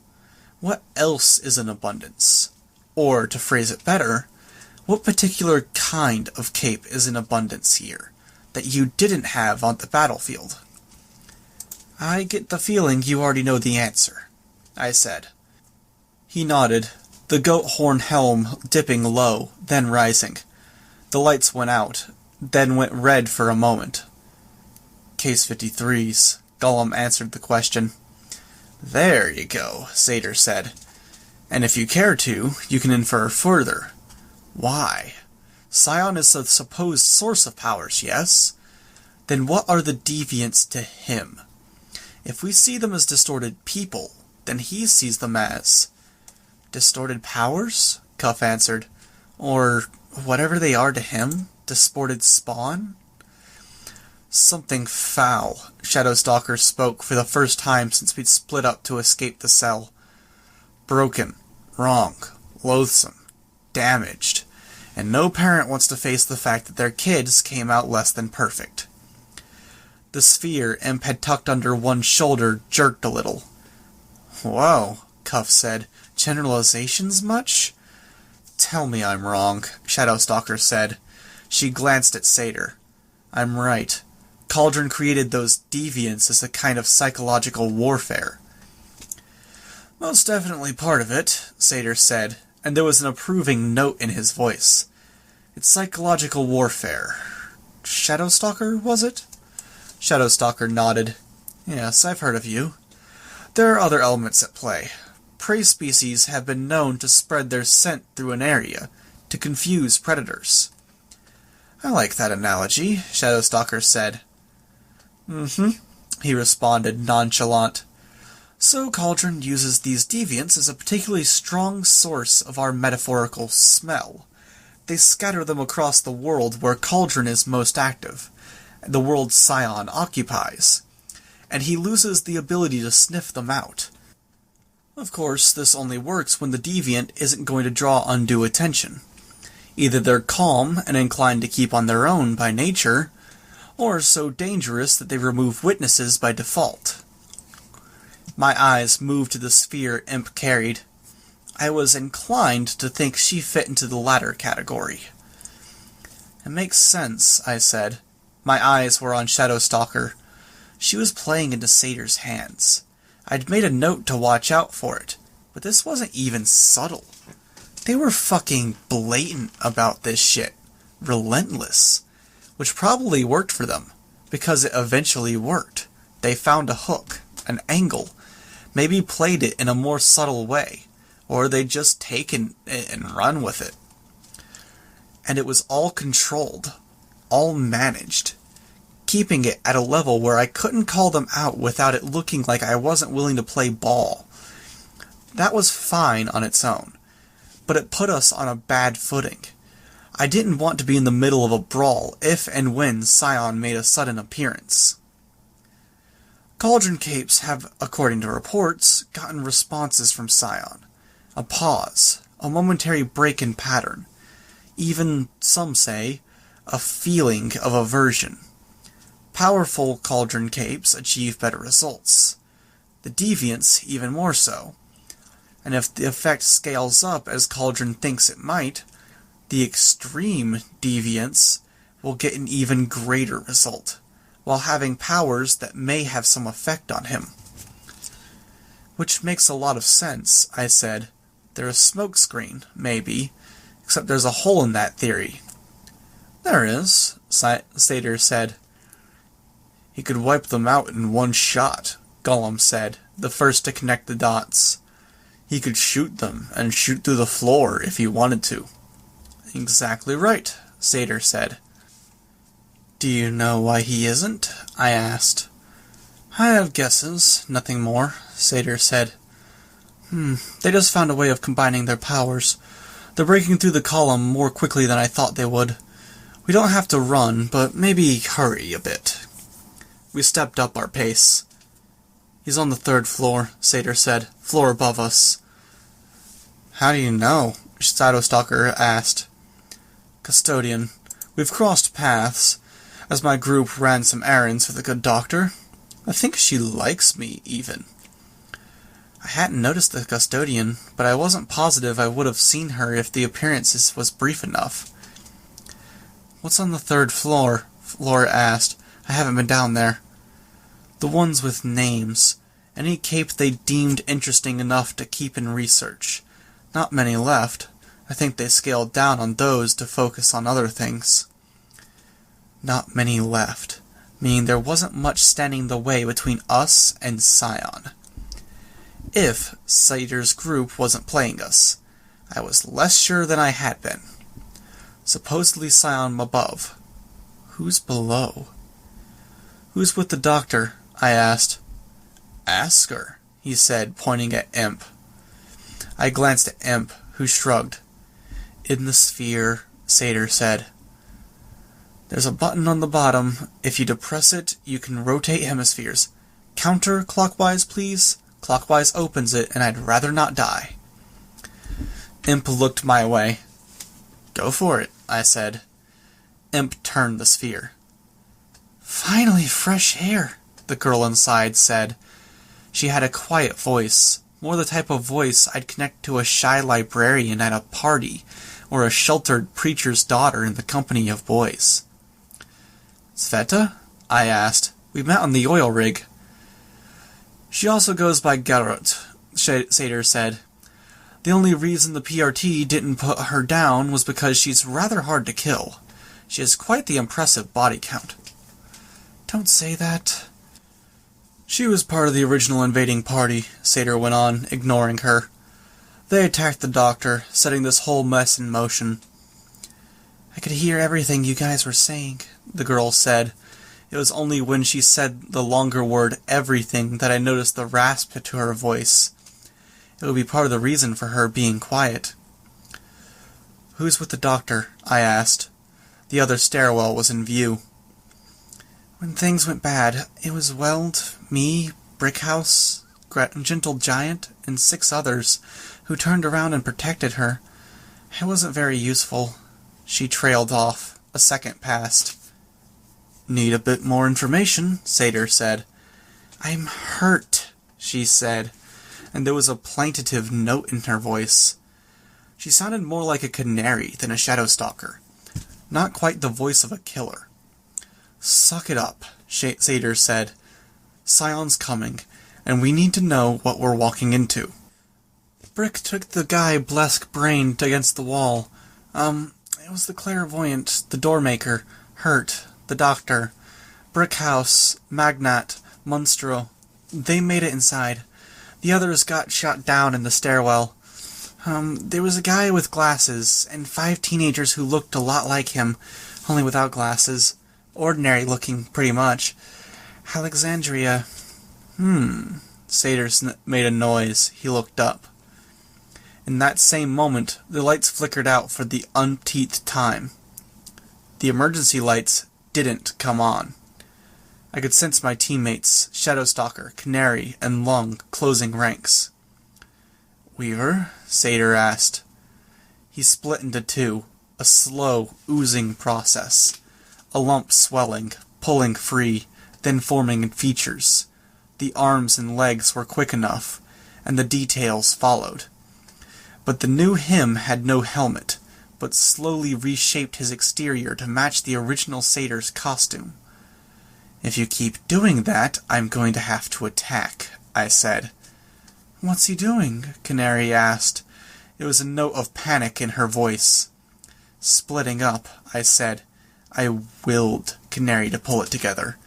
What else is in abundance? Or, to phrase it better, what particular kind of cape is in abundance here that you didn't have on the battlefield?" "I get the feeling you already know the answer," I said. He nodded, the goat horn helm dipping low, then rising. The lights went out, then went red for a moment. Case 53's, Gollum answered the question. There you go, Satyr said. And if you care to, you can infer further. Why? Scion is the supposed source of powers, yes? Then what are the deviants to him? If we see them as distorted people, then he sees them as... distorted powers? Cuff answered. Or whatever they are to him? Disported spawn? Something foul. Shadowstalker spoke for the first time since we'd split up to escape the cell. Broken, wrong, loathsome, damaged, and no parent wants to face the fact that their kids came out less than perfect. The sphere Imp had tucked under one shoulder jerked a little. Whoa, Cuff said. Generalizations much? Tell me I'm wrong, Shadowstalker said. She glanced at Satyr. I'm right. Cauldron created those deviants as a kind of psychological warfare. Most definitely part of it, Satyr said, and there was an approving note in his voice. It's psychological warfare. Shadowstalker, was it? Shadowstalker nodded. Yes, I've heard of you. There are other elements at play. Prey species have been known to spread their scent through an area, to confuse predators. I like that analogy, Shadowstalker said. He responded, nonchalant. So Cauldron uses these deviants as a particularly strong source of our metaphorical smell. They scatter them across the world where Cauldron is most active, the world Scion occupies, and he loses the ability to sniff them out. Of course, this only works when the deviant isn't going to draw undue attention. Either they're calm and inclined to keep on their own by nature, or so dangerous that they remove witnesses by default. My eyes moved to the sphere Imp carried. I was inclined to think she fit into the latter category. It makes sense, I said. My eyes were on Shadowstalker. She was playing into Satyr's hands. I'd made a note to watch out for it, but this wasn't even subtle. They were fucking blatant about this shit. Relentless. Which probably worked for them, because it eventually worked. They found a hook, an angle, maybe played it in a more subtle way, or they'd just taken it and run with it. And it was all controlled, all managed, keeping it at a level where I couldn't call them out without it looking like I wasn't willing to play ball. That was fine on its own, but it put us on a bad footing. I didn't want to be in the middle of a brawl if and when Sion made a sudden appearance. Cauldron capes have, according to reports, gotten responses from Sion. A pause, a momentary break in pattern. Even, some say, a feeling of aversion. Powerful Cauldron capes achieve better results. The deviants even more so. And if the effect scales up as Cauldron thinks it might, the extreme deviants will get an even greater result, while having powers that may have some effect on him. Which makes a lot of sense, I said. They're a smokescreen, maybe, except there's a hole in that theory. There is, Satyr said. He could wipe them out in one shot, Gollum said, the first to connect the dots. He could shoot them, and shoot through the floor if he wanted to. Exactly right, Satyr said. Do you know why he isn't? I asked. I have guesses, nothing more, Satyr said. They just found a way of combining their powers. They're breaking through the column more quickly than I thought they would. We don't have to run, but maybe hurry a bit. We stepped up our pace. He's on the 3rd floor, Satyr said. Floor above us. How do you know? Shadowstalker asked. Custodian. We've crossed paths, as my group ran some errands for the good doctor. I think she likes me, even. I hadn't noticed the Custodian, but I wasn't positive I would have seen her if the appearance was brief enough. What's on the 3rd floor? Flora asked. I haven't been down there. The ones with names. Any cape they deemed interesting enough to keep in research. Not many left. I think they scaled down on those to focus on other things. Not many left, meaning there wasn't much standing in the way between us and Sion. If Sator's group wasn't playing us, I was less sure than I had been. Supposedly Sion above. Who's below? Who's with the doctor? I asked. Ask her, he said, pointing at Imp. I glanced at Imp, who shrugged. In the sphere, Sator said. There's a button on the bottom. If you depress it, you can rotate hemispheres. Counter-clockwise, please. Clockwise opens it, and I'd rather not die. Imp looked my way. Go for it, I said. Imp turned the sphere. Finally, fresh air, the girl inside said. She had a quiet voice, more the type of voice I'd connect to a shy librarian at a party, or a sheltered preacher's daughter in the company of boys. Sveta? I asked. We met on the oil rig. She also goes by Geralt, Sator said. The only reason the PRT didn't put her down was because she's rather hard to kill. She has quite the impressive body count. Don't say that. She was part of the original invading party, Sator went on, ignoring her. They attacked the doctor, setting this whole mess in motion. I could hear everything you guys were saying, the girl said. It was only when she said the longer word everything that I noticed the rasp to her voice. It would be part of the reason for her being quiet. Who's with the doctor? I asked. The other stairwell was in view. When things went bad, it was Weld, me, Brickhouse, Gentle Giant, and 6 others who turned around and protected her. I wasn't very useful. She trailed off. A second passed. Need a bit more information, Sator said. I'm hurt, she said, and there was a plaintive note in her voice. She sounded more like a canary than a shadow stalker. Not quite the voice of a killer. Suck it up, Sator said. Sion's coming, and we need to know what we're walking into. Brick took the guy Blesk-brained against the wall. It was the clairvoyant, the doormaker, Hurt, the doctor, Brickhouse, Magnat, Monstro. They made it inside. The others got shot down in the stairwell. There was a guy with glasses, and 5 teenagers who looked a lot like him, only without glasses. Ordinary looking, pretty much. Alexandria. Sator made a noise. He looked up. In that same moment, the lights flickered out for the umpteenth time. The emergency lights didn't come on. I could sense my teammates, Shadowstalker, Canary, and Lung, closing ranks. Weaver? Sator asked. He split into 2, a slow, oozing process. A lump swelling, pulling free, then forming in features. The arms and legs were quick enough, and the details followed. But the new him had no helmet, but slowly reshaped his exterior to match the original Sator's costume. If you keep doing that, I'm going to have to attack, I said. What's he doing? Canary asked. It was a note of panic in her voice. Splitting up, I said. I willed Canary to pull it together.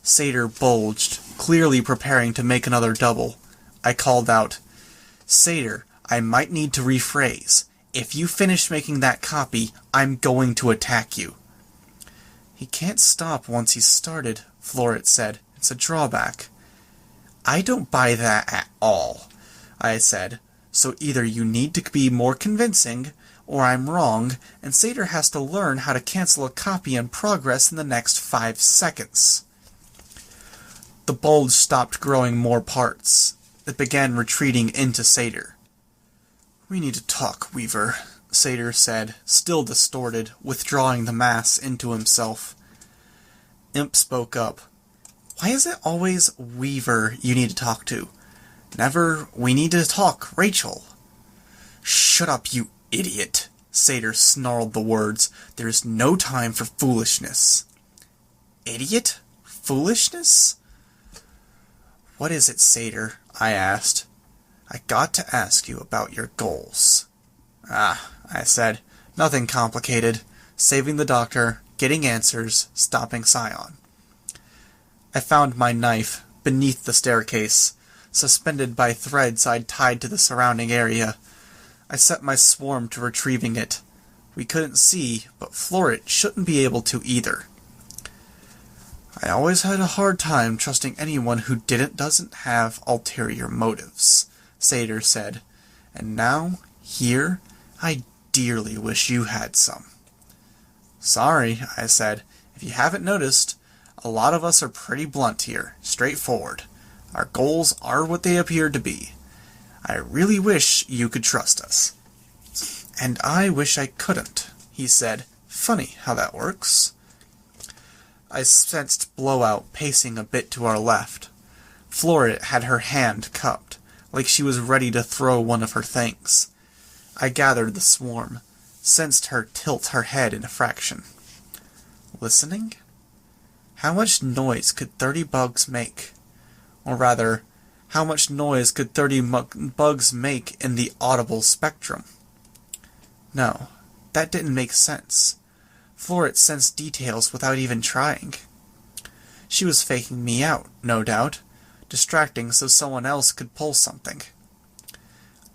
Sator bulged, clearly preparing to make another double. I called out, Sator, I might need to rephrase. If you finish making that copy, I'm going to attack you. He can't stop once he's started, Floret said. It's a drawback. I don't buy that at all, I said. So either you need to be more convincing, or I'm wrong, and Sator has to learn how to cancel a copy in progress in the next 5 seconds. The bulge stopped growing more parts. It began retreating into Sator. We need to talk, Weaver, Sator said, still distorted, withdrawing the mass into himself. Imp spoke up. Why is it always Weaver you need to talk to? Never, we need to talk, Rachel. Shut up, you idiot, Sator snarled the words. There's no time for foolishness. Idiot? Foolishness? What is it, Sator? I asked. I got to ask you about your goals. I said. Nothing complicated. Saving the doctor, getting answers, stopping Scion. I found my knife beneath the staircase, suspended by threads I'd tied to the surrounding area. I set my swarm to retrieving it. We couldn't see, but Florit shouldn't be able to either. I always had a hard time trusting anyone who doesn't have ulterior motives, Satyr said. And now, here, I dearly wish you had some. Sorry, I said. If you haven't noticed, a lot of us are pretty blunt here, straightforward. Our goals are what they appear to be. I really wish you could trust us. And I wish I couldn't, he said. Funny how that works. I sensed Blowout pacing a bit to our left. Florit had her hand cupped, like she was ready to throw one of her things. I gathered the swarm, sensed her tilt her head in a fraction. Listening? How much noise could 30 bugs make? Or rather, how much noise could 30 bugs make in the audible spectrum? No, that didn't make sense. Florit sensed details without even trying. She was faking me out, no doubt, distracting so someone else could pull something.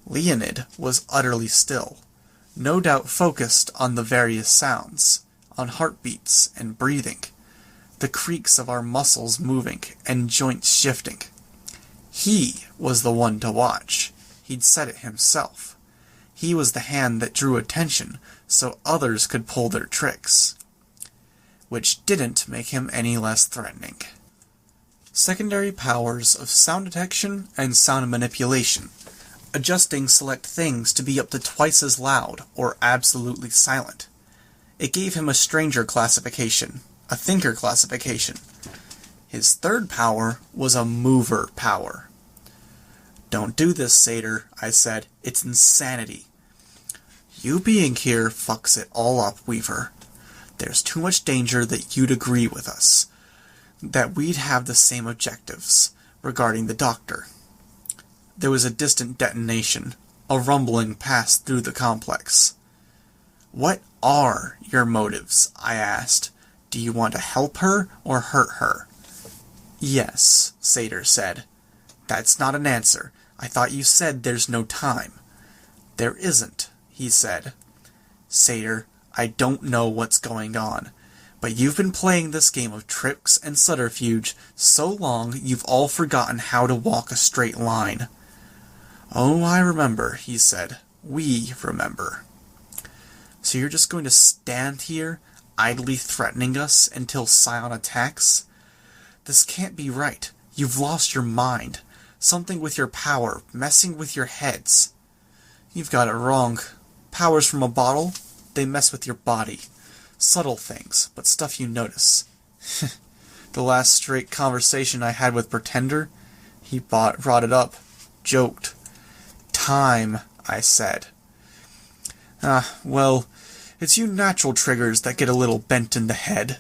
Leonid was utterly still, no doubt focused on the various sounds, on heartbeats and breathing, the creaks of our muscles moving and joints shifting. He was the one to watch. He'd said it himself. He was the hand that drew attention so others could pull their tricks. Which didn't make him any less threatening. Secondary powers of sound detection and sound manipulation. Adjusting select things to be up to twice as loud or absolutely silent. It gave him a stranger classification, a thinker classification. His third power was a mover power. Don't do this, Satyr, I said. It's insanity. You being here fucks it all up, Weaver. There's too much danger that you'd agree with us. That we'd have the same objectives regarding the doctor. There was a distant detonation. A rumbling passed through the complex. What are your motives? I asked. Do you want to help her or hurt her? Yes, Satyr said. That's not an answer. I thought you said there's no time. There isn't, he said. Satyr, I don't know what's going on, but you've been playing this game of tricks and subterfuge so long you've all forgotten how to walk a straight line. Oh, I remember, he said. We remember. So you're just going to stand here, idly threatening us until Scion attacks? This can't be right. You've lost your mind. Something with your power, messing with your heads. You've got it wrong. Powers from a bottle, they mess with your body. Subtle things, but stuff you notice. The last straight conversation I had with Pretender, he brought it up, joked. Time, I said. Well, it's you natural triggers that get a little bent in the head,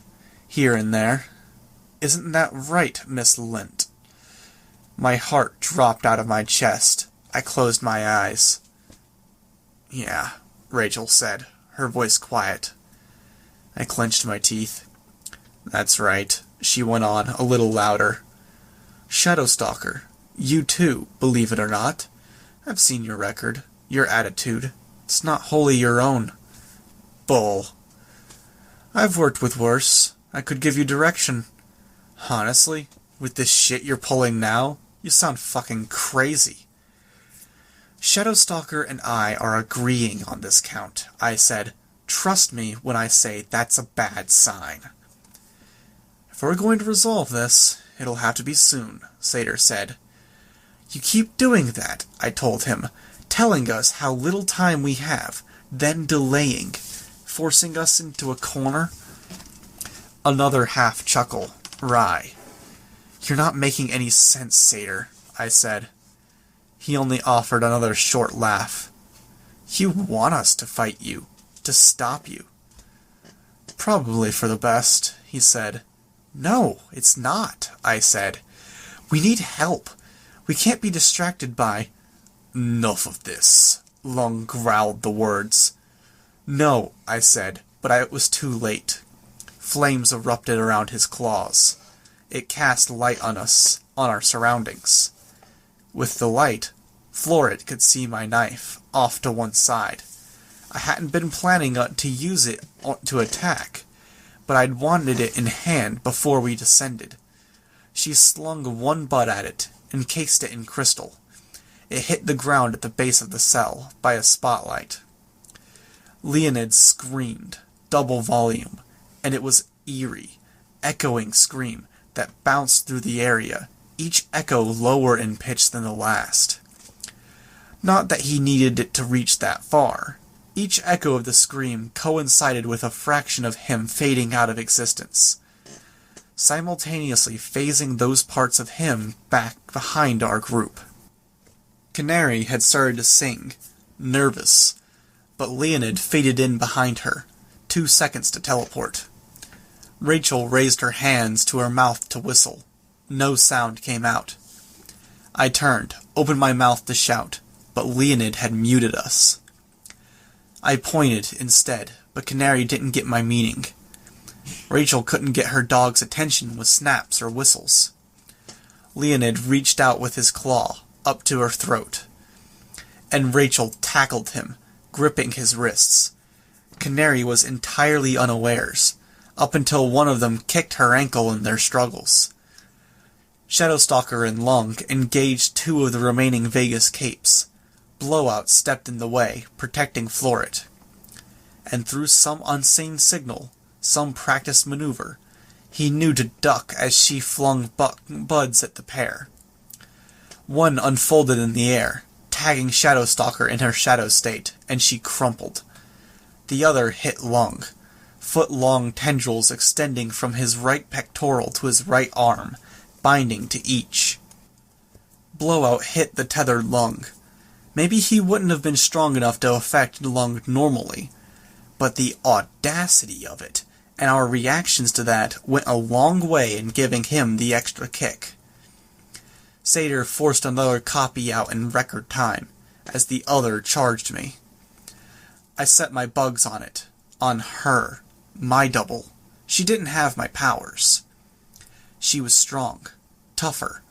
here and there. Isn't that right, Miss Lint? My heart dropped out of my chest. I closed my eyes. Yeah, Rachel said, her voice quiet. I clenched my teeth. That's right, she went on, a little louder. Shadowstalker, you too, believe it or not. I've seen your record, your attitude. It's not wholly your own. Bull. I've worked with worse. I could give you direction. Honestly, with this shit you're pulling now, you sound fucking crazy. Shadowstalker and I are agreeing on this count, I said. Trust me when I say that's a bad sign. If we're going to resolve this, it'll have to be soon, Satyr said. You keep doing that, I told him, telling us how little time we have, then delaying, forcing us into a corner. Another half chuckle, wry. You're not making any sense, Satyr, I said. He only offered another short laugh. You want us to fight you, to stop you. Probably for the best, he said. No, it's not, I said. We need help. We can't be distracted by... Enough of this, Lung growled the words. "No," I said, but it was too late. Flames erupted around his claws. It cast light on us, on our surroundings. With the light, Floret could see my knife, off to one side. I hadn't been planning to use it to attack, but I'd wanted it in hand before we descended. She slung one butt at it, encased it in crystal. It hit the ground at the base of the cell, by a spotlight. Leonid screamed, double volume, and it was eerie, echoing scream that bounced through the area, each echo lower in pitch than the last. Not that he needed it to reach that far. Each echo of the scream coincided with a fraction of him fading out of existence, simultaneously phasing those parts of him back behind our group. Canary had started to sing, nervous, but Leonid faded in behind her, 2 seconds to teleport. Rachel raised her hands to her mouth to whistle. No sound came out. I turned, opened my mouth to shout, but Leonid had muted us. I pointed instead, but Canary didn't get my meaning. Rachel couldn't get her dog's attention with snaps or whistles. Leonid reached out with his claw, up to her throat, and Rachel tackled him, gripping his wrists. Canary was entirely unawares, up until one of them kicked her ankle in their struggles. Shadowstalker and Lung engaged 2 of the remaining Vegas capes. Blowout stepped in the way, protecting Floret. And through some unseen signal, some practiced maneuver, he knew to duck as she flung buds at the pair. One unfolded in the air, tagging Shadowstalker in her shadow state, and she crumpled. The other hit Lung, foot-long tendrils extending from his right pectoral to his right arm, binding to each. Blowout hit the tethered Lung. Maybe he wouldn't have been strong enough to affect Lung normally, but the audacity of it, and our reactions to that, went a long way in giving him the extra kick. Satyr forced another copy out in record time, as the other charged me. I set my bugs on it, on her, my double. She didn't have my powers. She was strong, tougher.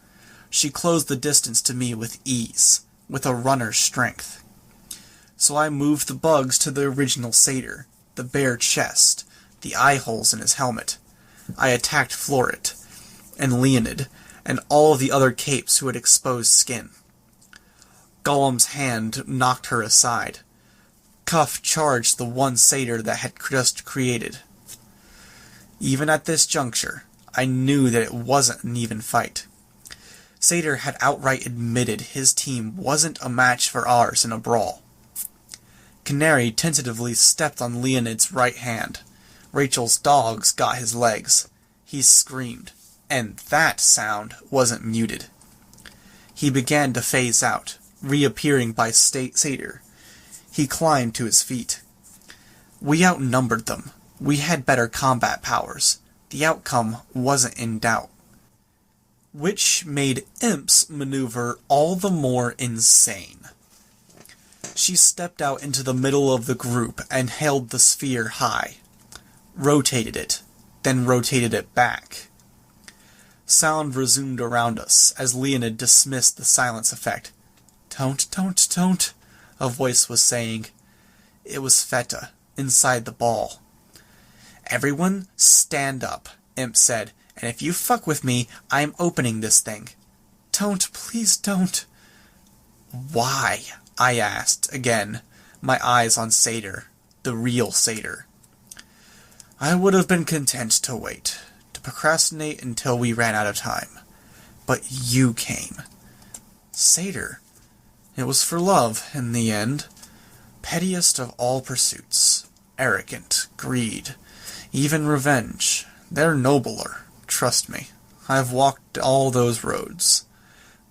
She closed the distance to me with ease, with a runner's strength. So I moved the bugs to the original satyr, the bare chest, the eye holes in his helmet. I attacked Floret, and Leonid, and all of the other capes who had exposed skin. Golem's hand knocked her aside. Cuff charged the one satyr that had just created. Even at this juncture, I knew that it wasn't an even fight. Satyr had outright admitted his team wasn't a match for ours in a brawl. Canary tentatively stepped on Leonid's right hand. Rachel's dogs got his legs. He screamed, and that sound wasn't muted. He began to phase out, reappearing by satyr. He climbed to his feet. We outnumbered them. We had better combat powers. The outcome wasn't in doubt. Which made Imp's maneuver all the more insane. She stepped out into the middle of the group and held the sphere high. Rotated it, then rotated it back. Sound resumed around us as Leonid dismissed the silence effect. Don't, a voice was saying. It was Feta, inside the ball. Everyone stand up, Imp said, and if you fuck with me, I'm opening this thing. Don't, please don't. Why? I asked, again, my eyes on Satyr, the real Satyr. I would have been content to wait, to procrastinate until we ran out of time. But you came. Satyr. It was for love, in the end. Pettiest of all pursuits. Arrogant, greed, even revenge. They're nobler, trust me. I've walked all those roads.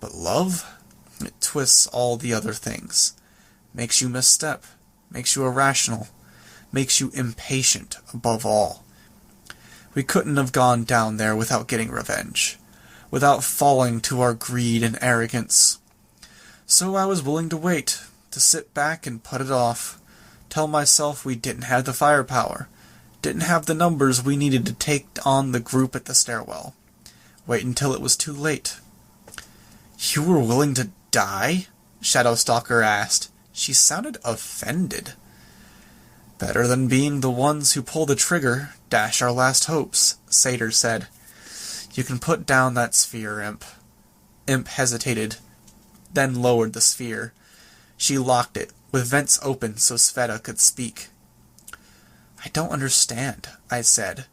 But love? It twists all the other things. Makes you misstep. Makes you irrational. Makes you impatient, above all. We couldn't have gone down there without getting revenge. Without falling to our greed and arrogance. So I was willing to wait. To sit back and put it off. Tell myself we didn't have the firepower. Didn't have the numbers we needed to take on the group at the stairwell. Wait until it was too late. You were willing to die? Shadowstalker asked. She sounded offended. Better than being the ones who pull the trigger, dash our last hopes, Satyr said. You can put down that sphere, Imp. Imp hesitated, then lowered the sphere. She locked it, with vents open so Sveta could speak. I don't understand, I said.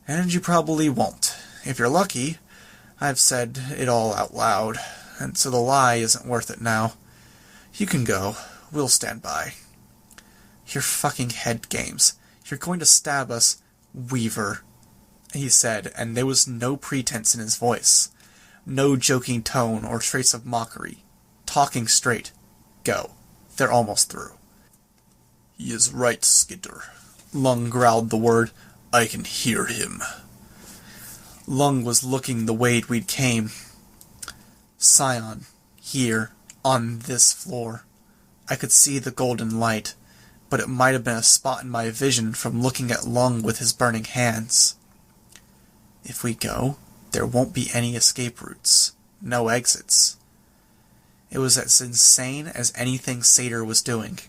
And you probably won't. If you're lucky, I've said it all out loud, and so the lie isn't worth it now. You can go. We'll stand by. Your fucking head games. You're going to stab us, Weaver, he said, and there was no pretense in his voice. No joking tone or trace of mockery. Talking straight. Go. They're almost through. He is right, Skitter. Lung growled the word. I can hear him. Lung was looking the way we'd came. Scion, here, on this floor. I could see the golden light, but it might have been a spot in my vision from looking at Lung with his burning hands. If we go, there won't be any escape routes. No exits. It was as insane as anything Satyr was doing.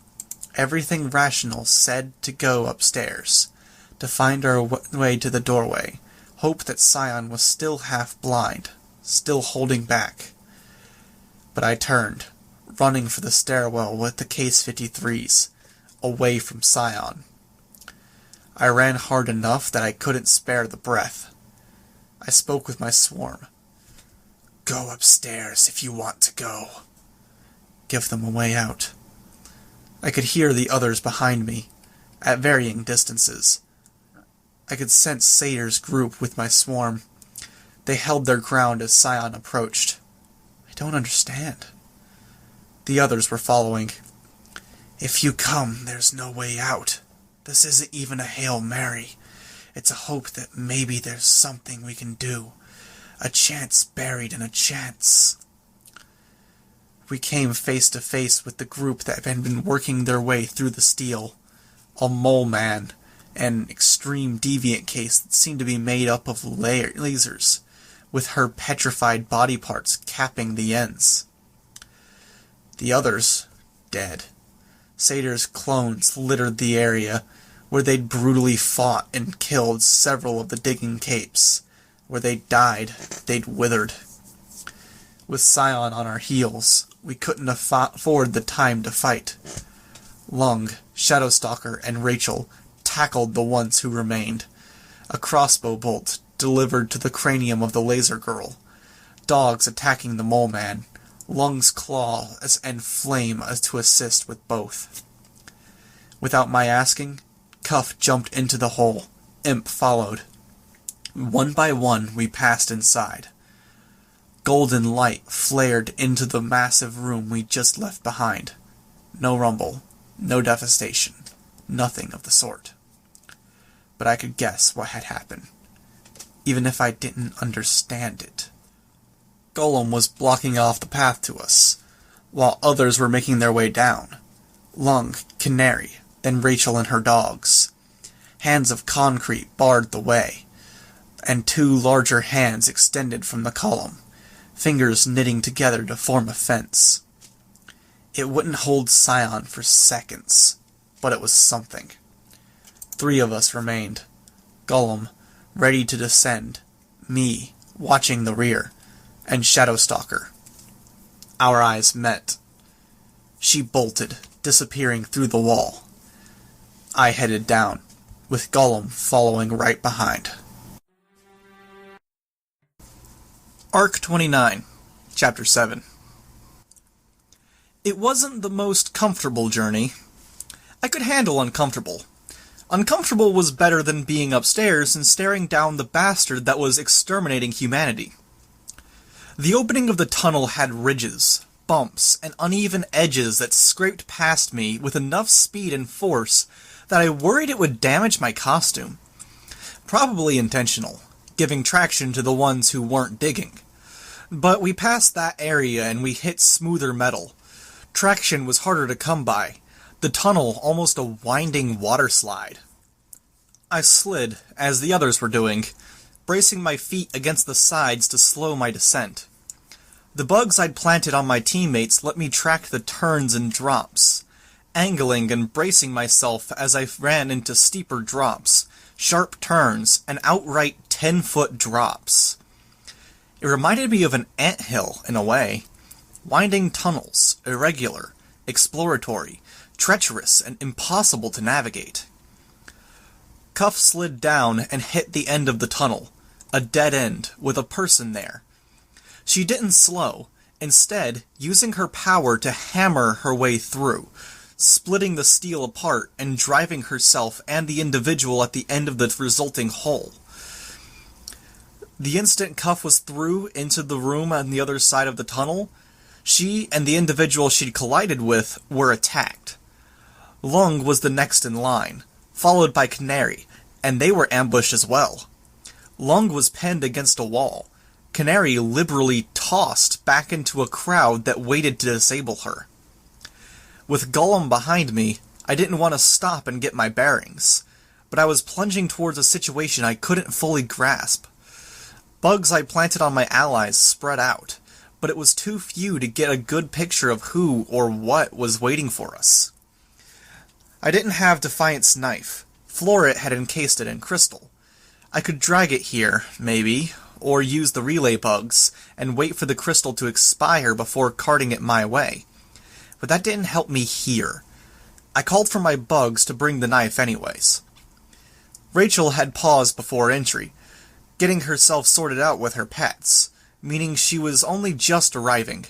Everything rational said to go upstairs, to find our way to the doorway, hope that Scion was still half blind, still holding back. But I turned, running for the stairwell with the Case 53s, away from Scion. I ran hard enough that I couldn't spare the breath. I spoke with my swarm. Go upstairs if you want to go. Give them a way out. I could hear the others behind me, at varying distances. I could sense Satyr's group with my swarm. They held their ground as Scion approached. I don't understand. The others were following. If you come, there's no way out. This isn't even a Hail Mary. It's a hope that maybe there's something we can do. A chance buried in a chance. We came face to face with the group that had been working their way through the steel. A mole man, an extreme deviant case that seemed to be made up of lasers, with her petrified body parts capping the ends. The others, dead. Satyr's clones littered the area, where they'd brutally fought and killed several of the digging capes. Where they'd died, they'd withered. With Scion on our heels, we couldn't afford the time to fight. Lung, Shadowstalker, and Rachel tackled the ones who remained. A crossbow bolt delivered to the cranium of the laser girl. Dogs attacking the mole man. Lung's claw and flame to assist with both. Without my asking, Cuff jumped into the hole. Imp followed. One by one, we passed inside. Golden light flared into the massive room we just left behind. No rumble, no devastation, nothing of the sort. But I could guess what had happened, even if I didn't understand it. Golem was blocking off the path to us, while others were making their way down. Lung, Canary, then Rachel and her dogs. Hands of concrete barred the way, and two larger hands extended from the column, fingers knitting together to form a fence. It wouldn't hold Scion for seconds, but it was something. 3 of us remained. Golem, ready to descend, me, watching the rear, and Shadowstalker. Our eyes met. She bolted, disappearing through the wall. I headed down, with Golem following right behind. Arc 29, Chapter 7. It wasn't the most comfortable journey. I could handle uncomfortable. Uncomfortable was better than being upstairs and staring down the bastard that was exterminating humanity. The opening of the tunnel had ridges, bumps, and uneven edges that scraped past me with enough speed and force that I worried it would damage my costume. Probably intentional, giving traction to the ones who weren't digging. But we passed that area and we hit smoother metal. Traction was harder to come by, the tunnel almost a winding water slide. I slid, as the others were doing, bracing my feet against the sides to slow my descent. The bugs I'd planted on my teammates let me track the turns and drops, angling and bracing myself as I ran into steeper drops, sharp turns, and outright 10-foot drops. It reminded me of an anthill, in a way. Winding tunnels, irregular, exploratory, treacherous, and impossible to navigate. Cuff slid down and hit the end of the tunnel, a dead end, with a person there. She didn't slow, instead using her power to hammer her way through, splitting the steel apart and driving herself and the individual at the end of the resulting hole. The instant Cuff was through into the room on the other side of the tunnel, she and the individual she'd collided with were attacked. Lung was the next in line, followed by Canary, and they were ambushed as well. Lung was pinned against a wall, Canary liberally tossed back into a crowd that waited to disable her. With Gollum behind me, I didn't want to stop and get my bearings, but I was plunging towards a situation I couldn't fully grasp. Bugs I planted on my allies spread out, but it was too few to get a good picture of who or what was waiting for us. I didn't have Defiant's knife. Florit had encased it in crystal. I could drag it here, maybe, or use the relay bugs and wait for the crystal to expire before carting it my way. But that didn't help me here. I called for my bugs to bring the knife anyways. Rachel had paused before entry, getting herself sorted out with her pets, meaning she was only just arriving.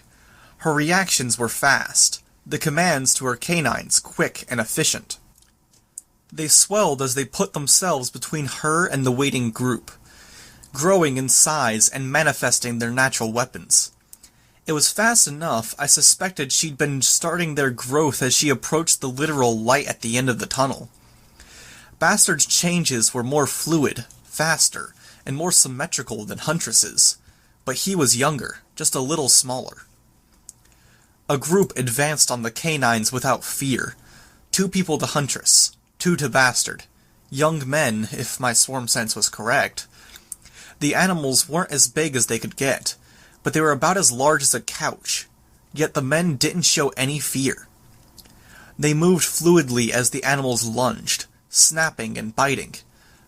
Her reactions were fast, the commands to her canines quick and efficient. They swelled as they put themselves between her and the waiting group, growing in size and manifesting their natural weapons. It was fast enough I suspected she'd been starting their growth as she approached the literal light at the end of the tunnel. Bastard's changes were more fluid, faster, and more symmetrical than Huntress's, but he was younger, just a little smaller. A group advanced on the canines without fear. 2 people to Huntress, 2 to Bastard. Young men, if my swarm sense was correct. The animals weren't as big as they could get, but they were about as large as a couch, yet the men didn't show any fear. They moved fluidly as the animals lunged, snapping and biting.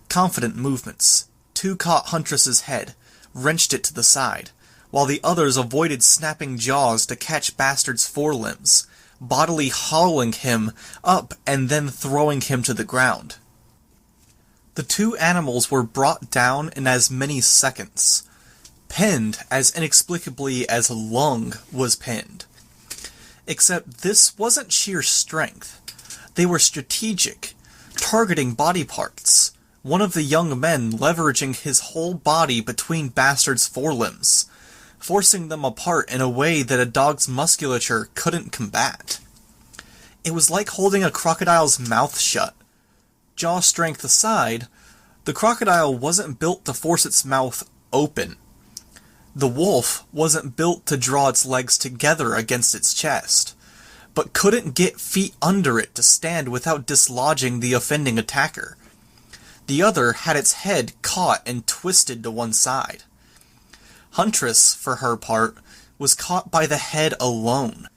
Confident movements. 2 caught Huntress's head, wrenched it to the side, while the others avoided snapping jaws to catch Bastard's forelimbs, bodily hauling him up and then throwing him to the ground. The 2 animals were brought down in as many seconds, pinned as inexplicably as Lung was pinned. Except this wasn't sheer strength. They were strategic, targeting body parts, one of the young men leveraging his whole body between Bastard's forelimbs, forcing them apart in a way that a dog's musculature couldn't combat. It was like holding a crocodile's mouth shut. Jaw strength aside, the crocodile wasn't built to force its mouth open. The wolf wasn't built to draw its legs together against its chest, but couldn't get feet under it to stand without dislodging the offending attacker. The other had its head caught and twisted to one side. Huntress, for her part, was caught by the head alone,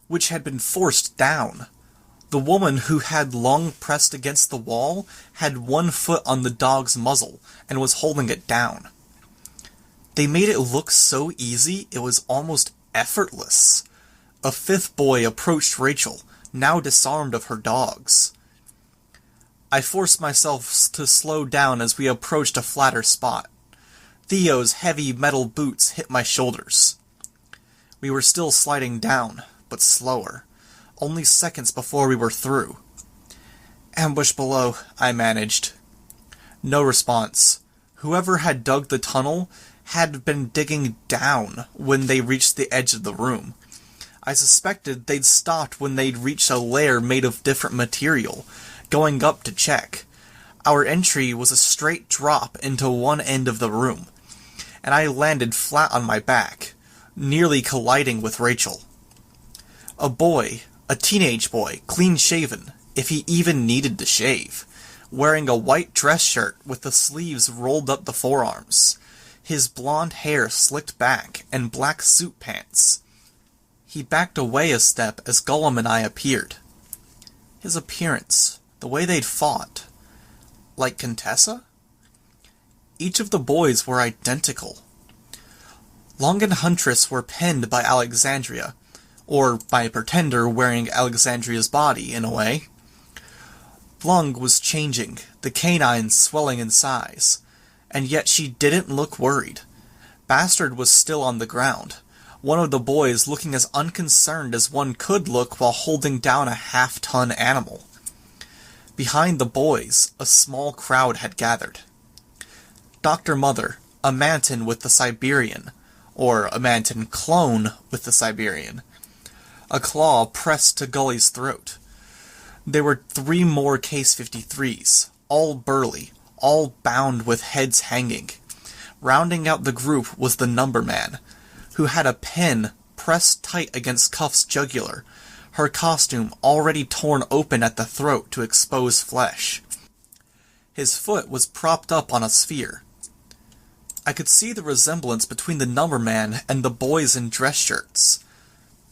which had been forced down. The woman who had Lung pressed against the wall had 1 foot on the dog's muzzle and was holding it down. They made it look so easy it was almost effortless. A 5th boy approached Rachel, now disarmed of her dogs. I forced myself to slow down as we approached a flatter spot. Theo's heavy metal boots hit my shoulders. We were still sliding down, but slower, only seconds before we were through. Ambush below, I managed. No response. Whoever had dug the tunnel had been digging down when they reached the edge of the room. I suspected they'd stopped when they'd reached a lair made of different material, going up to check. Our entry was a straight drop into one end of the room, and I landed flat on my back, nearly colliding with Rachel. A boy, a teenage boy, clean-shaven, if he even needed to shave, wearing a white dress shirt with the sleeves rolled up the forearms, his blonde hair slicked back, and black suit pants. He backed away a step as Gollum and I appeared. His appearance, the way they'd fought. Like Contessa? Each of the boys were identical. Long and Huntress were pinned by Alexandria, or by a pretender wearing Alexandria's body, in a way. Lung was changing, the canines swelling in size, and yet she didn't look worried. Bastard was still on the ground, one of the boys looking as unconcerned as one could look while holding down a half-ton animal. Behind the boys, a small crowd had gathered. Dr. Mother, a Manton with the Siberian, or a Manton clone with the Siberian. A claw pressed to Gully's throat. There were 3 more Case 53s, all burly, all bound with heads hanging. Rounding out the group was the Numberman, who had a pin pressed tight against Cuff's jugular, her costume already torn open at the throat to expose flesh. His foot was propped up on a sphere. I could see the resemblance between the Numberman and the boys in dress shirts.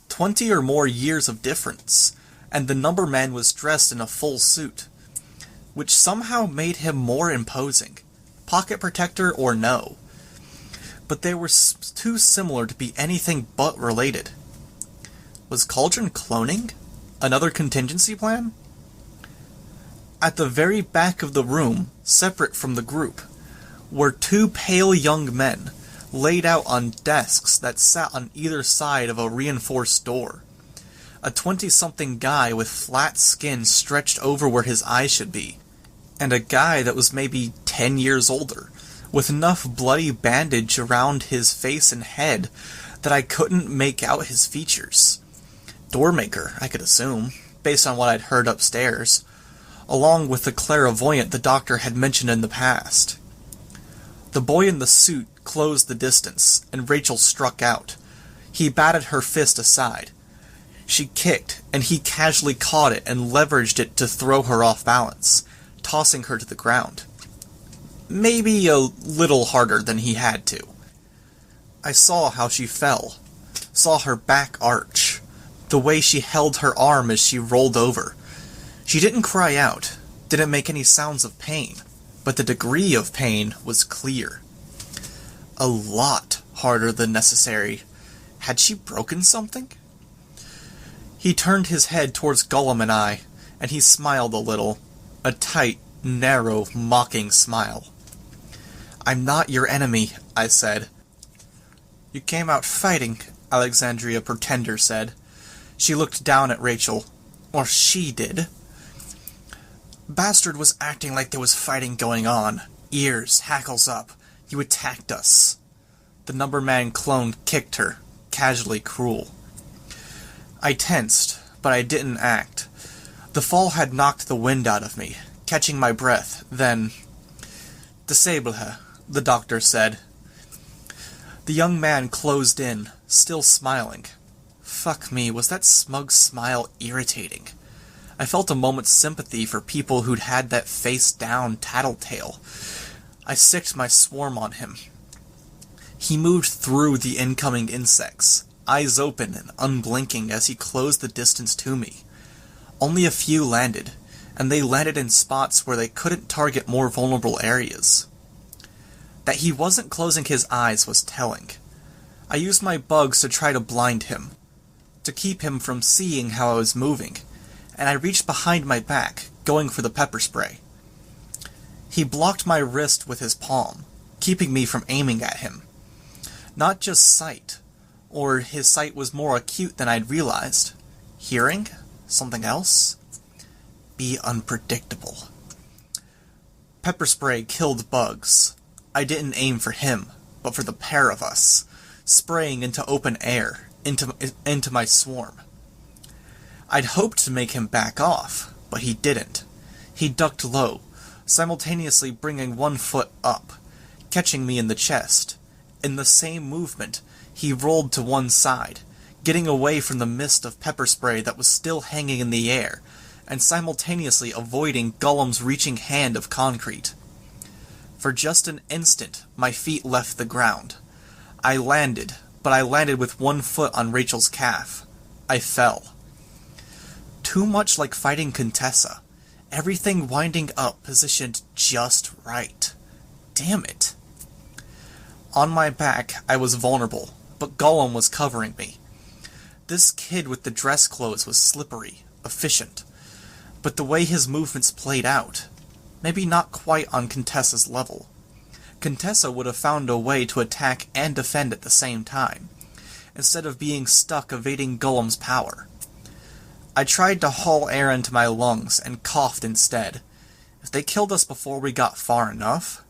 20 or more years of difference, and the Numberman was dressed in a full suit, which somehow made him more imposing, pocket protector or no. But they were too similar to be anything but related. Was Cauldron cloning? Another contingency plan? At the very back of the room, separate from the group, were 2 pale young men, laid out on desks that sat on either side of a reinforced door. A 20-something guy with flat skin stretched over where his eyes should be, and a guy that was maybe 10 years older, with enough bloody bandage around his face and head that I couldn't make out his features. Doormaker, I could assume, based on what I'd heard upstairs, along with the clairvoyant the doctor had mentioned in the past. The boy in the suit closed the distance, and Rachel struck out. He batted her fist aside. She kicked, and he casually caught it and leveraged it to throw her off balance, tossing her to the ground. Maybe a little harder than he had to. I saw how she fell, saw her back arch, the way she held her arm as she rolled over. She didn't cry out, didn't make any sounds of pain, but the degree of pain was clear. A lot harder than necessary. Had she broken something? He turned his head towards Gollum and I, and he smiled a little, a tight, narrow, mocking smile. "I'm not your enemy," I said. "You came out fighting," Alexandria Pretender said. She looked down at Rachel. Or she did. "Bastard was acting like there was fighting going on. Ears, hackles up. You attacked us." The Numberman clone kicked her, casually cruel. I tensed, but I didn't act. The fall had knocked the wind out of me, catching my breath, then... "Disable her," the doctor said. The young man closed in, still smiling. Fuck me, was that smug smile irritating. I felt a moment's sympathy for people who'd had that face-down tattletale. I sicked my swarm on him. He moved through the incoming insects, eyes open and unblinking as he closed the distance to me. Only a few landed, and they landed in spots where they couldn't target more vulnerable areas. That he wasn't closing his eyes was telling. I used my bugs to try to blind him, to keep him from seeing how I was moving, and I reached behind my back, going for the pepper spray. He blocked my wrist with his palm, keeping me from aiming at him. Not just sight, or his sight was more acute than I'd realized. Hearing? Something else? Be unpredictable. Pepper spray killed bugs. I didn't aim for him, but for the pair of us, spraying into open air, into my swarm. I'd hoped to make him back off, but he didn't. He ducked low, simultaneously bringing one foot up, catching me in the chest. In the same movement, he rolled to one side, getting away from the mist of pepper spray that was still hanging in the air, and simultaneously avoiding Gollum's reaching hand of concrete. For just an instant, my feet left the ground. I landed, but I landed with one foot on Rachel's calf. I fell. Too much like fighting Contessa. Everything winding up positioned just right. Damn it. On my back, I was vulnerable, but Gollum was covering me. This kid with the dress clothes was slippery, efficient, but the way his movements played out, maybe not quite on Contessa's level. Contessa would have found a way to attack and defend at the same time, instead of being stuck evading Gollum's power. I tried to haul air into my lungs and coughed instead. If they killed us before we got far enough...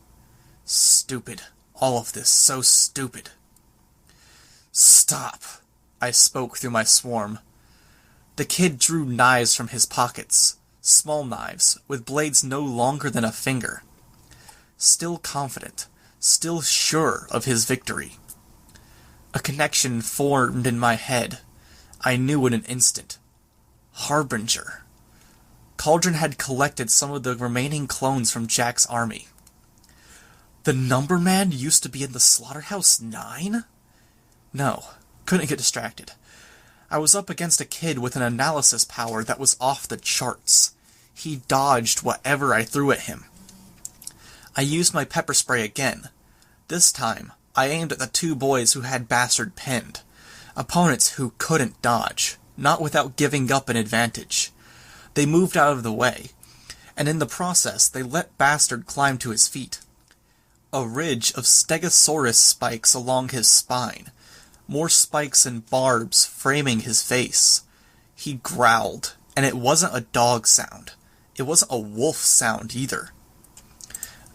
Stupid. All of this so stupid. Stop, I spoke through my swarm. The kid drew knives from his pockets, small knives, with blades no longer than a finger. Still confident, still sure of his victory. A connection formed in my head. I knew in an instant. Harbinger. Cauldron had collected some of the remaining clones from Jack's army. The Number Man used to be in the Slaughterhouse 9? No, couldn't get distracted. I was up against a kid with an analysis power that was off the charts. He dodged whatever I threw at him. I used my pepper spray again. This time, I aimed at the two boys who had Bastard pinned. Opponents who couldn't dodge, not without giving up an advantage. They moved out of the way, and in the process they let Bastard climb to his feet. A ridge of Stegosaurus spikes along his spine, more spikes and barbs framing his face. He growled, and it wasn't a dog sound. It wasn't a wolf sound either.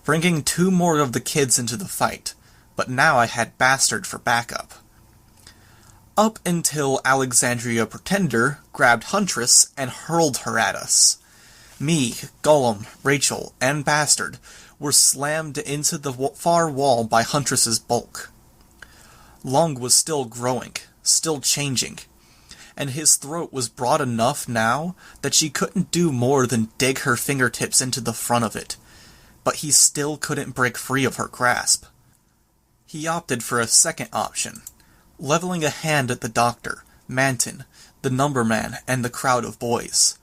Bringing two more of the kids into the fight, but now I had Bastard for backup. Up until Alexandria Pretender grabbed Huntress and hurled her at us. Me, Gollum, Rachel, and Bastard were slammed into the far wall by Huntress's bulk. Long was still growing, still changing, and his throat was broad enough now that she couldn't do more than dig her fingertips into the front of it, but he still couldn't break free of her grasp. He opted for a second option, leveling a hand at the Doctor, Manton, the Number Man, and the crowd of boys.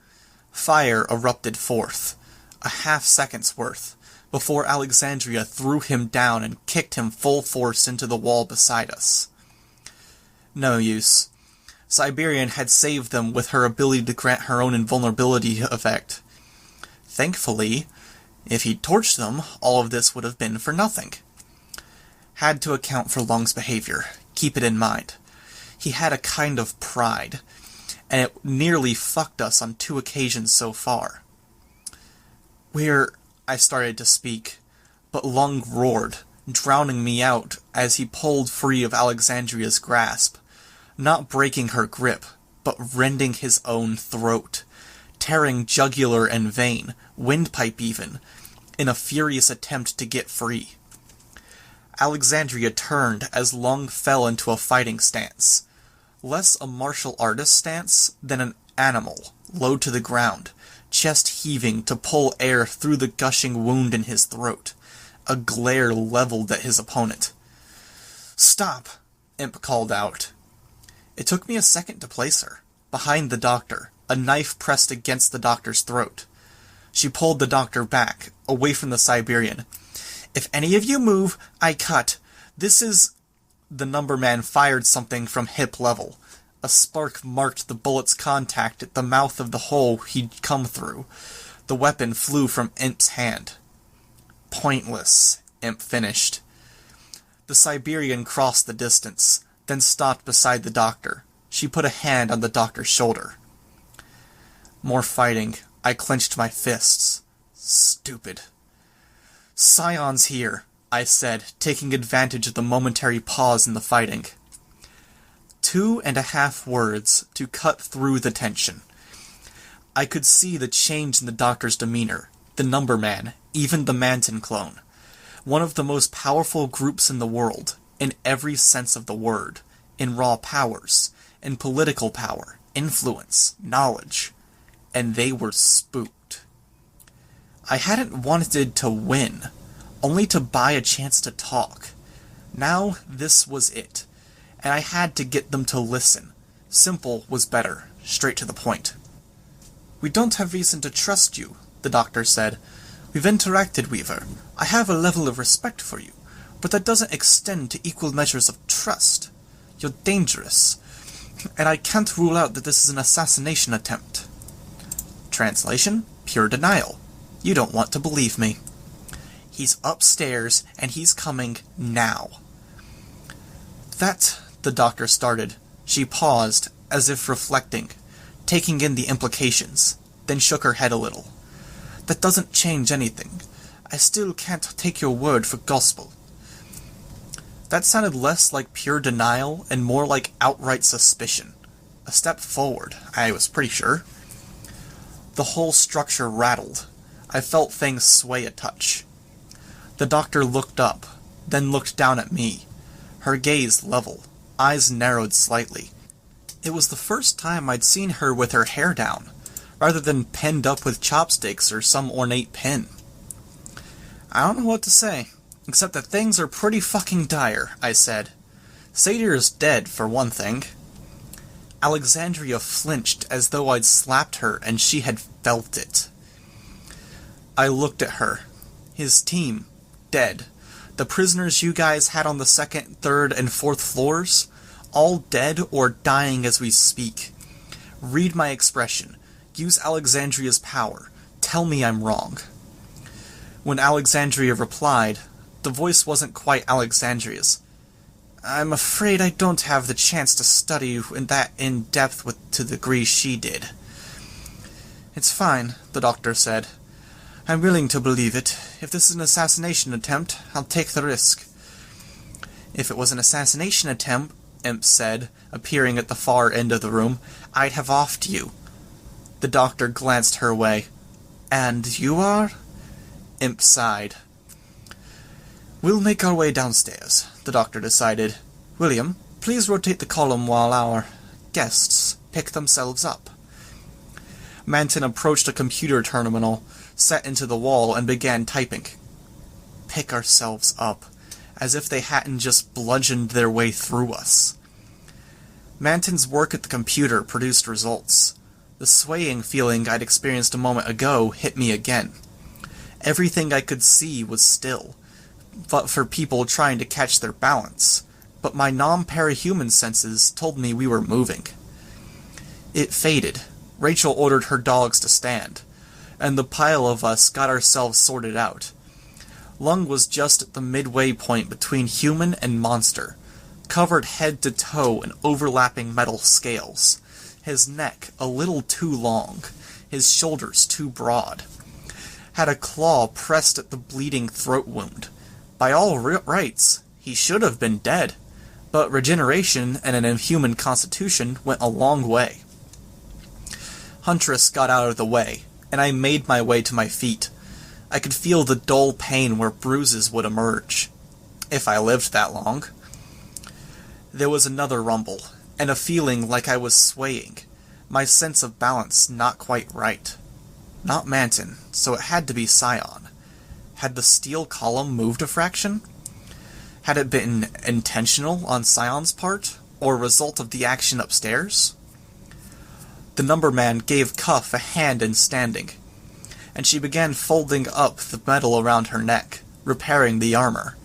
Fire erupted forth, a half-second's worth, before Alexandria threw him down and kicked him full force into the wall beside us. No use. Siberian had saved them with her ability to grant her own invulnerability effect. Thankfully, if he'd torched them, all of this would have been for nothing. Had to account for Long's behavior. Keep it in mind. He had a kind of pride, and it nearly fucked us on 2 occasions so far. I started to speak, but Long roared, drowning me out as he pulled free of Alexandria's grasp, not breaking her grip, but rending his own throat, tearing jugular and vein, windpipe even, in a furious attempt to get free. Alexandria turned as Long fell into a fighting stance, less a martial artist stance than an animal, low to the ground, chest heaving to pull air through the gushing wound in his throat, a glare leveled at his opponent. "Stop!" Imp called out. It took me a second to place her, behind the Doctor, a knife pressed against the Doctor's throat. She pulled the Doctor back, away from the Siberian. "If any of you move, I cut. This is..." The Number Man fired something from hip level. A spark marked the bullet's contact at the mouth of the hole he'd come through. The weapon flew from Imp's hand. "Pointless," Imp finished. The Siberian crossed the distance, then stopped beside the Doctor. She put a hand on the Doctor's shoulder. More fighting. I clenched my fists. Stupid. "Scion's here," I said, taking advantage of the momentary pause in the fighting. 2.5 words to cut through the tension. I could see the change in the Doctor's demeanor, the Number Man, even the Manton clone. One of the most powerful groups in the world, in every sense of the word, in raw powers, and political power, influence, knowledge, and they were spooked. I hadn't wanted to win, only to buy a chance to talk. Now this was it, and I had to get them to listen. Simple was better, straight to the point. "We don't have reason to trust you," the doctor said. "We've interacted, Weaver. I have a level of respect for you, but that doesn't extend to equal measures of trust. You're dangerous, and I can't rule out that this is an assassination attempt." Translation: pure denial. You don't want to believe me. He's upstairs, and he's coming now. "That," the doctor started. She paused, as if reflecting, taking in the implications, then shook her head a little. "That doesn't change anything. I still can't take your word for gospel." That sounded less like pure denial and more like outright suspicion. A step forward, I was pretty sure. The whole structure rattled. I felt things sway a touch. The doctor looked up, then looked down at me. Her gaze level, eyes narrowed slightly. It was the first time I'd seen her with her hair down, rather than pinned up with chopsticks or some ornate pin. "I don't know what to say, except that things are pretty fucking dire," I said. "Satyr is dead, for one thing." Alexandria flinched as though I'd slapped her and she had felt it. I looked at her. His team, dead. The prisoners you guys had on the 2nd, 3rd, and 4th floors, all dead or dying as we speak. Read my expression. Use Alexandria's power. Tell me I'm wrong. When Alexandria replied, the voice wasn't quite Alexandria's. "I'm afraid I don't have the chance to study that in depth to the degree she did." "It's fine," the doctor said. "I'm willing to believe it. If this is an assassination attempt, I'll take the risk." "If it was an assassination attempt," Imp said, appearing at the far end of the room, "I'd have offed you." The doctor glanced her way. "And you are?" Imp sighed. "We'll make our way downstairs," the doctor decided. "William, please rotate the column while our guests pick themselves up." Manton approached a computer terminal, set into the wall, and began typing. Pick ourselves up, as if they hadn't just bludgeoned their way through us. Manton's work at the computer produced results. The swaying feeling I'd experienced a moment ago hit me again. Everything I could see was still, but for people trying to catch their balance, but my non-parahuman senses told me we were moving. It faded. Rachel ordered her dogs to stand, and the pile of us got ourselves sorted out. Lung was just at the midway point between human and monster, covered head to toe in overlapping metal scales, his neck a little too long, his shoulders too broad. Had a claw pressed at the bleeding throat wound. By all rights, he should have been dead, but regeneration and an inhuman constitution went a long way. Huntress got out of the way, and I made my way to my feet. I could feel the dull pain where bruises would emerge, if I lived that long. There was another rumble, and a feeling like I was swaying, my sense of balance not quite right. Not Manton, so it had to be Sion. Had the steel column moved a fraction? Had it been intentional on Sion's part, or a result of the action upstairs? The numberman gave Cuff a hand in standing, and she began folding up the metal around her neck, repairing the armor.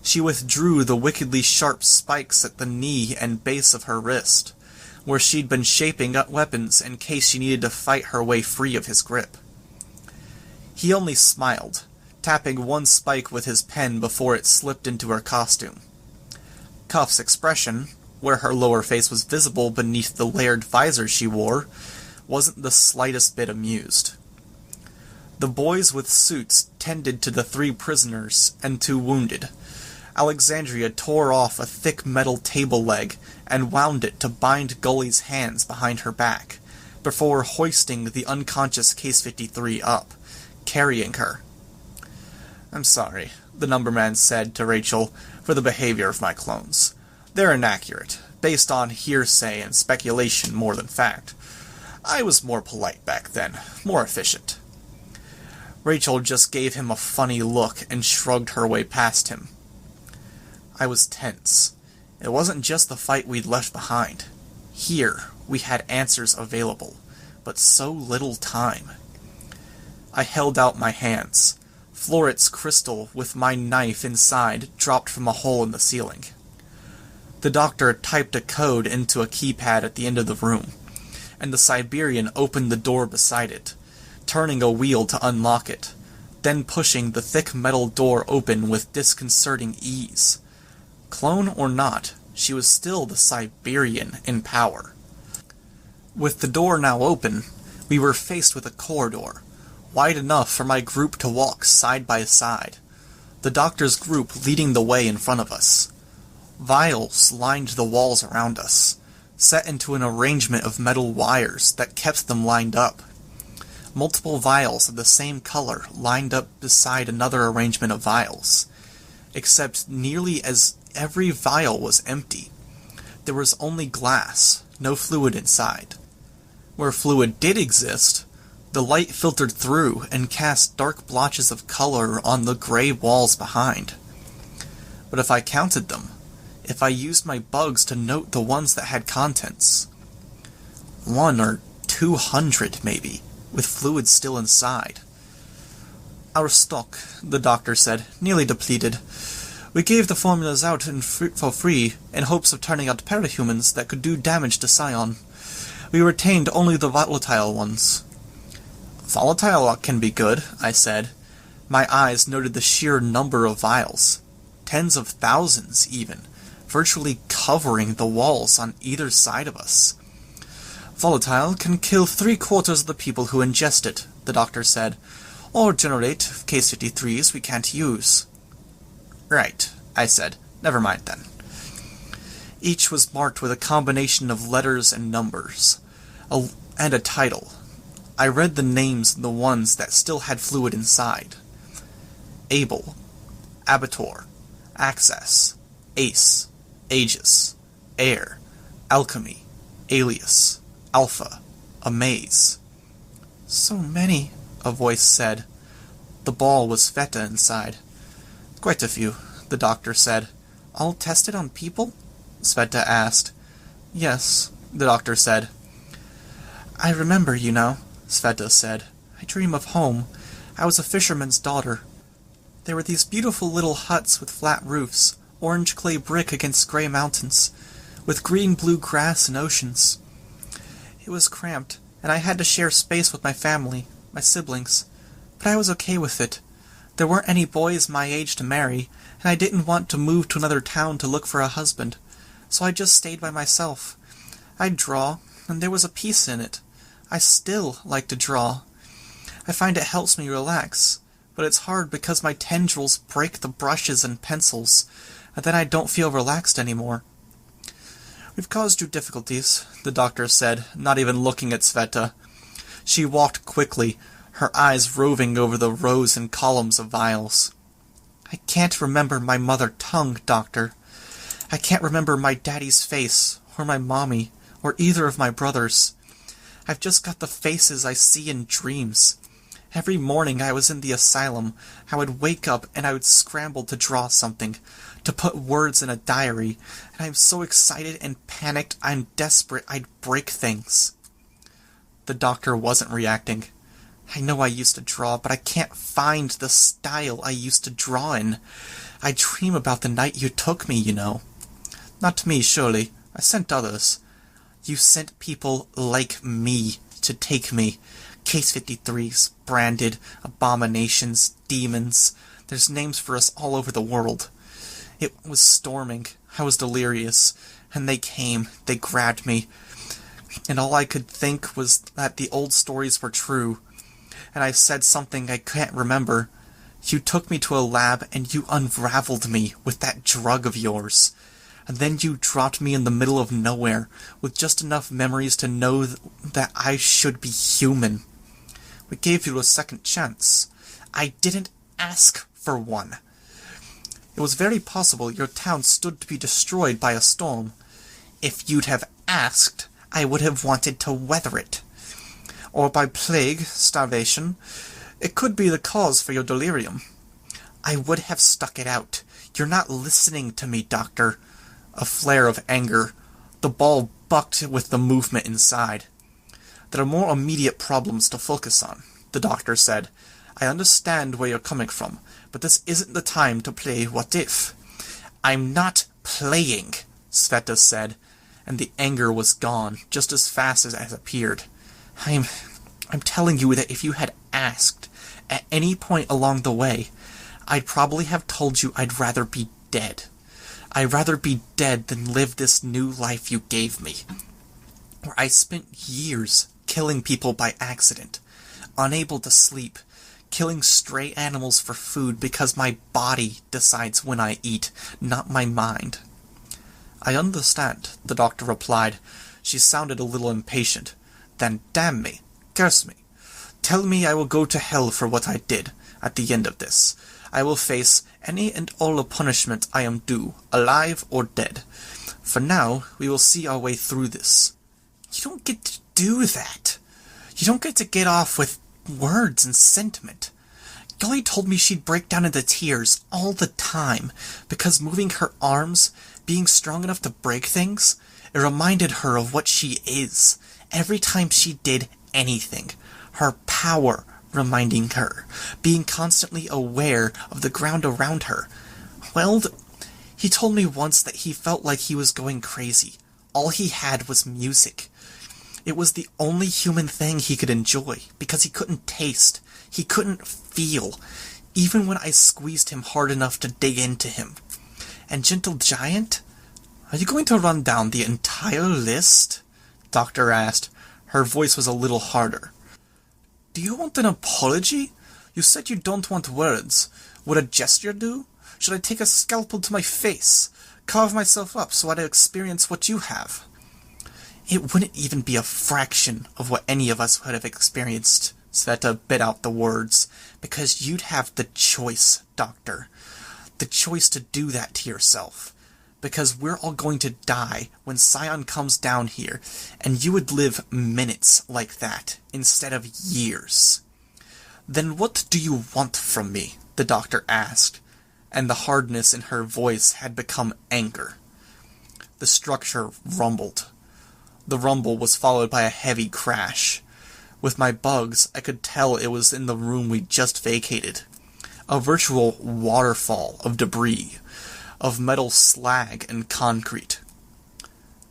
She withdrew the wickedly sharp spikes at the knee and base of her wrist, where she'd been shaping up weapons in case she needed to fight her way free of his grip. He only smiled, tapping one spike with his pen before it slipped into her costume. Cuff's expression, where her lower face was visible beneath the layered visor she wore, wasn't the slightest bit amused. The boys with suits tended to the 3 prisoners and 2 wounded. Alexandria tore off a thick metal table leg and wound it to bind Gully's hands behind her back, before hoisting the unconscious Case 53 up, carrying her. "I'm sorry," the numberman said to Rachel, "for the behavior of my clones. They're inaccurate, based on hearsay and speculation more than fact. I was more polite back then, more efficient. Rachel just gave him a funny look and shrugged her way past him. I was tense. It wasn't just the fight we'd left behind. Here, we had answers available, but so little time. I held out my hands. Floret's crystal with my knife inside dropped from a hole in the ceiling. The doctor typed a code into a keypad at the end of the room, and the Siberian opened the door beside it, turning a wheel to unlock it, then pushing the thick metal door open with disconcerting ease. Clone or not, she was still the Siberian in power. With the door now open, we were faced with a corridor, wide enough for my group to walk side by side, the doctor's group leading the way in front of us. Vials lined the walls around us, set into an arrangement of metal wires that kept them lined up. Multiple vials of the same color lined up beside another arrangement of vials, except nearly as every vial was empty. There was only glass, no fluid inside. Where fluid did exist, the light filtered through and cast dark blotches of color on the gray walls behind. But if I counted them, if I used my bugs to note the ones that had contents, 100 or 200 maybe, with fluid still inside. Our stock, the doctor said, nearly depleted. We gave the formulas out for free in hopes of turning out parahumans that could do damage to Sion. We retained only the volatile ones. Volatile can be good, I said. My eyes noted the sheer number of vials. Tens of thousands, even, virtually covering the walls on either side of us. Volatile can kill 3/4 of the people who ingest it, the doctor said, or generate Case 53s we can't use. Right, I said. Never mind then. Each was marked with a combination of letters and numbers, and a title. I read the names of the ones that still had fluid inside. Able, Abator, Access, Ace, Aegis, Air, Alchemy, Alias, Alpha, Amaze. So many, a voice said. The ball was Feta inside. Quite a few, the doctor said. All tested on people? Sveta asked. Yes, the doctor said. I remember, you know, Sveta said. I dream of home. I was a fisherman's daughter. There were these beautiful little huts with flat roofs, orange clay brick against grey mountains, with green-blue grass and oceans. It was cramped, and I had to share space with my family, my siblings, but I was okay with it. There weren't any boys my age to marry, and I didn't want to move to another town to look for a husband, so I just stayed by myself. I'd draw, and there was a peace in it. I still like to draw. I find it helps me relax, but it's hard because my tendrils break the brushes and pencils, and then I don't feel relaxed anymore. We've caused you difficulties, the doctor said, not even looking at Sveta. She walked quickly, her eyes roving over the rows and columns of vials. I can't remember my mother tongue, doctor. I can't remember my daddy's face, or my mommy, or either of my brothers. I've just got the faces I see in dreams. Every morning I was in the asylum, I would wake up and I would scramble to draw something, to put words in a diary, and I'm so excited and panicked I'm desperate I'd break things. The doctor wasn't reacting. I know I used to draw, but I can't find the style I used to draw in. I dream about the night you took me, you know. Not me, surely. I sent others. You sent people like me to take me. Case 53s, branded, abominations, demons. There's names for us all over the world. It was storming. I was delirious. And they came. They grabbed me. And all I could think was that the old stories were true. And I said something I can't remember. You took me to a lab and you unraveled me with that drug of yours. And then you dropped me in the middle of nowhere with just enough memories to know that I should be human. We gave you a second chance. I didn't ask for one. It was very possible your town stood to be destroyed by a storm. If you'd have asked, I would have wanted to weather it. Or by plague, starvation. It could be the cause for your delirium. I would have stuck it out. You're not listening to me, Doctor. A flare of anger. The ball bucked with the movement inside. There are more immediate problems to focus on, the doctor said. I understand where you're coming from, but this isn't the time to play what if. I'm not playing, Sveta said, and the anger was gone just as fast as it appeared. I'm telling you that if you had asked at any point along the way, I'd probably have told you I'd rather be dead. I'd rather be dead than live this new life you gave me, where I spent years killing people by accident, unable to sleep, killing stray animals for food because my body decides when I eat, not my mind. I understand, the doctor replied. She sounded a little impatient. Then damn me, curse me. Tell me I will go to hell for what I did at the end of this. I will face any and all the punishment I am due, alive or dead. For now, we will see our way through this. You don't get to do that. You don't get to get off with words and sentiment. Gully told me she'd break down into tears all the time, because moving her arms, being strong enough to break things, it reminded her of what she is, every time she did anything. Her power reminding her, being constantly aware of the ground around her. Well, he told me once that he felt like he was going crazy. All he had was music. It was the only human thing he could enjoy, because he couldn't taste, he couldn't feel, even when I squeezed him hard enough to dig into him. And Gentle Giant? Are you going to run down the entire list? Doctor asked. Her voice was a little harder. Do you want an apology? You said you don't want words. Would a gesture do? Should I take a scalpel to my face? Carve myself up so I'd experience what you have? It wouldn't even be a fraction of what any of us would have experienced, Sveta bit out the words, because you'd have the choice, Doctor. The choice to do that to yourself. Because we're all going to die when Sion comes down here, and you would live minutes like that, instead of years. Then what do you want from me? The doctor asked, and the hardness in her voice had become anger. The structure rumbled. The rumble was followed by a heavy crash. With my bugs, I could tell it was in the room we just vacated. A virtual waterfall of debris, of metal slag and concrete.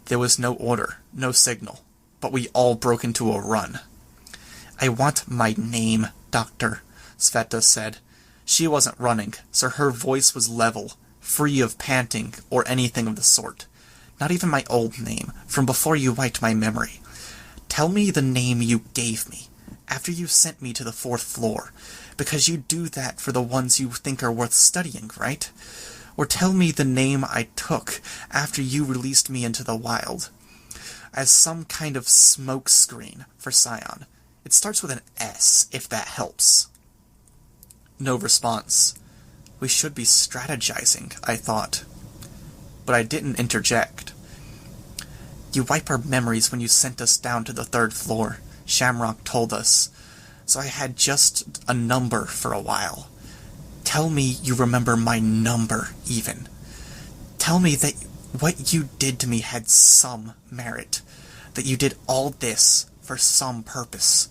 There was no order, no signal, but we all broke into a run. I want my name, Doctor, Sveta said. She wasn't running, so her voice was level, free of panting or anything of the sort. Not even my old name, from before you wiped my memory. Tell me the name you gave me, after you sent me to the 4th floor, because you do that for the ones you think are worth studying, right? Or tell me the name I took after you released me into the wild, as some kind of smoke screen for Scion. It starts with an S, if that helps. No response. We should be strategizing, I thought. But I didn't interject. You wipe our memories when you sent us down to the 3rd floor, Shamrock told us, so I had just a number for a while. Tell me you remember my number, even. Tell me that what you did to me had some merit, that you did all this for some purpose,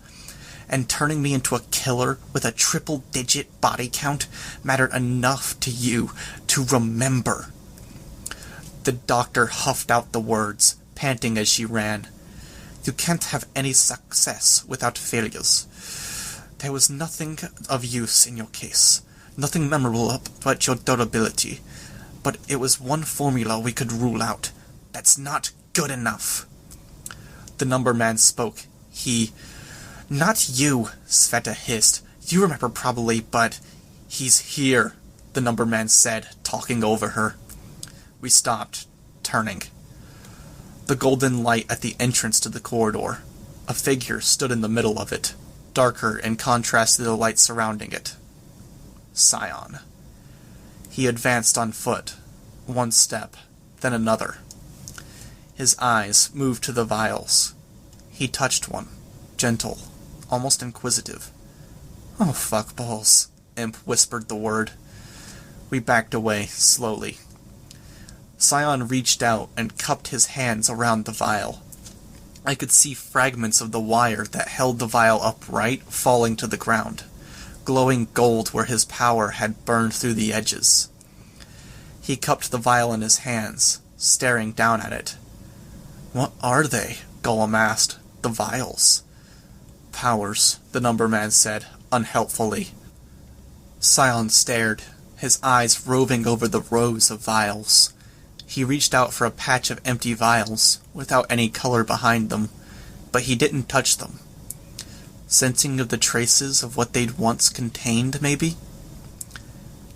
and turning me into a killer with a triple-digit body count mattered enough to you to remember. The doctor huffed out the words, panting as she ran. You can't have any success without failures. There was nothing of use in your case, nothing memorable about your durability, but it was one formula we could rule out. That's not good enough. The number man spoke. Not you, Sveta hissed. You remember probably, but he's here, the number man said, talking over her. We stopped, turning. The golden light at the entrance to the corridor. A figure stood in the middle of it, darker in contrast to the light surrounding it. Scion. He advanced on foot, one step, then another. His eyes moved to the vials. He touched one, gentle, almost inquisitive. "Oh, fuck balls," Imp whispered the word. We backed away, slowly. Scion reached out and cupped his hands around the vial. I could see fragments of the wire that held the vial upright falling to the ground, glowing gold where his power had burned through the edges. He cupped the vial in his hands, staring down at it. "What are they?" Golem asked. "The vials." "Powers," the numberman said, unhelpfully. Scion stared, his eyes roving over the rows of vials. He reached out for a patch of empty vials, without any color behind them, but he didn't touch them. Sensing of the traces of what they'd once contained, maybe?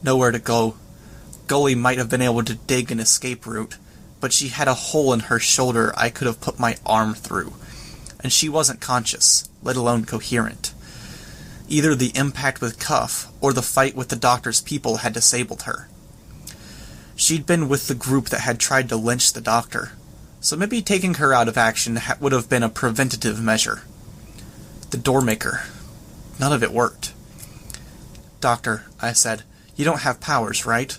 Nowhere to go. Gully might have been able to dig an escape route, but she had a hole in her shoulder I could have put my arm through, and she wasn't conscious, let alone coherent. Either the impact with Cuff or the fight with the doctor's people had disabled her. She'd been with the group that had tried to lynch the doctor, so maybe taking her out of action would have been a preventative measure. The doormaker. None of it worked. "Doctor," I said, "you don't have powers, right?"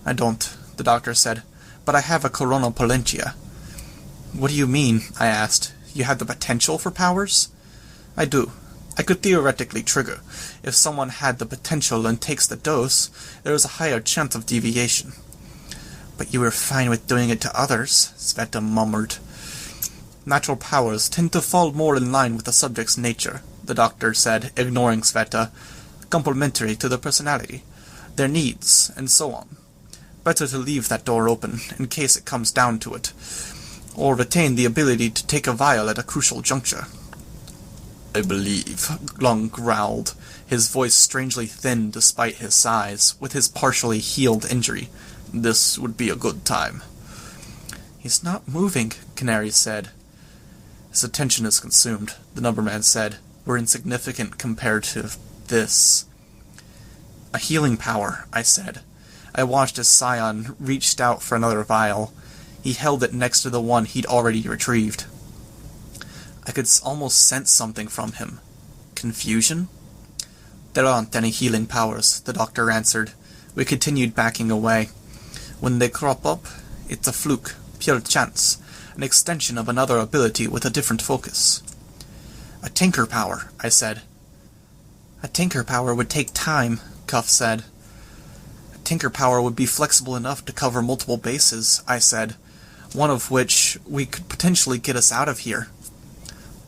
"I don't," the doctor said, "but I have a coronal polentia." "What do you mean?" I asked. "You have the potential for powers?" "I do. I could theoretically trigger. If someone had the potential and takes the dose, there is a higher chance of deviation." "But you were fine with doing it to others," Sveta murmured. "Natural powers tend to fall more in line with the subject's nature," the doctor said, ignoring Sveta, "complementary to their personality, their needs, and so on. Better to leave that door open, in case it comes down to it, or retain the ability to take a vial at a crucial juncture." "I believe," Lung growled, his voice strangely thin despite his size, with his partially healed injury, "this would be a good time." "He's not moving," Canary said. "His attention is consumed," the numberman said. "We're insignificant compared to this." "A healing power," I said. I watched as Sion reached out for another vial. He held it next to the one he'd already retrieved. I could almost sense something from him. Confusion? "There aren't any healing powers," the doctor answered. We continued backing away. "When they crop up, it's a fluke, pure chance, an extension of another ability with a different focus." "A tinker power," I said. "A tinker power would take time," Cuff said. "A tinker power would be flexible enough to cover multiple bases," I said, "one of which we could potentially get us out of here."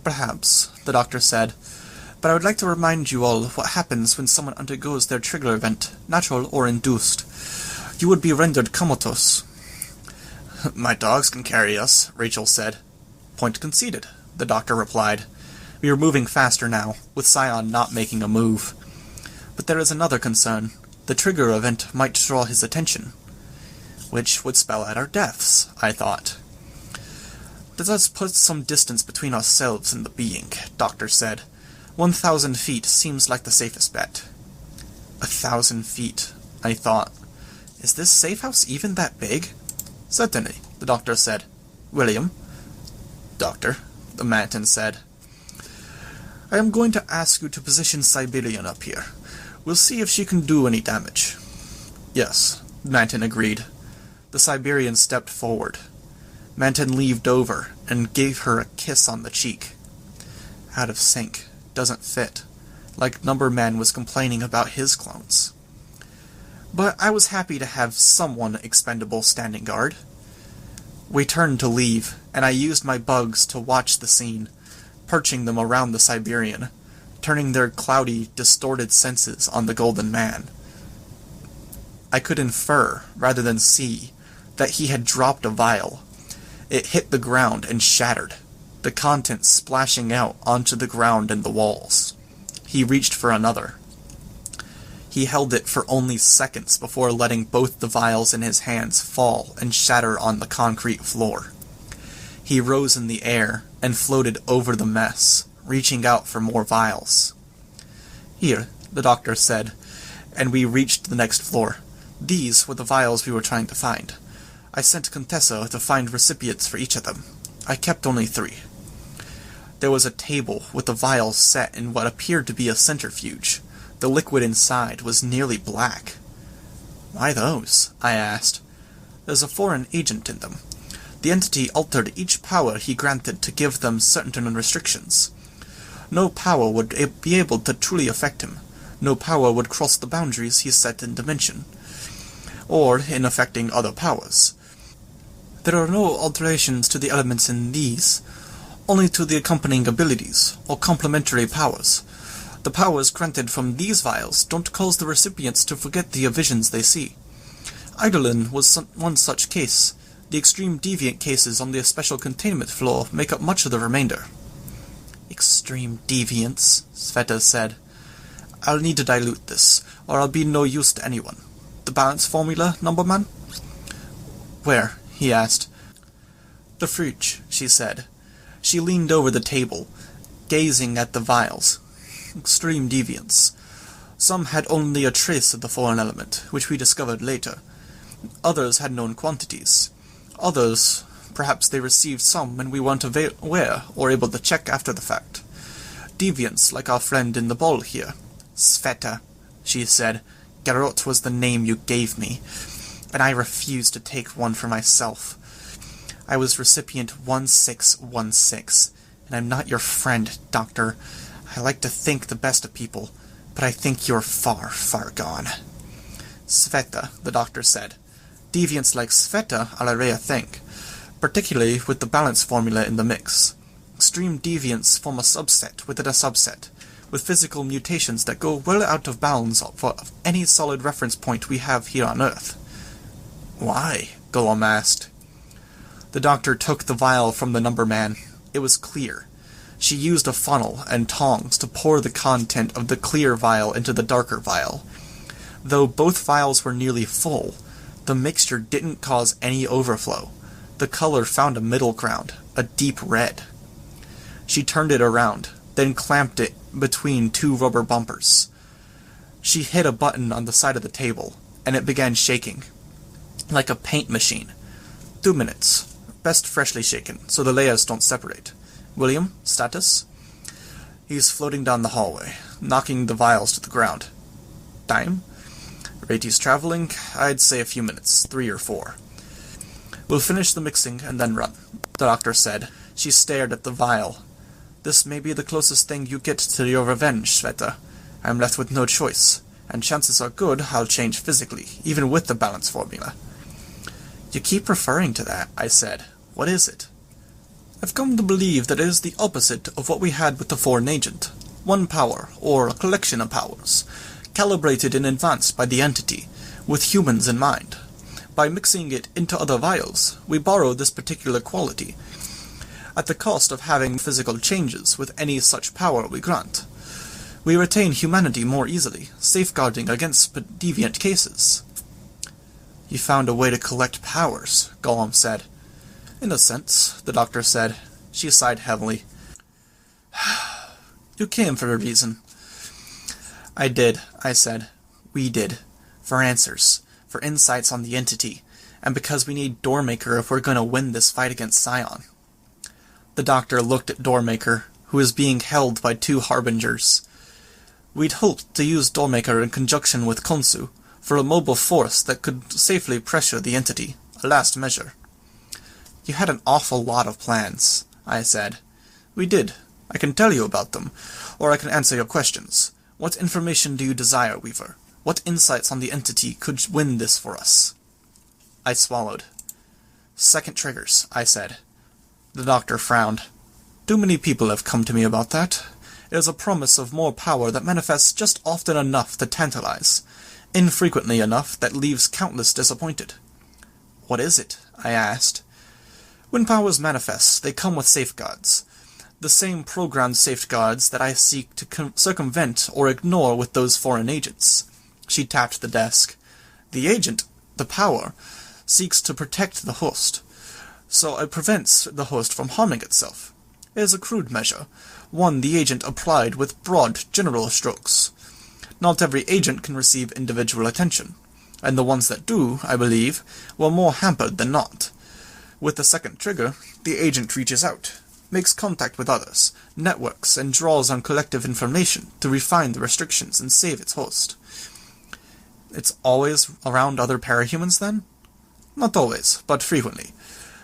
"Perhaps," the doctor said, "but I would like to remind you all of what happens when someone undergoes their trigger event, natural or induced. You would be rendered comatose." "My dogs can carry us," Rachel said. "Point conceded," the doctor replied. We were moving faster now, with Sion not making a move. "But there is another concern. The trigger event might draw his attention." "Which would spell out our deaths," I thought. "Let us put some distance between ourselves and the being," Doctor said. 1,000 feet seems like the safest bet." 1,000 feet, I thought. Is this safe house even that big? "Certainly," the doctor said. "William?" "Doctor," the Manton said. "I am going to ask you to position Siberian up here. We'll see if she can do any damage." "Yes," Manton agreed. The Siberian stepped forward. Manton leaved over and gave her a kiss on the cheek. Out of sync. Doesn't fit. Like Numberman was complaining about his clones. But I was happy to have someone expendable standing guard. We turned to leave, and I used my bugs to watch the scene, perching them around the Siberian, turning their cloudy, distorted senses on the Golden Man. I could infer, rather than see, that he had dropped a vial. It hit the ground and shattered, the contents splashing out onto the ground and the walls. He reached for another. He held it for only seconds before letting both the vials in his hands fall and shatter on the concrete floor. He rose in the air and floated over the mess, reaching out for more vials. "Here," the doctor said, and we reached the next floor. These were the vials we were trying to find. I sent Contessa to find recipients for each of them. I kept only 3. There was a table with the vials set in what appeared to be a centrifuge. The liquid inside was nearly black. Why those? I asked. There's a foreign agent in them. The entity altered each power he granted to give them certain restrictions. No power would be able to truly affect him. No power would cross the boundaries he set in dimension, or in affecting other powers. There are no alterations to the elements in these, only to the accompanying abilities, or complementary powers. The powers granted from these vials don't cause the recipients to forget the visions they see. Eidolon was one such case. The extreme deviant cases on the special containment floor make up much of the remainder. Extreme deviants, Sveta said. I'll need to dilute this, or I'll be no use to anyone. The balance formula, Numberman? Where? He asked. The fridge, she said. She leaned over the table, gazing at the vials. Extreme deviants. Some had only a trace of the foreign element, which we discovered later. Others had known quantities. Others, perhaps they received some and we weren't aware or able to check after the fact. Deviants like our friend in the ball here. Sveta, she said. Garrot was the name you gave me, and I refused to take one for myself. I was recipient 1616, and I'm not your friend, Doctor. I like to think the best of people, but I think you're far, far gone. Sveta, the doctor said. Deviants like Sveta are a rare thing, particularly with the balance formula in the mix. Extreme deviants form a subset within a subset, with physical mutations that go well out of bounds for any solid reference point we have here on Earth. Why? Golem asked. The doctor took the vial from the Numberman. It was clear. She used a funnel and tongs to pour the content of the clear vial into the darker vial. Though both vials were nearly full, the mixture didn't cause any overflow. The color found a middle ground, a deep red. She turned it around, then clamped it between 2 rubber bumpers. She hit a button on the side of the table, and it began shaking, like a paint machine. 2 minutes. Best freshly shaken, so the layers don't separate. William, status? He's floating down the hallway, knocking the vials to the ground. Time? Rate he's traveling, I'd say a few minutes, 3 or 4. We'll finish the mixing and then run, the doctor said. She stared at the vial. This may be the closest thing you get to your revenge, Sveta. I'm left with no choice, and chances are good I'll change physically, even with the balance formula. You keep referring to that, I said. What is it? I've come to believe that it is the opposite of what we had with the foreign agent. One power, or a collection of powers, calibrated in advance by the entity, with humans in mind. By mixing it into other vials, we borrow this particular quality, at the cost of having physical changes with any such power we grant. We retain humanity more easily, safeguarding against deviant cases. You found a way to collect powers, Golem said. In a sense, the doctor said. She sighed heavily. You came for a reason. I did, I said. We did. For answers. For insights on the entity. And because we need Doormaker if we're going to win this fight against Scion. The doctor looked at Doormaker, who was being held by 2 harbingers. We'd hoped to use Doormaker in conjunction with Khonsu for a mobile force that could safely pressure the entity, a last measure. You had an awful lot of plans, I said. We did. I can tell you about them, or I can answer your questions. What information do you desire, Weaver? What insights on the entity could win this for us? I swallowed. Second triggers, I said. The doctor frowned. Too many people have come to me about that. It is a promise of more power that manifests just often enough to tantalize, infrequently enough that leaves countless disappointed. What is it? I asked. When powers manifest, they come with safeguards. The same programmed safeguards that I seek to circumvent or ignore with those foreign agents. She tapped the desk. The agent, the power, seeks to protect the host, so it prevents the host from harming itself. It is a crude measure, one the agent applied with broad, general strokes. Not every agent can receive individual attention. and the ones that do, I believe, were more hampered than not. With the second trigger, the agent reaches out, makes contact with others, networks, and draws on collective information to refine the restrictions and save its host. It's always around other parahumans, then? Not always, but frequently.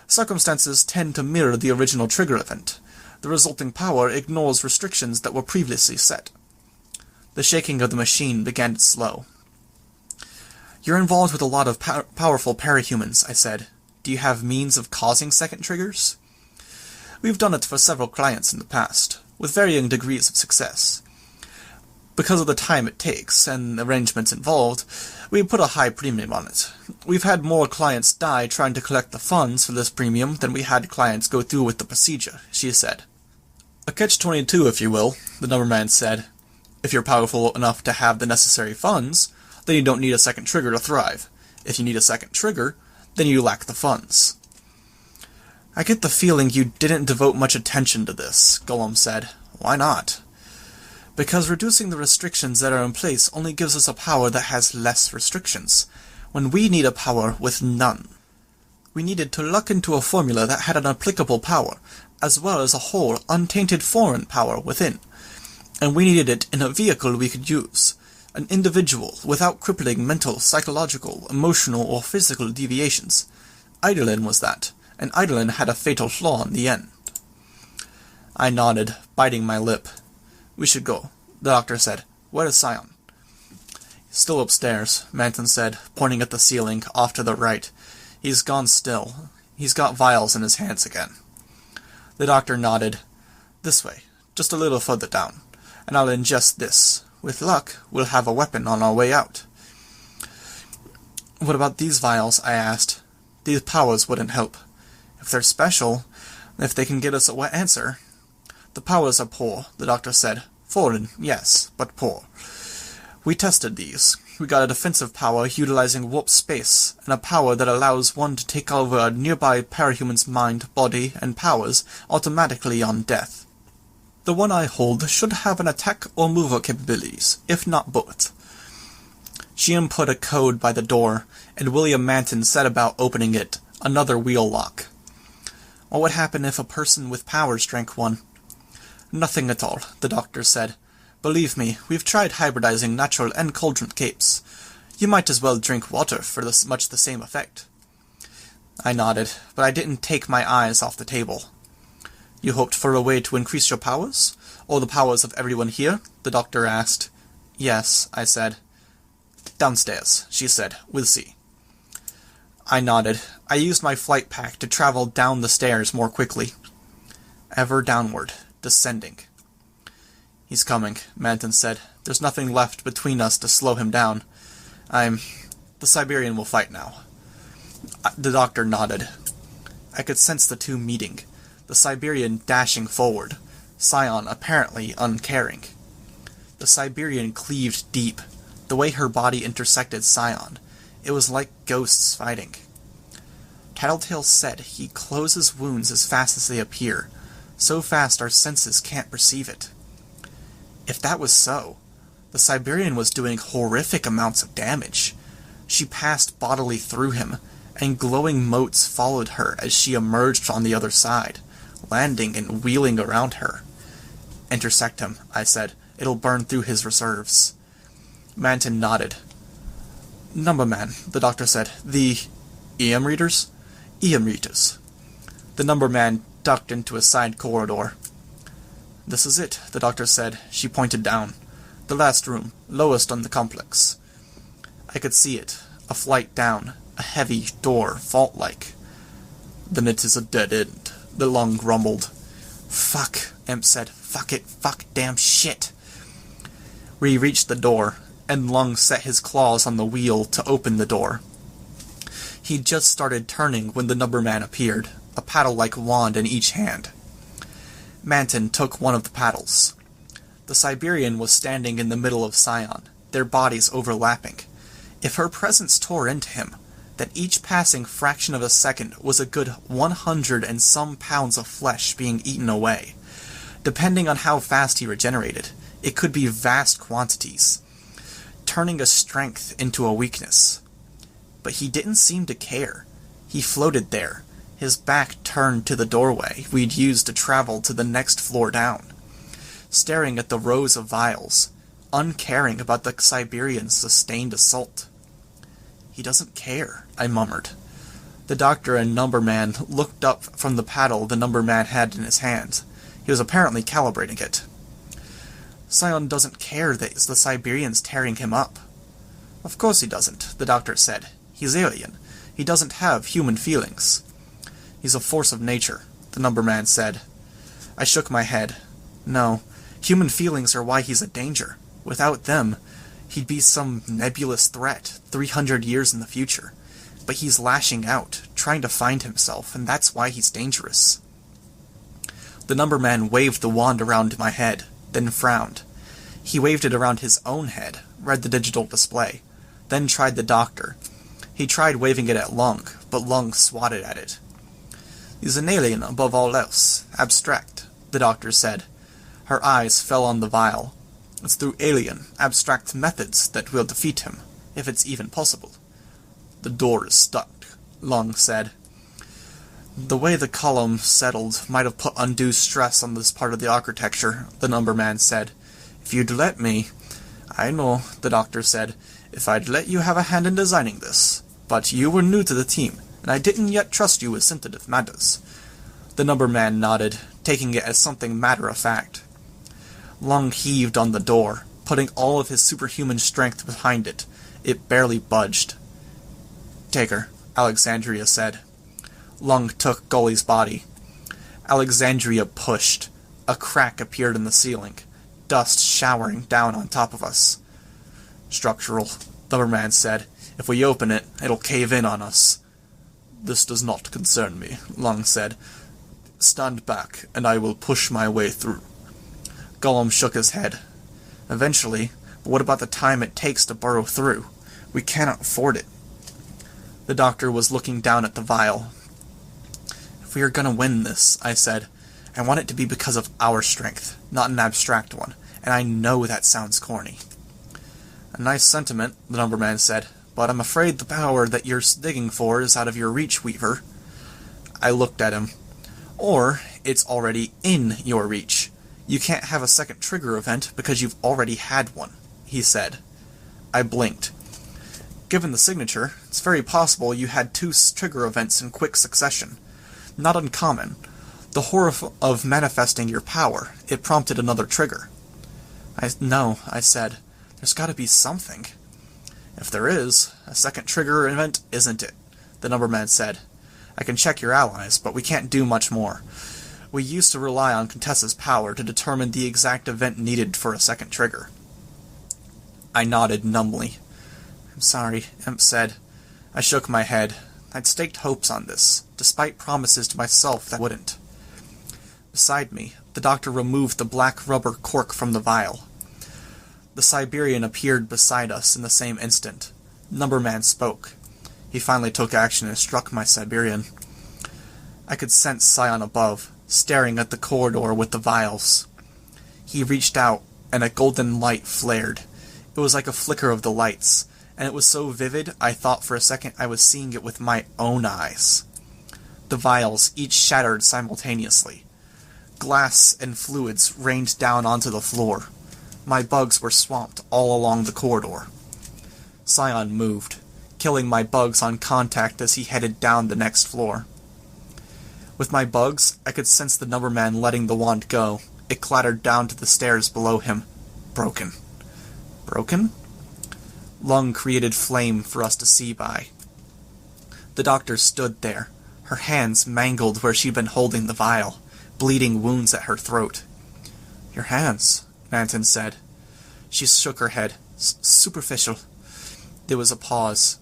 Circumstances tend to mirror the original trigger event. The resulting power ignores restrictions that were previously set. The shaking of the machine began to slow. "You're involved with a lot of powerful parahumans," I said. "Do you have means of causing second triggers?" "We've done it for several clients in the past, with varying degrees of success. Because of the time it takes, and arrangements involved, we put a high premium on it. We've had more clients die trying to collect the funds for this premium than we had clients go through with the procedure," she said. "A catch-22, if you will," the numberman said. "If you're powerful enough to have the necessary funds, then you don't need a second trigger to thrive. If you need a second trigger, then you lack the funds." "I get the feeling you didn't devote much attention to this," Golem said. "Why not?" "Because reducing the restrictions that are in place only gives us a power that has less restrictions, when we need a power with none. We needed to luck into a formula that had an applicable power, as well as a whole, untainted foreign power within. And we needed it in a vehicle we could use, an individual without crippling mental, psychological, emotional, or physical deviations. Eidolon was that, and Eidolon had a fatal flaw in the end." I nodded, biting my lip. "We should go," the doctor said. "Where is Sion?" "Still upstairs," Manton said, pointing at the ceiling, off to the right. "He's gone still. He's got vials in his hands again." The doctor nodded. "This way, just a little further down, and I'll ingest this. With luck, we'll have a weapon on our way out." "What about these vials?" I asked. "These powers wouldn't help. If they're special, if they can get us a answer." "The powers are poor," the doctor said. "Foreign, yes, but poor. We tested these. We got a defensive power utilizing warp space, and a power that allows one to take over a nearby parahuman's mind, body, and powers automatically on death. The one I hold should have an attack or mover capabilities, if not both." She input a code by the door, and William Manton set about opening it, another wheel lock. "What would happen if a person with powers drank one?" "Nothing at all," the doctor said. "Believe me, we've tried hybridizing natural and cauldron capes. You might as well drink water for much the same effect." I nodded, but I didn't take my eyes off the table. "You hoped for a way to increase your powers? Or the powers of everyone here?" the doctor asked. "Yes," I said. "Downstairs," she said. "We'll see." I nodded. I used my flight pack to travel down the stairs more quickly. Ever downward, descending. "He's coming," Manton said. "There's nothing left between us to slow him down. The Siberian will fight now." The doctor nodded. I could sense the two meeting, the Siberian dashing forward, Scion apparently uncaring. The Siberian cleaved deep, the way her body intersected Sion. It was like ghosts fighting. Tattletale said he closes wounds as fast as they appear, so fast our senses can't perceive it. If that was so, the Siberian was doing horrific amounts of damage. She passed bodily through him, and glowing motes followed her as she emerged on the other side, landing and wheeling around her. "Intersect him," I said. "It'll burn through his reserves." Manton nodded. "Numberman," the doctor said. "The EM readers?" "EM readers." The numberman ducked into a side corridor. "This is it," the doctor said. She pointed down. "The last room, lowest on the complex." I could see it, a flight down, a heavy door, vault-like. "Then it is a dead end," the lung grumbled. "Fuck," Imp said. "Fuck it, fuck damn shit." We reached the door, and Lung set his claws on the wheel to open the door. He just started turning when the numberman appeared, a paddle-like wand in each hand. Manton took one of the paddles. The Siberian was standing in the middle of Sion, their bodies overlapping. If her presence tore into him, then each passing fraction of a second was a good 100 and some pounds of flesh being eaten away. Depending on how fast he regenerated, it could be vast quantities, turning a strength into a weakness. but he didn't seem to care. He floated there, his back turned to the doorway we'd used to travel to the next floor down, staring at the rows of vials, uncaring about the Siberian's sustained assault. "He doesn't care," I murmured. The doctor and numberman looked up from the paddle the numberman had in his hand. He was apparently calibrating it. "Sion doesn't care that the Siberian's tearing him up." "Of course he doesn't," the doctor said. "He's alien. He doesn't have human feelings." "He's a force of nature," the numberman said. I shook my head. "No, human feelings are why he's a danger. Without them, he'd be some nebulous threat 300 years in the future. But he's lashing out, trying to find himself, and that's why he's dangerous." The numberman waved the wand around my head, then frowned. He waved it around his own head, read the digital display, then tried the doctor. He tried waving it at Lung, but Lung swatted at it. "He's an alien above all else, abstract," the doctor said. Her eyes fell on the vial. "It's through alien, abstract methods that we'll defeat him, if it's even possible." "The door is stuck," Lung said. "The way the column settled might have put undue stress on this part of the architecture," the numberman said. "If you'd let me—" "I know," the doctor said. "If I'd let you have a hand in designing this. But you were new to the team, and I didn't yet trust you with sensitive matters." The numberman nodded, taking it as something matter-of-fact. Lung heaved on the door, putting all of his superhuman strength behind it. It barely budged. "Take her," Alexandria said. Lung took Gully's body. Alexandria pushed. A crack appeared in the ceiling, dust showering down on top of us. "Structural," the numberman said. "If we open it, it'll cave in on us." "This does not concern me," Lung said. "Stand back, and I will push my way through." Gollum shook his head. "Eventually, but what about the time it takes to burrow through? We cannot afford it." The doctor was looking down at the vial. "If we are going to win this," I said, "I want it to be because of our strength, not an abstract one, and I know that sounds corny." "A nice sentiment," the numberman said, "but I'm afraid the power that you're digging for is out of your reach, Weaver." I looked at him. "Or it's already in your reach. You can't have a second trigger event because you've already had one," he said. I blinked. "Given the signature, it's very possible you had 2 trigger events in quick succession. Not uncommon. The horror of manifesting your power, it prompted another trigger." "No," I said. "There's got to be something." "If there is, a second trigger event isn't it," the numberman said. "I can check your allies, but we can't do much more. We used to rely on Contessa's power to determine the exact event needed for a second trigger." I nodded numbly. "I'm sorry," Imp said. I shook my head. I'd staked hopes on this, despite promises to myself that wouldn't. Beside me, the doctor removed the black rubber cork from the vial. The Siberian appeared beside us in the same instant. Numberman spoke. He finally took action and struck my Siberian. I could sense Scion above, staring at the corridor with the vials. He reached out, and a golden light flared. It was like a flicker of the lights, and it was so vivid I thought for a second I was seeing it with my own eyes. The vials each shattered simultaneously. Glass and fluids rained down onto the floor. My bugs were swamped all along the corridor. Scion moved, killing my bugs on contact as he headed down the next floor. With my bugs, I could sense the numberman letting the wand go. It clattered down to the stairs below him. Broken. Broken? Lung created flame for us to see by. The doctor stood there, her hands mangled where she'd been holding the vial, bleeding wounds at her throat. "Your hands," Manton said. She shook her head. "Superficial." There was a pause.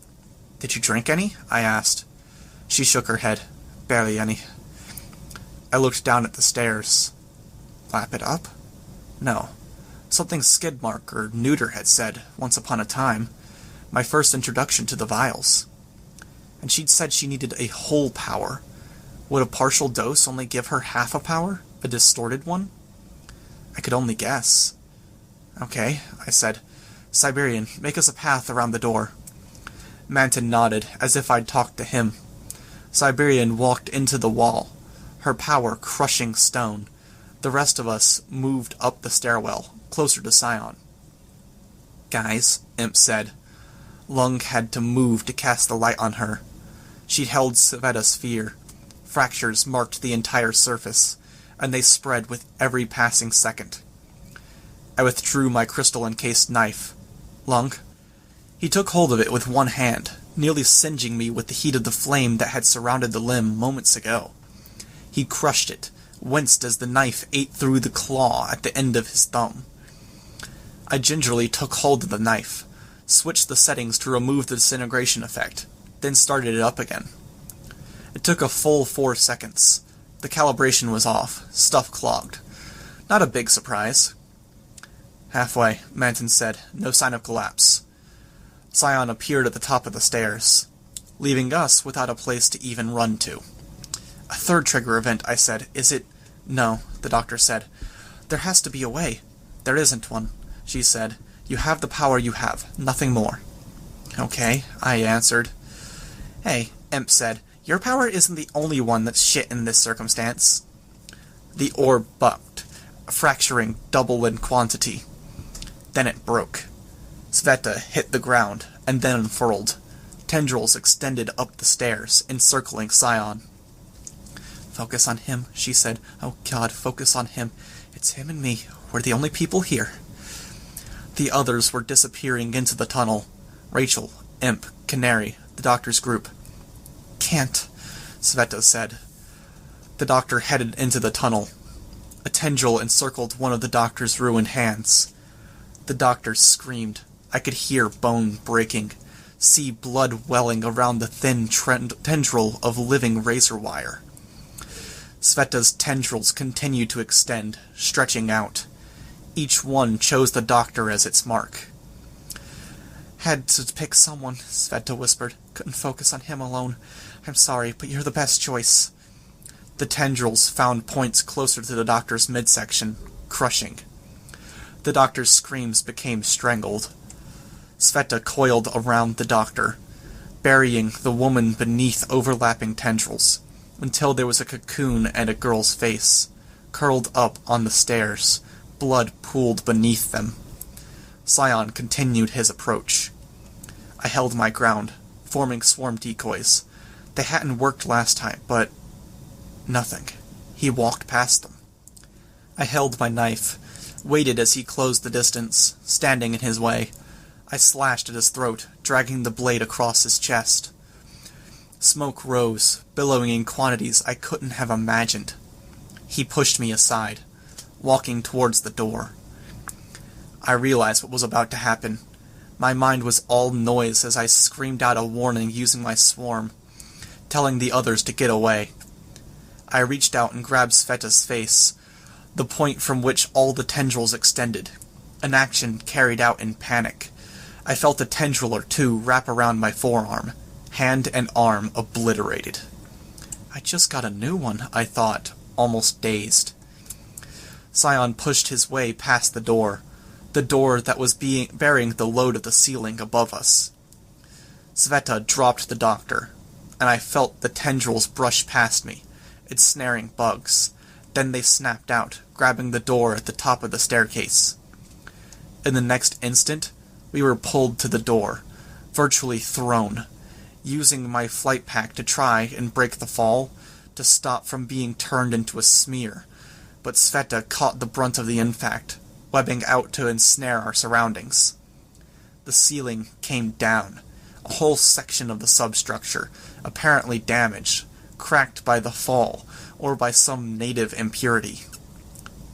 "Did you drink any?" I asked. She shook her head. "Barely any." I looked down at the stairs. "Lap it up?" "No. Something Skidmark or Neuter had said, once upon a time. My first introduction to the vials. And she'd said she needed a whole power. Would a partial dose only give her half a power? A distorted one? I could only guess. "Okay," I said. "Siberian, make us a path around the door." Manton nodded, as if I'd talked to him. Siberian walked into the wall, her power crushing stone. The rest of us moved up the stairwell, closer to Sion. "Guys," Imp said. Lung had to move to cast the light on her. She'd held Sveta's sphere. Fractures marked the entire surface, and they spread with every passing second. I withdrew my crystal-encased knife. "Lung." He took hold of it with one hand, nearly singeing me with the heat of the flame that had surrounded the limb moments ago. He crushed it, winced as the knife ate through the claw at the end of his thumb. I gingerly took hold of the knife, switched the settings to remove the disintegration effect, then started it up again. It took a full 4 seconds. The calibration was off, stuff clogged. Not a big surprise. "Halfway," Manton said, no sign of collapse. Scion appeared at the top of the stairs, leaving us without a place to even run to. "A third trigger event," I said. "Is it—" "No," the doctor said. "There has to be a way." "There isn't one," she said. "You have the power you have, nothing more." "Okay," I answered. "Hey," Imp said, "your power isn't the only one that's shit in this circumstance." The orb bucked, fracturing double in quantity. Then it broke. Sveta hit the ground, and then unfurled. Tendrils extended up the stairs, encircling Sion. "Focus on him," she said. "Oh God, focus on him. It's him and me. We're the only people here." The others were disappearing into the tunnel. Rachel, Imp, Canary, the doctor's group. "Can't," Sveta said. The doctor headed into the tunnel. A tendril encircled one of the doctor's ruined hands. The doctor screamed. I could hear bone breaking, see blood welling around the thin tendril of living razor wire. Sveta's tendrils continued to extend, stretching out. Each one chose the doctor as its mark. "Had to pick someone," Sveta whispered. "Couldn't focus on him alone. I'm sorry, but you're the best choice." The tendrils found points closer to the doctor's midsection, crushing. The doctor's screams became strangled. Sveta coiled around the doctor, burying the woman beneath overlapping tendrils, until there was a cocoon and a girl's face, curled up on the stairs, blood pooled beneath them. Scion continued his approach. I held my ground, forming swarm decoys. They hadn't worked last time, but nothing. He walked past them. I held my knife, waited as he closed the distance, standing in his way. I slashed at his throat, dragging the blade across his chest. Smoke rose, billowing in quantities I couldn't have imagined. He pushed me aside, walking towards the door. I realized what was about to happen. My mind was all noise as I screamed out a warning using my swarm, telling the others to get away. I reached out and grabbed Sveta's face, the point from which all the tendrils extended, an action carried out in panic. I felt a tendril or two wrap around my forearm, hand and arm obliterated. I just got a new one, I thought, almost dazed. Scion pushed his way past the door that was bearing the load of the ceiling above us. Sveta dropped the doctor, and I felt the tendrils brush past me, ensnaring bugs. Then they snapped out, grabbing the door at the top of the staircase. In the next instant, we were pulled to the door, virtually thrown, using my flight pack to try and break the fall, to stop from being turned into a smear. But Sveta caught the brunt of the impact, webbing out to ensnare our surroundings. The ceiling came down, a whole section of the substructure, apparently damaged, cracked by the fall, or by some native impurity.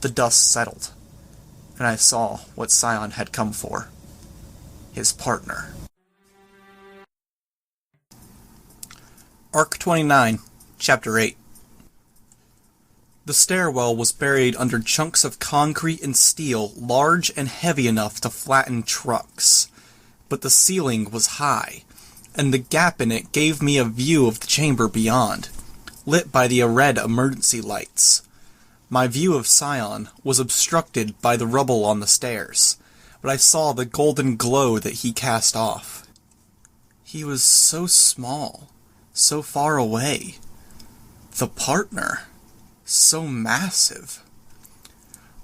The dust settled, and I saw what Sion had come for. His partner. Arc 29, Chapter 8. The stairwell was buried under chunks of concrete and steel large and heavy enough to flatten trucks. But the ceiling was high, and the gap in it gave me a view of the chamber beyond, lit by the red emergency lights. My view of Sion was obstructed by the rubble on the stairs, but I saw the golden glow that he cast off. He was so small, so far away. The partner, so massive.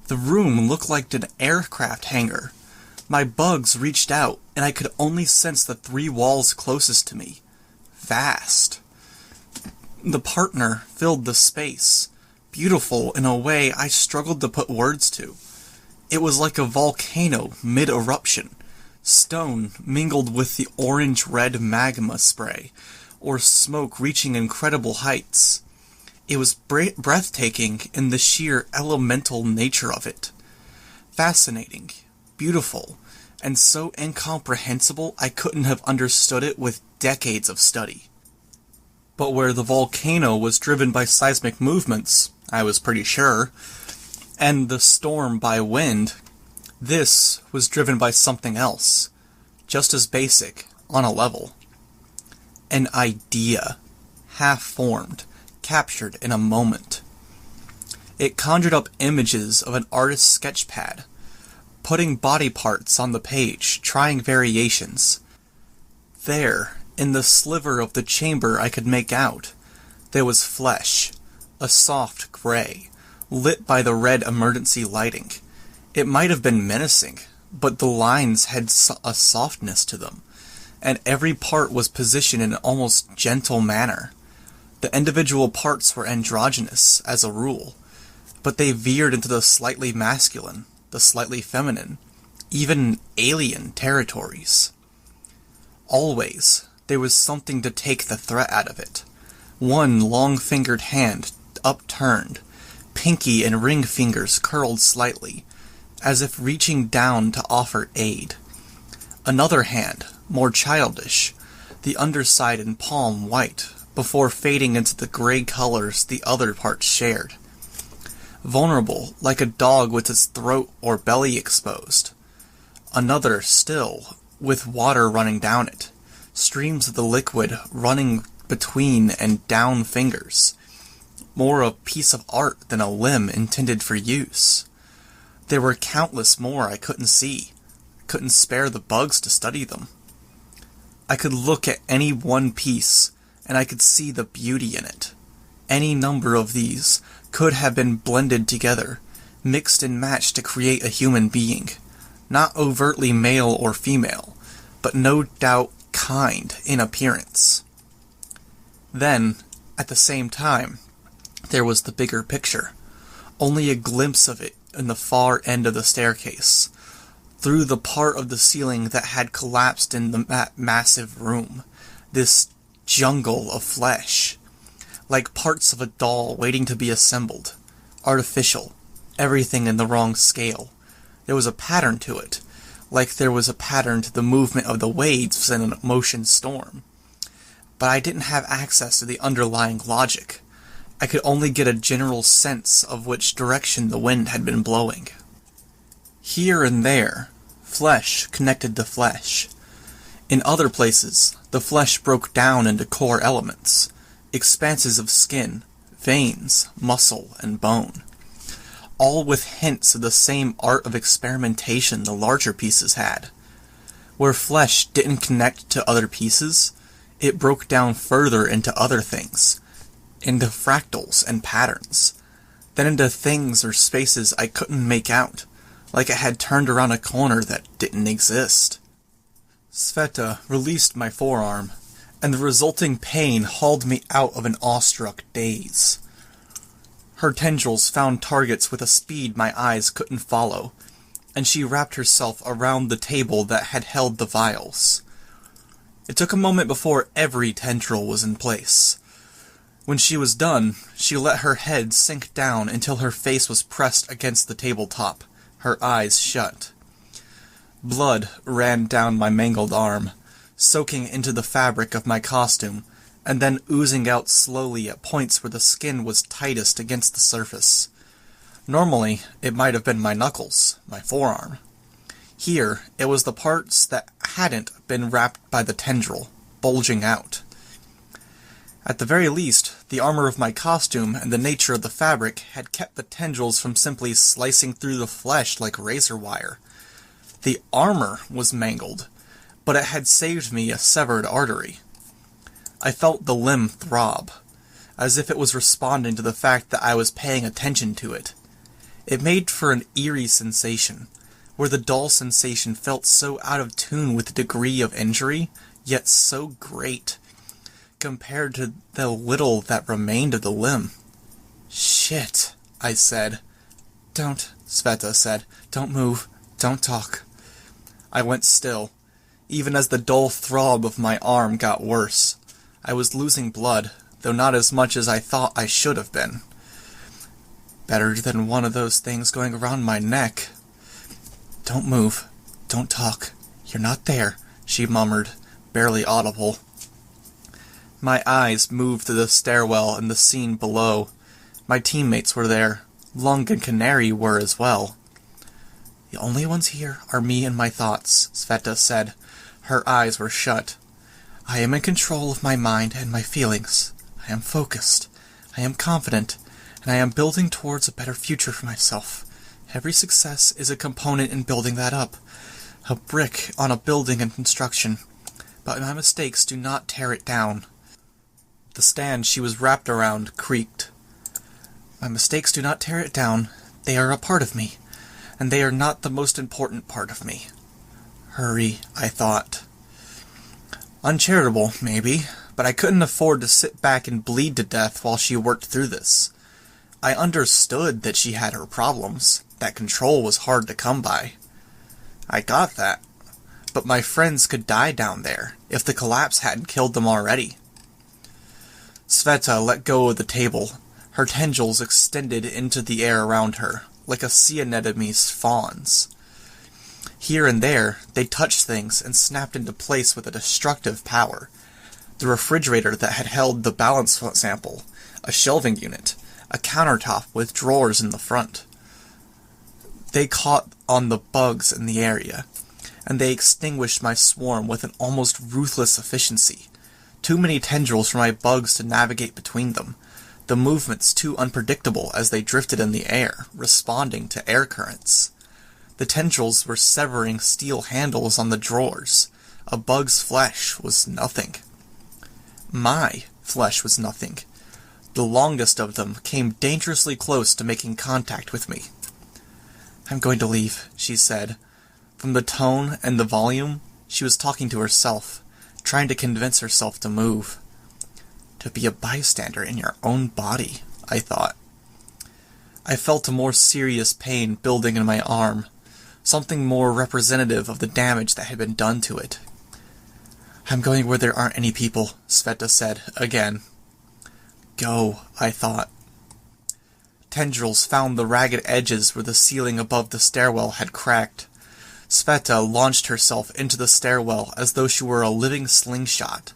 The room looked like an aircraft hangar. My bugs reached out, and I could only sense the 3 walls closest to me. Vast. The partner filled the space, beautiful in a way I struggled to put words to. It was like a volcano mid-eruption, stone mingled with the orange-red magma spray, or smoke reaching incredible heights. It was breathtaking in the sheer elemental nature of it. Fascinating, beautiful, and so incomprehensible I couldn't have understood it with decades of study. But where the volcano was driven by seismic movements, I was pretty sure, and the storm by wind, this was driven by something else, just as basic, on a level. An idea, half-formed, captured in a moment. It conjured up images of an artist's sketchpad, putting body parts on the page, trying variations. There, in the sliver of the chamber I could make out, there was flesh, a soft gray, lit by the red emergency lighting. It might have been menacing, but the lines had a softness to them, and every part was positioned in an almost gentle manner. The individual parts were androgynous, as a rule, but they veered into the slightly masculine, the slightly feminine, even alien territories. Always, there was something to take the threat out of it. One long-fingered hand upturned, pinky and ring fingers curled slightly, as if reaching down to offer aid. Another hand, more childish, the underside and palm white, before fading into the gray colors the other parts shared. Vulnerable, like a dog with its throat or belly exposed. Another still, with water running down it, streams of the liquid running between and down fingers. More a piece of art than a limb intended for use. There were countless more I couldn't see. Couldn't spare the bugs to study them. I could look at any one piece, and I could see the beauty in it. Any number of these could have been blended together, mixed and matched to create a human being. Not overtly male or female, but no doubt kind in appearance. Then, at the same time, there was the bigger picture. Only a glimpse of it in the far end of the staircase, through the part of the ceiling that had collapsed in the massive room. This jungle of flesh, like parts of a doll waiting to be assembled. Artificial, everything in the wrong scale. There was a pattern to it, like there was a pattern to the movement of the waves in an ocean storm. But I didn't have access to the underlying logic. I could only get a general sense of which direction the wind had been blowing. Here and there, flesh connected to flesh. In other places, the flesh broke down into core elements, expanses of skin, veins, muscle, and bone, all with hints of the same art of experimentation the larger pieces had. Where flesh didn't connect to other pieces, it broke down further into other things, into fractals and patterns, then into things or spaces I couldn't make out, like it had turned around a corner that didn't exist. Sveta released my forearm, and the resulting pain hauled me out of an awestruck daze. Her tendrils found targets with a speed my eyes couldn't follow, and she wrapped herself around the table that had held the vials. It took a moment before every tendril was in place. When she was done, she let her head sink down until her face was pressed against the tabletop, her eyes shut. Blood ran down my mangled arm, soaking into the fabric of my costume, and then oozing out slowly at points where the skin was tightest against the surface. Normally, it might have been my knuckles, my forearm. Here, it was the parts that hadn't been wrapped by the tendril, bulging out. At the very least, the armor of my costume and the nature of the fabric had kept the tendrils from simply slicing through the flesh like razor wire. The armor was mangled, but it had saved me a severed artery. I felt the limb throb, as if it was responding to the fact that I was paying attention to it. It made for an eerie sensation, where the dull sensation felt so out of tune with the degree of injury, yet so great, compared to the little that remained of the limb. "Shit," I said. "Don't," Sveta said. "Don't move. Don't talk." I went still, even as the dull throb of my arm got worse. I was losing blood, though not as much as I thought I should have been. Better than one of those things going around my neck. "Don't move. Don't talk. You're not there," she murmured, barely audible. My eyes moved to the stairwell and the scene below. My teammates were there. Lung and Canary were as well. "The only ones here are me and my thoughts," Sveta said. Her eyes were shut. "I am in control of my mind and my feelings. I am focused. I am confident. And I am building towards a better future for myself. Every success is a component in building that up. A brick on a building in construction. But my mistakes do not tear it down." The stand she was wrapped around creaked. "My mistakes do not tear it down. They are a part of me. And they are not the most important part of me." Hurry, I thought. Uncharitable, maybe, but I couldn't afford to sit back and bleed to death while she worked through this. I understood that she had her problems, that control was hard to come by. I got that. But my friends could die down there, if the collapse hadn't killed them already. Sveta let go of the table. Her tendrils extended into the air around her, like a sea anemone's fawns. Here and there, they touched things and snapped into place with a destructive power. The refrigerator that had held the balance sample, a shelving unit, a countertop with drawers in the front. They caught on the bugs in the area, and they extinguished my swarm with an almost ruthless efficiency. Too many tendrils for my bugs to navigate between them, the movements too unpredictable as they drifted in the air, responding to air currents. The tendrils were severing steel handles on the drawers. A bug's flesh was nothing. My flesh was nothing. The longest of them came dangerously close to making contact with me. "I'm going to leave," she said. From the tone and the volume, she was talking to herself, trying to convince herself to move. To be a bystander in your own body, I thought. I felt a more serious pain building in my arm, something more representative of the damage that had been done to it. "I'm going where there aren't any people," Sveta said, again. Go, I thought. Tendrils found the ragged edges where the ceiling above the stairwell had cracked. Sveta launched herself into the stairwell as though she were a living slingshot.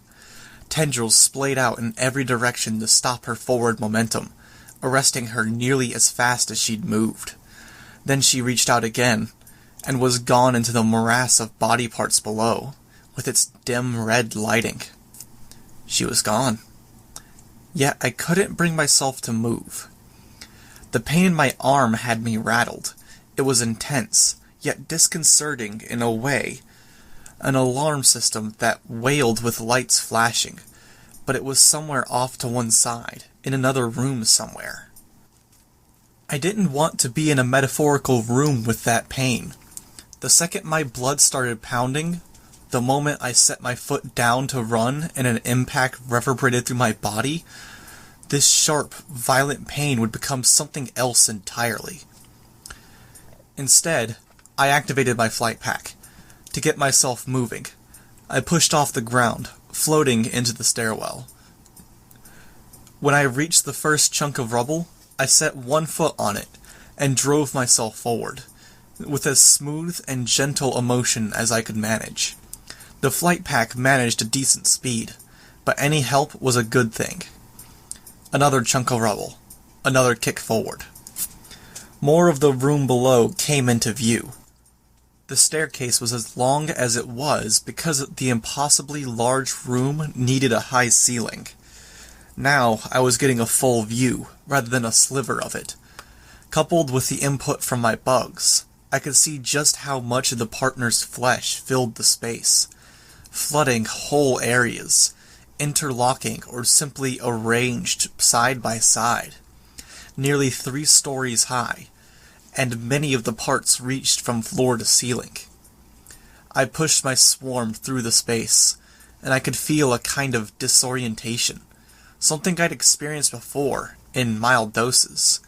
Tendrils splayed out in every direction to stop her forward momentum, arresting her nearly as fast as she'd moved. Then she reached out again, and was gone into the morass of body parts below, with its dim red lighting. She was gone. Yet I couldn't bring myself to move. The pain in my arm had me rattled. It was intense, yet disconcerting in a way. An alarm system that wailed with lights flashing, but it was somewhere off to one side, in another room somewhere. I didn't want to be in a metaphorical room with that pain. The second my blood started pounding, the moment I set my foot down to run and an impact reverberated through my body, this sharp, violent pain would become something else entirely. Instead, I activated my flight pack. To get myself moving, I pushed off the ground, floating into the stairwell. When I reached the first chunk of rubble, I set one foot on it and drove myself forward, with as smooth and gentle a motion as I could manage. The flight pack managed a decent speed, but any help was a good thing. Another chunk of rubble. Another kick forward. More of the room below came into view. The staircase was as long as it was because the impossibly large room needed a high ceiling. Now I was getting a full view, rather than a sliver of it. Coupled with the input from my bugs, I could see just how much of the partner's flesh filled the space. flooding whole areas, interlocking or simply arranged side by side, nearly 3 stories high, and many of the parts reached from floor to ceiling. I pushed my swarm through the space, and I could feel a kind of disorientation, something I'd experienced before, in mild doses.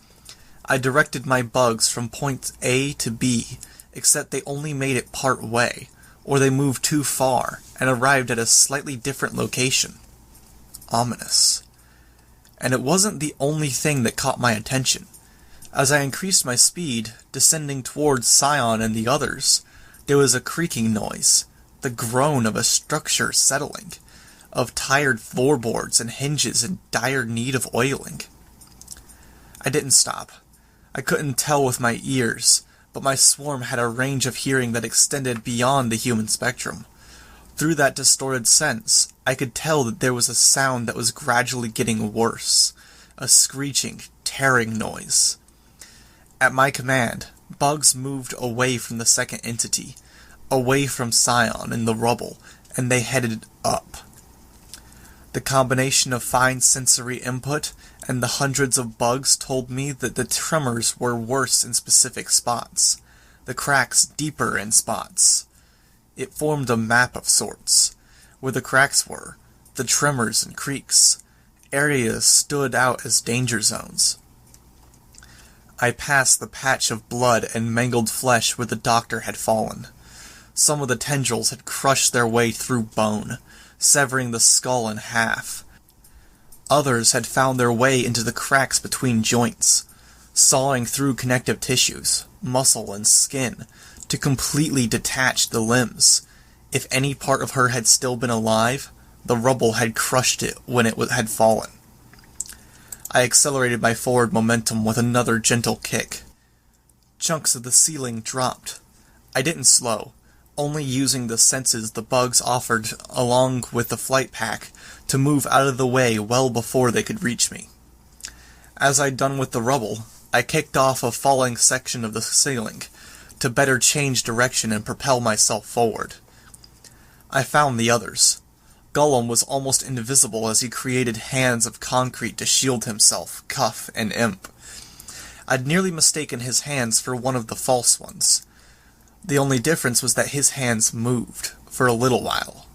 I directed my bugs from point A to B, except they only made it part way, or they moved too far and arrived at a slightly different location. Ominous. And it wasn't the only thing that caught my attention. As I increased my speed, descending towards Sion and the others, there was a creaking noise, the groan of a structure settling, of tired floorboards and hinges in dire need of oiling. I didn't stop. I couldn't tell with my ears, but my swarm had a range of hearing that extended beyond the human spectrum. Through that distorted sense, I could tell that there was a sound that was gradually getting worse, a screeching, tearing noise. At my command, bugs moved away from the second entity, away from Scion in the rubble, and they headed up. The combination of fine sensory input and the hundreds of bugs told me that the tremors were worse in specific spots, the cracks deeper in spots. It formed a map of sorts. Where the cracks were, the tremors and creaks, areas stood out as danger zones. I passed the patch of blood and mangled flesh where the doctor had fallen. Some of the tendrils had crushed their way through bone, severing the skull in half. Others had found their way into the cracks between joints, sawing through connective tissues, muscle and skin, to completely detach the limbs. If any part of her had still been alive, the rubble had crushed it when it had fallen. I accelerated my forward momentum with another gentle kick. Chunks of the ceiling dropped. I didn't slow, only using the senses the bugs offered along with the flight pack to move out of the way well before they could reach me. As I'd done with the rubble, I kicked off a falling section of the ceiling to better change direction and propel myself forward. I found the others. Gollum was almost invisible as he created hands of concrete to shield himself, Cuff, and Imp. I'd nearly mistaken his hands for one of the false ones. The only difference was that his hands moved, for a little while.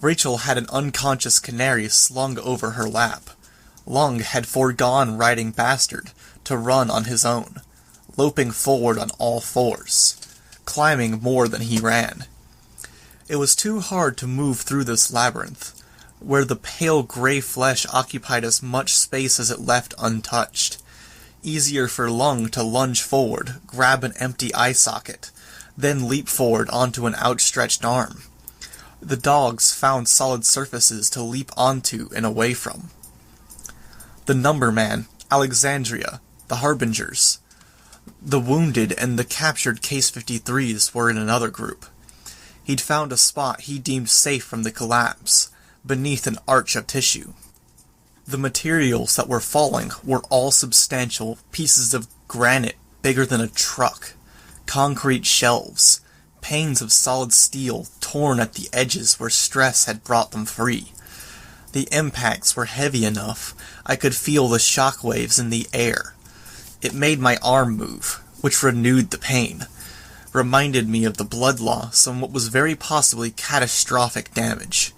Rachel had an unconscious canary slung over her lap. Lung had foregone riding Bastard to run on his own, loping forward on all fours, climbing more than he ran. It was too hard to move through this labyrinth, where the pale gray flesh occupied as much space as it left untouched. Easier for Lung to lunge forward, grab an empty eye socket, then leap forward onto an outstretched arm. The dogs found solid surfaces to leap onto and away from. The Numberman, Alexandria, the Harbingers, the wounded and the captured Case 53s were in another group. He'd found a spot he deemed safe from the collapse, beneath an arch of tissue. The materials that were falling were all substantial pieces of granite bigger than a truck, concrete shelves, panes of solid steel torn at the edges where stress had brought them free. The impacts were heavy enough I could feel the shock waves in the air. It made my arm move, which renewed the pain, reminded me of the blood loss and what was very possibly catastrophic damage.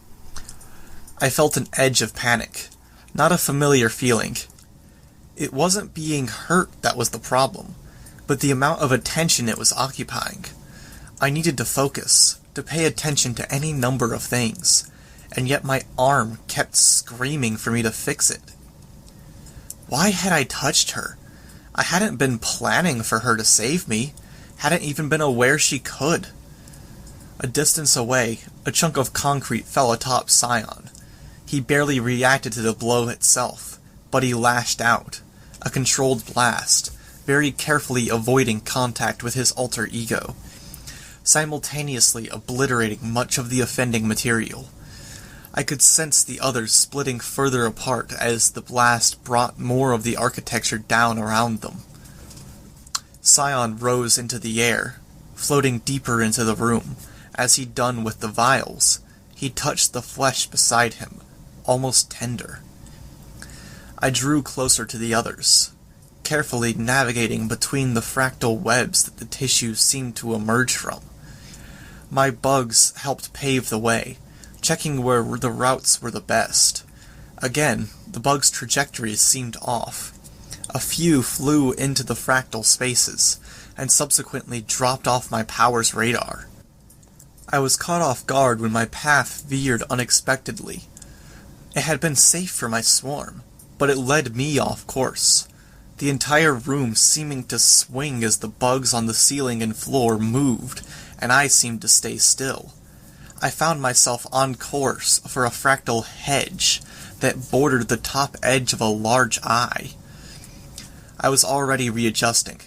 I felt an edge of panic, not a familiar feeling. It wasn't being hurt that was the problem, but the amount of attention it was occupying. I needed to focus, to pay attention to any number of things, and yet my arm kept screaming for me to fix it. Why had I touched her? I hadn't been planning for her to save me, hadn't even been aware she could. A distance away, a chunk of concrete fell atop Scion. He barely reacted to the blow itself, but he lashed out, a controlled blast, very carefully avoiding contact with his alter ego, simultaneously obliterating much of the offending material. I could sense the others splitting further apart as the blast brought more of the architecture down around them. Scion rose into the air, floating deeper into the room, As he'd done with the vials, he touched the flesh beside him, almost tender. I drew closer to the others, carefully navigating between the fractal webs that the tissues seemed to emerge from. My bugs helped pave the way, checking where the routes were the best. Again, the bugs' trajectories seemed off. A few flew into the fractal spaces, and subsequently dropped off my power's radar. I was caught off guard when my path veered unexpectedly. It had been safe for my swarm, but it led me off course, the entire room seeming to swing as the bugs on the ceiling and floor moved, and I seemed to stay still. I found myself on course for a fractal hedge that bordered the top edge of a large eye. I was already readjusting,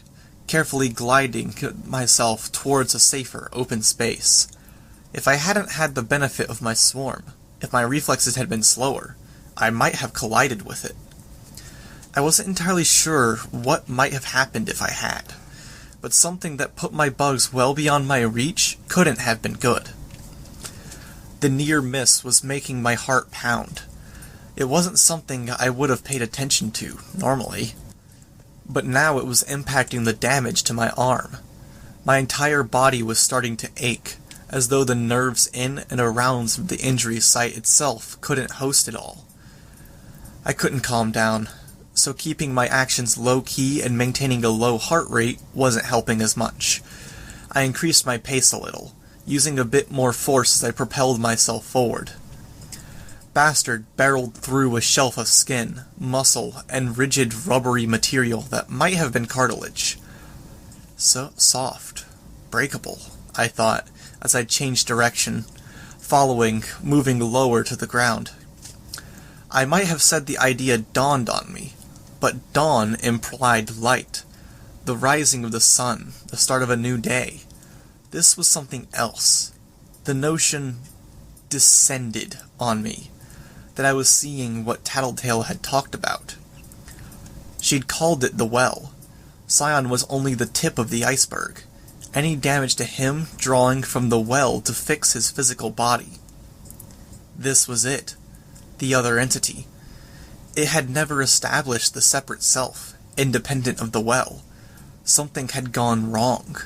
carefully gliding myself towards a safer, open space. If I hadn't had the benefit of my swarm, if my reflexes had been slower, I might have collided with it. I wasn't entirely sure what might have happened if I had, but something that put my bugs well beyond my reach couldn't have been good. The near miss was making my heart pound. It wasn't something I would have paid attention to, normally. But now it was impacting the damage to my arm. My entire body was starting to ache, as though the nerves in and around the injury site itself couldn't host it all. I couldn't calm down, so keeping my actions low-key and maintaining a low heart rate wasn't helping as much. I increased my pace a little, using a bit more force as I propelled myself forward. Bastard barreled through a shelf of skin, muscle, and rigid rubbery material that might have been cartilage. So soft, breakable, I thought, as I changed direction, moving lower to the ground. I might have said the idea dawned on me, but dawn implied light, the rising of the sun, the start of a new day. This was something else. The notion descended on me, that I was seeing what Tattletale had talked about. She'd called it the well. Sion was only the tip of the iceberg, any damage to him drawing from the well to fix his physical body. This was it, the other entity. It had never established the separate self, independent of the well. Something had gone wrong.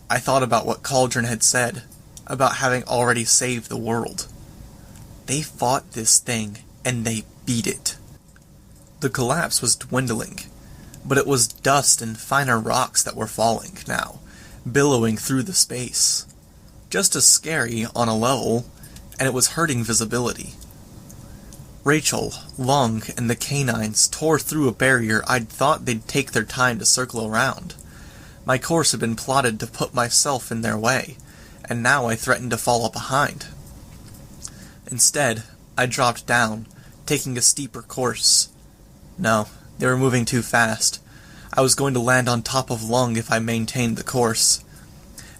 I thought about what Cauldron had said, about having already saved the world. They fought this thing, and they beat it. The collapse was dwindling, but it was dust and finer rocks that were falling now, billowing through the space. Just as scary on a level, and it was hurting visibility. Rachel, Lung, and the canines tore through a barrier I'd thought they'd take their time to circle around. My course had been plotted to put myself in their way, and now I threatened to fall behind. Instead, I dropped down, taking a steeper course. No, they were moving too fast. I was going to land on top of Lung if I maintained the course,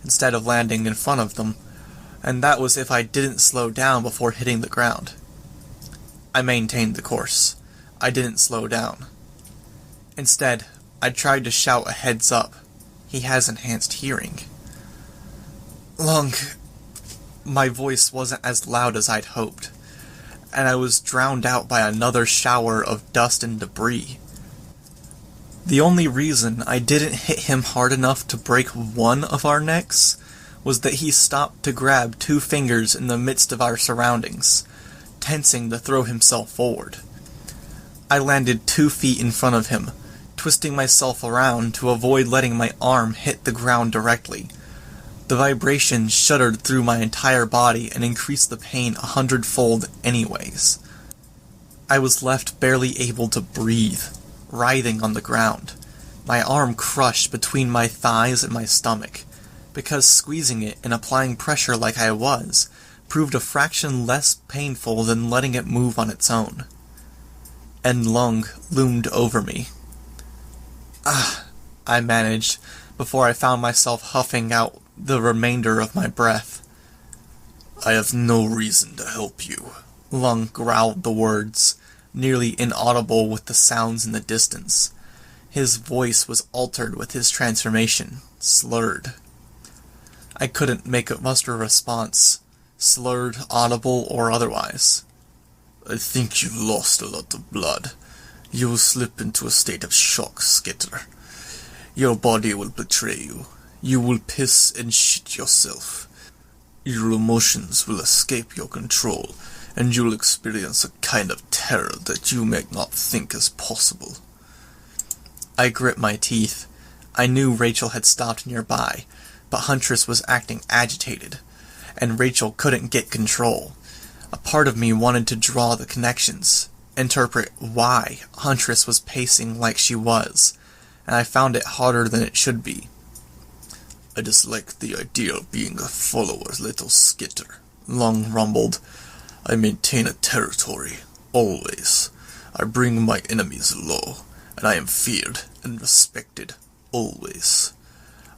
instead of landing in front of them, and that was if I didn't slow down before hitting the ground. I maintained the course. I didn't slow down. Instead, I tried to shout a heads up. He has enhanced hearing. Lung. My voice wasn't as loud as I'd hoped, and I was drowned out by another shower of dust and debris. The only reason I didn't hit him hard enough to break one of our necks was that he stopped to grab 2 fingers in the midst of our surroundings, tensing to throw himself forward. I landed 2 feet in front of him, twisting myself around to avoid letting my arm hit the ground directly. The vibration shuddered through my entire body and increased the pain 100-fold anyways. I was left barely able to breathe, writhing on the ground, my arm crushed between my thighs and my stomach, because squeezing it and applying pressure like I was proved a fraction less painful than letting it move on its own. And Lung loomed over me. I managed, before I found myself huffing out the remainder of my breath. I have no reason to help you. Lung growled the words, nearly inaudible with the sounds in the distance. His voice was altered with his transformation, slurred. I couldn't muster a response, slurred, audible, or otherwise. I think you've lost a lot of blood. You will slip into a state of shock, Skitter. Your body will betray you. You will piss and shit yourself. Your emotions will escape your control, and you'll experience a kind of terror that you may not think is possible. I grit my teeth. I knew Rachel had stopped nearby, but Huntress was acting agitated, and Rachel couldn't get control. A part of me wanted to draw the connections, interpret why Huntress was pacing like she was, and I found it harder than it should be. I dislike the idea of being a follower's little Skitter, Long rumbled. I maintain a territory, always. I bring my enemies low, and I am feared and respected, always.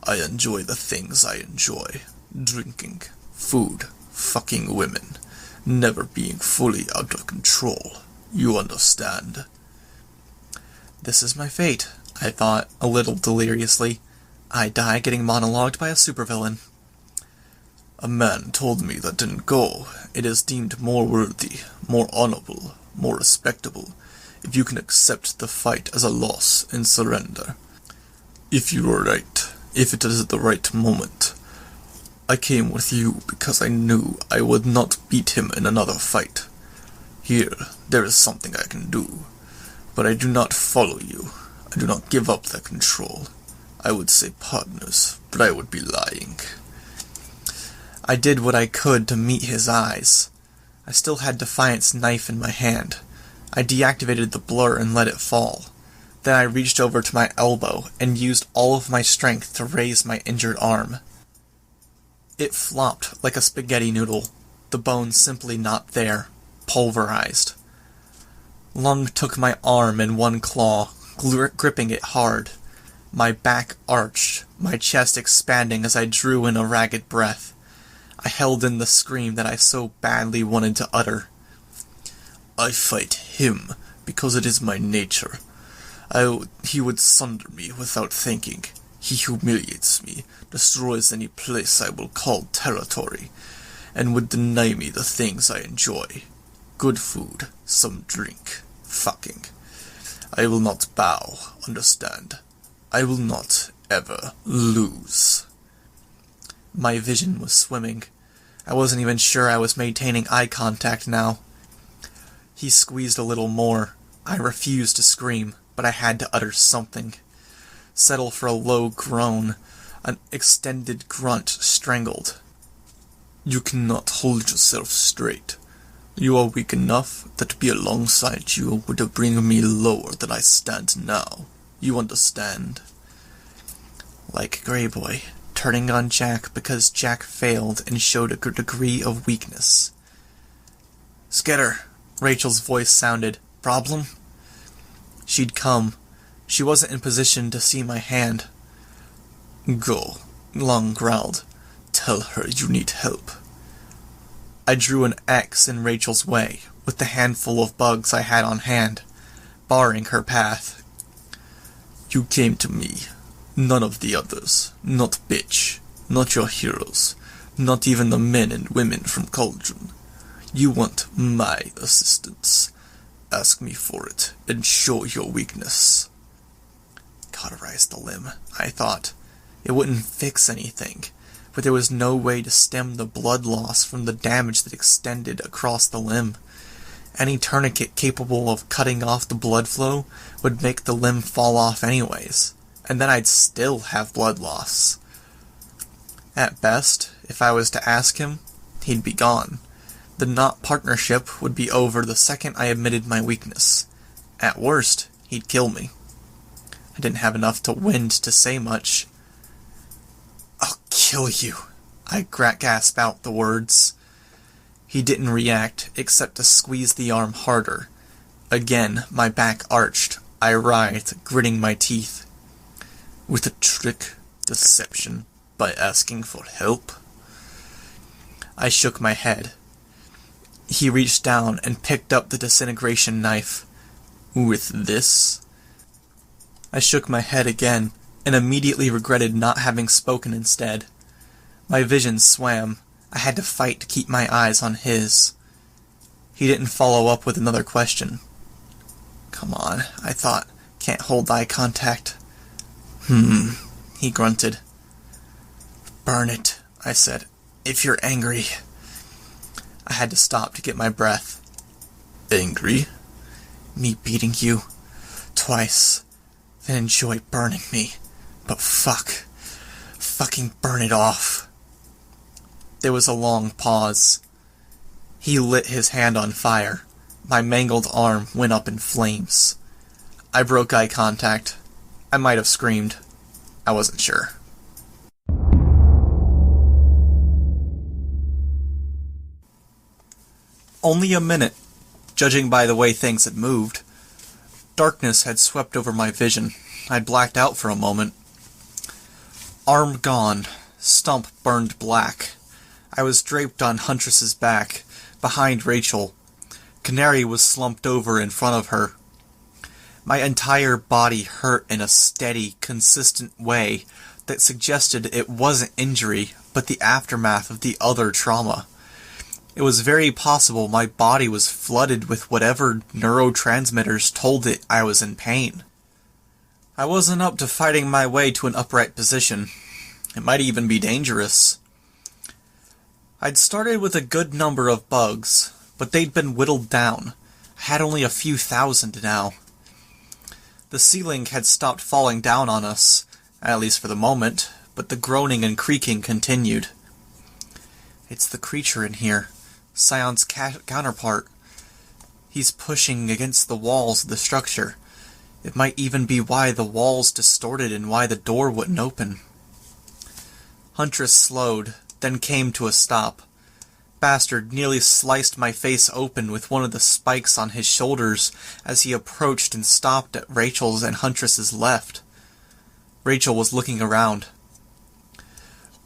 I enjoy the things I enjoy. Drinking, food, fucking women, never being fully out of control. You understand? This is my fate, I thought, a little deliriously. I die getting monologued by a supervillain. A man told me that in Go, it is deemed more worthy, more honorable, more respectable, if you can accept the fight as a loss and surrender. If you are right, if it is the right moment. I came with you because I knew I would not beat him in another fight. Here, there is something I can do, but I do not follow you. I do not give up that control. I would say partners, but I would be lying. I did what I could to meet his eyes. I still had Defiant's knife in my hand. I deactivated the blur and let it fall. Then I reached over to my elbow and used all of my strength to raise my injured arm. It flopped like a spaghetti noodle, the bone simply not there, pulverized. Lung took my arm in one claw, gripping it hard. My back arched, my chest expanding as I drew in a ragged breath. I held in the scream that I so badly wanted to utter. I fight him because it is my nature. He would sunder me without thinking. He humiliates me, destroys any place I will call territory, and would deny me the things I enjoy. Good food, some drink, fucking. I will not bow, understand? I will not ever lose. My vision was swimming. I wasn't even sure I was maintaining eye contact now. He squeezed a little more. I refused to scream, but I had to utter something. Settle for a low groan, an extended grunt strangled. You cannot hold yourself straight. You are weak enough that to be alongside you would bring me lower than I stand now. You understand? Like Greyboy, turning on Jack because Jack failed and showed a degree of weakness. Skitter, Rachel's voice sounded. Problem? She'd come. She wasn't in position to see my hand. Go, Long growled. Tell her you need help. I drew an X in Rachel's way, with the handful of bugs I had on hand, barring her path. You came to me. None of the others. Not bitch. Not your heroes. Not even the men and women from Cauldron. You want my assistance. Ask me for it, and show your weakness. Cauterize the limb, I thought. It wouldn't fix anything, but there was no way to stem the blood loss from the damage that extended across the limb. Any tourniquet capable of cutting off the blood flow would make the limb fall off anyways, and then I'd still have blood loss. At best, if I was to ask him, he'd be gone. The not partnership would be over the second I admitted my weakness. At worst, he'd kill me. I didn't have enough to wind to say much. I'll kill you, I gasped out the words. He didn't react, except to squeeze the arm harder. Again, my back arched. I writhed, gritting my teeth. With a trick, deception, by asking for help? I shook my head. He reached down and picked up the disintegration knife. With this? I shook my head again, and immediately regretted not having spoken instead. My vision swam. I had to fight to keep my eyes on his. He didn't follow up with another question. Come on, I thought. Can't hold eye contact. He grunted. Burn it, I said, if you're angry. I had to stop to get my breath. Angry? Me beating you twice, then enjoy burning me. But fucking burn it off. There was a long pause. He lit his hand on fire. My mangled arm went up in flames. I broke eye contact. I might have screamed. I wasn't sure. Only a minute, judging by the way things had moved. Darkness had swept over my vision. I'd blacked out for a moment. Arm gone. Stump burned black. I was draped on Huntress's back, behind Rachel. Canary was slumped over in front of her. My entire body hurt in a steady, consistent way that suggested it wasn't injury, but the aftermath of the other trauma. It was very possible my body was flooded with whatever neurotransmitters told it I was in pain. I wasn't up to fighting my way to an upright position. It might even be dangerous. I'd started with a good number of bugs, but they'd been whittled down. I had only a few thousand now. The ceiling had stopped falling down on us, at least for the moment, but the groaning and creaking continued. It's the creature in here, Sion's counterpart. He's pushing against the walls of the structure. It might even be why the walls distorted and why the door wouldn't open. Huntress slowed, then came to a stop. Bastard nearly sliced my face open with one of the spikes on his shoulders as he approached and stopped at Rachel's and Huntress's left. Rachel was looking around.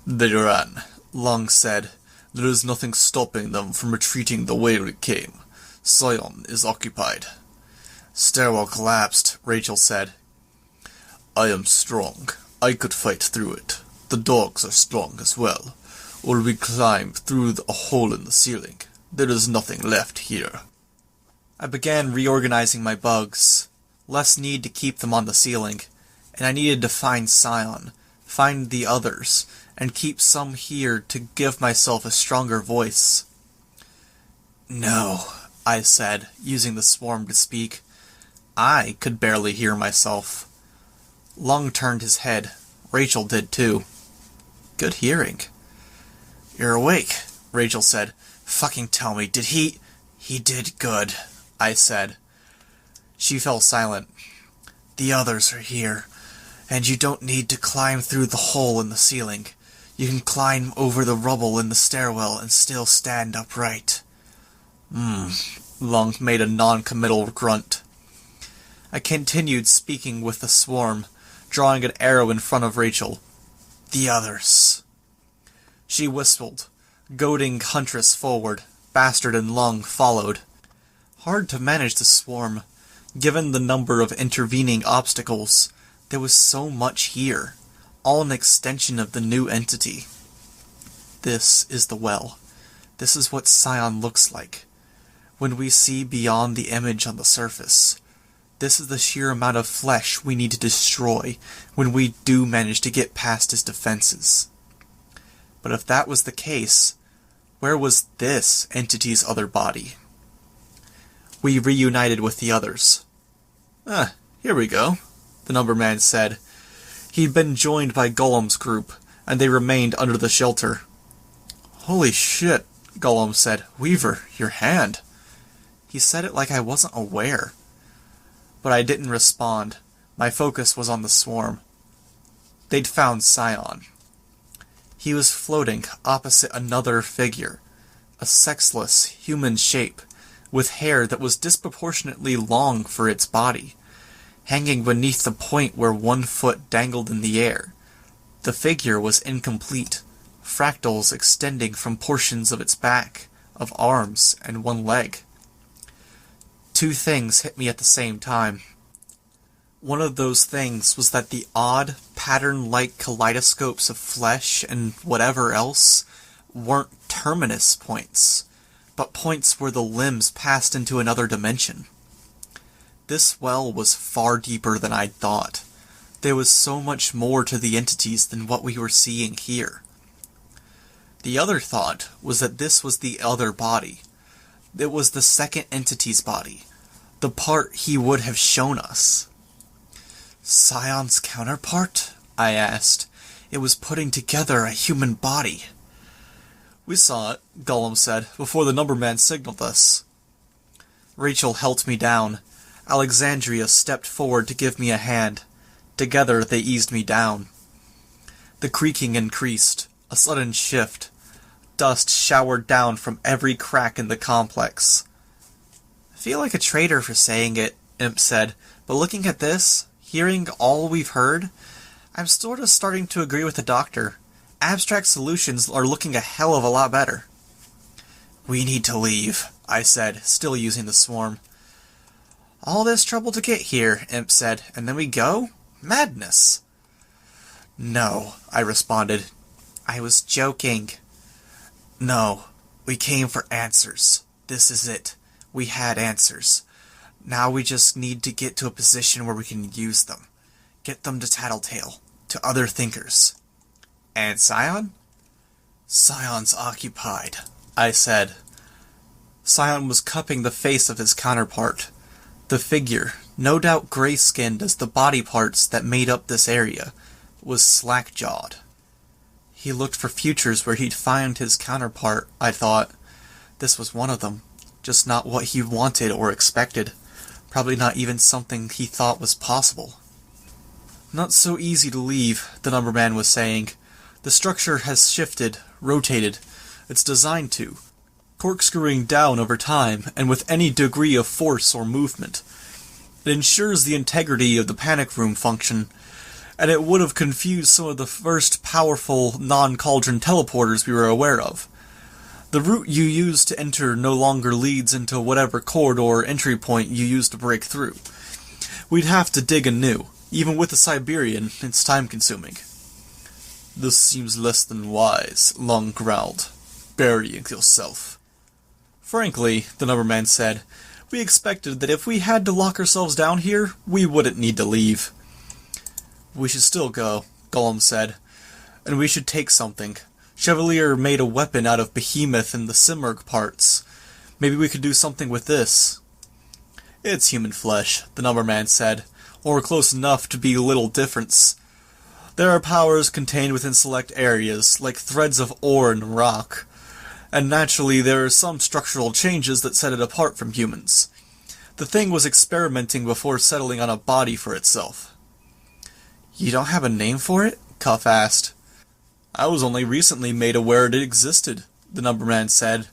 They ran, Lung said. There is nothing stopping them from retreating the way we came. Scion is occupied. Stairwell collapsed, Rachel said. I am strong. I could fight through it. The dogs are strong as well. Or we climb through a hole in the ceiling. There is nothing left here. I began reorganizing my bugs. Less need to keep them on the ceiling. And I needed to find Sion, find the others, and keep some here to give myself a stronger voice. No, I said, using the swarm to speak. I could barely hear myself. Lung turned his head. Rachel did too. Good hearing. You're awake, Rachel said. Fucking tell me, did he... He did good, I said. She fell silent. The others are here, and you don't need to climb through the hole in the ceiling. You can climb over the rubble in the stairwell and still stand upright. Lung made a non-committal grunt. I continued speaking with the swarm, drawing an arrow in front of Rachel. The others. She whistled, goading Huntress forward. Bastard and Lung followed. Hard to manage the swarm. Given the number of intervening obstacles, there was so much here, all an extension of the new entity. This is the well. This is what Sion looks like. When we see beyond the image on the surface, this is the sheer amount of flesh we need to destroy when we do manage to get past his defenses. But if that was the case, where was this entity's other body? We reunited with the others. Here we go, the numberman said. He'd been joined by Golem's group, and they remained under the shelter. Holy shit, Golem said. Weaver, your hand. He said it like I wasn't aware. But I didn't respond. My focus was on the swarm. They'd found Sion. He was floating opposite another figure, a sexless human shape, with hair that was disproportionately long for its body, hanging beneath the point where one foot dangled in the air. The figure was incomplete, fractals extending from portions of its back, of arms, and one leg. Two things hit me at the same time. One of those things was that the odd, pattern-like kaleidoscopes of flesh and whatever else weren't terminus points, but points where the limbs passed into another dimension. This well was far deeper than I'd thought. There was so much more to the entities than what we were seeing here. The other thought was that this was the other body. It was the second entity's body, the part he would have shown us. Sion's counterpart? I asked. It was putting together a human body. We saw it, Gollum said, before the numberman signaled us. Rachel helped me down. Alexandria stepped forward to give me a hand. Together they eased me down. The creaking increased. A sudden shift. Dust showered down from every crack in the complex. I feel like a traitor for saying it, Imp said, but looking at this, hearing all we've heard, I'm sort of starting to agree with the doctor. Abstract solutions are looking a hell of a lot better. We need to leave, I said, still using the swarm. All this trouble to get here, Imp said, and then we go? Madness. No, I responded. I was joking. No, we came for answers. This is it. We had answers. Now we just need to get to a position where we can use them. Get them to Tattletale, to other thinkers. And Scion? Sion's occupied, I said. Sion was cupping the face of his counterpart. The figure, no doubt gray-skinned as the body parts that made up this area, was slack-jawed. He looked for futures where he'd find his counterpart, I thought. This was one of them, just not what he wanted or expected. Probably not even something he thought was possible. Not so easy to leave, the numberman was saying. The structure has shifted, rotated. It's designed to. Corkscrewing down over time, and with any degree of force or movement. It ensures the integrity of the panic room function, and it would have confused some of the first powerful non-cauldron teleporters we were aware of. The route you use to enter no longer leads into whatever corridor or entry point you use to break through. We'd have to dig anew. Even with the Siberian, it's time-consuming. This seems less than wise, Long growled, burying yourself. Frankly, the numberman said, we expected that if we had to lock ourselves down here, we wouldn't need to leave. We should still go, Gollum said, and we should take something. Chevalier made a weapon out of behemoth and the Simurgh parts. Maybe we could do something with this. It's human flesh, the numberman said, or close enough to be little difference. There are powers contained within select areas, like threads of ore and rock, and naturally there are some structural changes that set it apart from humans. The thing was experimenting before settling on a body for itself. You don't have a name for it? Cuff asked. I was only recently made aware it existed, the numberman said.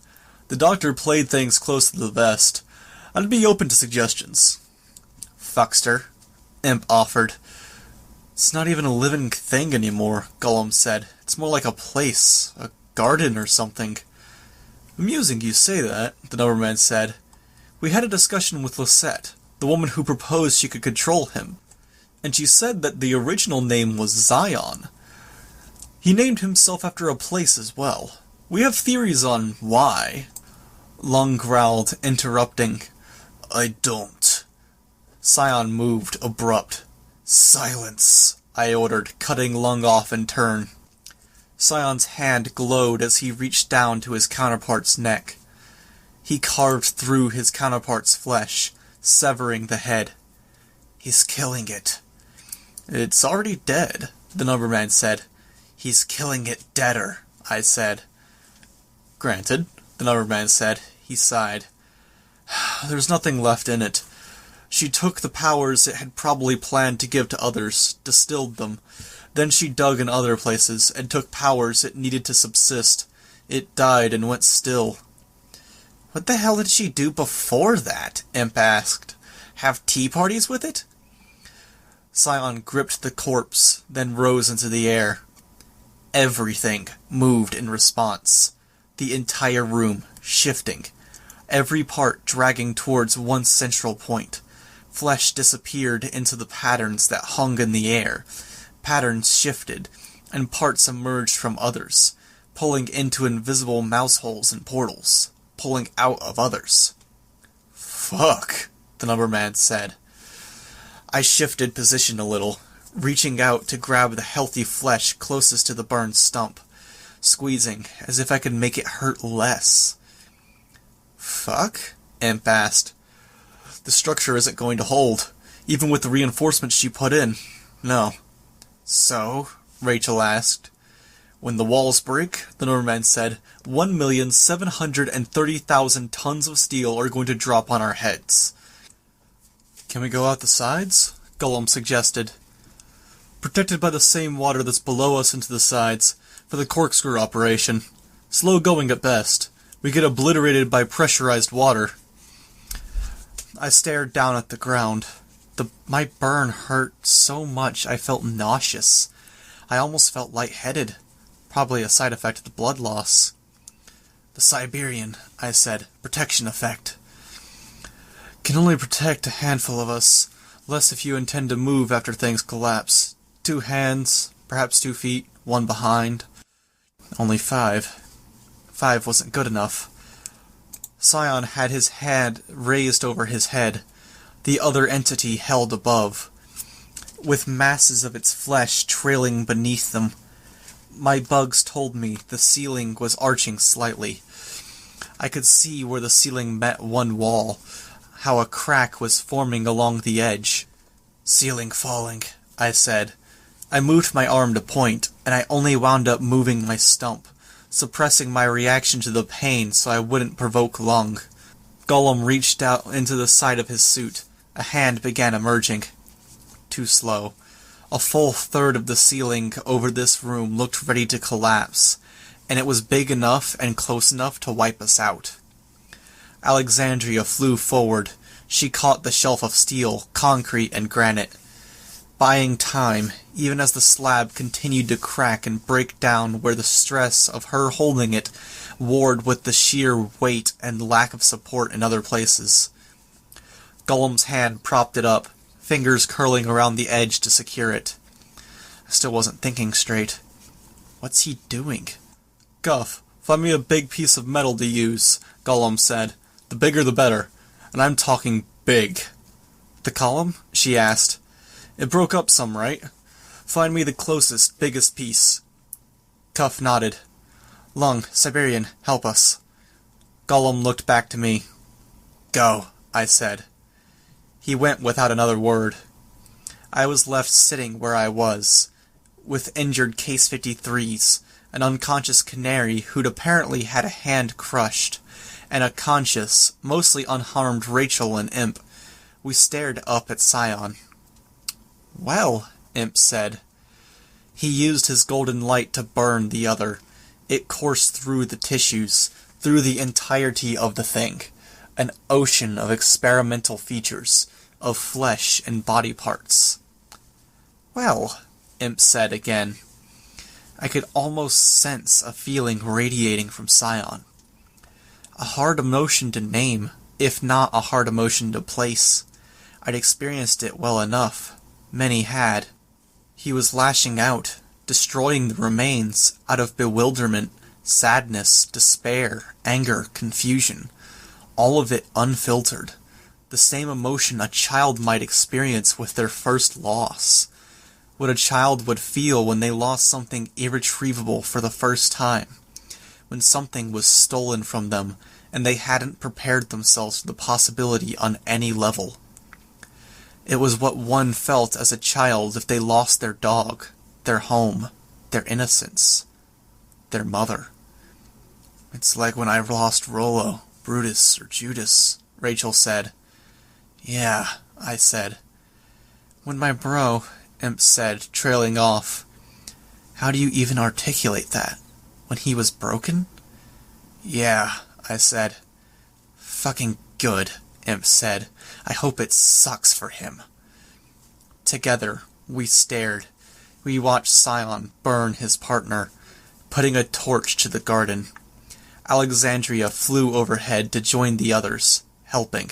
The doctor played things close to the vest. I'd be open to suggestions. Fuckster, Imp offered. It's not even a living thing anymore, Gollum said. It's more like a place, a garden or something. Amusing you say that, the numberman said. We had a discussion with Lisette, the woman who proposed she could control him, and she said that the original name was Sion. He named himself after a place as well. We have theories on why. Long growled, interrupting. I don't. Sion moved, abrupt. Silence, I ordered, cutting Lung off in turn. Sion's hand glowed as he reached down to his counterpart's neck. He carved through his counterpart's flesh, severing the head. He's killing it. It's already dead, the numberman said. He's killing it deader, I said. Granted, the numberman said. He sighed. There's nothing left in it. She took the powers it had probably planned to give to others, distilled them. Then she dug in other places, and took powers it needed to subsist. It died and went still. What the hell did she do before that? Imp asked. Have tea parties with it? Sion gripped the corpse, then rose into the air. Everything moved in response. The entire room, shifting. Every part dragging towards one central point. Flesh disappeared into the patterns that hung in the air. Patterns shifted, and parts emerged from others, pulling into invisible mouse holes and portals, pulling out of others. "Fuck," the Numberman said. I shifted position a little, reaching out to grab the healthy flesh closest to the burned stump, squeezing as if I could make it hurt less. "Fuck?" Imp asked. "The structure isn't going to hold, even with the reinforcements she put in. No." "So?" Rachel asked. "When the walls break," the Numberman said, 1,730,000 tons of steel are going to drop on our heads." "Can we go out the sides?" Gollum suggested. "Protected by the same water that's below us into the sides, for the corkscrew operation. Slow going at best. We get obliterated by pressurized water." I stared down at the ground. My burn hurt so much I felt nauseous. I almost felt lightheaded. Probably a side effect of the blood loss. "The Siberian," I said. "Protection effect." "Can only protect a handful of us. Less if you intend to move after things collapse. 2 hands, perhaps 2 feet, 1 behind." "Only 5. 5 wasn't good enough." Sion had his hand raised over his head, the other entity held above, with masses of its flesh trailing beneath them. My bugs told me the ceiling was arching slightly. I could see where the ceiling met one wall, how a crack was forming along the edge. "Ceiling falling," I said. I moved my arm to point, and I only wound up moving my stump, suppressing my reaction to the pain so I wouldn't provoke Lung. Gollum reached out into the side of his suit. A hand began emerging. Too slow. A full third of the ceiling over this room looked ready to collapse, and it was big enough and close enough to wipe us out. Alexandria flew forward. She caught the shelf of steel, concrete, and granite, buying time, even as the slab continued to crack and break down where the stress of her holding it warred with the sheer weight and lack of support in other places. Gollum's hand propped it up, fingers curling around the edge to secure it. I still wasn't thinking straight. What's he doing? "Guff, find me a big piece of metal to use," Gollum said. "The bigger the better. And I'm talking big." "The column?" she asked. "It broke up some, right? Find me the closest, biggest piece." Cuff nodded. "Lung, Siberian, help us." Gollum looked back to me. "Go," I said. He went without another word. I was left sitting where I was, with injured Case 53s, an unconscious canary who'd apparently had a hand crushed, and a conscious, mostly unharmed Rachel and Imp. We stared up at Scion. "Well," Imp said. He used his golden light to burn the other. It coursed through the tissues, through the entirety of the thing. An ocean of experimental features, of flesh and body parts. "Well," Imp said again. I could almost sense a feeling radiating from Scion. A hard emotion to name, if not a hard emotion to place. I'd experienced it well enough. Many had. He was lashing out, destroying the remains, out of bewilderment, sadness, despair, anger, confusion. All of it unfiltered. The same emotion a child might experience with their first loss. What a child would feel when they lost something irretrievable for the first time. When something was stolen from them, and they hadn't prepared themselves for the possibility on any level. It was what one felt as a child if they lost their dog, their home, their innocence, their mother. "It's like when I lost Rollo, Brutus, or Judas," Rachel said. "Yeah," I said. "When my bro," Imp said, trailing off. "How do you even articulate that? When he was broken?" "Yeah," I said. "Fucking good," Imp said. "I hope it sucks for him." Together, we stared. We watched Sion burn his partner, putting a torch to the garden. Alexandria flew overhead to join the others, helping.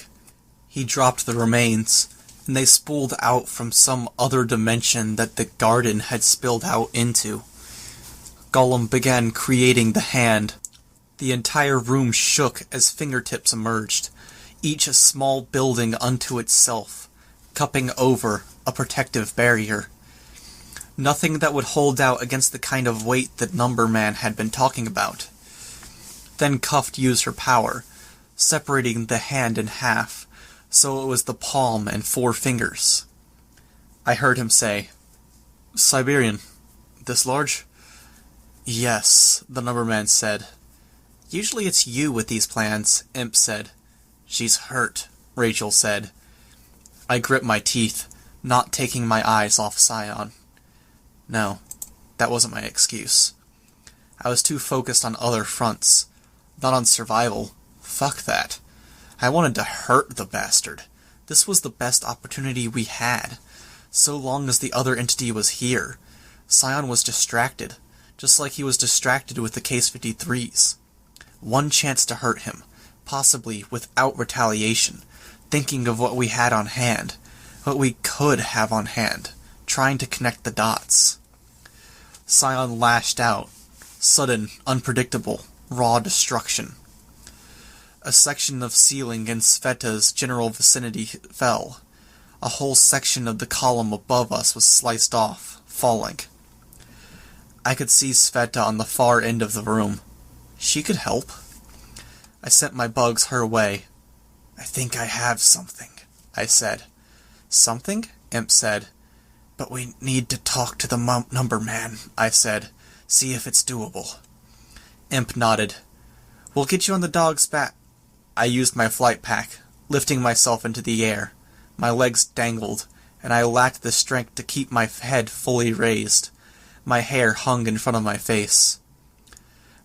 He dropped the remains, and they spooled out from some other dimension that the garden had spilled out into. Gollum began creating the hand. The entire room shook as fingertips emerged, each a small building unto itself, cupping over a protective barrier. Nothing that would hold out against the kind of weight that Numberman had been talking about. Then Cuffed used her power, separating the hand in half, so it was the palm and 4 fingers. I heard him say, "Siberian, this large?" "Yes," the Numberman said. "Usually it's you with these plans," Imp said. "She's hurt," Rachel said. I gripped my teeth, not taking my eyes off Sion. No, that wasn't my excuse. I was too focused on other fronts, not on survival. Fuck that. I wanted to hurt the bastard. This was the best opportunity we had. So long as the other entity was here, Scion was distracted, just like he was distracted with the Case 53s. One chance to hurt him, possibly without retaliation, thinking of what we had on hand, what we could have on hand, trying to connect the dots. Scion lashed out, sudden, unpredictable, raw destruction. A section of ceiling in Sveta's general vicinity fell. A whole section of the column above us was sliced off, falling. I could see Sveta on the far end of the room. She could help. I sent my bugs her way. "I think I have something," I said. "Something?" Imp said. "But we need to talk to the Numberman," I said. "See if it's doable." Imp nodded. "We'll get you on the dog's back." I used my flight pack, lifting myself into the air. My legs dangled, and I lacked the strength to keep my head fully raised. My hair hung in front of my face.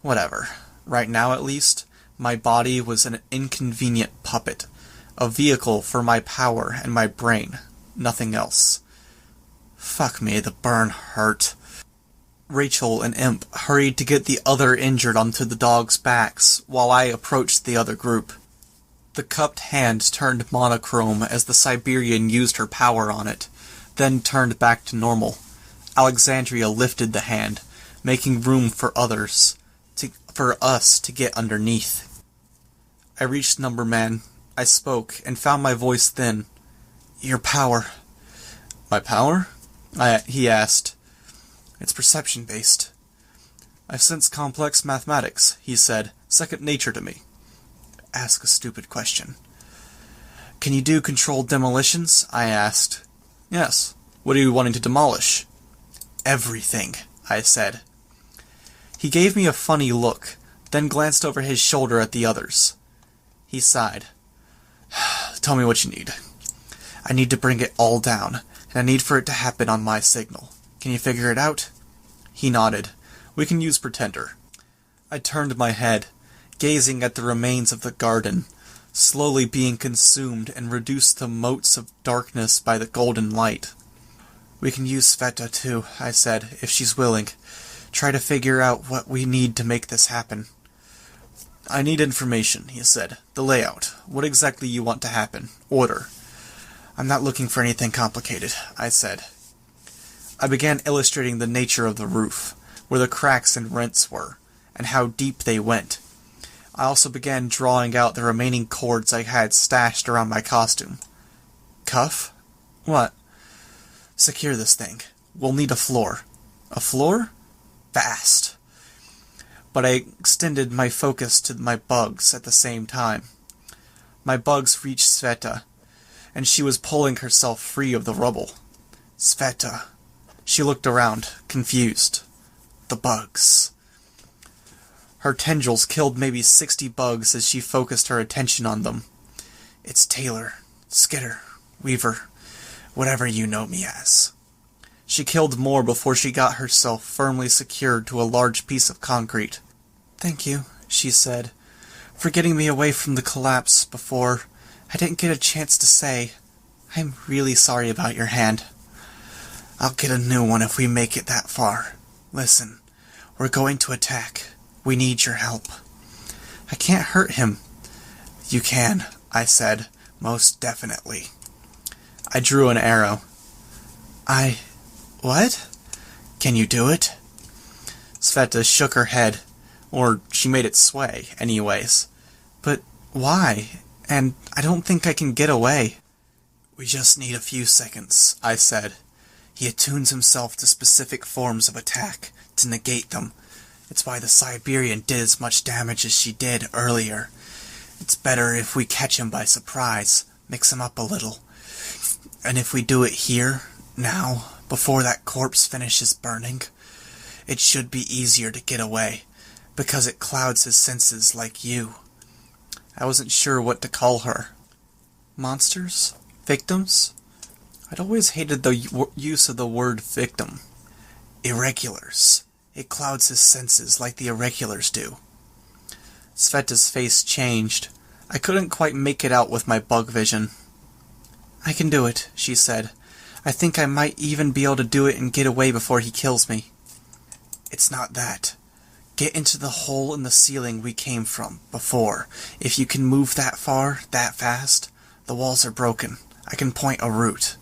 Whatever. Right now, at least, my body was an inconvenient puppet, a vehicle for my power and my brain, nothing else. Fuck me, the burn hurt. Rachel and Imp hurried to get the other injured onto the dogs' backs, while I approached the other group. The cupped hand turned monochrome as the Siberian used her power on it, then turned back to normal. Alexandria lifted the hand, making room for us to get underneath. I reached Numberman. I spoke, and found my voice thin. "Your power." "My power?" He asked. "It's perception-based." "I sense complex mathematics," he said. "Second nature to me." Ask a stupid question. "Can you do controlled demolitions?" I asked. "Yes. What are you wanting to demolish?" "Everything," I said. He gave me a funny look, then glanced over his shoulder at the others. He sighed. "Tell me what you need." "I need to bring it all down, and I need for it to happen on my signal. Can you figure it out?" He nodded. "We can use Pretender." I turned my head, gazing at the remains of the garden, slowly being consumed and reduced to motes of darkness by the golden light. "We can use Sveta too," I said, "if she's willing. Try to figure out what we need to make this happen." "I need information," he said. "The layout. What exactly you want to happen. Order." "I'm not looking for anything complicated," I said. I began illustrating the nature of the roof, where the cracks and rents were, and how deep they went. I also began drawing out the remaining cords I had stashed around my costume. "Cuff?" "What?" "Secure this thing. We'll need a floor." "A floor?" "Fast." But I extended my focus to my bugs at the same time. My bugs reached Sveta, and she was pulling herself free of the rubble. "Sveta." She looked around, confused. "The bugs." Her tendrils killed maybe 60 bugs as she focused her attention on them. "It's Taylor, Skitter, Weaver, whatever you know me as." She killed more before she got herself firmly secured to a large piece of concrete. "Thank you," she said, "for getting me away from the collapse before. I didn't get a chance to say. I'm really sorry about your hand." "I'll get a new one if we make it that far. Listen, we're going to attack. We need your help." "I can't hurt him." "You can," I said. "Most definitely." I drew an arrow. What? Can you do it? Sveta shook her head. Or she made it sway, anyways. But why? And I don't think I can get away. We just need a few seconds, I said. He attunes himself to specific forms of attack, to negate them. It's why the Siberian did as much damage as she did earlier. It's better if we catch him by surprise, mix him up a little. And if we do it here, now, before that corpse finishes burning, it should be easier to get away, because it clouds his senses like you. I wasn't sure what to call her. Monsters? Victims? I'd always hated the use of the word victim. Irregulars. It clouds his senses like the irregulars do. Sveta's face changed. I couldn't quite make it out with my bug vision. I can do it, she said. I think I might even be able to do it and get away before he kills me. It's not that. Get into the hole in the ceiling we came from before. If you can move that far, that fast, the walls are broken. I can point a route.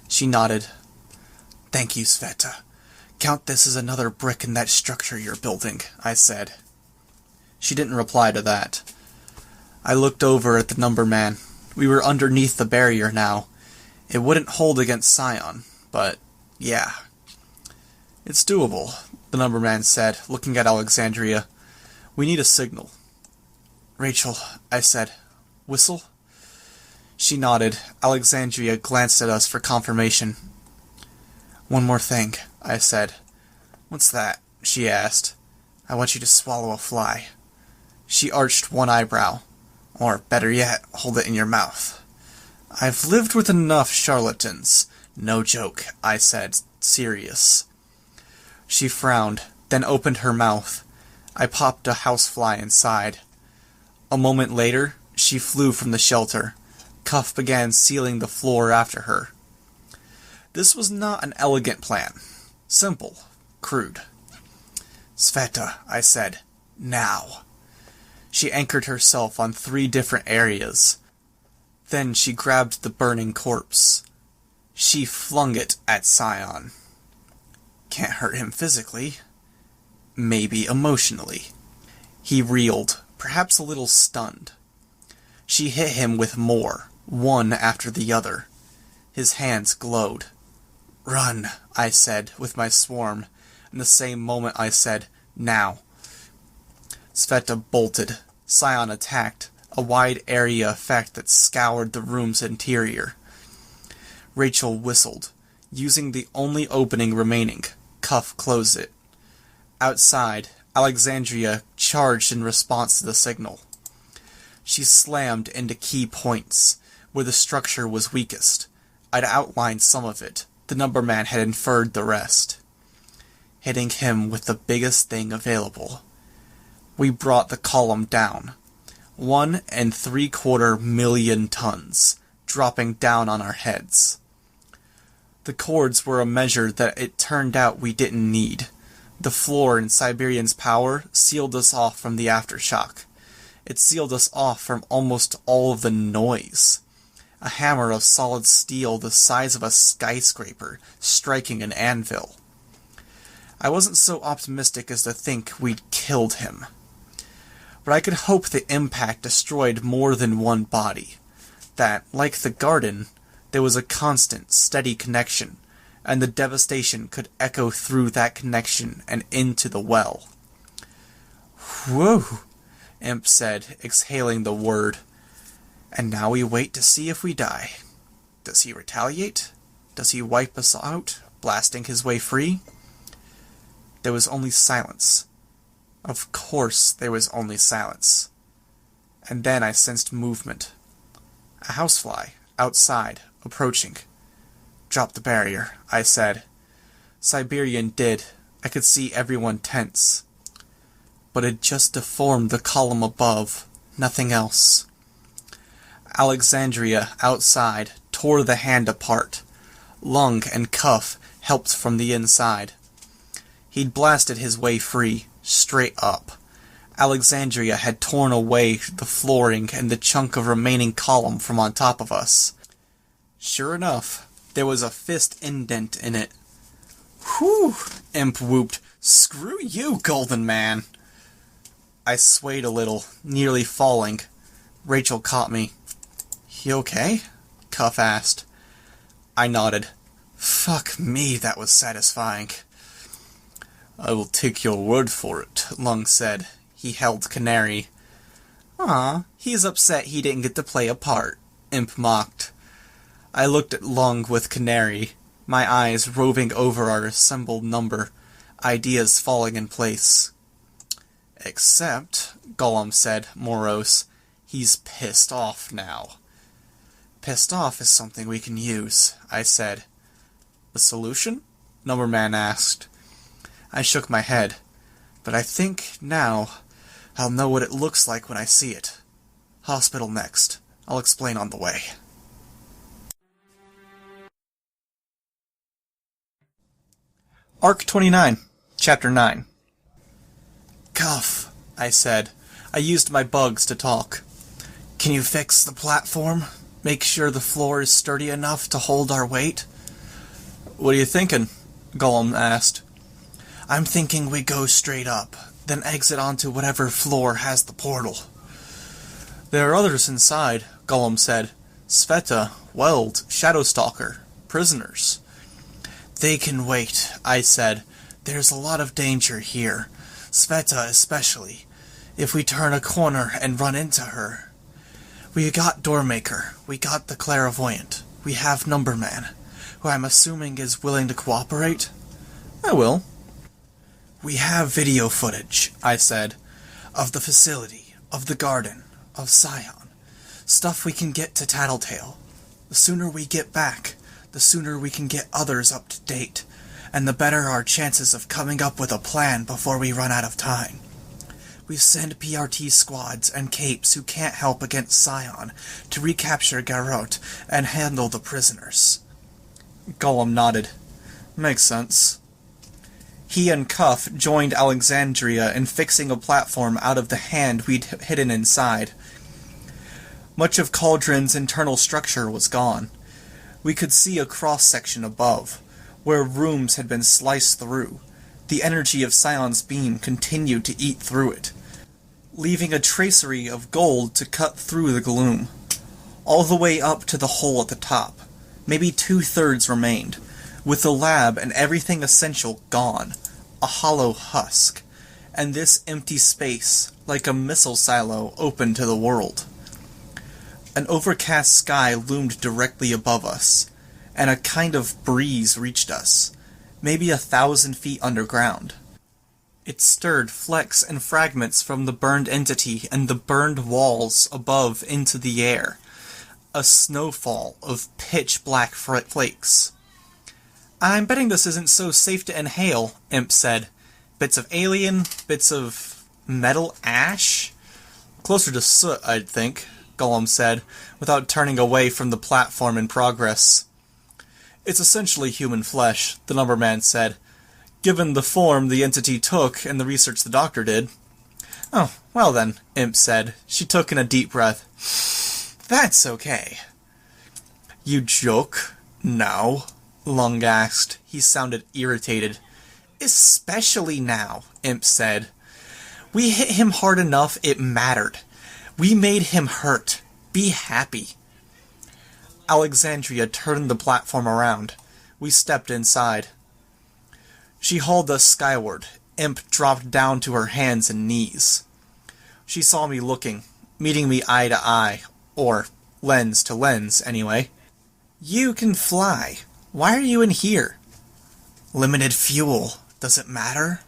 She nodded. Thank you, Sveta. Count this as another brick in that structure you're building, I said. She didn't reply to that. I looked over at the number man. We were underneath the barrier now. It wouldn't hold against Sion, but yeah. It's doable, the number man said, looking at Alexandria. We need a signal. Rachel, I said. Whistle? She nodded. Alexandria glanced at us for confirmation. One more thing, I said. What's that? She asked. I want you to swallow a fly. She arched one eyebrow. Or, better yet, hold it in your mouth. I've lived with enough charlatans. No joke, I said, serious. She frowned, then opened her mouth. I popped a housefly inside. A moment later, she flew from the shelter. Cuff began sealing the floor after her. This was not an elegant plan. Simple. Crude. Sveta, I said. Now. She anchored herself on 3 different areas. Then she grabbed the burning corpse. She flung it at Sion. Can't hurt him physically. Maybe emotionally. He reeled, perhaps a little stunned. She hit him with more, one after the other. His hands glowed. Run, I said, with my swarm. In the same moment I said, now. Sveta bolted. Sion attacked, a wide area effect that scoured the room's interior. Rachel whistled. Using the only opening remaining, Cuff closed it. Outside, Alexandria charged in response to the signal. She slammed into key points, where the structure was weakest. I'd outlined some of it. The number man had inferred the rest. Hitting him with the biggest thing available. We brought the column down. 1 3/4 million tons, dropping down on our heads. The cords were a measure that it turned out we didn't need. The floor in Siberian's power sealed us off from the aftershock. It sealed us off from almost all of the noise. A hammer of solid steel the size of a skyscraper striking an anvil. I wasn't so optimistic as to think we'd killed him. But I could hope the impact destroyed more than one body. That, like the garden, there was a constant, steady connection, and the devastation could echo through that connection and into the well. Whew, Imp said, exhaling the word. And now we wait to see if we die. Does he retaliate? Does he wipe us out, blasting his way free? There was only silence. Of course there was only silence. And then I sensed movement. A housefly, outside, approaching. Drop the barrier, I said. Siberian did. I could see everyone tense. But it just deformed the column above, nothing else. Alexandria, outside, tore the hand apart. Lung and Cuff helped from the inside. He'd blasted his way free, straight up. Alexandria had torn away the flooring and the chunk of remaining column from on top of us. Sure enough, there was a fist indent in it. Whew, Imp whooped. Screw you, Golden Man. I swayed a little, nearly falling. Rachel caught me. You okay? Cuff asked. I nodded. Fuck me, that was satisfying. I will take your word for it, Lung said. He held Canary. Aw, he's upset he didn't get to play a part, Imp mocked. I looked at Lung with Canary, my eyes roving over our assembled number, ideas falling in place. Except, Gollum said, morose, he's pissed off now. Pissed off is something we can use, I said. The solution? Numberman asked. I shook my head, but I think now I'll know what it looks like when I see it. Hospital next. I'll explain on the way. Arc 29, Chapter 9. Cuff, I said. I used my bugs to talk. Can you fix the platform? Make sure the floor is sturdy enough to hold our weight? What are you thinking? Gollum asked. I'm thinking we go straight up, then exit onto whatever floor has the portal. There are others inside, Gollum said. Sveta, Weld, Shadowstalker, prisoners. They can wait, I said. There's a lot of danger here. Sveta especially. If we turn a corner and run into her. We got Doormaker. We got the Clairvoyant. We have Numberman, who I'm assuming is willing to cooperate. I will. We have video footage, I said, of the facility, of the garden, of Scion. Stuff we can get to Tattletale. The sooner we get back, the sooner we can get others up to date, and the better our chances of coming up with a plan before we run out of time. We send PRT squads and capes who can't help against Sion to recapture Garrote and handle the prisoners. Gollum nodded. Makes sense. He and Cuff joined Alexandria in fixing a platform out of the hand we'd hidden inside. Much of Cauldron's internal structure was gone. We could see a cross-section above, where rooms had been sliced through. The energy of Sion's beam continued to eat through it, leaving a tracery of gold to cut through the gloom. All the way up to the hole at the top. Maybe 2/3 remained, with the lab and everything essential gone. A hollow husk. And this empty space, like a missile silo, open to the world. An overcast sky loomed directly above us, and a kind of breeze reached us, maybe 1,000 feet underground. It stirred flecks and fragments from the burned entity and the burned walls above into the air. A snowfall of pitch-black flakes. I'm betting this isn't so safe to inhale, Imp said. Bits of alien, bits of metal ash? Closer to soot, I'd think, Gollum said, without turning away from the platform in progress. It's essentially human flesh, the Numberman said, given the form the entity took and the research the doctor did. Oh, well then, Imp said. She took in a deep breath. That's okay. You joke? Now? Lung asked. He sounded irritated. Especially now, Imp said. We hit him hard enough it mattered. We made him hurt. Be happy. Alexandria turned the platform around. We stepped inside. She hauled us skyward. Imp dropped down to her hands and knees. She saw me looking, meeting me eye to eye, or lens to lens, anyway. You can fly. Why are you in here? Limited fuel. Does it matter?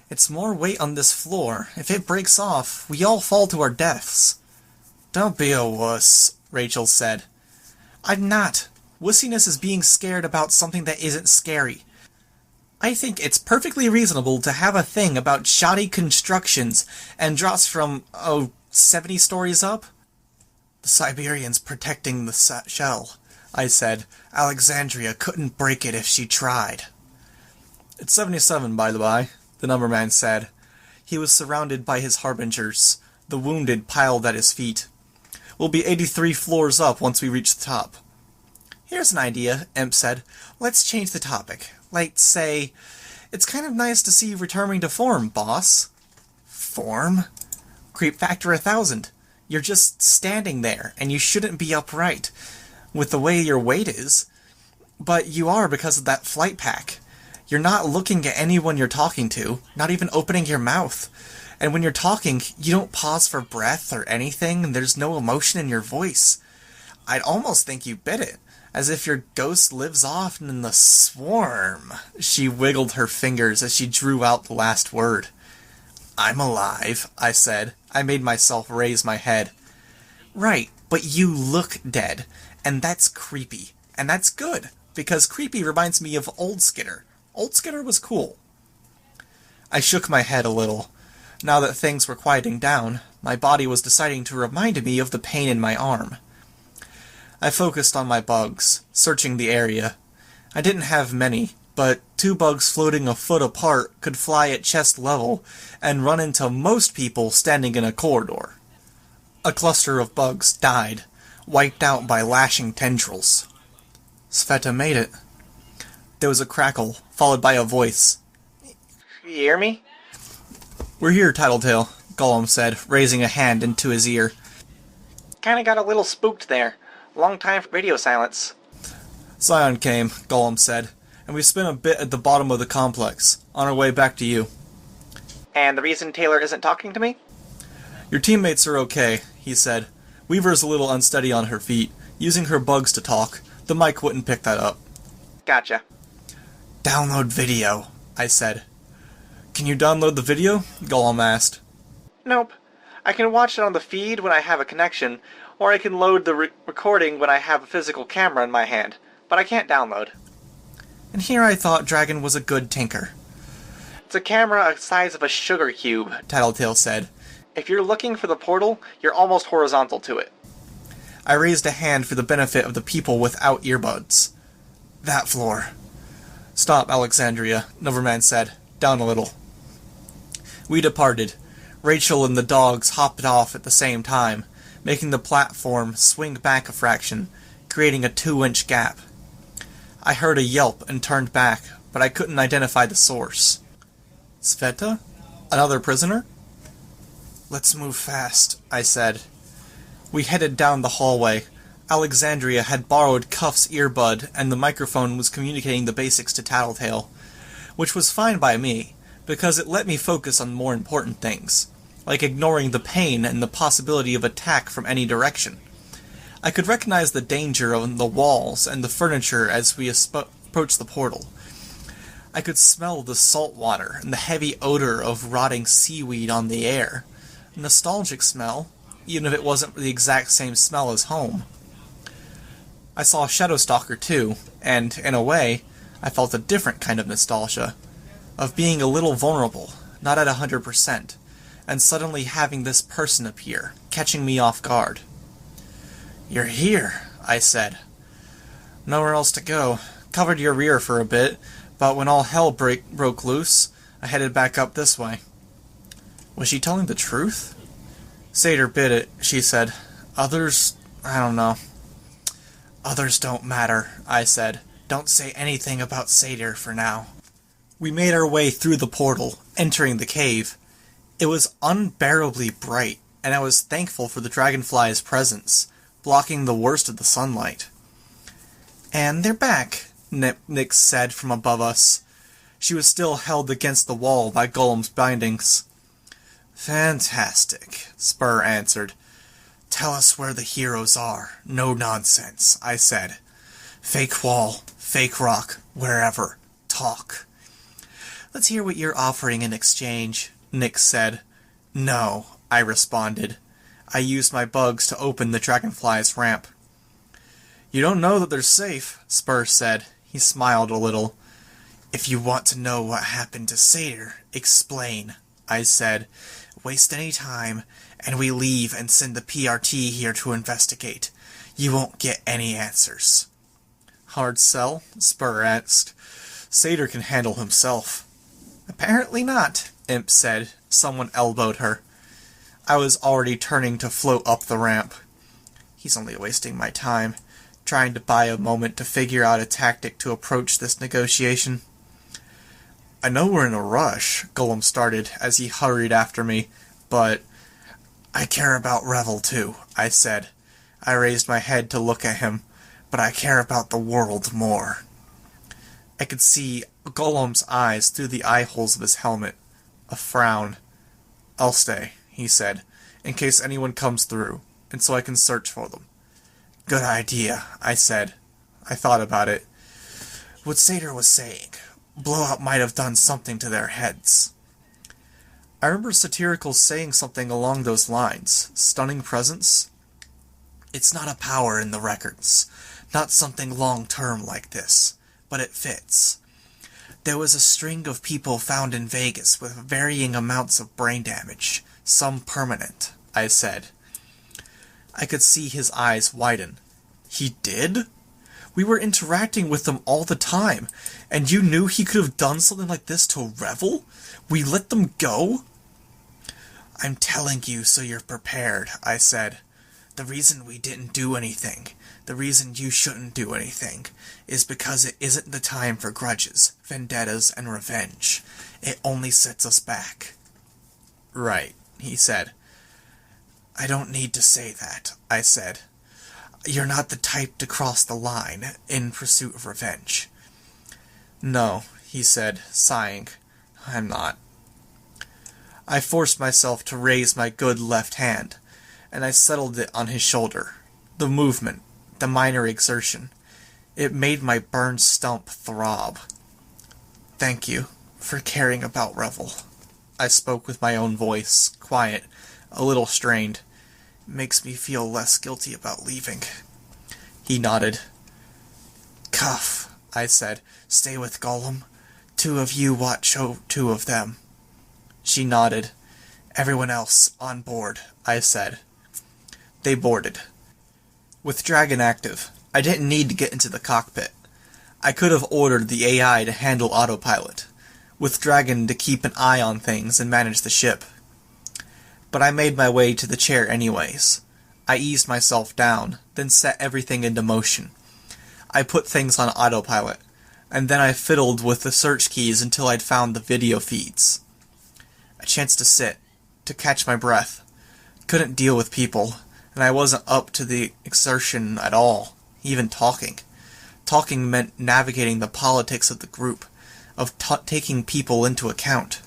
It's more weight on this floor. If it breaks off, we all fall to our deaths. Don't be a wuss, Rachel said. I'm not. Wussiness is being scared about something that isn't scary. I think it's perfectly reasonable to have a thing about shoddy constructions and drops from, 70 stories up? The Siberian's protecting the shell, I said. Alexandria couldn't break it if she tried. It's 77, by the by, the Numberman said. He was surrounded by his harbingers, the wounded piled at his feet. We'll be 83 floors up once we reach the top. Here's an idea, Imp said. Let's change the topic. Like, say, it's kind of nice to see you returning to form, boss. Form? Creep factor 1,000. You're just standing there, and you shouldn't be upright, with the way your weight is. But you are because of that flight pack. You're not looking at anyone you're talking to, not even opening your mouth. And when you're talking, you don't pause for breath or anything, and there's no emotion in your voice. I'd almost think you bit it, as if your ghost lives off in the swarm. She wiggled her fingers as she drew out the last word. I'm alive, I said. I made myself raise my head. Right, but you look dead, and that's creepy. And that's good, because creepy reminds me of Old Skinner. Old Skinner was cool. I shook my head a little. Now that things were quieting down, my body was deciding to remind me of the pain in my arm. I focused on my bugs, searching the area. I didn't have many, but 2 bugs floating a foot apart could fly at chest level and run into most people standing in a corridor. A cluster of bugs died, wiped out by lashing tendrils. Sveta made it. There was a crackle, followed by a voice. You hear me? We're here, Tattletale, Gollum said, raising a hand into his ear. Kinda got a little spooked there. Long time for radio silence. Sion came, Gollum said, and we spent a bit at the bottom of the complex, on our way back to you. And the reason Taylor isn't talking to me? Your teammates are okay, he said. Weaver's a little unsteady on her feet, using her bugs to talk. The mic wouldn't pick that up. Gotcha. Download video, I said. Can you download the video? Gollum asked. Nope. I can watch it on the feed when I have a connection, or I can load the recording when I have a physical camera in my hand, but I can't download. And here I thought Dragon was a good tinker. It's a camera the size of a sugar cube, Tattletale said. If you're looking for the portal, you're almost horizontal to it. I raised a hand for the benefit of the people without earbuds. That floor. Stop, Alexandria, Neverman said. Down a little. We departed. Rachel and the dogs hopped off at the same time, making the platform swing back a fraction, creating a 2-inch gap. I heard a yelp and turned back, but I couldn't identify the source. Sveta? Another prisoner? Let's move fast, I said. We headed down the hallway. Alexandria had borrowed Cuff's earbud, and the microphone was communicating the basics to Tattletale, which was fine by me, because it let me focus on more important things, like ignoring the pain and the possibility of attack from any direction. I could recognize the danger on the walls and the furniture as we approached the portal. I could smell the salt water and the heavy odor of rotting seaweed on the air. A nostalgic smell, even if it wasn't the exact same smell as home. I saw Shadowstalker too, and, in a way, I felt a different kind of nostalgia. Of being a little vulnerable, not at 100%, and suddenly having this person appear, catching me off guard. You're here, I said. Nowhere else to go. Covered your rear for a bit, but when all hell broke loose, I headed back up this way. Was she telling the truth? Satyr bit it, she said. Others, I don't know. Others don't matter, I said. Don't say anything about Satyr for now. We made our way through the portal, entering the cave. It was unbearably bright, and I was thankful for the dragonfly's presence, blocking the worst of the sunlight. And they're back, Nyx said from above us. She was still held against the wall by Gollum's bindings. Fantastic, Spur answered. Tell us where the heroes are. No nonsense, I said. Fake wall, fake rock, wherever. Talk. Let's hear what you're offering in exchange, Nyx said. No, I responded. I used my bugs to open the dragonfly's ramp. You don't know that they're safe, Spur said. He smiled a little. If you want to know what happened to Satyr, explain, I said. Waste any time, and we leave and send the PRT here to investigate. You won't get any answers. Hard sell? Spur asked. Satyr can handle himself. Apparently not, Imp said. Someone elbowed her. I was already turning to float up the ramp. He's only wasting my time. trying to buy a moment to figure out a tactic to approach this negotiation. I know we're in a rush, Golem started as he hurried after me, but I care about Revel too, I said. I raised my head to look at him, but I care about the world more. I could see Golem's eyes through the eye holes of his helmet. A frown. I'll stay, he said, in case anyone comes through, and so I can search for them. Good idea, I said. I thought about it. What Satyr was saying. Blowout might have done something to their heads. I remember Satyricals saying something along those lines. Stunning presence? It's not a power in the records. Not something long-term like this. But it fits. There was a string of people found in Vegas with varying amounts of brain damage. Some permanent, I said. I could see his eyes widen. He did? We were interacting with them all the time, and you knew he could have done something like this to Revel? We let them go? I'm telling you so you're prepared, I said. The reason we didn't do anything, the reason you shouldn't do anything, is because it isn't the time for grudges, vendettas, and revenge. It only sets us back. Right, he said. I don't need to say that, I said. You're not the type to cross the line in pursuit of revenge. No, he said, sighing. I'm not. I forced myself to raise my good left hand, and I settled it on his shoulder. The movement, the minor exertion, it made my burned stump throb. Thank you for caring about Revel. I spoke with my own voice, quiet, a little strained. It makes me feel less guilty about leaving. He nodded. Cuff, I said. Stay with Golem. 2 of you watch 2 of them. She nodded. Everyone else on board, I said. They boarded. With Dragon active, I didn't need to get into the cockpit. I could have ordered the AI to handle autopilot, with Dragon to keep an eye on things and manage the ship. But I made my way to the chair anyways. I eased myself down, then set everything into motion. I put things on autopilot, and then I fiddled with the search keys until I'd found the video feeds. A chance to sit, to catch my breath. Couldn't deal with people, and I wasn't up to the exertion at all, even talking. Talking meant navigating the politics of the group, of taking people into account.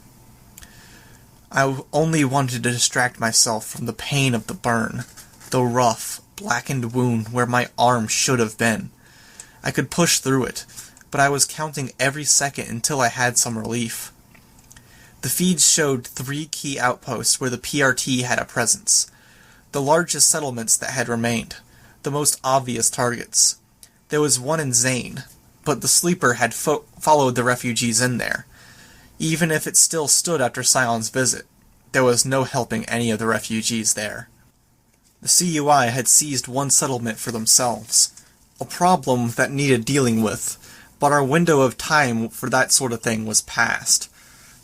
I only wanted to distract myself from the pain of the burn, the rough, blackened wound where my arm should have been. I could push through it, but I was counting every second until I had some relief. The feeds showed 3 key outposts where the PRT had a presence. The largest settlements that had remained, the most obvious targets. There was one in Zane, but the sleeper had followed the refugees in there. Even if it still stood after Sion's visit, there was no helping any of the refugees there. The CUI had seized one settlement for themselves, a problem that needed dealing with, but our window of time for that sort of thing was past.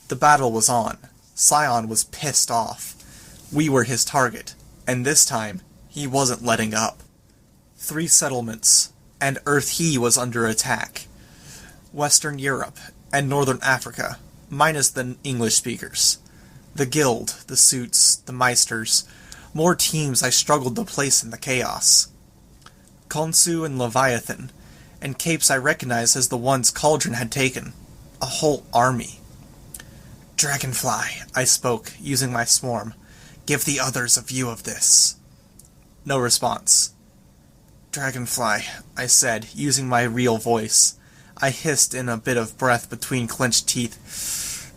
The battle was on. Scion was pissed off. We were his target, and this time, he wasn't letting up. 3 settlements, and Earth He was under attack. Western Europe, and Northern Africa, minus the English speakers. The Guild, the Suits, the Meisters, more teams I struggled to place in the chaos. Khonsu and Leviathan, and capes I recognized as the ones Cauldron had taken. A whole army. Dragonfly, I spoke, using my swarm. Give the others a view of this. No response. Dragonfly, I said, using my real voice. I hissed in a bit of breath between clenched teeth.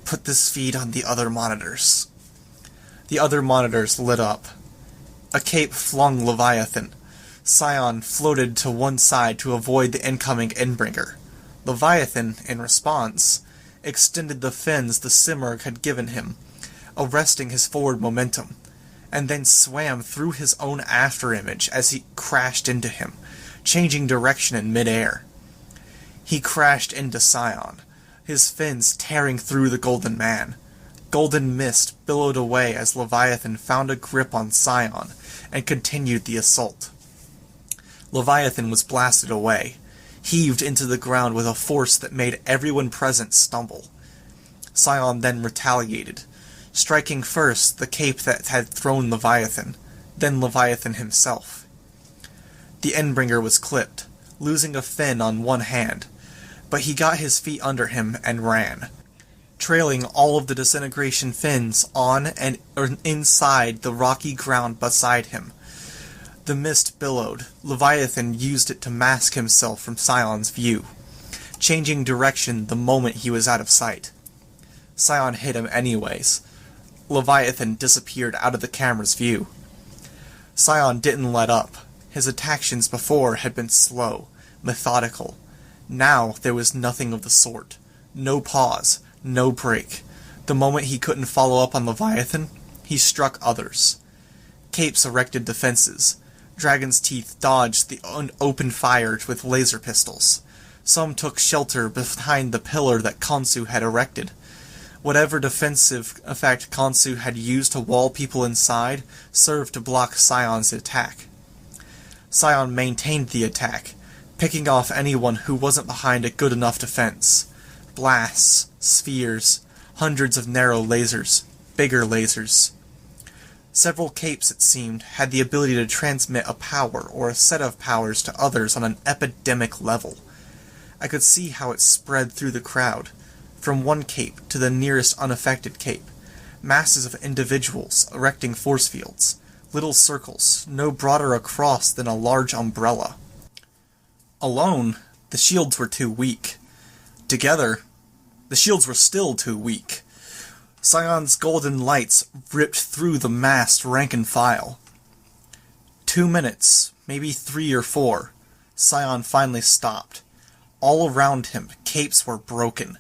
Put this feed on the other monitors. The other monitors lit up. A cape flung Leviathan. Scion floated to one side to avoid the incoming Endbringer. Leviathan, in response, extended the fins the Simurgh had given him, arresting his forward momentum, and then swam through his own afterimage as he crashed into him, changing direction in midair. He crashed into Sion, his fins tearing through the Golden Man. Golden mist billowed away as Leviathan found a grip on Sion and continued the assault. Leviathan was blasted away, heaved into the ground with a force that made everyone present stumble. Scion then retaliated, striking first the cape that had thrown Leviathan, then Leviathan himself. The Endbringer was clipped, losing a fin on one hand, but he got his feet under him and ran, trailing all of the disintegration fins on and inside the rocky ground beside him. The mist billowed. Leviathan used it to mask himself from Sion's view, changing direction the moment he was out of sight. Sion hit him anyways. Leviathan disappeared out of the camera's view. Sion didn't let up. His attactions before had been slow, methodical. Now there was nothing of the sort. No pause, no break. The moment he couldn't follow up on Leviathan, he struck others. Capes erected defenses. Dragon's Teeth dodged the open fire with laser pistols. Some took shelter behind the pillar that Khonsu had erected. Whatever defensive effect Khonsu had used to wall people inside served to block Sion's attack. Sion maintained the attack, picking off anyone who wasn't behind a good enough defense. Blasts, spheres, hundreds of narrow lasers, bigger lasers. Several capes, it seemed, had the ability to transmit a power or a set of powers to others on an epidemic level. I could see how it spread through the crowd, from one cape to the nearest unaffected cape. Masses of individuals erecting force fields, little circles, no broader across than a large umbrella. Alone, the shields were too weak. Together, the shields were still too weak. Sion's golden lights ripped through the massed rank and file. 2 minutes, maybe 3 or 4, Sion finally stopped. All around him, capes were broken.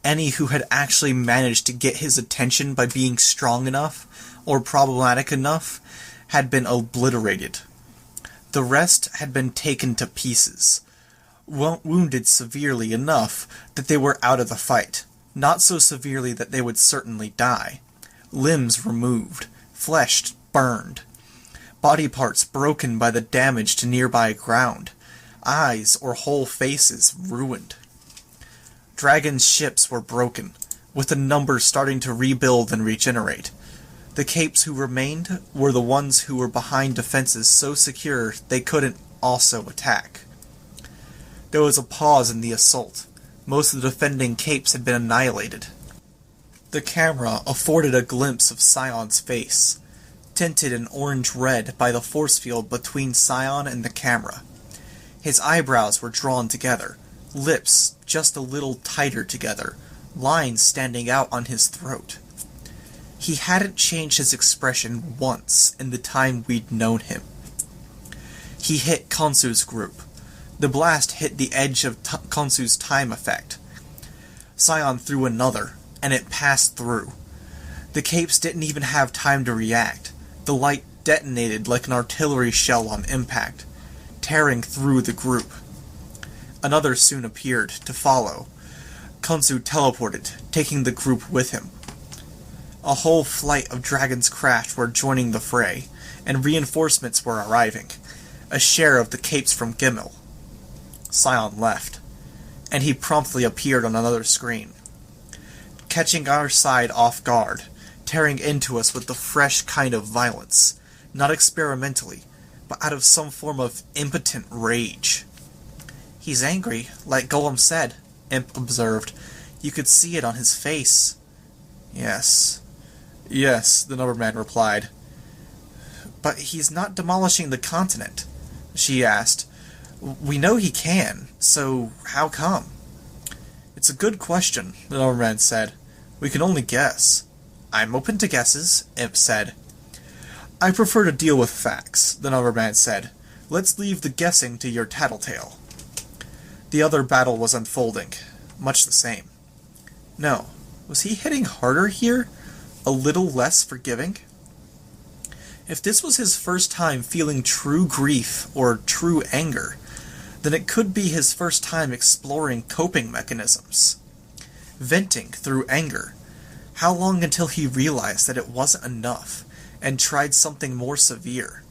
Any who had actually managed to get his attention by being strong enough, or problematic enough, had been obliterated. The rest had been taken to pieces, wounded severely enough that they were out of the fight. Not so severely that they would certainly die. Limbs removed, flesh burned, body parts broken by the damage to nearby ground, eyes or whole faces ruined. Dragon's ships were broken, with the numbers starting to rebuild and regenerate. The capes who remained were the ones who were behind defenses so secure they couldn't also attack. There was a pause in the assault. Most of the defending capes had been annihilated. The camera afforded a glimpse of Sion's face, tinted an orange-red by the force field between Sion and the camera. His eyebrows were drawn together, lips just a little tighter together, lines standing out on his throat. He hadn't changed his expression once in the time we'd known him. He hit Khonsu's group. The blast hit the edge of Khonsu's time effect. Sion threw another, and it passed through. The capes didn't even have time to react. The light detonated like an artillery shell on impact, tearing through the group. Another soon appeared, to follow. Khonsu teleported, taking the group with him. A whole flight of dragons crashed were joining the fray, and reinforcements were arriving. A share of the capes from Gimel. Sion left, and he promptly appeared on another screen, catching our side off guard, tearing into us with the fresh kind of violence, not experimentally, but out of some form of impotent rage. "He's angry, like Golem said," Imp observed. "You could see it on his face." Yes, the Numberman replied. "But he's not demolishing the continent," she asked. "We know he can, so how come?" "It's a good question," the Numberman said. "We can only guess." "I'm open to guesses," Imp said. "I prefer to deal with facts," the Numberman said. "Let's leave the guessing to your tattletale." The other battle was unfolding, much the same. No, was he hitting harder here? A little less forgiving? If this was his first time feeling true grief or true anger, then it could be his first time exploring coping mechanisms. Venting through anger. How long until he realized that it wasn't enough, and tried something more severe?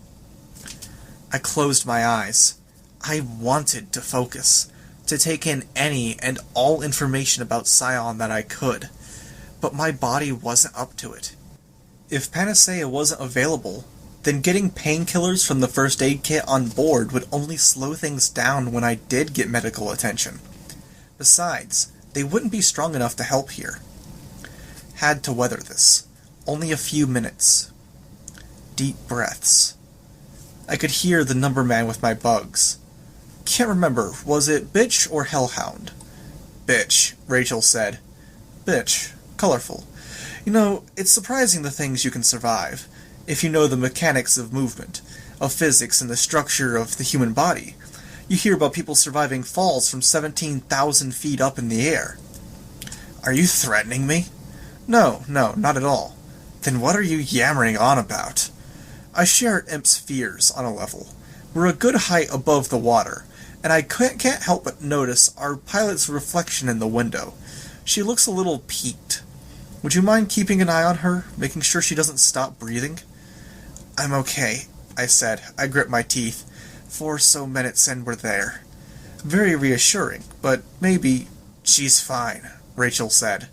I closed my eyes. I wanted to focus, to take in any and all information about Scion that I could, but my body wasn't up to it. If Panacea wasn't available, then getting painkillers from the first aid kit on board would only slow things down when I did get medical attention. Besides, they wouldn't be strong enough to help here. Had to weather this. Only a few minutes. Deep breaths. I could hear the number man with my bugs. Can't remember, was it Bitch or Hellhound? Bitch, Rachel said. Bitch. Colorful. You know, it's surprising the things you can survive, if you know the mechanics of movement, of physics and the structure of the human body. You hear about people surviving falls from 17,000 feet up in the air. Are you threatening me? No, not at all. Then what are you yammering on about? I share Imp's fears on a level. We're a good height above the water, and I can't help but notice our pilot's reflection in the window. She looks a little peaked. Would you mind keeping an eye on her, making sure she doesn't stop breathing? I'm okay, I said. I grit my teeth. 4 so minutes and we're there. Very reassuring, but maybe she's fine, Rachel said.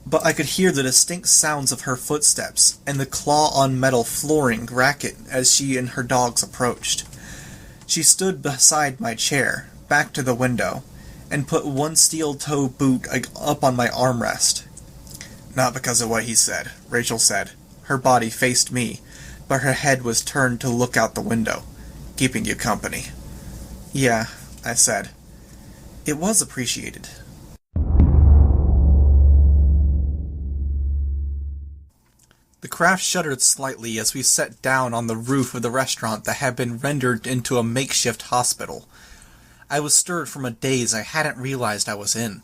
But I could hear the distinct sounds of her footsteps and the claw-on-metal flooring racket as she and her dogs approached. She stood beside my chair, back to the window, and put one steel-toe boot up on my armrest. Not because of what he said, Rachel said. Her body faced me, but her head was turned to look out the window. Keeping you company. Yeah, I said. It was appreciated. The craft shuddered slightly as we sat down on the roof of the restaurant that had been rendered into a makeshift hospital. I was stirred from a daze I hadn't realized I was in.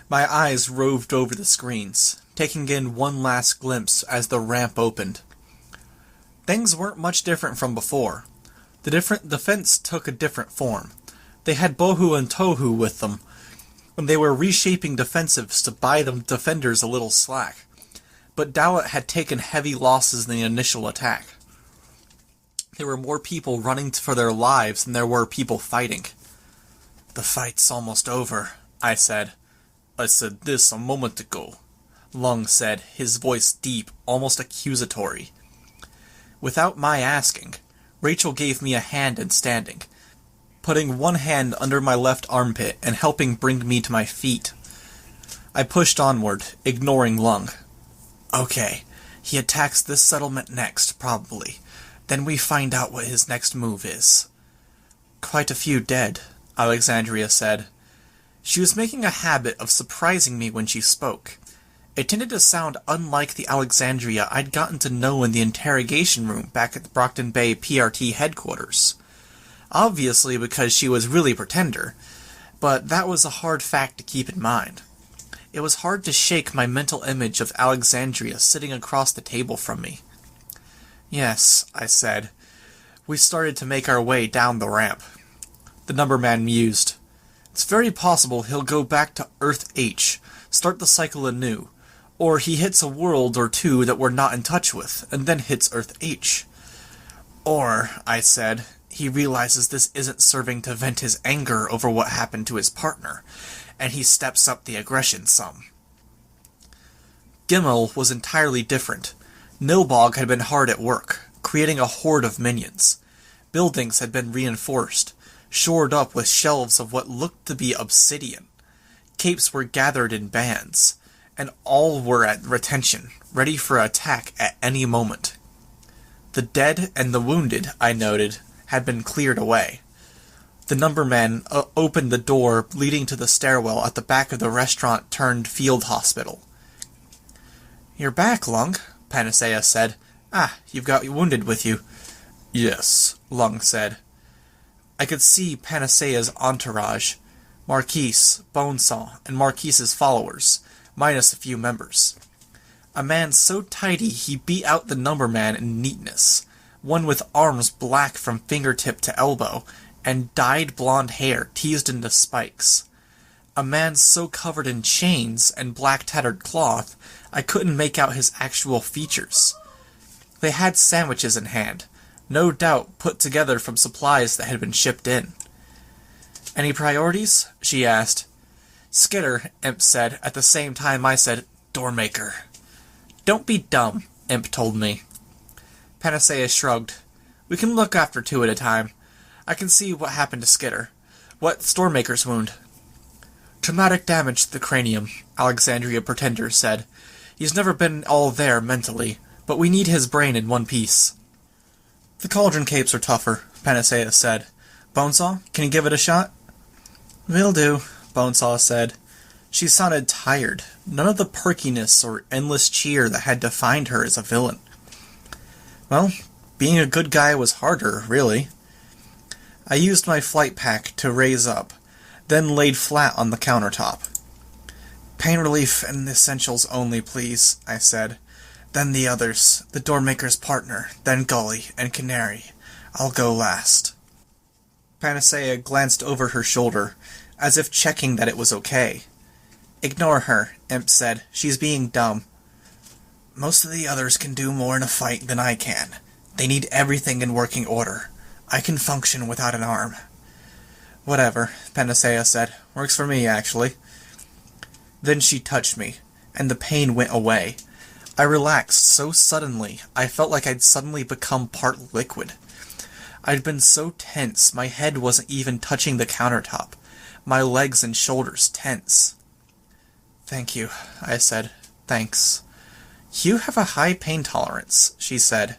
My eyes roved over the screens, taking in one last glimpse as the ramp opened. Things weren't much different from before. The defense took a different form. They had Bohu and Tohu with them, and they were reshaping defensives to buy the defenders a little slack. But Dowlett had taken heavy losses in the initial attack. There were more people running for their lives than there were people fighting. The fight's almost over, I said. I said this a moment ago, Lung said, his voice deep, almost accusatory. Without my asking, Rachel gave me a hand in standing, putting one hand under my left armpit and helping bring me to my feet. I pushed onward, ignoring Lung. Okay, he attacks this settlement next, probably. Then we find out what his next move is. Quite a few dead, Alexandria said. She was making a habit of surprising me when she spoke. It tended to sound unlike the Alexandria I'd gotten to know in the interrogation room back at the Brockton Bay PRT headquarters. Obviously because she was really Pretender, but that was a hard fact to keep in mind. It was hard to shake my mental image of Alexandria sitting across the table from me. Yes, I said. We started to make our way down the ramp. The numberman mused. It's very possible he'll go back to Earth H, start the cycle anew, or he hits a world or two that we're not in touch with, and then hits Earth H. Or, I said, he realizes this isn't serving to vent his anger over what happened to his partner, and he steps up the aggression some. Gimel was entirely different. Nilbog had been hard at work, creating a horde of minions. Buildings had been reinforced, shored up with shelves of what looked to be obsidian. Capes were gathered in bands, and all were at retention, ready for attack at any moment. The dead and the wounded, I noted, had been cleared away. The numberman opened the door leading to the stairwell at the back of the restaurant-turned-field hospital. You're back, Lung, Panacea said. Ah, you've got wounded with you. Yes, Lung said. I could see Panacea's entourage, Marquise, Bonesaw, and Marquise's followers, minus a few members. A man so tidy he beat out the numberman in neatness, one with arms black from fingertip to elbow, and dyed blonde hair teased into spikes. A man so covered in chains and black tattered cloth, I couldn't make out his actual features. They had sandwiches in hand, no doubt put together from supplies that had been shipped in. "Any priorities?" she asked. "Skitter," Imp said, at the same time I said, "Doormaker." "Don't be dumb," Imp told me. Panacea shrugged. "We can look after two at a time. I can see what happened to Skitter. What's Doormaker's wound?" "Traumatic damage to the cranium," Alexandria Pretender said. "He's never been all there mentally, but we need his brain in one piece." "The cauldron capes are tougher," Panacea said. "Bonesaw, can you give it a shot?" "Will do," Bonesaw said. She sounded tired, none of the perkiness or endless cheer that had defined her as a villain. Well, being a good guy was harder, really. I used my flight pack to raise up, then laid flat on the countertop. "Pain relief and essentials only, please," I said. "Then the others, the Doormaker's partner, then Gully and Canary. I'll go last." Panacea glanced over her shoulder, as if checking that it was okay. "Ignore her," Imp said. "She's being dumb." "Most of the others can do more in a fight than I can. They need everything in working order. I can function without an arm." "Whatever," Panacea said. "Works for me, actually." Then she touched me, and the pain went away. I relaxed so suddenly, I felt like I'd suddenly become part liquid. I'd been so tense, my head wasn't even touching the countertop. My legs and shoulders tense. "Thank you," I said. "Thanks." "You have a high pain tolerance," she said.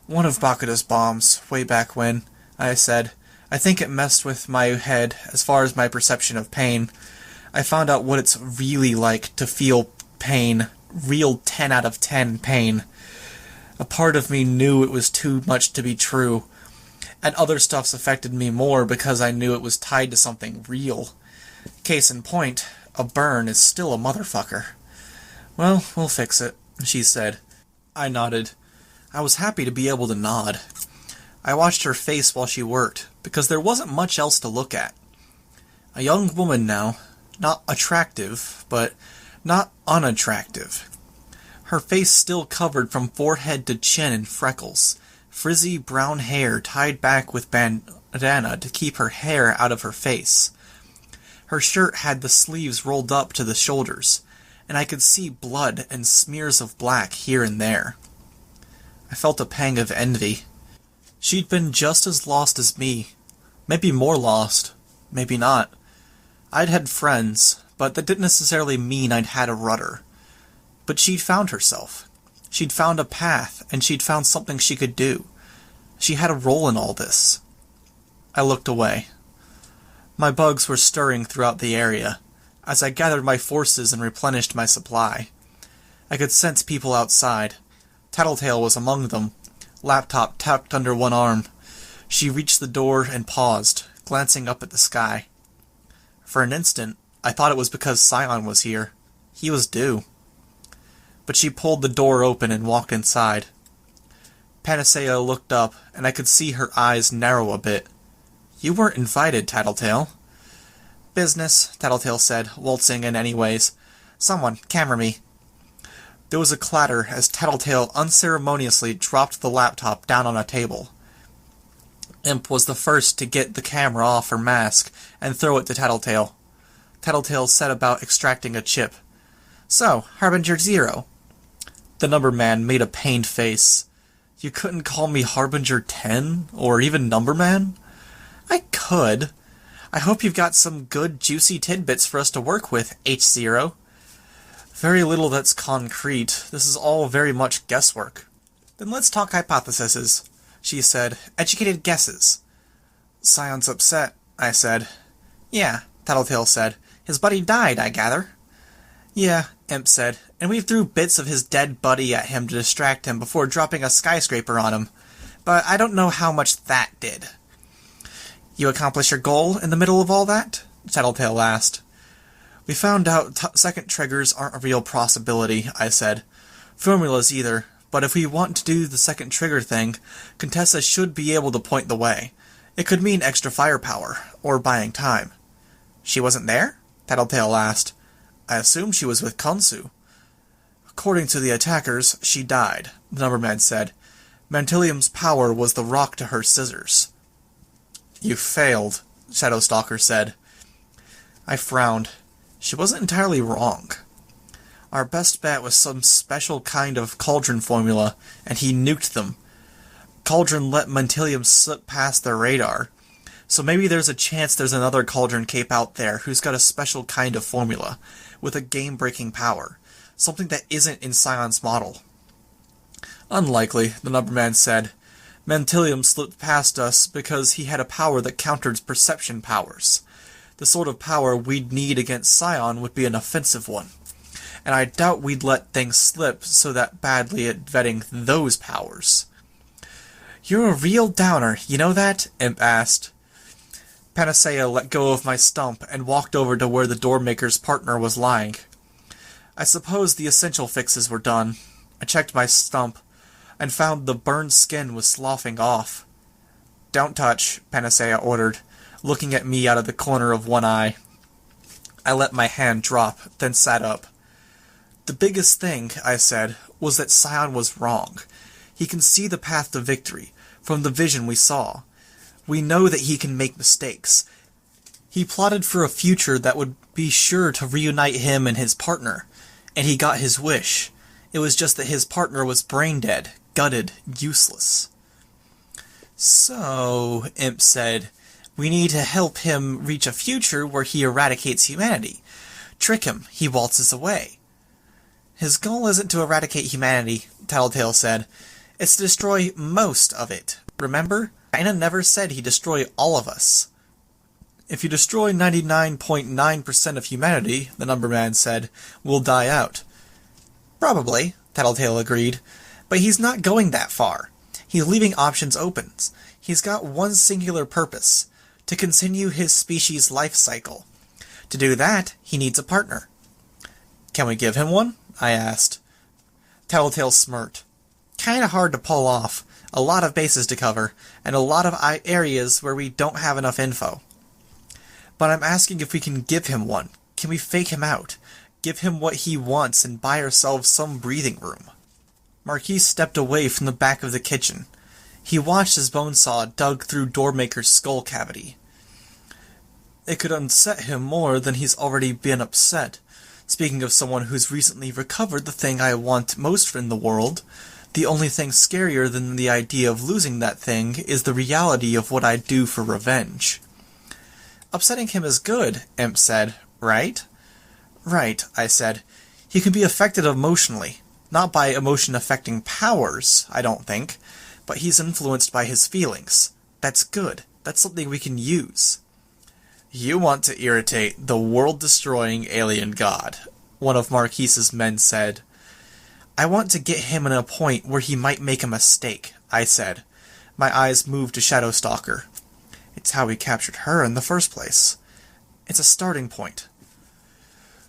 "One of Bakuda's bombs, way back when," I said. "I think it messed with my head as far as my perception of pain. I found out what it's really like to feel pain, real 10 out of 10 pain. A part of me knew it was too much to be true, and other stuff's affected me more because I knew it was tied to something real. Case in point, a burn is still a motherfucker." "Well, we'll fix it," she said. I nodded. I was happy to be able to nod. I watched her face while she worked, because there wasn't much else to look at. A young woman now, not attractive, but not unattractive. Her face still covered from forehead to chin in freckles, frizzy brown hair tied back with bandana to keep her hair out of her face. Her shirt had the sleeves rolled up to the shoulders, and I could see blood and smears of black here and there. I felt a pang of envy. She'd been just as lost as me. Maybe more lost. Maybe not. I'd had friends, but that didn't necessarily mean I'd had a rudder. But she'd found herself. She'd found a path, and she'd found something she could do. She had a role in all this. I looked away. My bugs were stirring throughout the area, as I gathered my forces and replenished my supply. I could sense people outside. Tattletale was among them, laptop tucked under one arm. She reached the door and paused, glancing up at the sky. For an instant, I thought it was because Sion was here. He was due. But she pulled the door open and walked inside. Panacea looked up, and I could see her eyes narrow a bit. "You weren't invited, Tattletale." "Business," Tattletale said, waltzing in anyways. "Someone, camera me." There was a clatter as Tattletale unceremoniously dropped the laptop down on a table. Imp was the first to get the camera off her mask and throw it to Tattletale. Tattletale set about extracting a chip. "So, Harbinger 0. The number man made a pained face. "You couldn't call me Harbinger 10? Or even Number Man?" "I could. I hope you've got some good, juicy tidbits for us to work with, H0. "Very little that's concrete. This is all very much guesswork." "Then let's talk hypotheses," she said. "Educated guesses." "Sion's upset," I said. "Yeah," Tattletale said. "His buddy died, I gather." "Yeah," Imp said, "and we threw bits of his dead buddy at him to distract him before dropping a skyscraper on him. But I don't know how much that did." "You accomplish your goal in the middle of all that?" Tattletale asked. "We found out second triggers aren't a real possibility," I said. "Formulas either, but if we want to do the second trigger thing, Contessa should be able to point the way. It could mean extra firepower, or buying time." "She wasn't there?" Tattletale asked. "I assumed she was with Khonsu." "According to the attackers, she died," the numberman said. Mantilium's power was the rock to her scissors. You failed, Shadowstalker said. I frowned. She wasn't entirely wrong. Our best bet was some special kind of cauldron formula, and he nuked them. Cauldron let Mantilium slip past their radar, so maybe there's a chance there's another Cauldron cape out there who's got a special kind of formula, with a game-breaking power, something that isn't in Sion's model. Unlikely, the Numberman said. Mantilium slipped past us because he had a power that countered perception powers. The sort of power we'd need against Sion would be an offensive one, and I doubt we'd let things slip so that badly at vetting those powers. You're a real downer, you know that? Imp asked. Panacea let go of my stump and walked over to where the doormaker's partner was lying. I suppose the essential fixes were done. I checked my stump, and found the burned skin was sloughing off. Don't touch, Panacea ordered, looking at me out of the corner of one eye. I let my hand drop, then sat up. The biggest thing, I said, was that Scion was wrong. He can see the path to victory, from the vision we saw. We know that he can make mistakes. He plotted for a future that would be sure to reunite him and his partner, and he got his wish. It was just that his partner was brain-dead, gutted, useless. So, Imp said, we need to help him reach a future where he eradicates humanity. Trick him, he waltzes away. His goal isn't to eradicate humanity, Tattletale said. It's to destroy most of it. Remember? China never said he'd destroy all of us. If you destroy 99.9% of humanity, the Numberman said, we'll die out. Probably, Tattletale agreed, but he's not going that far. He's leaving options open. He's got one singular purpose, to continue his species' life cycle. To do that, he needs a partner. Can we give him one? I asked. Tattletale smirked. Kinda hard to pull off. A lot of bases to cover, and a lot of areas where we don't have enough info. But I'm asking if we can give him one. Can we fake him out? Give him what he wants and buy ourselves some breathing room. Marquis stepped away from the back of the kitchen. He watched as Bonesaw dug through Doormaker's skull cavity. It could unset him more than he's already been upset. Speaking of someone who's recently recovered the thing I want most in the world, the only thing scarier than the idea of losing that thing is the reality of what I'd do for revenge. Upsetting him is good, Imp said, right? Right, I said. He can be affected emotionally. Not by emotion-affecting powers, I don't think, but he's influenced by his feelings. That's good. That's something we can use. You want to irritate the world-destroying alien god, one of Marquise's men said. I want to get him in a point where he might make a mistake, I said. My eyes moved to Shadowstalker. It's how we captured her in the first place. It's a starting point.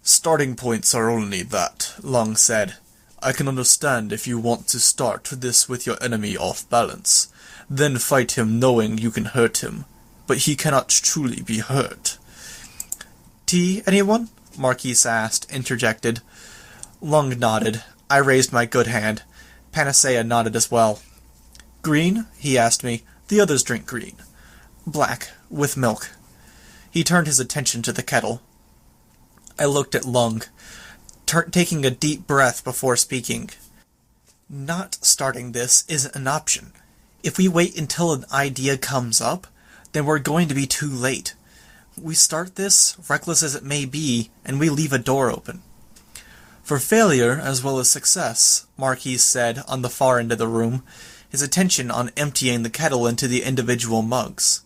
Starting points are only that, Long said. I can understand if you want to start this with your enemy off balance, then fight him knowing you can hurt him, but he cannot truly be hurt. Tea, anyone? Marquise asked, interjected. Long nodded. I raised my good hand. Panacea nodded as well. Green? He asked me. The others drink green. Black, with milk. He turned his attention to the kettle. I looked at Lung, taking a deep breath before speaking. Not starting this isn't an option. If we wait until an idea comes up, then we're going to be too late. We start this, reckless as it may be, and we leave a door open. For failure as well as success, Marquis said on the far end of the room, his attention on emptying the kettle into the individual mugs.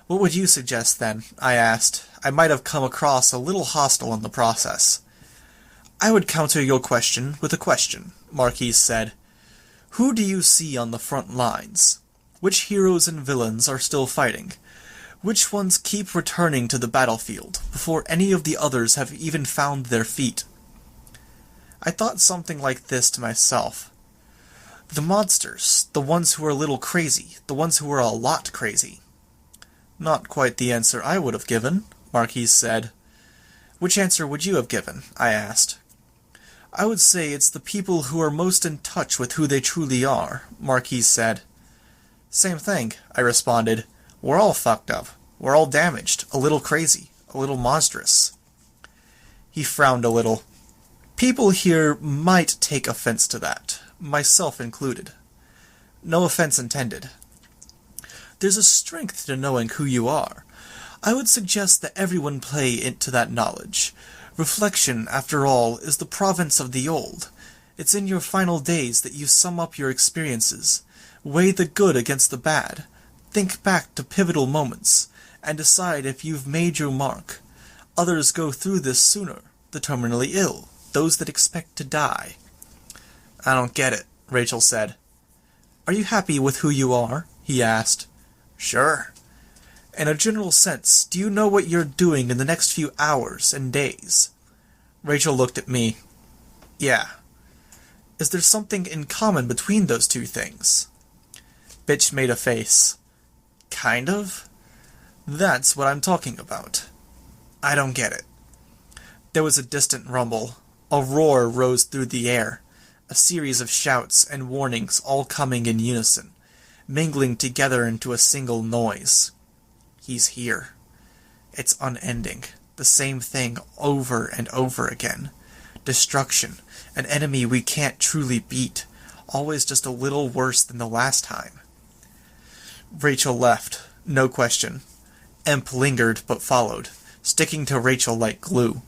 What would you suggest, then? I asked. I might have come across a little hostile in the process. I would counter your question with a question, Marquis said. Who do you see on the front lines? Which heroes and villains are still fighting? Which ones keep returning to the battlefield before any of the others have even found their feet? I thought something like this to myself. The monsters, the ones who are a little crazy, the ones who are a lot crazy. Not quite the answer I would have given, Marquis said. Which answer would you have given? I asked. I would say it's the people who are most in touch with who they truly are, Marquis said. Same thing, I responded. We're all fucked up. We're all damaged, a little crazy, a little monstrous. He frowned a little. People here might take offense to that, myself included. No offense intended. There's a strength to knowing who you are. I would suggest that everyone play into that knowledge. Reflection, after all, is the province of the old. It's in your final days that you sum up your experiences, weigh the good against the bad, think back to pivotal moments, and decide if you've made your mark. Others go through this sooner, the terminally ill, those that expect to die. I don't get it, Rachel said. Are you happy with who you are? He asked. Sure. In a general sense, do you know what you're doing in the next few hours and days? Rachel looked at me. Yeah. Is there something in common between those two things? Bitch made a face. Kind of? That's what I'm talking about. I don't get it. There was a distant rumble. A roar rose through the air. A series of shouts and warnings all coming in unison, mingling together into a single noise. He's here. It's unending. The same thing over and over again. Destruction. An enemy we can't truly beat. Always just a little worse than the last time. Rachel left. No question. Emp lingered but followed, sticking to Rachel like glue.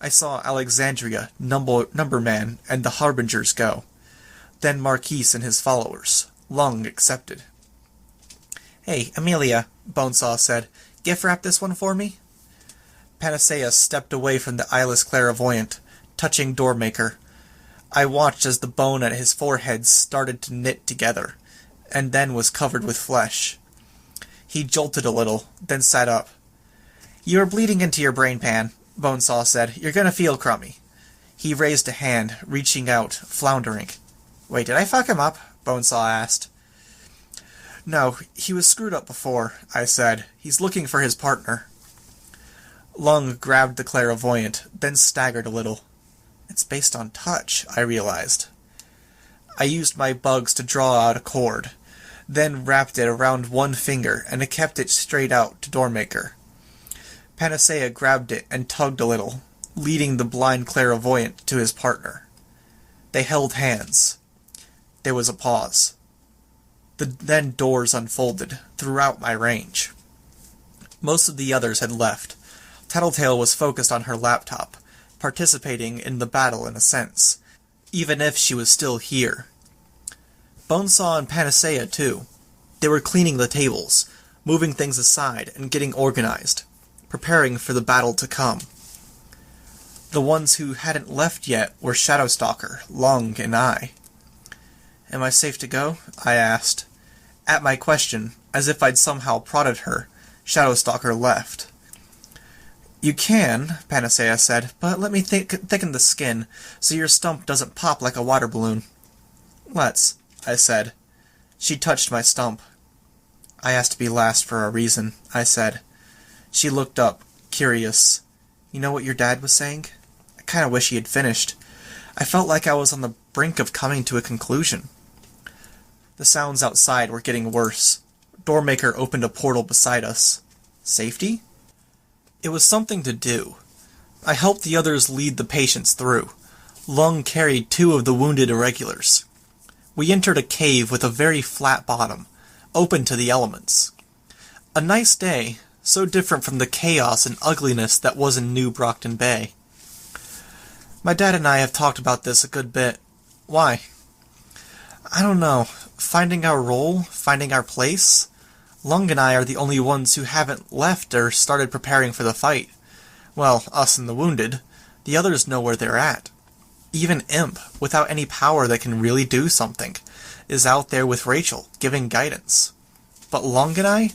I saw Alexandria, Numberman, and the Harbingers go. Then Marquise and his followers. Lung accepted. Hey, Amelia, Bonesaw said, gift wrap this one for me? Panacea stepped away from the eyeless clairvoyant, touching Doormaker. I watched as the bone at his forehead started to knit together, and then was covered with flesh. He jolted a little, then sat up. You are bleeding into your brain pan, Bonesaw said. You're gonna feel crummy. He raised a hand, reaching out, floundering. Wait, did I fuck him up? Bonesaw asked. No, he was screwed up before, I said. He's looking for his partner. Lung grabbed the clairvoyant, then staggered a little. It's based on touch, I realized. I used my bugs to draw out a cord, then wrapped it around one finger and kept it straight out to Doormaker. Panacea grabbed it and tugged a little, leading the blind clairvoyant to his partner. They held hands. There was a pause. Then doors unfolded throughout my range. Most of the others had left. Tattletale was focused on her laptop, participating in the battle in a sense, even if she was still here. Bonesaw and Panacea, too. They were cleaning the tables, moving things aside and getting organized, preparing for the battle to come. The ones who hadn't left yet were Shadowstalker, Lung, and I. Am I safe to go? I asked. At my question, as if I'd somehow prodded her, Shadowstalker left. You can, Panacea said, but let me thicken the skin so your stump doesn't pop like a water balloon. Let's, I said. She touched my stump. I asked to be last for a reason, I said. She looked up, curious. You know what your dad was saying? I kind of wish he had finished. I felt like I was on the brink of coming to a conclusion. The sounds outside were getting worse. Doormaker opened a portal beside us. Safety? It was something to do. I helped the others lead the patients through. Lung carried 2 of the wounded irregulars. We entered a cave with a very flat bottom, open to the elements. A nice day, so different from the chaos and ugliness that was in New Brockton Bay. My dad and I have talked about this a good bit. Why? I don't know. Finding our role? Finding our place? Lung and I are the only ones who haven't left or started preparing for the fight. Well, us and the wounded. The others know where they're at. Even Imp, without any power that can really do something, is out there with Rachel, giving guidance. But Lung and I?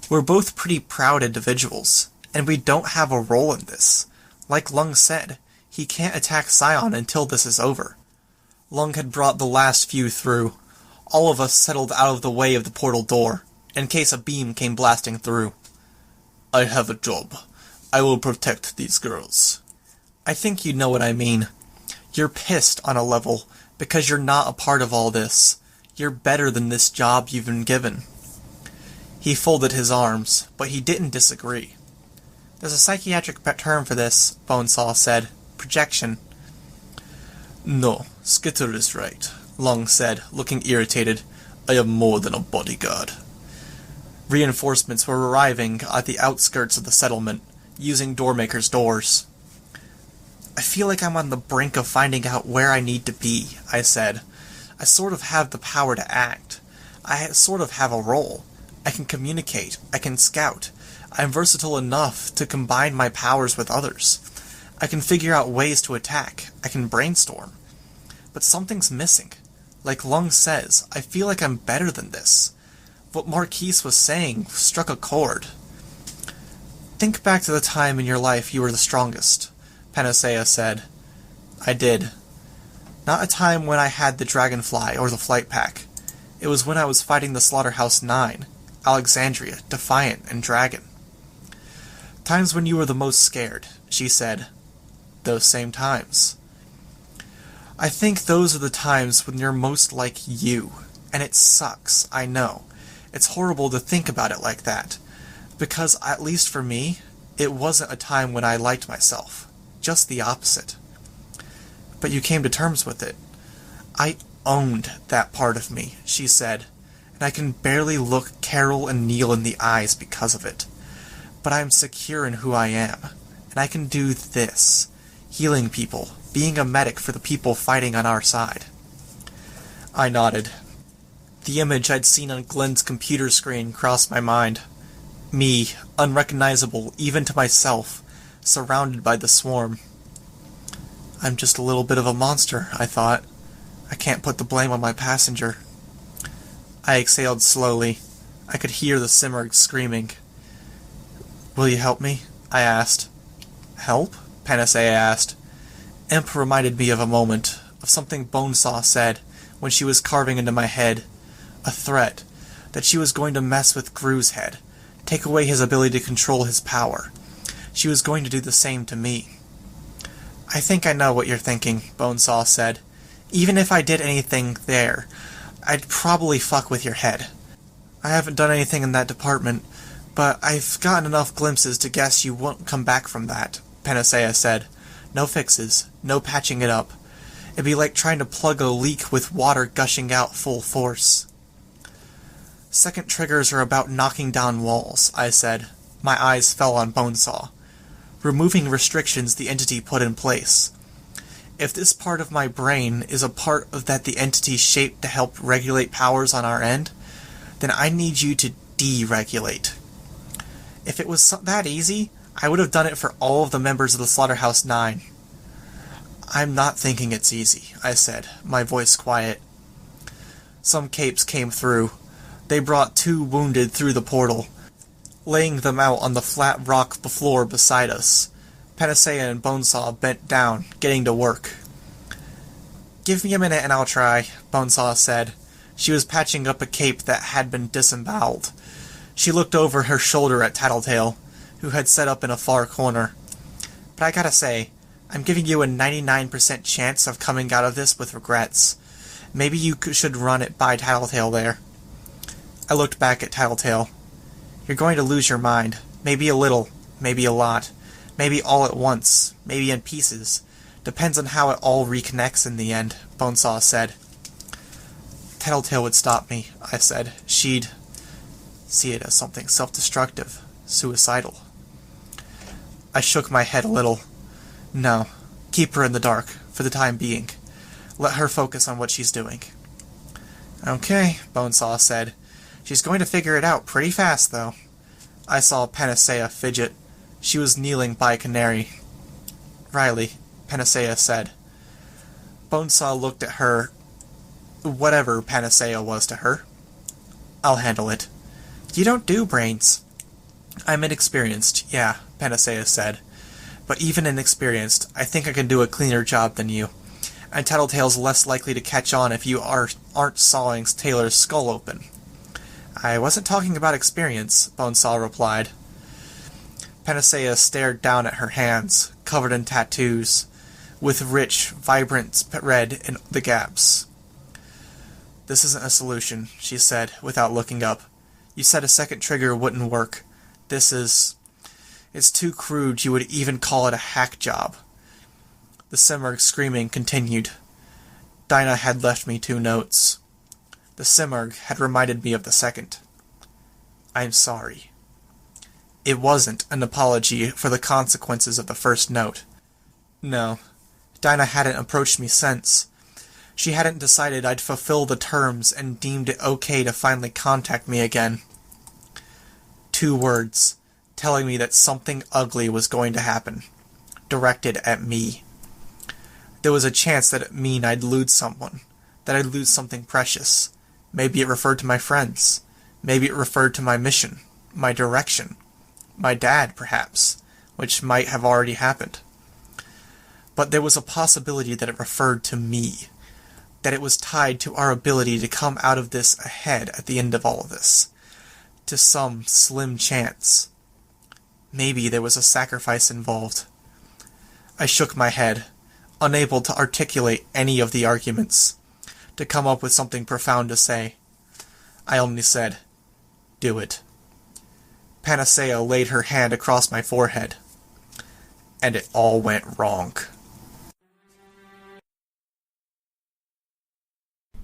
We're both pretty proud individuals, and we don't have a role in this. Like Lung said, he can't attack Sion until this is over. Lung had brought the last few through. All of us settled out of the way of the portal door, in case a beam came blasting through. I have a job. I will protect these girls. I think you know what I mean. You're pissed on a level because you're not a part of all this. You're better than this job you've been given. He folded his arms, but he didn't disagree. There's a psychiatric term for this, Bonesaw said. Projection. No, Skitter is right, Lung said, looking irritated. I am more than a bodyguard. Reinforcements were arriving at the outskirts of the settlement, using Doormaker's doors. I feel like I'm on the brink of finding out where I need to be, I said. I sort of have the power to act. I sort of have a role. I can communicate. I can scout. I'm versatile enough to combine my powers with others. I can figure out ways to attack. I can brainstorm. But something's missing. Like Lung says, I feel like I'm better than this. What Marquise was saying struck a chord. Think back to the time in your life you were the strongest, Panacea said. I did. Not a time when I had the Dragonfly or the Flight Pack. It was when I was fighting the Slaughterhouse 9, Alexandria, Defiant, and Dragon. Times when you were the most scared, she said. Those same times. I think those are the times when you're most like you. And it sucks, I know. It's horrible to think about it like that. Because, at least for me, it wasn't a time when I liked myself. Just the opposite. But you came to terms with it. I owned that part of me, she said, and I can barely look Carol and Neil in the eyes because of it. But I'm secure in who I am, and I can do this, healing people, being a medic for the people fighting on our side. I nodded. The image I'd seen on Glenn's computer screen crossed my mind. Me, unrecognizable even to myself, surrounded by the swarm. I'm just a little bit of a monster, I thought. I can't put the blame on my passenger. I exhaled slowly. I could hear the Simurg screaming. Will you help me? I asked. Help? Panacea asked. Imp reminded me of a moment, of something Bonesaw said when she was carving into my head. A threat. That she was going to mess with Gru's head. Take away his ability to control his power. She was going to do the same to me. I think I know what you're thinking, Bonesaw said. Even if I did anything there, I'd probably fuck with your head. I haven't done anything in that department, but I've gotten enough glimpses to guess you won't come back from that, Panacea said. No fixes, no patching it up. It'd be like trying to plug a leak with water gushing out full force. Second triggers are about knocking down walls, I said. My eyes fell on Bonesaw. Removing restrictions the entity put in place. If this part of my brain is a part of that the entity shaped to help regulate powers on our end, then I need you to deregulate. If it was that easy, I would have done it for all of the members of the Slaughterhouse 9. I'm not thinking it's easy, I said, my voice quiet. Some capes came through. They brought 2 wounded through the portal, laying them out on the flat rock floor beside us. Panacea and Bonesaw bent down, getting to work. Give me a minute and I'll try, Bonesaw said. She was patching up a cape that had been disemboweled. She looked over her shoulder at Tattletale, who had set up in a far corner. But I gotta say, I'm giving you a 99% chance of coming out of this with regrets. Maybe you should run it by Tattletale there. I looked back at Tattletale. You're going to lose your mind. Maybe a little, maybe a lot. Maybe all at once, maybe in pieces. Depends on how it all reconnects in the end, Bonesaw said. Tattletale would stop me, I said. She'd see it as something self-destructive, suicidal. I shook my head a little. No, keep her in the dark, for the time being. Let her focus on what she's doing. Okay, Bonesaw said. She's going to figure it out pretty fast, though. I saw Panacea fidget. She was kneeling by Canary. Riley, Panacea said. Bonesaw looked at her. Whatever Panacea was to her. I'll handle it. You don't do brains. I'm inexperienced, yeah, Panacea said. But even inexperienced, I think I can do a cleaner job than you. And Tattletale's less likely to catch on if you aren't sawing Taylor's skull open. I wasn't talking about experience, Bonesaw replied. Panacea stared down at her hands, covered in tattoos. with rich, vibrant red in the gaps. "This isn't a solution," she said, without looking up. "You said a second trigger wouldn't work. It's too crude you would even call it a hack job." The Simurgh screaming continued. Dinah had left me 2 notes. The Simurgh had reminded me of the second. "I'm sorry." It wasn't an apology for the consequences of the first note. No, Dinah hadn't approached me since. She hadn't decided I'd fulfill the terms and deemed it okay to finally contact me again. 2 words, telling me that something ugly was going to happen, directed at me. There was a chance that it mean I'd lose someone, that I'd lose something precious. Maybe it referred to my friends. Maybe it referred to my mission, my direction. My dad, perhaps, which might have already happened. But there was a possibility that it referred to me, that it was tied to our ability to come out of this ahead at the end of all of this, to some slim chance. Maybe there was a sacrifice involved. I shook my head, unable to articulate any of the arguments, to come up with something profound to say. I only said, "Do it." Panacea laid her hand across my forehead, and it all went wrong.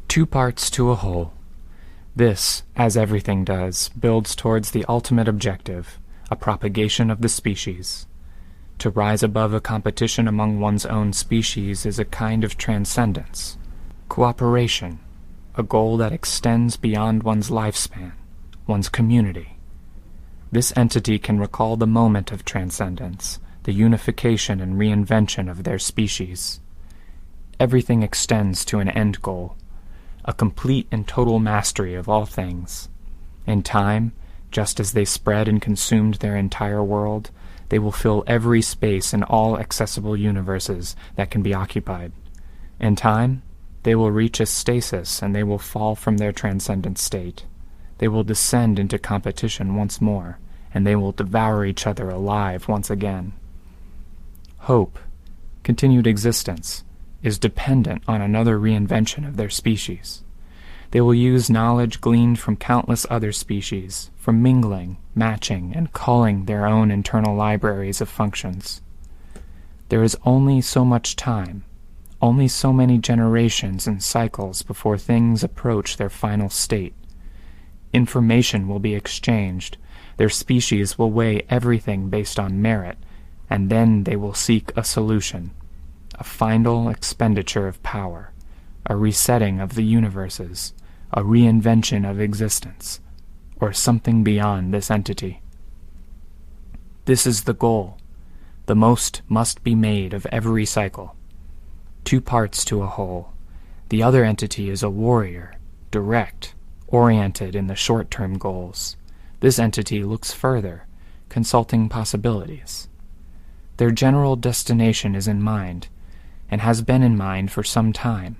2 parts to a whole. This, as everything does, builds towards the ultimate objective, a propagation of the species. To rise above a competition among one's own species is a kind of transcendence. Cooperation, a goal that extends beyond one's lifespan, one's community. This entity can recall the moment of transcendence, the unification and reinvention of their species. Everything extends to an end goal, a complete and total mastery of all things. In time, just as they spread and consumed their entire world, they will fill every space in all accessible universes that can be occupied. In time, they will reach a stasis and they will fall from their transcendent state. They will descend into competition once more, and they will devour each other alive once again. Hope, continued existence, is dependent on another reinvention of their species. They will use knowledge gleaned from countless other species, from mingling, matching, and culling their own internal libraries of functions. There is only so much time, only so many generations and cycles before things approach their final state. Information will be exchanged, their species will weigh everything based on merit, and then they will seek a solution, a final expenditure of power, a resetting of the universes, a reinvention of existence, or something beyond this entity. This is the goal. The most must be made of every cycle. 2 parts to a whole. The other entity is a warrior, direct, oriented in the short-term goals. This entity looks further, consulting possibilities. Their general destination is in mind, and has been in mind for some time.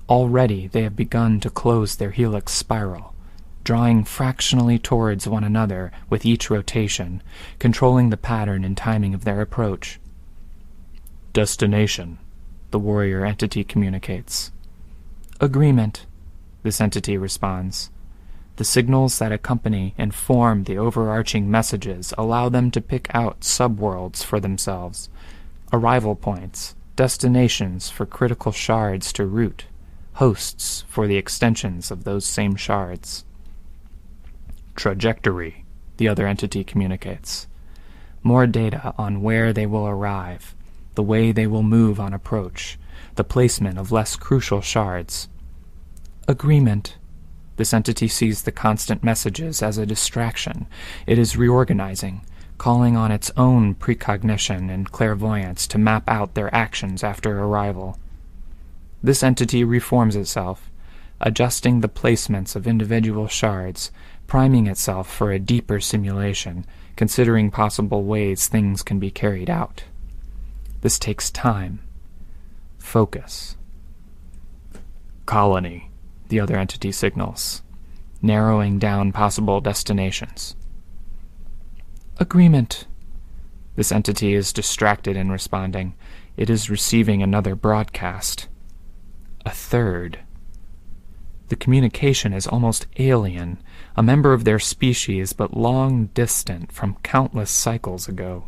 Already they have begun to close their helix spiral, drawing fractionally towards one another with each rotation, controlling the pattern and timing of their approach. "Destination," the warrior entity communicates. "Agreement," this entity responds. The signals that accompany and form the overarching messages allow them to pick out subworlds for themselves, arrival points, destinations for critical shards to root, hosts for the extensions of those same shards. "Trajectory," the other entity communicates. More data on where they will arrive, the way they will move on approach, the placement of less crucial shards. "Agreement." This entity sees the constant messages as a distraction. It is reorganizing, calling on its own precognition and clairvoyance to map out their actions after arrival. This entity reforms itself, adjusting the placements of individual shards, priming itself for a deeper simulation, considering possible ways things can be carried out. This takes time. Focus. "Colony," the other entity signals, narrowing down possible destinations. "Agreement." This entity is distracted in responding. It is receiving another broadcast. A third. The communication is almost alien, a member of their species but long distant from countless cycles ago.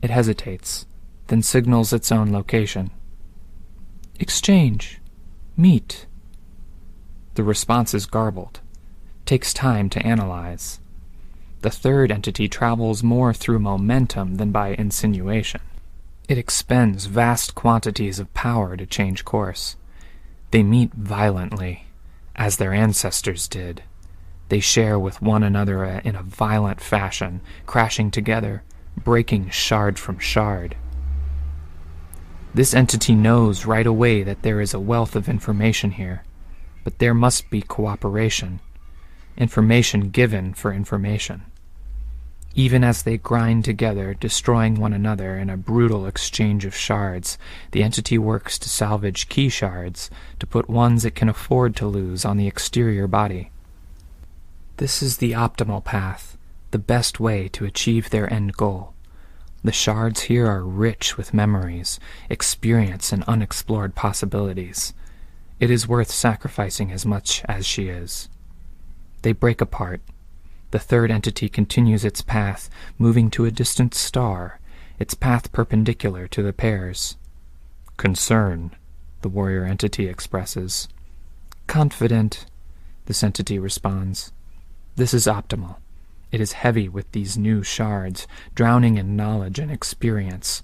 It hesitates, then signals its own location. Exchange. Meet. The response is garbled. Takes time to analyze. The third entity travels more through momentum than by insinuation. It expends vast quantities of power to change course. They meet violently, as their ancestors did. They share with one another in a violent fashion, crashing together, breaking shard from shard. This entity knows right away that there is a wealth of information here, but there must be cooperation. Information given for information. Even as they grind together, destroying one another in a brutal exchange of shards, the entity works to salvage key shards, to put ones it can afford to lose on the exterior body. This is the optimal path, the best way to achieve their end goal. The shards here are rich with memories, experience, and unexplored possibilities. It is worth sacrificing as much as she is. They break apart. The third entity continues its path, moving to a distant star, its path perpendicular to the pairs. Concern, the warrior entity expresses. Confident, this entity responds. This is optimal. It is heavy with these new shards, drowning in knowledge and experience.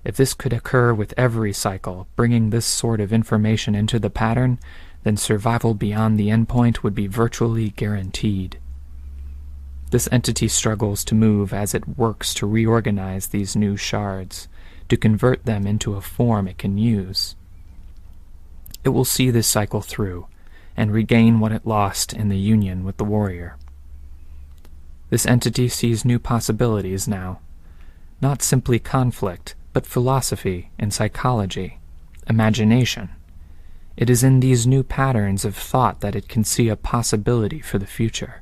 If this could occur with every cycle, bringing this sort of information into the pattern, then survival beyond the endpoint would be virtually guaranteed. This entity struggles to move as it works to reorganize these new shards, to convert them into a form it can use. It will see this cycle through, and regain what it lost in the union with the warrior. This entity sees new possibilities now. Not simply conflict, but philosophy and psychology, imagination. It is in these new patterns of thought that it can see a possibility for the future.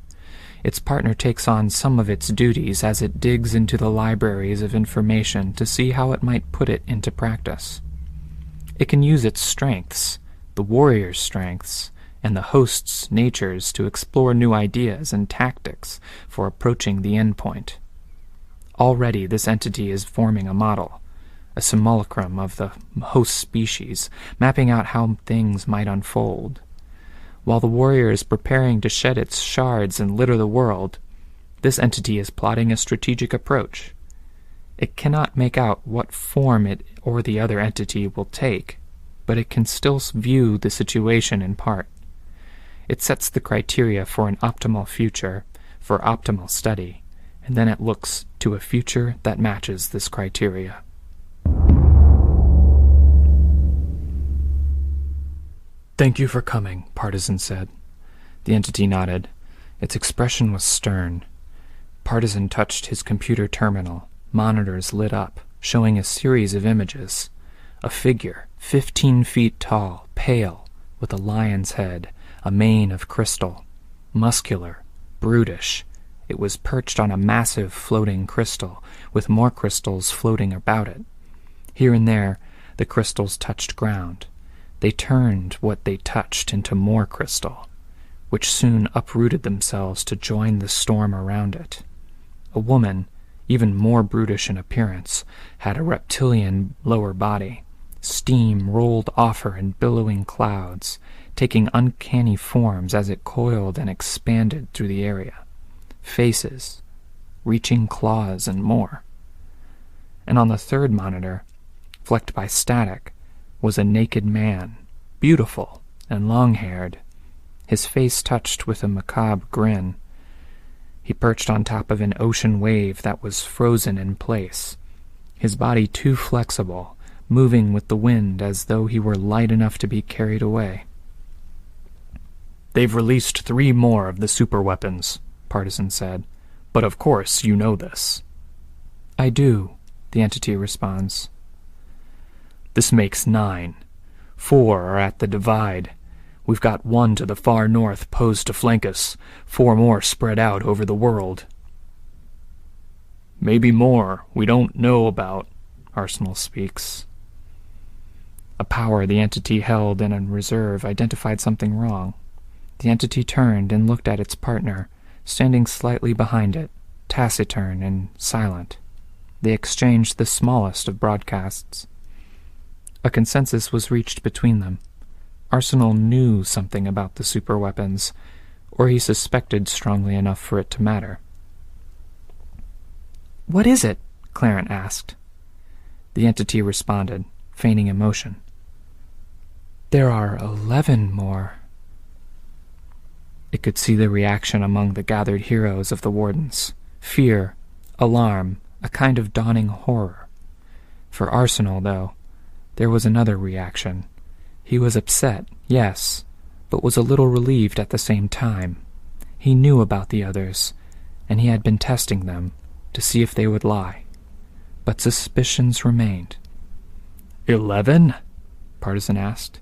Its partner takes on some of its duties as it digs into the libraries of information to see how it might put it into practice. It can use its strengths, the warrior's strengths, and the host's natures to explore new ideas and tactics for approaching the endpoint. Already this entity is forming a model, a simulacrum of the host species, mapping out how things might unfold. While the warrior is preparing to shed its shards and litter the world, this entity is plotting a strategic approach. It cannot make out what form it or the other entity will take, but it can still view the situation in part. It sets the criteria for an optimal future, for optimal study, and then it looks to a future that matches this criteria. "Thank you for coming," Partisan said. The entity nodded. Its expression was stern. Partisan touched his computer terminal. Monitors lit up, showing a series of images. A figure, 15 feet tall, pale, with a lion's head, a mane of crystal. Muscular, brutish. It was perched on a massive floating crystal, with more crystals floating about it. Here and there, the crystals touched ground. They turned what they touched into more crystal, which soon uprooted themselves to join the storm around it. A woman, even more brutish in appearance, had a reptilian lower body. Steam rolled off her in billowing clouds, taking uncanny forms as it coiled and expanded through the area. Faces, reaching claws, and more. And on the third monitor, flecked by static, was a naked man, beautiful and long-haired, his face touched with a macabre grin. He perched on top of an ocean wave that was frozen in place, his body too flexible, moving with the wind as though he were light enough to be carried away. "They've released 3 more of the superweapons," Partisan said. "But of course you know this." "I do," the entity responds. "This makes 9. 4 are at the Divide. We've got 1 to the far north posed to flank us, 4 more spread out over the world." "Maybe more we don't know about," Arsenal speaks. A power the entity held in reserve identified something wrong. The entity turned and looked at its partner, standing slightly behind it, taciturn and silent. They exchanged the smallest of broadcasts. A consensus was reached between them. Arsenal knew something about the superweapons, or he suspected strongly enough for it to matter. "What is it?" Clarence asked. The entity responded, feigning emotion. "There are 11 more." It could see the reaction among the gathered heroes of the Wardens. Fear, alarm, a kind of dawning horror. For Arsenal, though, there was another reaction. He was upset, yes, but was a little relieved at the same time. He knew about the others, and he had been testing them to see if they would lie. But suspicions remained. 11? Partisan asked.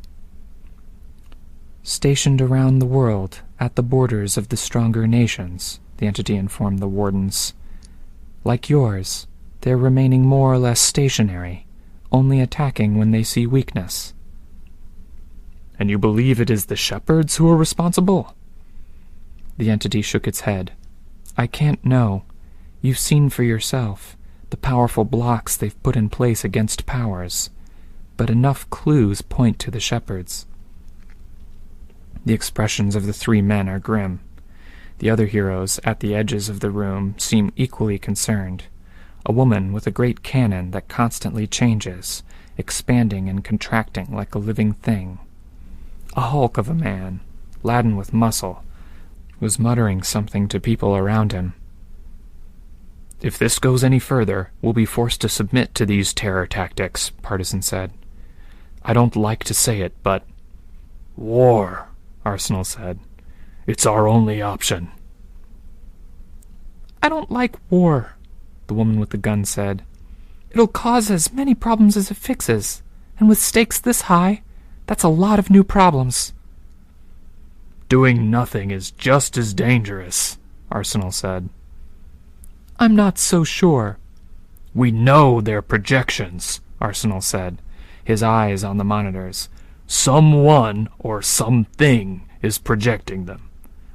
"Stationed around the world, at the borders of the stronger nations," the entity informed the Wardens. "Like yours, they're remaining more or less stationary, only attacking when they see weakness." "And you believe it is the shepherds who are responsible?" The entity shook its head. "I can't know. You've seen for yourself the powerful blocks they've put in place against powers, but enough clues point to the shepherds." The expressions of the three men are grim. The other heroes at the edges of the room seem equally concerned. A woman with a great cannon that constantly changes, expanding and contracting like a living thing. A hulk of a man, laden with muscle, was muttering something to people around him. "If this goes any further, we'll be forced to submit to these terror tactics," Partisan said. "I don't like to say it, but—" "War," Arsenal said. "It's our only option." "I don't like war," the woman with the gun said. "It'll cause as many problems as it fixes, and with stakes this high, that's a lot of new problems." "Doing nothing is just as dangerous," Arsenal said. "I'm not so sure." "We know they're projections," Arsenal said, his eyes on the monitors. "Someone or something is projecting them.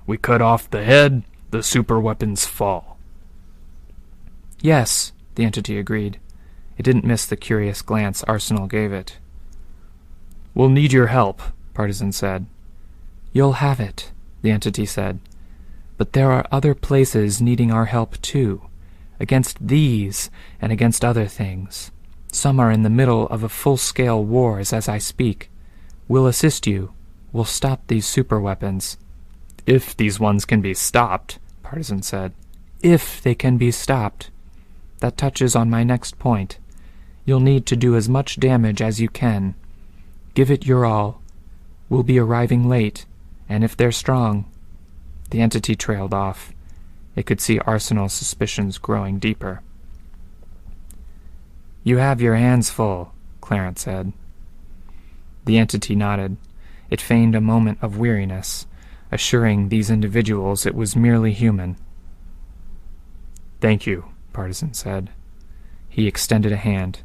We cut off the head, the superweapons fall." "Yes," the entity agreed. It didn't miss the curious glance Arsenal gave it. "We'll need your help," Partisan said. "You'll have it," the entity said. "But there are other places needing our help too, against these and against other things. Some are in the middle of a full-scale wars as I speak. We'll assist you. We'll stop these superweapons." "If these ones can be stopped," Partisan said. "If they can be stopped. That touches on my next point. You'll need to do as much damage as you can. Give it your all. We'll be arriving late, and if they're strong—" The entity trailed off. It could see Arsenal's suspicions growing deeper. "You have your hands full," Clarence said. The entity nodded. It feigned a moment of weariness, assuring these individuals it was merely human. "Thank you," Partisan said. He extended a hand.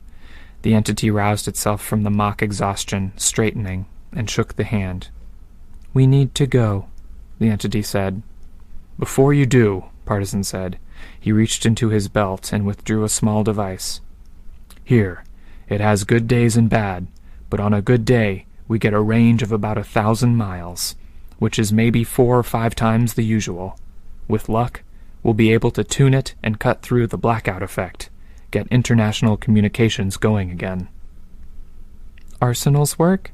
The entity roused itself from the mock exhaustion, straightening, and shook the hand. "We need to go," the entity said. "Before you do," Partisan said. He reached into his belt and withdrew a small device. "Here, it has good days and bad, but on a good day we get a range of about 1,000 miles, which is maybe 4 or 5 times the usual. With luck, we'll be able to tune it and cut through the blackout effect, get international communications going again." "Arsenal's work?"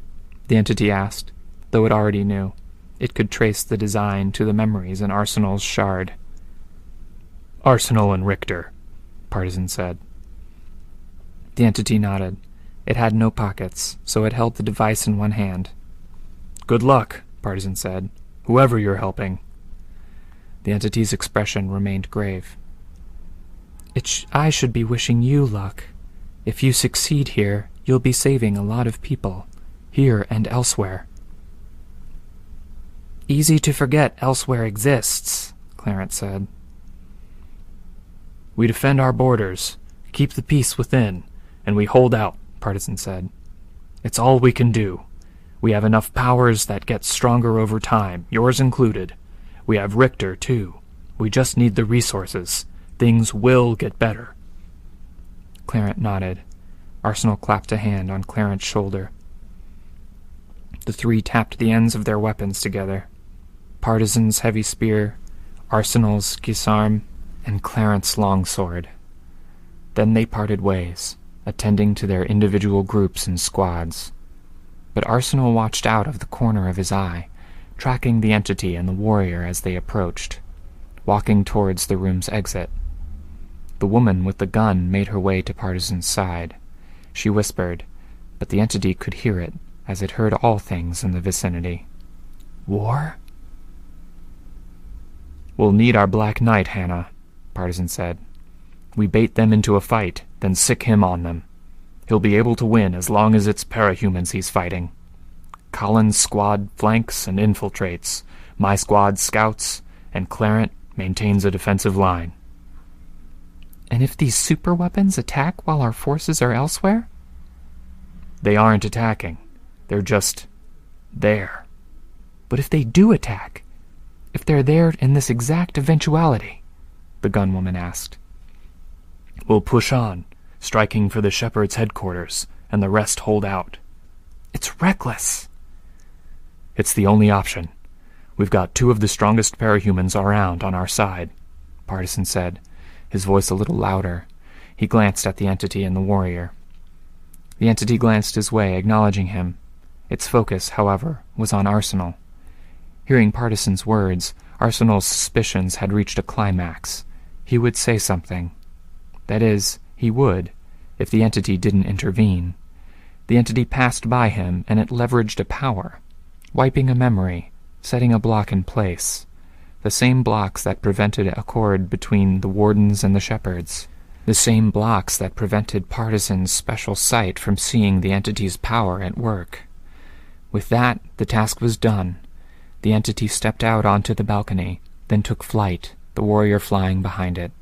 the entity asked, though it already knew. It could trace the design to the memories in Arsenal's shard. "Arsenal and Richter," Partisan said. The entity nodded. It had no pockets, so it held the device in one hand. "Good luck," Partisan said, "whoever you're helping." The entity's expression remained grave. I should be wishing you luck. If you succeed here, you'll be saving a lot of people, here and elsewhere." "Easy to forget elsewhere exists," Clarence said. "We defend our borders, keep the peace within, and we hold out, Partisan said. It's all we can do. We have enough powers that get stronger over time, yours included. We have Richter, too. We just need the resources. Things will get better. Clarent nodded. Arsenal clapped a hand on Clarent's shoulder. The three tapped the ends of their weapons together. Partisan's heavy spear, Arsenal's gisarm, and Clarent's longsword. Then they parted ways, attending to their individual groups and squads. But Arsenal watched out of the corner of his eye, tracking the entity and the warrior as they approached, walking towards the room's exit. The woman with the gun made her way to Partisan's side. She whispered, but the entity could hear it, as it heard all things in the vicinity. War? We'll need our Black Knight, Hannah, Partisan said. We bait them into a fight, then sick him on them. He'll be able to win as long as it's parahumans he's fighting. Colin's squad flanks and infiltrates. My squad scouts, and Clarent maintains a defensive line. And if these superweapons attack while our forces are elsewhere? They aren't attacking. They're just there. But if they do attack, if they're there in this exact eventuality, the gunwoman asked. We'll push on, striking for the Shepherd's headquarters, and the rest hold out. It's reckless. It's the only option. We've got two of the strongest parahumans around on our side, Partisan said, his voice a little louder. He glanced at the entity and the warrior. The entity glanced his way, acknowledging him. Its focus, however, was on Arsenal. Hearing Partisan's words, Arsenal's suspicions had reached a climax. He would say something. That is, he would, if the entity didn't intervene. The entity passed by him, and it leveraged a power, wiping a memory, setting a block in place. The same blocks that prevented accord between the Wardens and the Shepherds. The same blocks that prevented Partisan's special sight from seeing the entity's power at work. With that, the task was done. The entity stepped out onto the balcony, then took flight, the warrior flying behind it.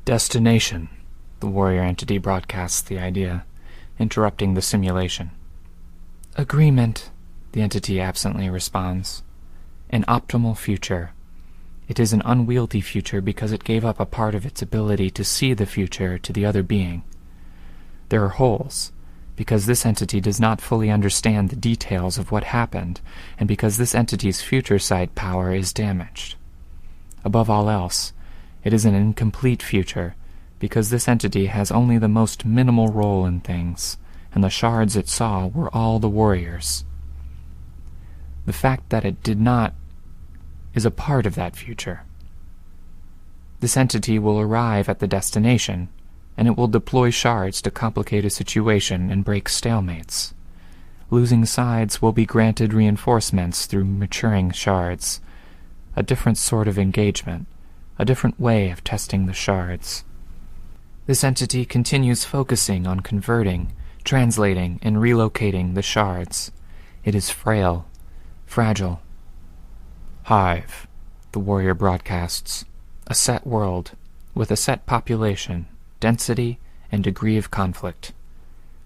Destination, the warrior entity broadcasts the idea, interrupting the simulation. Agreement, the entity absently responds. An optimal future. It is an unwieldy future because it gave up a part of its ability to see the future to the other being. There are holes, because this entity does not fully understand the details of what happened, and because this entity's future sight power is damaged. Above all else, it is an incomplete future, because this entity has only the most minimal role in things, and the shards it saw were all the warriors. The fact that it did not is a part of that future. This entity will arrive at the destination, and it will deploy shards to complicate a situation and break stalemates. Losing sides will be granted reinforcements through maturing shards, a different sort of engagement, a different way of testing the shards. This entity continues focusing on converting, translating, and relocating the shards. It is frail, fragile. Hive, the warrior broadcasts, a set world, with a set population, density, and degree of conflict.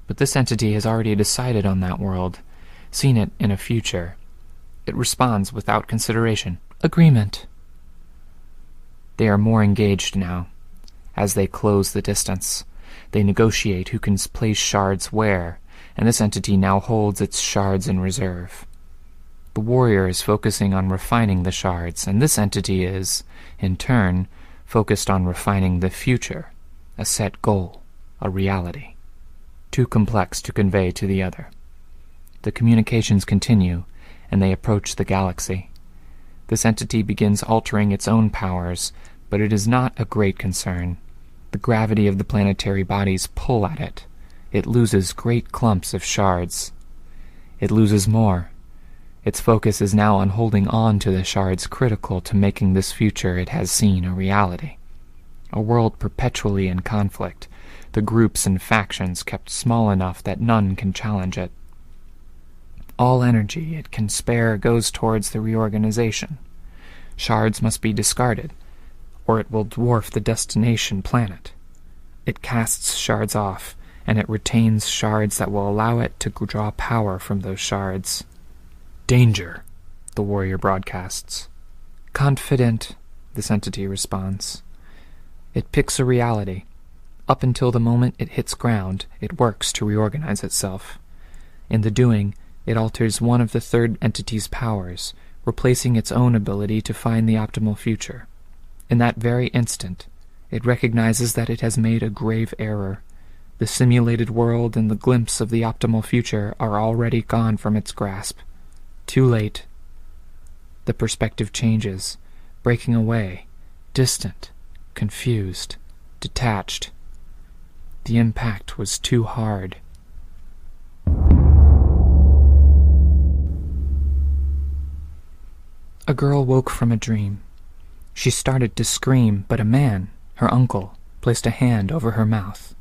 But this entity has already decided on that world, seen it in a future. It responds without consideration. Agreement. They are more engaged now. As they close the distance, they negotiate who can place shards where, and this entity now holds its shards in reserve. The warrior is focusing on refining the shards, and this entity is, in turn, focused on refining the future, a set goal, a reality, too complex to convey to the other. The communications continue, and they approach the galaxy. This entity begins altering its own powers, but it is not a great concern. The gravity of the planetary bodies pull at it. It loses great clumps of shards. It loses more. Its focus is now on holding on to the shards critical to making this future it has seen a reality. A world perpetually in conflict, the groups and factions kept small enough that none can challenge it. All energy it can spare goes towards the reorganization. Shards must be discarded, or it will dwarf the destination planet. It casts shards off, and it retains shards that will allow it to draw power from those shards. Danger, the warrior broadcasts. Confident, this entity responds. It picks a reality. Up until the moment it hits ground, it works to reorganize itself. In the doing, it alters one of the third entity's powers, replacing its own ability to find the optimal future. In that very instant, it recognizes that it has made a grave error. The simulated world and the glimpse of the optimal future are already gone from its grasp. Too late. The perspective changes, breaking away, distant, confused, detached. The impact was too hard. A girl woke from a dream. She started to scream, but a man, her uncle, placed a hand over her mouth.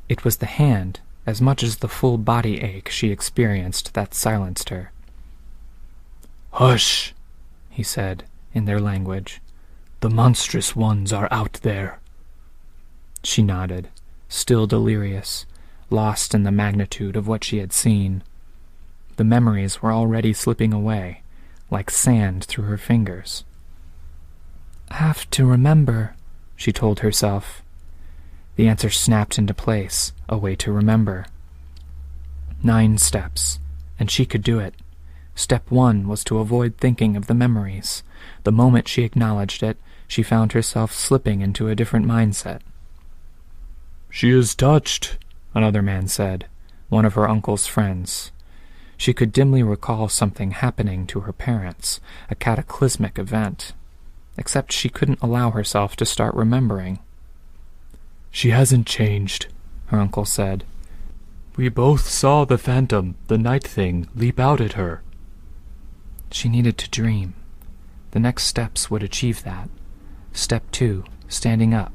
It was the hand, as much as the full body ache she experienced, that silenced her. "Hush," he said, in their language. "The monstrous ones are out there." She nodded, still delirious, lost in the magnitude of what she had seen. The memories were already slipping away, like sand through her fingers. "Have to remember," she told herself. The answer snapped into place, a way to remember. 9 steps, and she could do it. Step 1 was to avoid thinking of the memories. The moment she acknowledged it, she found herself slipping into a different mindset. "She is touched," another man said, one of her uncle's friends. She could dimly recall something happening to her parents, a cataclysmic event. Except she couldn't allow herself to start remembering. "She hasn't changed," her uncle said. "We both saw the phantom, the night thing, leap out at her." She needed to dream. The next steps would achieve that. Step 2, standing up.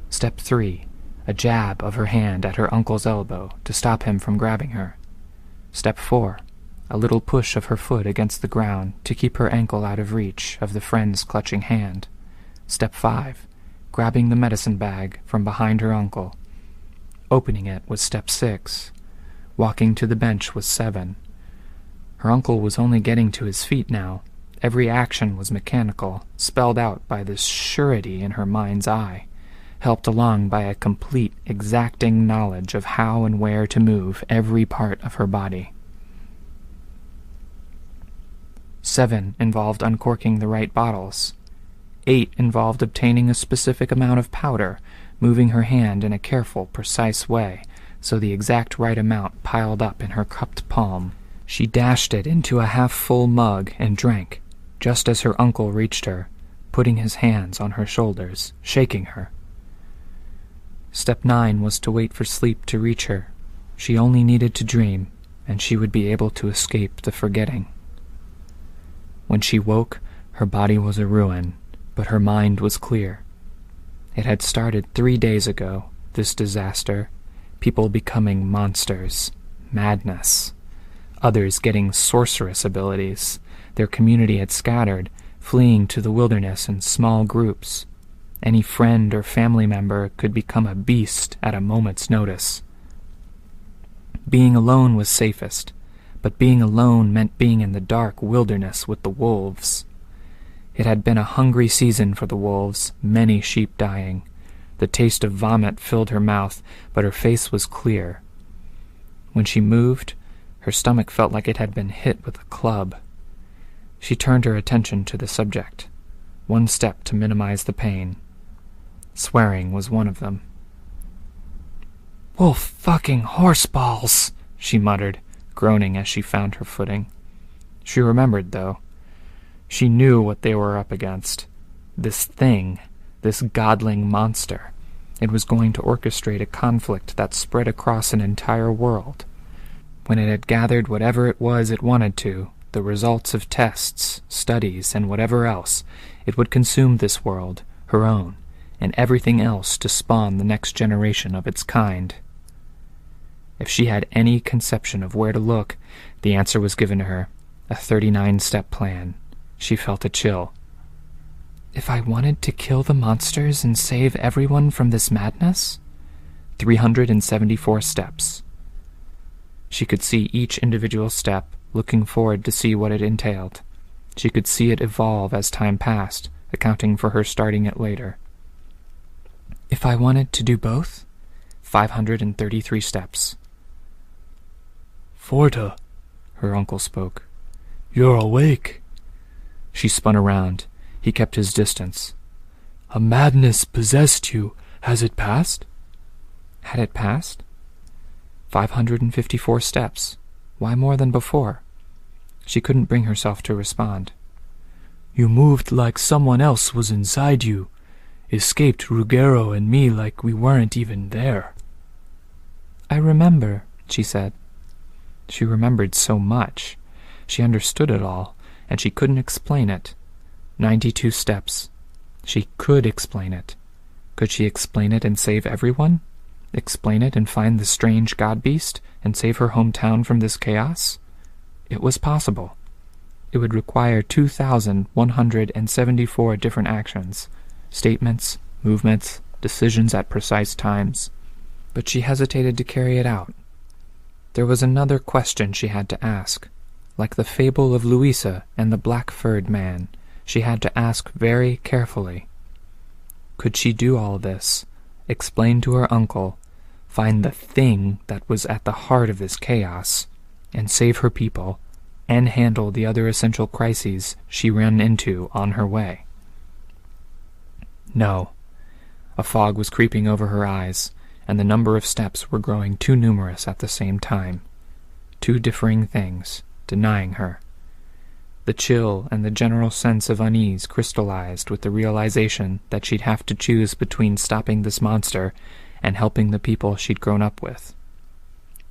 Step 3, a jab of her hand at her uncle's elbow to stop him from grabbing her. Step 4, a little push of her foot against the ground to keep her ankle out of reach of the friend's clutching hand. Step 5, grabbing the medicine bag from behind her uncle. Opening it was step 6. Walking to the bench was 7. Her uncle was only getting to his feet now. Every action was mechanical, spelled out by this surety in her mind's eye, helped along by a complete, exacting knowledge of how and where to move every part of her body. 7 involved uncorking the right bottles. 8 involved obtaining a specific amount of powder, moving her hand in a careful, precise way, so the exact right amount piled up in her cupped palm. She dashed it into a half-full mug and drank, just as her uncle reached her, putting his hands on her shoulders, shaking her. Step 9 was to wait for sleep to reach her. She only needed to dream, and she would be able to escape the forgetting. When she woke, her body was a ruin, but her mind was clear. It had started 3 days ago, this disaster, people becoming monsters, madness, others getting sorceress abilities. Their community had scattered, fleeing to the wilderness in small groups. Any friend or family member could become a beast at a moment's notice. Being alone was safest, but being alone meant being in the dark wilderness with the wolves. It had been a hungry season for the wolves, many sheep dying. The taste of vomit filled her mouth, but her face was clear. When she moved, her stomach felt like it had been hit with a club. She turned her attention to the subject, one step to minimize the pain. Swearing was one of them. "Wolf fucking horseballs," she muttered, groaning as she found her footing. She remembered, though. She knew what they were up against. This thing, this godling monster. It was going to orchestrate a conflict that spread across an entire world. When it had gathered whatever it was it wanted to, the results of tests, studies, and whatever else, it would consume this world, her own, and everything else to spawn the next generation of its kind. If she had any conception of where to look, the answer was given to her, a 39-step plan. She felt a chill. If I wanted to kill the monsters and save everyone from this madness? 374 steps. She could see each individual step, looking forward to see what it entailed. She could see it evolve as time passed, accounting for her starting it later. If I wanted to do both? 533 steps. Forta, her uncle spoke. You're awake. She spun around. He kept his distance. A madness possessed you. Has it passed? Had it passed? 554 steps. Why more than before? She couldn't bring herself to respond. You moved like someone else was inside you. Escaped Ruggero and me like we weren't even there. I remember, she said. She remembered so much. She understood it all, and she couldn't explain it. 92 steps. She could explain it. Could she explain it and save everyone? Explain it and find the strange god-beast and save her hometown from this chaos? It was possible. It would require 2,174 different actions, statements, movements, decisions at precise times. But she hesitated to carry it out. There was another question she had to ask. Like the fable of Louisa and the black-furred man, she had to ask very carefully. Could she do all this, explain to her uncle, find the thing that was at the heart of this chaos, and save her people, and handle the other essential crises she ran into on her way? No. A fog was creeping over her eyes, and the number of steps were growing too numerous at the same time. Two differing things, denying her. The chill and the general sense of unease crystallized with the realization that she'd have to choose between stopping this monster and helping the people she'd grown up with.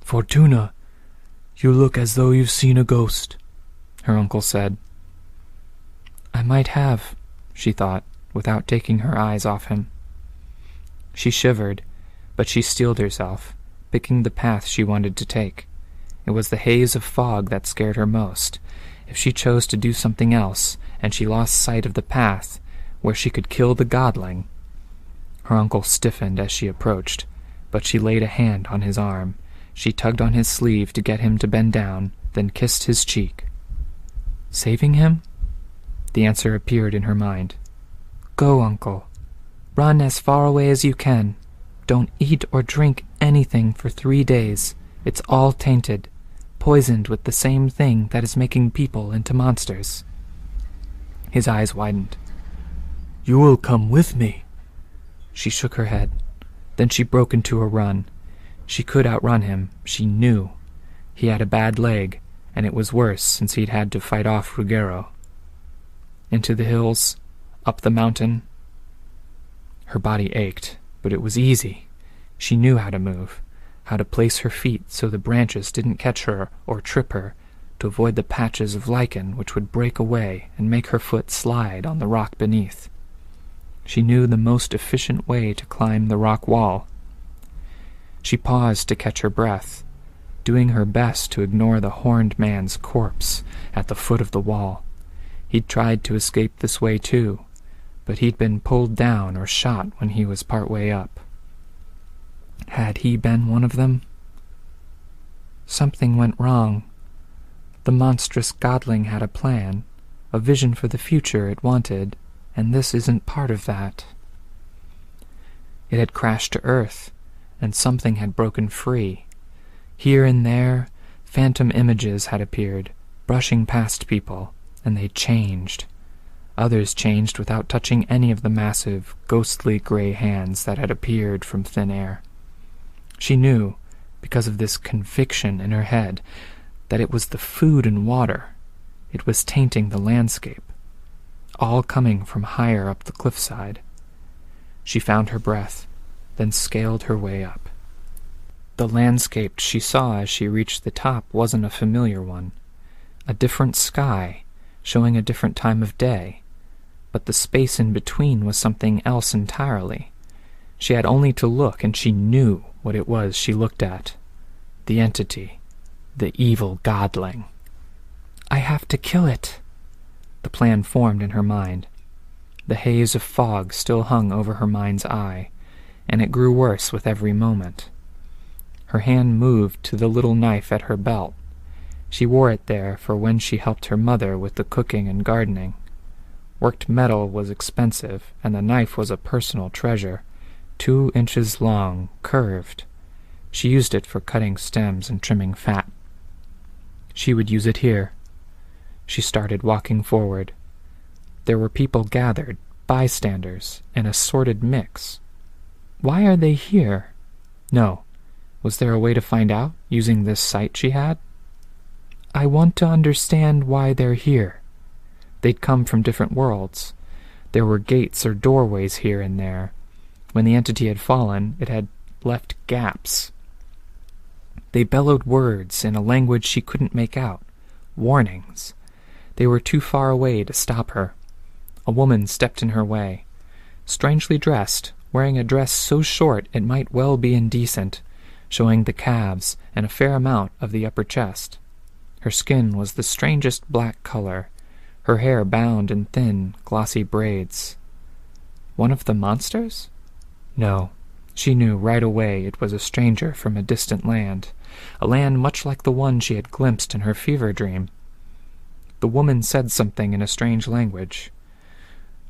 Fortuna, you look as though you've seen a ghost, her uncle said. I might have, she thought, without taking her eyes off him. She shivered, but she steeled herself, picking the path she wanted to take. It was the haze of fog that scared her most. If she chose to do something else, and she lost sight of the path, where she could kill the godling. Her uncle stiffened as she approached, but she laid a hand on his arm. She tugged on his sleeve to get him to bend down, then kissed his cheek. Saving him? The answer appeared in her mind. Go, uncle. Run as far away as you can. Don't eat or drink anything for 3 days. It's all tainted, poisoned with the same thing that is making people into monsters. His eyes widened. You will come with me. She shook her head. Then she broke into a run. She could outrun him, she knew. He had a bad leg, and it was worse since he'd had to fight off Ruggero. Into the hills, up the mountain. Her body ached, but it was easy. She knew how to move, how to place her feet so the branches didn't catch her or trip her, to avoid the patches of lichen which would break away and make her foot slide on the rock beneath. She knew the most efficient way to climb the rock wall. She paused to catch her breath, doing her best to ignore the horned man's corpse at the foot of the wall. He'd tried to escape this way too, but he'd been pulled down or shot when he was part way up. Had he been one of them? Something went wrong. The monstrous godling had a plan, a vision for the future it wanted, and this isn't part of that. It had crashed to earth, and something had broken free. Here and there, phantom images had appeared, brushing past people, and they changed. Others changed without touching any of the massive, ghostly gray hands that had appeared from thin air. She knew, because of this conviction in her head, that it was the food and water. It was tainting the landscape, all coming from higher up the cliffside. She found her breath, then scaled her way up. The landscape she saw as she reached the top wasn't a familiar one. A different sky, showing a different time of day, but the space in between was something else entirely. She had only to look, and she knew what it was she looked at. The entity, the evil godling. I have to kill it. The plan formed in her mind. The haze of fog still hung over her mind's eye, and it grew worse with every moment. Her hand moved to the little knife at her belt. She wore it there for when she helped her mother with the cooking and gardening. Worked metal was expensive, and the knife was a personal treasure, 2 inches long, curved. She used it for cutting stems and trimming fat. She would use it here. She started walking forward. There were people gathered, bystanders, an assorted mix. Why are they here? No. Was there a way to find out, using this sight she had? I want to understand why they're here. They'd come from different worlds. There were gates or doorways here and there. When the entity had fallen, it had left gaps. They bellowed words in a language she couldn't make out. Warnings. They were too far away to stop her. A woman stepped in her way. Strangely dressed, wearing a dress so short it might well be indecent, showing the calves and a fair amount of the upper chest. Her skin was the strangest black color, her hair bound in thin, glossy braids. One of the monsters? No. She knew right away it was a stranger from a distant land, a land much like the one she had glimpsed in her fever dream. The woman said something in a strange language.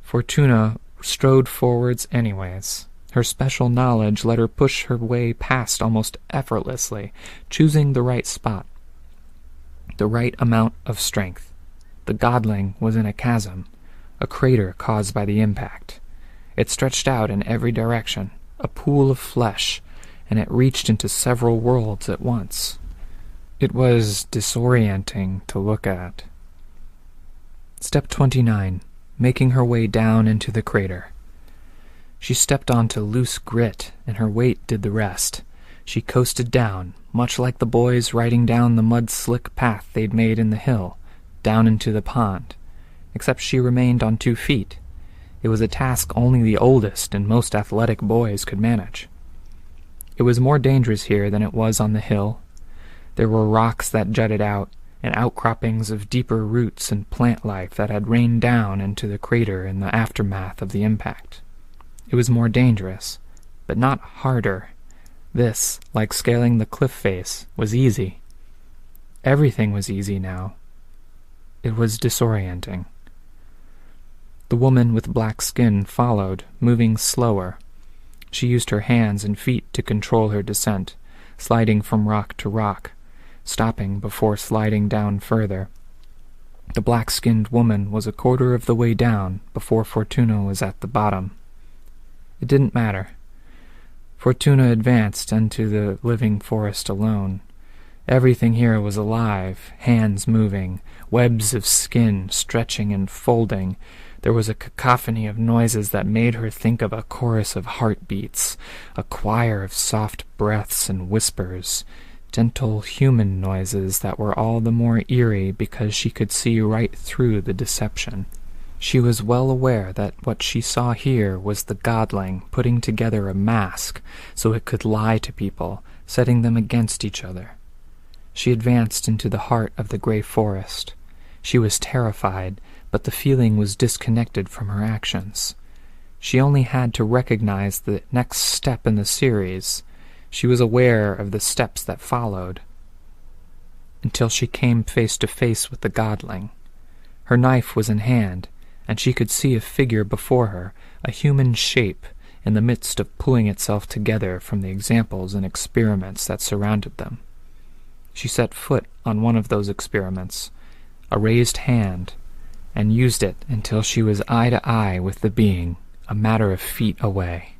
Fortuna strode forwards anyways. Her special knowledge let her push her way past almost effortlessly, choosing the right spot. The right amount of strength. The godling was in a chasm, a crater caused by the impact. It stretched out in every direction, a pool of flesh, and it reached into several worlds at once. It was disorienting to look at. Step 29, making her way down into the crater. She stepped onto loose grit, and her weight did the rest. She coasted down, much like the boys riding down the mud-slick path they'd made in the hill, down into the pond, except she remained on 2 feet. It was a task only the oldest and most athletic boys could manage. It was more dangerous here than it was on the hill. There were rocks that jutted out, and outcroppings of deeper roots and plant life that had rained down into the crater in the aftermath of the impact. It was more dangerous, but not harder. This, like scaling the cliff face, was easy. Everything was easy now. It was disorienting. The woman with black skin followed, moving slower. She used her hands and feet to control her descent, sliding from rock to rock, stopping before sliding down further. The black-skinned woman was a quarter of the way down before Fortuna was at the bottom. It didn't matter. Fortuna advanced into the living forest alone. Everything here was alive, hands moving, webs of skin stretching and folding. There was a cacophony of noises that made her think of a chorus of heartbeats, a choir of soft breaths and whispers, gentle human noises that were all the more eerie because she could see right through the deception. She was well aware that what she saw here was the godling putting together a mask so it could lie to people, setting them against each other. She advanced into the heart of the gray forest. She was terrified, but the feeling was disconnected from her actions. She only had to recognize the next step in the series. She was aware of the steps that followed, until she came face to face with the godling. Her knife was in hand, and she could see a figure before her, a human shape, in the midst of pulling itself together from the examples and experiments that surrounded them. She set foot on one of those experiments, a raised hand, and used it until she was eye to eye with the being, a matter of feet away.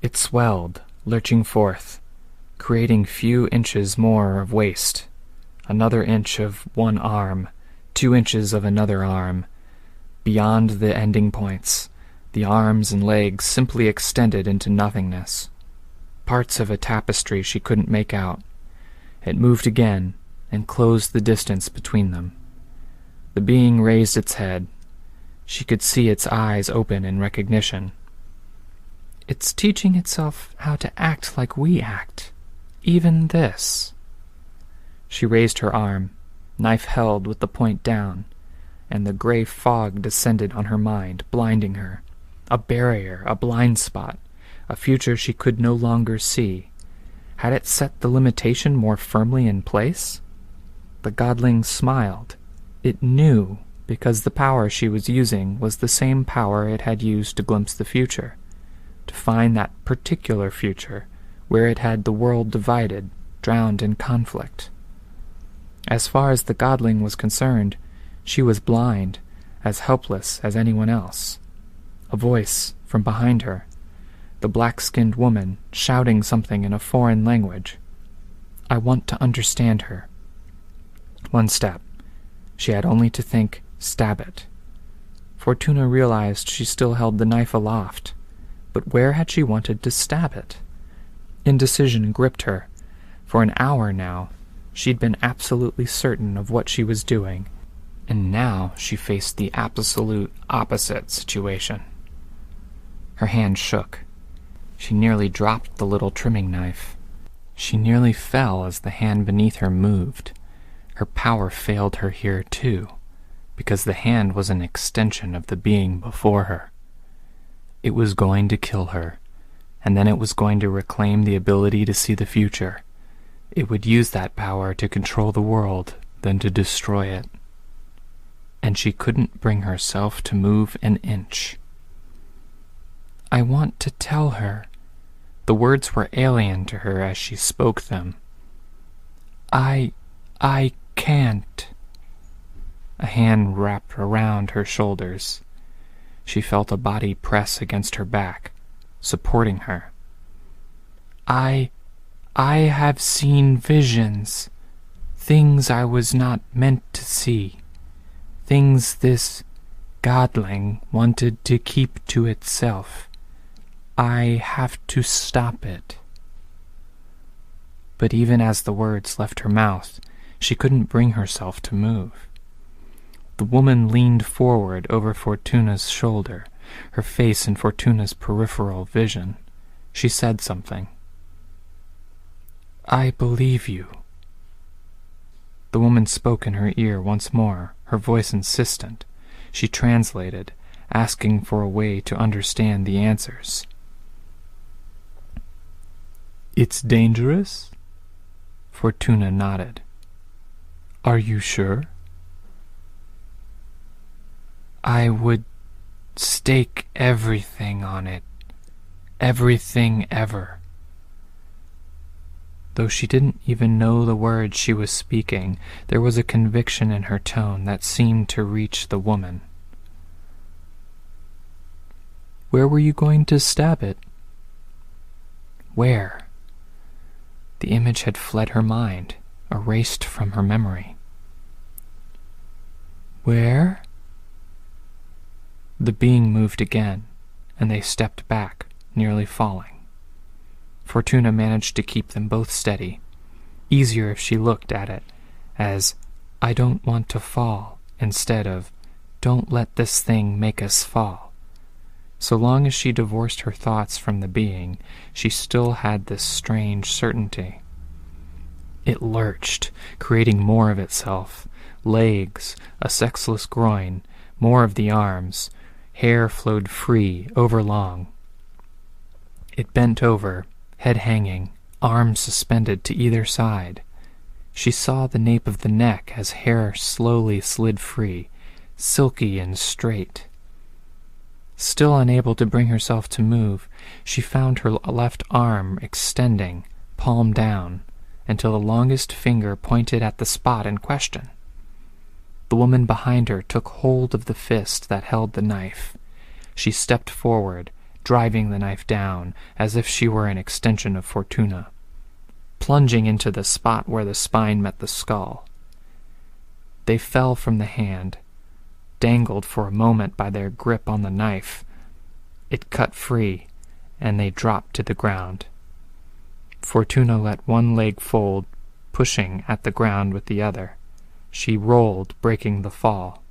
It swelled, lurching forth, creating few inches more of waist, another inch of one arm, 2 inches of another arm. Beyond the ending points, the arms and legs simply extended into nothingness. Parts of a tapestry she couldn't make out. It moved again, and closed the distance between them. The being raised its head. She could see its eyes open in recognition. It's teaching itself how to act like we act. Even this. She raised her arm, knife held with the point down. and the gray fog descended on her mind, blinding her. A barrier, a blind spot, a future she could no longer see. Had it set the limitation more firmly in place? The godling smiled. It knew, because the power she was using was the same power it had used to glimpse the future, to find that particular future where it had the world divided, drowned in conflict. As far as the godling was concerned, she was blind, as helpless as anyone else. A voice from behind her, the black-skinned woman shouting something in a foreign language. I want to understand her. One step. She had only to think, stab it. Fortuna realized she still held the knife aloft, but where had she wanted to stab it? Indecision gripped her. For an hour now, she'd been absolutely certain of what she was doing, and now she faced the absolute opposite situation. Her hand shook. She nearly dropped the little trimming knife. She nearly fell as the hand beneath her moved. Her power failed her here too, because the hand was an extension of the being before her. It was going to kill her, and then it was going to reclaim the ability to see the future. It would use that power to control the world, then to destroy it. And she couldn't bring herself to move an inch. I want to tell her. The words were alien to her as she spoke them. I can't. A hand wrapped around her shoulders. She felt a body press against her back, supporting her. I have seen visions, things I was not meant to see, things this godling wanted to keep to itself. I have to stop it. But even as the words left her mouth, she couldn't bring herself to move. The woman leaned forward over Fortuna's shoulder, her face in Fortuna's peripheral vision. She said something. I believe you. The woman spoke in her ear once more, her voice insistent. She translated, asking for a way to understand the answers. It's dangerous? Fortuna nodded. Are you sure? I would stake everything on it. Everything ever. Though she didn't even know the words she was speaking, there was a conviction in her tone that seemed to reach the woman. Where were you going to stab it? Where? The image had fled her mind, erased from her memory. Where? The being moved again, and they stepped back, nearly falling. Fortuna managed to keep them both steady. Easier if she looked at it as, I don't want to fall, instead of, don't let this thing make us fall. So long as she divorced her thoughts from the being, she still had this strange certainty. It lurched, creating more of itself. Legs, a sexless groin, more of the arms. Hair flowed free, overlong. It bent over, head hanging, arms suspended to either side. She saw the nape of the neck as hair slowly slid free, silky and straight. Still unable to bring herself to move, she found her left arm extending, palm down, until the longest finger pointed at the spot in question. The woman behind her took hold of the fist that held the knife. She stepped forward, driving the knife down, as if she were an extension of Fortuna, plunging into the spot where the spine met the skull. They fell from the hand, dangled for a moment by their grip on the knife. It cut free, and they dropped to the ground. Fortuna let one leg fold, pushing at the ground with the other. She rolled, breaking the fall.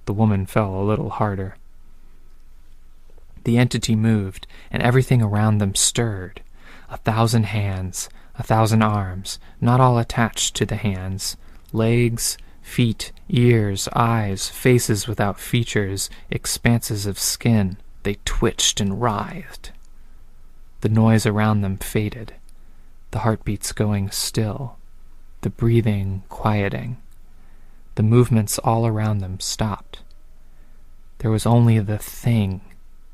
The woman fell a little harder. The entity moved, and everything around them stirred. 1,000 hands, 1,000 arms, not all attached to the hands, legs, Feet, ears, eyes, faces without features, expanses of skin. They twitched and writhed. The noise around them faded, the heartbeats going still, the breathing quieting. The movements all around them stopped. There was only the thing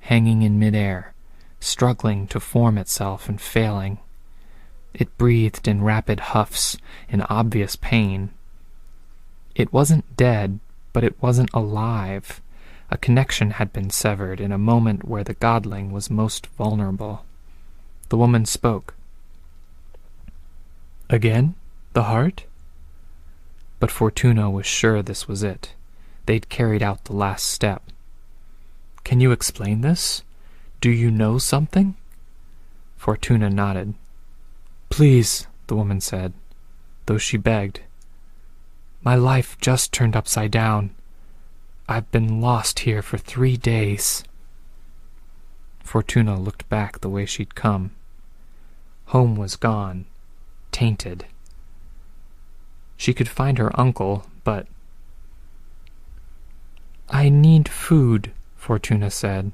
hanging in midair, struggling to form itself and failing. It breathed in rapid huffs, in obvious pain. It wasn't dead, but it wasn't alive. A connection had been severed in a moment where the godling was most vulnerable. The woman spoke. "Again? The heart?" But Fortuna was sure this was it. They'd carried out the last step. "Can you explain this? Do you know something?" Fortuna nodded. "Please," the woman said, though she begged. "My life just turned upside down. I've been lost here for 3 days." Fortuna looked back the way she'd come. Home was gone, tainted. She could find her uncle, but... "I need food," Fortuna said.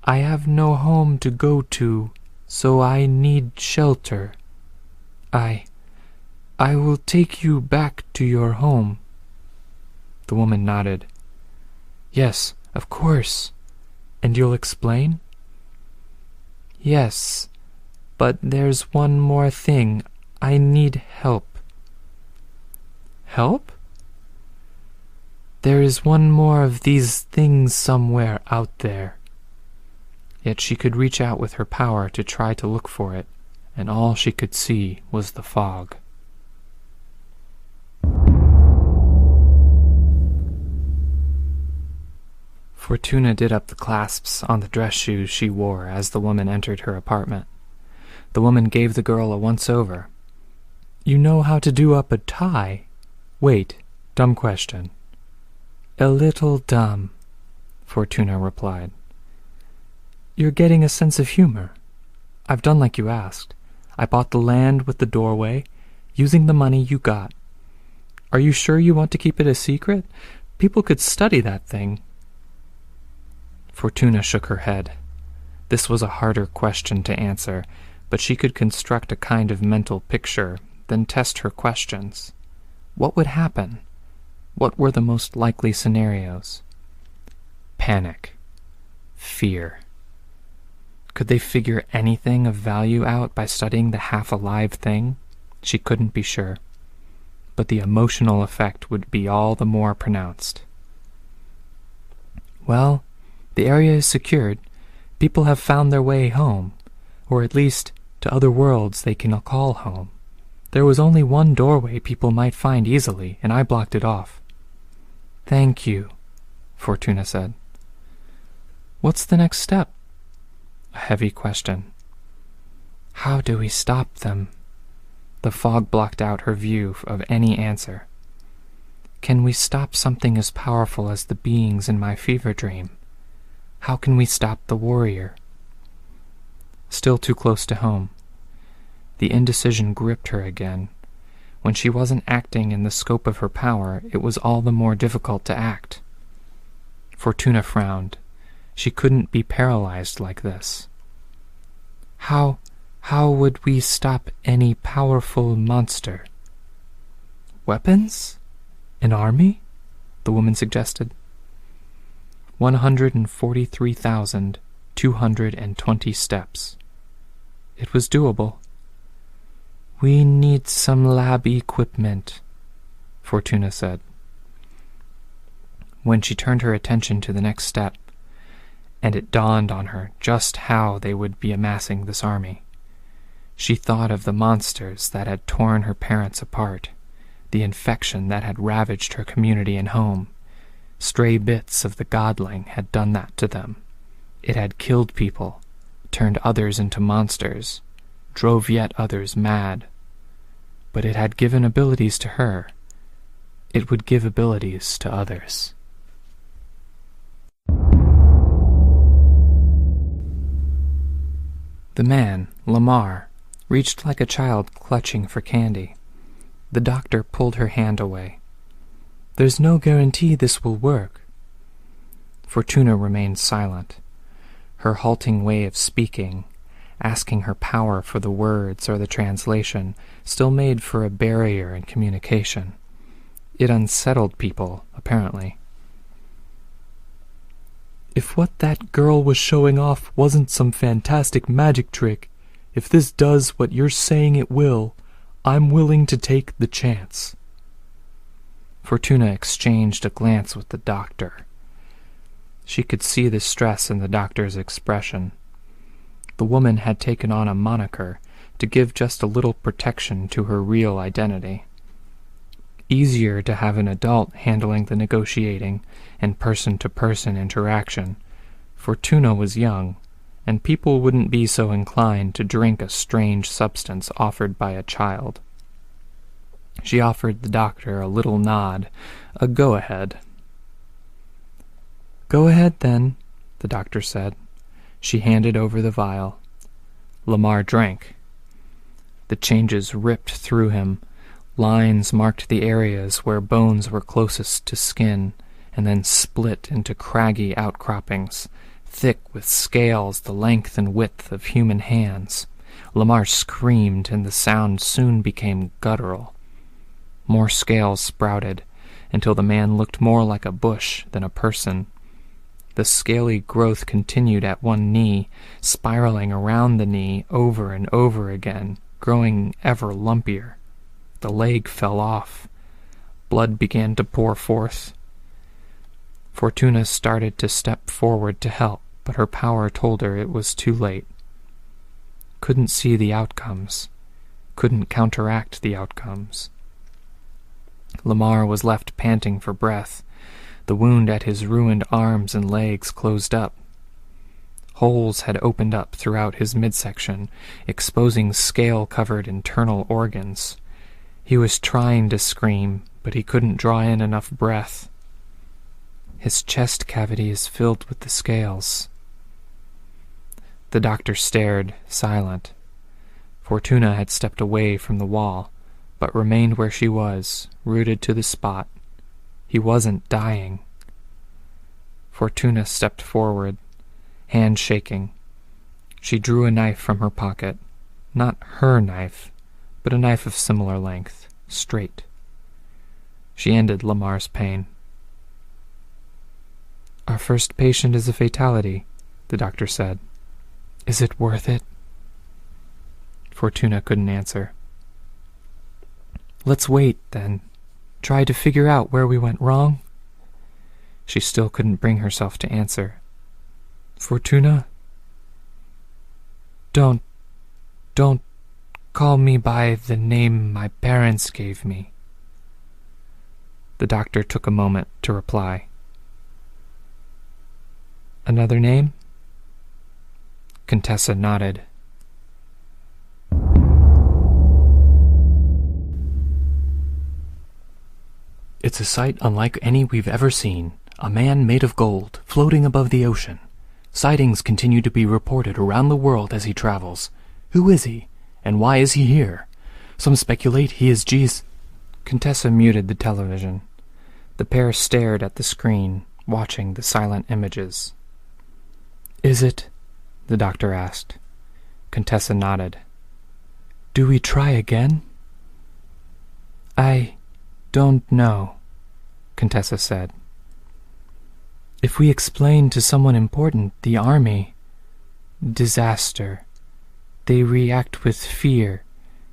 "I have no home to go to, so I need shelter. I will take you back to your home." The woman nodded. "Yes, of course. And you'll explain?" "Yes, but there's one more thing. I need help." "Help?" "There is one more of these things somewhere out there." Yet she could reach out with her power to try to look for it, and all she could see was the fog. Fortuna did up the clasps on the dress shoes she wore as the woman entered her apartment. The woman gave the girl a once-over. "You know how to do up a tie?" "Wait, dumb question." "A little dumb," Fortuna replied. "You're getting a sense of humor. I've done like you asked. I bought the land with the doorway, using the money you got. Are you sure you want to keep it a secret? People could study that thing." Fortuna shook her head. This was a harder question to answer, but she could construct a kind of mental picture, then test her questions. What would happen? What were the most likely scenarios? Panic. Fear. Could they figure anything of value out by studying the half-alive thing? She couldn't be sure. But the emotional effect would be all the more pronounced. "Well, the area is secured. People have found their way home, or at least to other worlds they can call home. There was only one doorway people might find easily, and I blocked it off." "Thank you," Fortuna said. "What's the next step?" A heavy question. "How do we stop them?" The fog blocked out her view of any answer. "Can we stop something as powerful as the beings in my fever dream? How can we stop the warrior?" Still too close to home. The indecision gripped her again. When she wasn't acting in the scope of her power, it was all the more difficult to act. Fortuna frowned. She couldn't be paralyzed like this. How would we stop any powerful monster?" "Weapons? An army?" the woman suggested. 143,220 steps. It was doable. "We need some lab equipment," Fortuna said. When she turned her attention to the next step, and it dawned on her just how they would be amassing this army, she thought of the monsters that had torn her parents apart, the infection that had ravaged her community and home. Stray bits of the godling had done that to them. It had killed people, turned others into monsters, drove yet others mad. But it had given abilities to her. It would give abilities to others. The man, Lamar, reached like a child clutching for candy. The doctor pulled her hand away. There's no guarantee this will work. Fortuna remained silent. Her halting way of speaking, asking her power for the words or the translation, still made for a barrier in communication. It unsettled people, apparently. If what that girl was showing off wasn't some fantastic magic trick, if this does what you're saying it will, I'm willing to take the chance. Fortuna exchanged a glance with the doctor. She could see the stress in the doctor's expression. The woman had taken on a moniker to give just a little protection to her real identity. Easier to have an adult handling the negotiating and person-to-person interaction. Fortuna was young, and people wouldn't be so inclined to drink a strange substance offered by a child. She offered the doctor a little nod, a go-ahead. "Go ahead, then," the doctor said. She handed over the vial. Lamar drank. The changes ripped through him. Lines marked the areas where bones were closest to skin, and then split into craggy outcroppings, thick with scales the length and width of human hands. Lamar screamed, and the sound soon became guttural. More scales sprouted, until the man looked more like a bush than a person. The scaly growth continued at one knee, spiraling around the knee over and over again, growing ever lumpier. The leg fell off. Blood began to pour forth. Fortuna started to step forward to help, but her power told her it was too late. Couldn't see the outcomes. Couldn't counteract the outcomes. Lamar was left panting for breath. The wound at his ruined arms and legs closed up. Holes had opened up throughout his midsection, exposing scale-covered internal organs. He was trying to scream, but he couldn't draw in enough breath. His chest cavity is filled with the scales. The doctor stared, silent. Fortuna had stepped away from the wall, but remained where she was, rooted to the spot. He wasn't dying. Fortuna stepped forward, hand shaking. She drew a knife from her pocket. Not her knife, but a knife of similar length, straight. She ended Lamar's pain. "Our first patient is a fatality," the doctor said. "Is it worth it?" Fortuna couldn't answer. "Let's wait, then. Try to figure out where we went wrong?" She still couldn't bring herself to answer. "Fortuna? Don't call me by the name my parents gave me." The doctor took a moment to reply. "Another name?" Contessa nodded. It's a sight unlike any we've ever seen. A man made of gold, floating above the ocean. Sightings continue to be reported around the world as he travels. Who is he? And why is he here? Some speculate he is Jesus. Contessa muted the television. The pair stared at the screen, watching the silent images. "Is it?" the doctor asked. Contessa nodded. "Do we try again?" "I don't know," Contessa said. "If we explain to someone important, the army, disaster, they react with fear,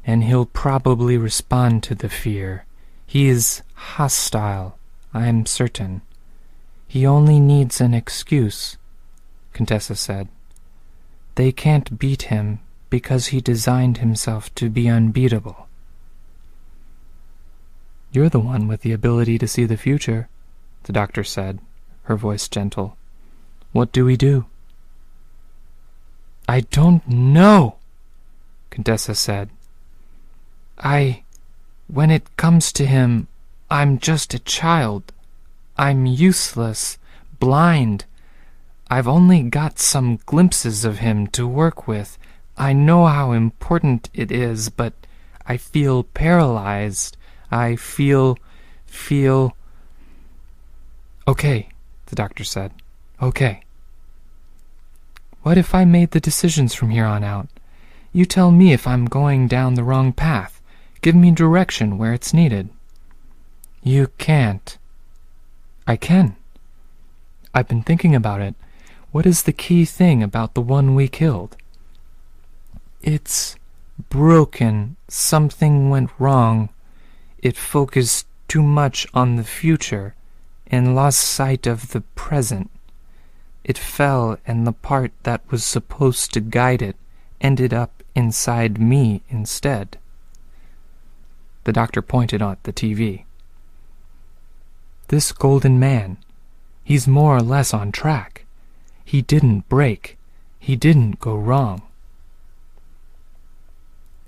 and he'll probably respond to the fear. He is hostile, I'm certain. He only needs an excuse," Contessa said. "They can't beat him because he designed himself to be unbeatable." "You're the one with the ability to see the future," the doctor said, her voice gentle. "What do we do?" "I don't know," Contessa said. When it comes to him, I'm just a child. I'm useless, blind. I've only got some glimpses of him to work with. I know how important it is, but I feel paralyzed. I feel... Okay, the doctor said. Okay. What if I made the decisions from here on out? You tell me if I'm going down the wrong path. Give me direction where it's needed. You can't. I can. I've been thinking about it. What is the key thing about the one we killed? It's broken. Something went wrong. It focused too much on the future and lost sight of the present. It fell, and the part that was supposed to guide it ended up inside me instead. The doctor pointed at the TV. This golden man, he's more or less on track. He didn't break. He didn't go wrong.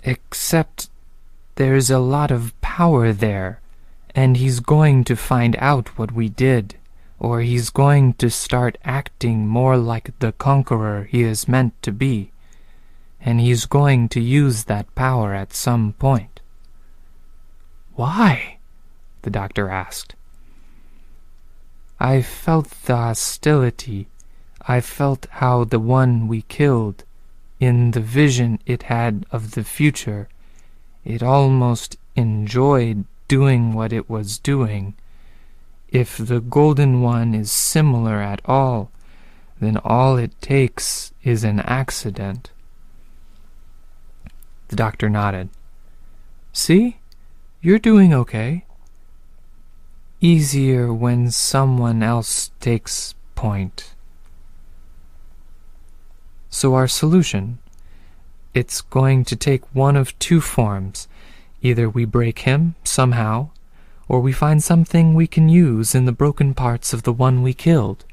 Except there's a lot of power there, and he's going to find out what we did, or he's going to start acting more like the conqueror he is meant to be, and he's going to use that power at some point. Why? The doctor asked. I felt the hostility. I felt how the one we killed, in the vision it had of the future, it almost enjoyed doing what it was doing. If the Golden One is similar at all, then all it takes is an accident. The doctor nodded. See? You're doing okay. Easier when someone else takes point. So our solution, it's going to take one of two forms. Either we break him somehow, or we find something we can use in the broken parts of the one we killed.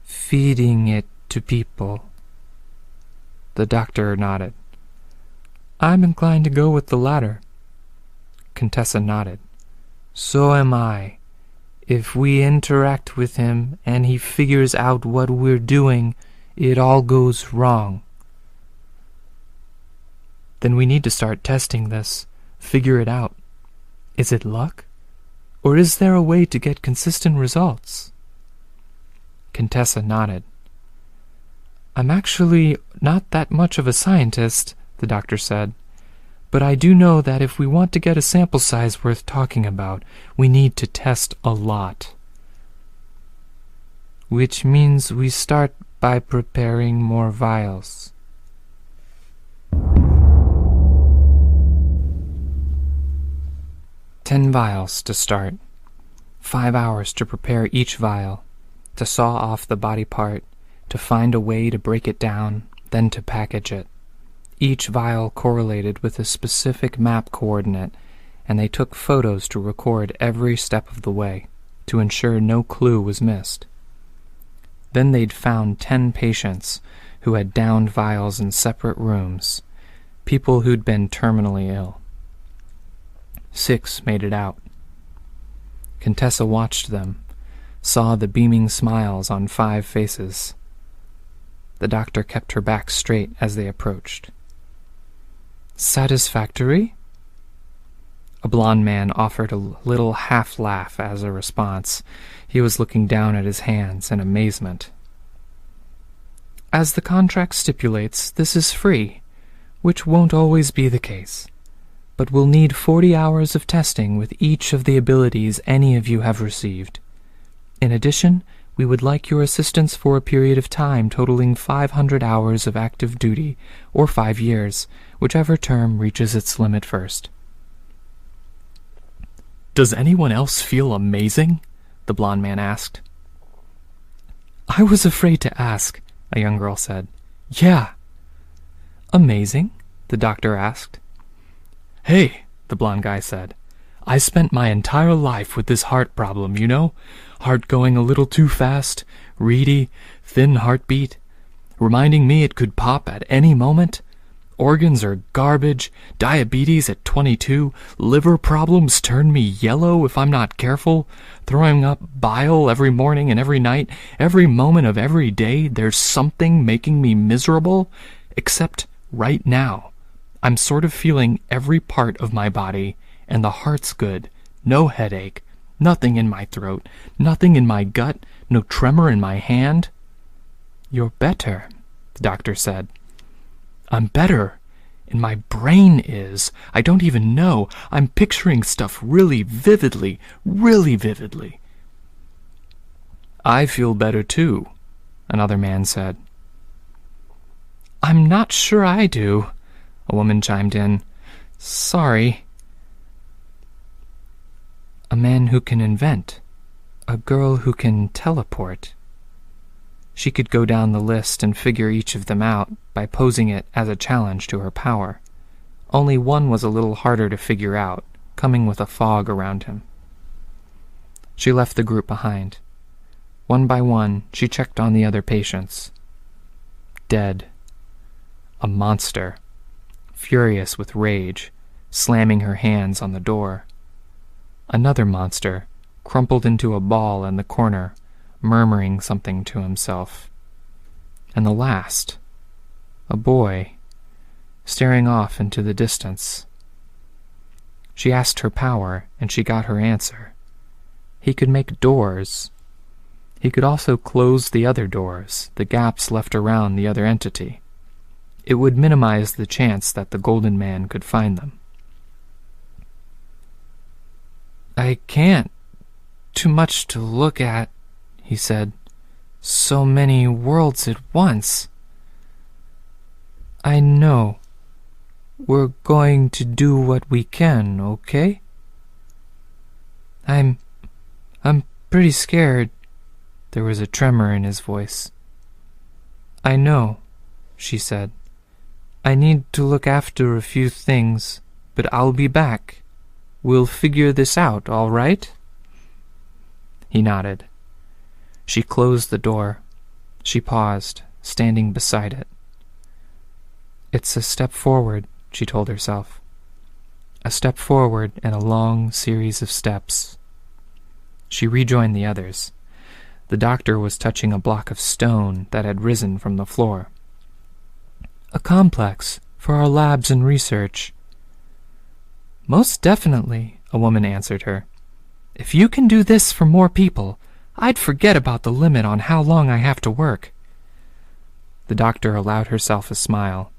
Feeding it to people. The doctor nodded. I'm inclined to go with the latter. Contessa nodded. So am I. If we interact with him and he figures out what we're doing, it all goes wrong. Then we need to start testing this, figure it out. Is it luck? Or is there a way to get consistent results? Contessa nodded. I'm actually not that much of a scientist, the doctor said, but I do know that if we want to get a sample size worth talking about, we need to test a lot. Which means we start by preparing more vials. "10 vials to start. 5 hours to prepare each vial, to saw off the body part, to find a way to break it down, then to package it. Each vial correlated with a specific map coordinate, and they took photos to record every step of the way, to ensure no clue was missed. Then they'd found 10 patients who had downed vials in separate rooms, people who'd been terminally ill. 6 made it out. Contessa watched them, saw the beaming smiles on 5 faces. The doctor kept her back straight as they approached. Satisfactory? A blond man offered a little half-laugh as a response. He was looking down at his hands in amazement. As the contract stipulates, this is free, which won't always be the case. But we'll need 40 hours of testing with each of the abilities any of you have received. In addition, we would like your assistance for a period of time totaling 500 hours of active duty, or 5 years, whichever term reaches its limit first. Does anyone else feel amazing? The blond man asked. I was afraid to ask, a young girl said. Yeah. Amazing? The doctor asked. Hey, the blond guy said. I spent my entire life with this heart problem, you know? Heart going a little too fast, reedy, thin heartbeat, reminding me it could pop at any moment. Organs are garbage, diabetes at 22, liver problems turn me yellow if I'm not careful, throwing up bile every morning and every night, every moment of every day there's something making me miserable, except right now. I'm sort of feeling every part of my body, and the heart's good, no headache, Nothing in my throat, nothing in my gut, no tremor in my hand. You're better, the doctor said. I'm better. And my brain is. I don't even know. I'm picturing stuff really vividly, really vividly. I feel better too, another man said. I'm not sure I do, a woman chimed in. Sorry. A man who can invent. A girl who can teleport. She could go down the list and figure each of them out by posing it as a challenge to her power. Only one was a little harder to figure out, coming with a fog around him. She left the group behind. One by one, she checked on the other patients. Dead. A monster, furious with rage, slamming her hands on the door. Another monster, crumpled into a ball in the corner, murmuring something to himself. And the last, a boy, staring off into the distance. She asked her power, and she got her answer. He could make doors. He could also close the other doors, the gaps left around the other entity. It would minimize the chance that the Golden Man could find them. I can't. Too much to look at, he said. So many worlds at once. I know. We're going to do what we can, okay? I'm pretty scared. There was a tremor in his voice. I know, she said. I need to look after a few things, but I'll be back. We'll figure this out, all right? He nodded. She closed the door. She paused, standing beside it. It's a step forward, she told herself. A step forward and a long series of steps. She rejoined the others. The doctor was touching a block of stone that had risen from the floor. A complex for our labs and research. Most definitely, a woman answered her. If you can do this for more people, I'd forget about the limit on how long I have to work. The doctor allowed herself a smile.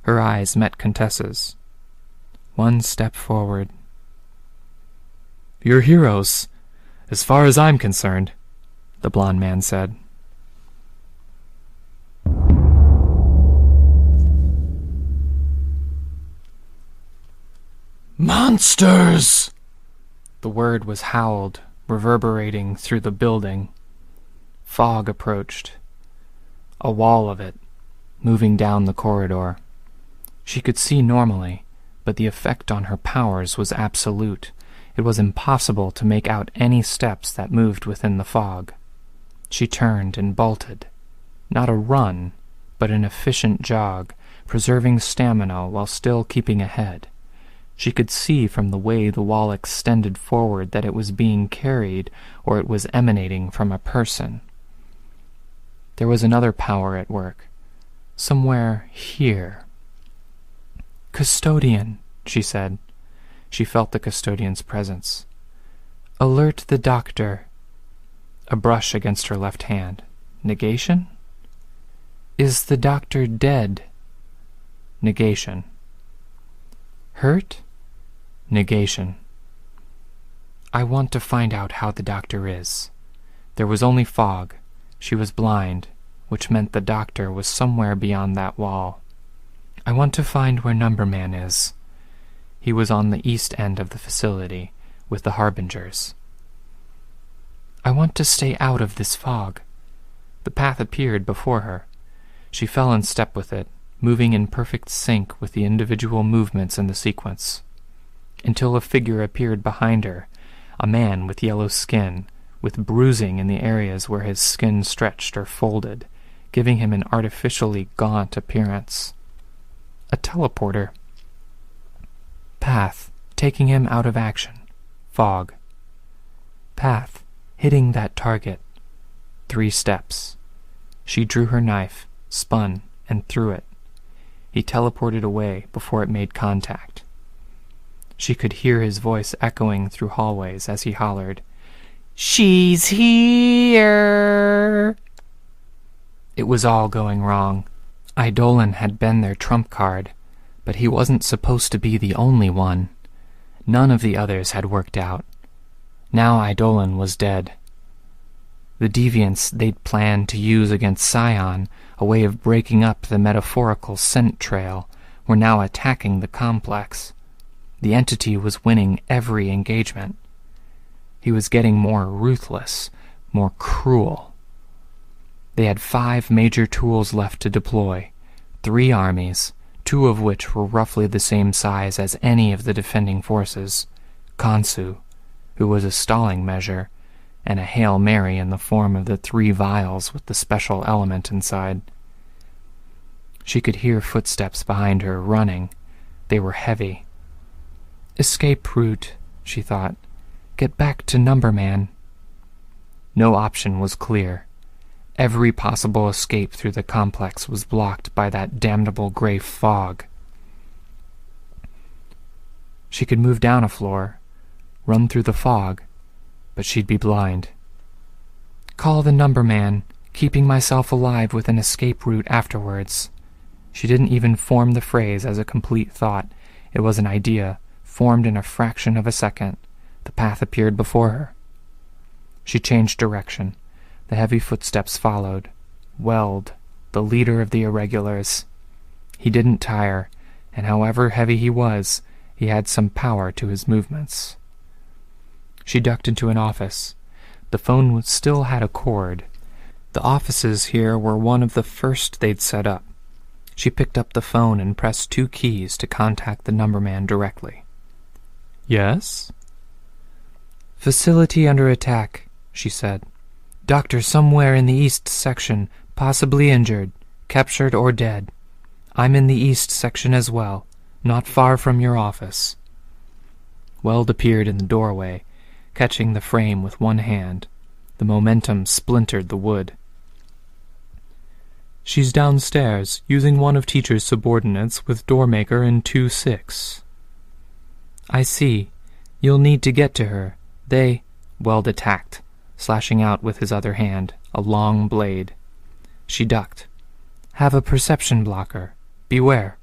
Her eyes met Contessa's. One step forward. You're heroes, as far as I'm concerned, the blond man said. Monsters! The word was howled, reverberating through the building. Fog approached. A wall of it, moving down the corridor. She could see normally, but the effect on her powers was absolute. It was impossible to make out any steps that moved within the fog. She turned and bolted. Not a run, but an efficient jog, preserving stamina while still keeping ahead. She could see from the way the wall extended forward that it was being carried or it was emanating from a person. There was another power at work. Somewhere here. Custodian, she said. She felt the Custodian's presence. Alert the doctor. A brush against her left hand. Negation? Is the doctor dead? Negation. Hurt? Negation. I want to find out how the doctor is. There was only fog. She was blind, which meant the doctor was somewhere beyond that wall. I want to find where Number Man is. He was on the east end of the facility, with the Harbingers. I want to stay out of this fog. The path appeared before her. She fell in step with it, moving in perfect sync with the individual movements in the sequence, until a figure appeared behind her, a man with yellow skin, with bruising in the areas where his skin stretched or folded, giving him an artificially gaunt appearance. A teleporter. Path, taking him out of action. Fog. Path, hitting that target. 3 steps. She drew her knife, spun, and threw it. He teleported away before it made contact. She could hear his voice echoing through hallways as he hollered, She's here! It was all going wrong. Eidolon had been their trump card, but he wasn't supposed to be the only one. None of the others had worked out. Now Eidolon was dead. The deviants they'd planned to use against Scion, a way of breaking up the metaphorical scent trail, were now attacking the complex. The entity was winning every engagement. He was getting more ruthless, more cruel. They had 5 major tools left to deploy, 3 armies, 2 of which were roughly the same size as any of the defending forces, Khonsu, who was a stalling measure, and a Hail Mary in the form of the 3 vials with the special element inside. She could hear footsteps behind her, running. They were heavy. Escape route, she thought. Get back to Numberman. No option was clear. Every possible escape through the complex was blocked by that damnable gray fog. She could move down a floor, run through the fog, but she'd be blind. Call the Numberman, keeping myself alive with an escape route afterwards. She didn't even form the phrase as a complete thought. It was an idea, formed in a fraction of a second. The path appeared before her. She changed direction. The heavy footsteps followed. Weld, the leader of the irregulars. He didn't tire, and however heavy he was, he had some power to his movements. She ducked into an office. The phone still had a cord. The offices here were one of the first they'd set up. She picked up the phone and pressed 2 keys to contact the Numberman directly. Yes? Facility under attack, she said. Doctor somewhere in the east section, possibly injured, captured or dead. I'm in the east section as well, not far from your office. Weld appeared in the doorway, catching the frame with one hand. The momentum splintered the wood. She's downstairs, using one of Teacher's subordinates with Doormaker in 2-6. I see. You'll need to get to her. Weld attacked, slashing out with his other hand, a long blade. She ducked. Have a perception blocker. Beware.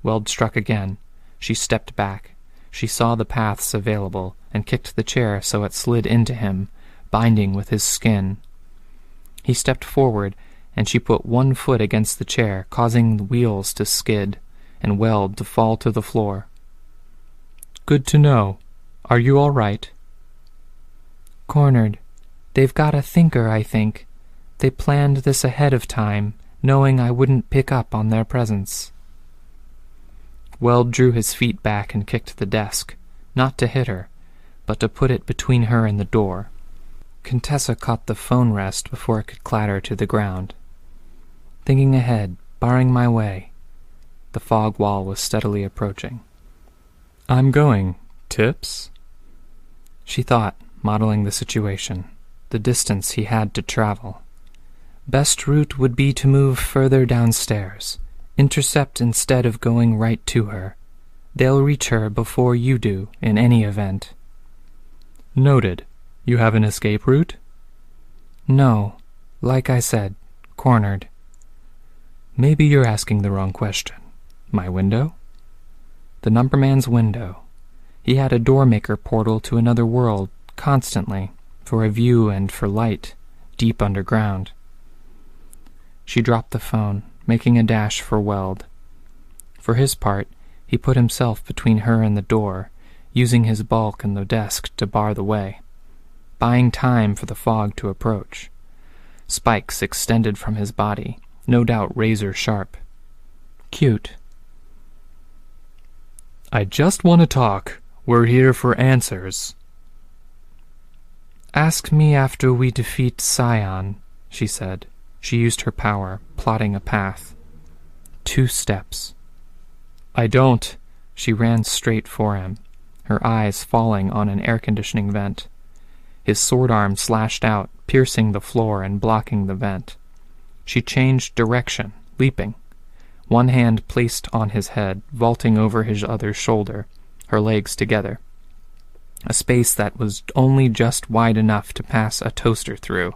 Weld struck again. She stepped back. She saw the paths available, and kicked the chair so it slid into him, binding with his skin. He stepped forward, and she put one foot against the chair, causing the wheels to skid, and Weld to fall to the floor. Good to know. Are you all right? Cornered. They've got a thinker, I think. They planned this ahead of time, knowing I wouldn't pick up on their presence. Weld drew his feet back and kicked the desk, not to hit her, but to put it between her and the door. Contessa caught the phone rest before it could clatter to the ground. Thinking ahead, barring my way. The fog wall was steadily approaching. I'm going. Tips? She thought, modeling the situation, the distance he had to travel. Best route would be to move further downstairs. Intercept instead of going right to her. They'll reach her before you do, in any event. Noted. You have an escape route? No. Like I said, cornered. Maybe you're asking the wrong question. My window? The Numberman's window. He had a doormaker portal to another world, constantly, for a view and for light, deep underground. She dropped the phone, making a dash for Weld. For his part, he put himself between her and the door, using his bulk and the desk to bar the way, buying time for the fog to approach. Spikes extended from his body, no doubt razor-sharp. Cute. I just want to talk. We're here for answers. Ask me after we defeat Scion, she said. She used her power, plotting a path. 2 steps. I don't. She ran straight for him, her eyes falling on an air-conditioning vent. His sword arm slashed out, piercing the floor and blocking the vent. She changed direction, leaping. One hand placed on his head, vaulting over his other shoulder, her legs together. a space that was only just wide enough to pass a toaster through.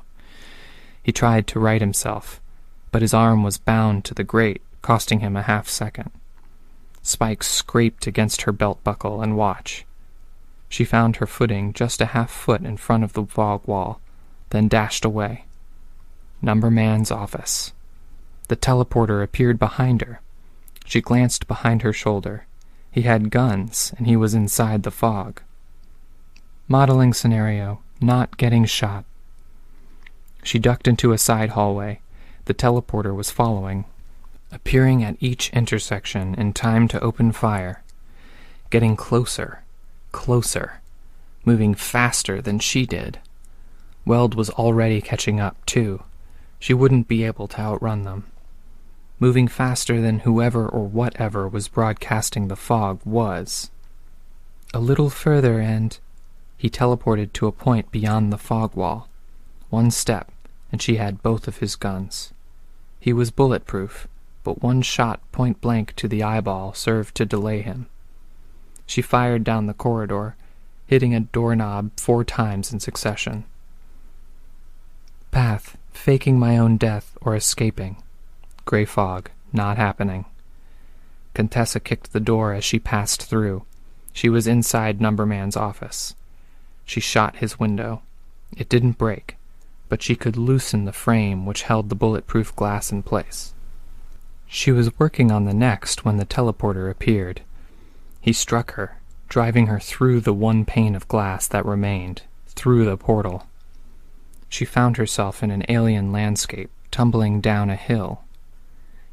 He tried to right himself, but his arm was bound to the grate, costing him a half-second. Spikes scraped against her belt buckle and watch. She found her footing just a half-foot in front of the fog wall, then dashed away. Numberman's office. The teleporter appeared behind her. She glanced behind her shoulder. He had guns, and he was inside the fog. Modeling scenario, not getting shot. She ducked into a side hallway. The teleporter was following, appearing at each intersection in time to open fire, getting closer, moving faster than she did. Weld was already catching up, too. She wouldn't be able to outrun them. Moving faster than whoever or whatever was broadcasting the fog was. A little further and... He teleported to a point beyond the fog wall. One step, and she had both of his guns. He was bulletproof, but one shot point-blank to the eyeball served to delay him. She fired down the corridor, hitting a doorknob 4 times in succession. Path, faking my own death or escaping. Gray fog, not happening. Contessa kicked the door as she passed through. She was inside Numberman's office. She shot his window. It didn't break, but she could loosen the frame which held the bulletproof glass in place. She was working on the next when the teleporter appeared. He struck her, driving her through the one pane of glass that remained, through the portal. She found herself in an alien landscape, tumbling down a hill.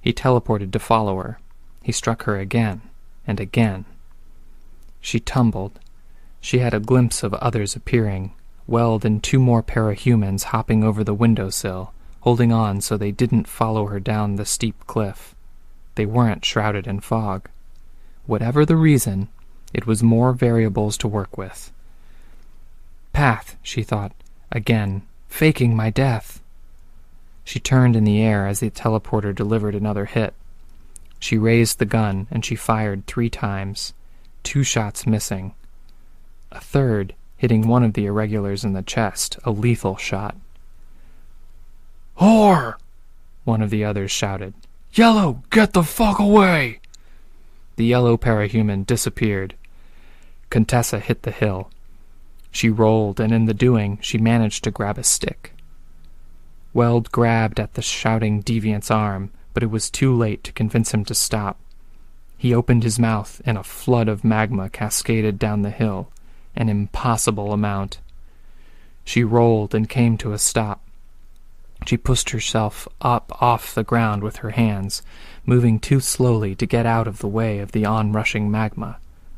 He teleported to follow her. He struck her again, and again. She tumbled. She had a glimpse of others appearing, Weld and 2 more parahumans hopping over the windowsill, holding on so they didn't follow her down the steep cliff. They weren't shrouded in fog. Whatever the reason, it was more variables to work with. Path, she thought, again, faking my death. She turned in the air as the teleporter delivered another hit. She raised the gun, and she fired 3 times, 2 shots missing. A third, hitting one of the irregulars in the chest, a lethal shot. "Whore!" one of the others shouted. "Yellow, get the fuck away!" The yellow parahuman disappeared. Contessa hit the hill. She rolled, and in the doing, she managed to grab a stick. Weld grabbed at the shouting deviant's arm, but it was too late to convince him to stop. He opened his mouth, and a flood of magma cascaded down the hill, an impossible amount. She rolled and came to a stop. She pushed herself up off the ground with her hands, moving too slowly to get out of the way of the onrushing magma,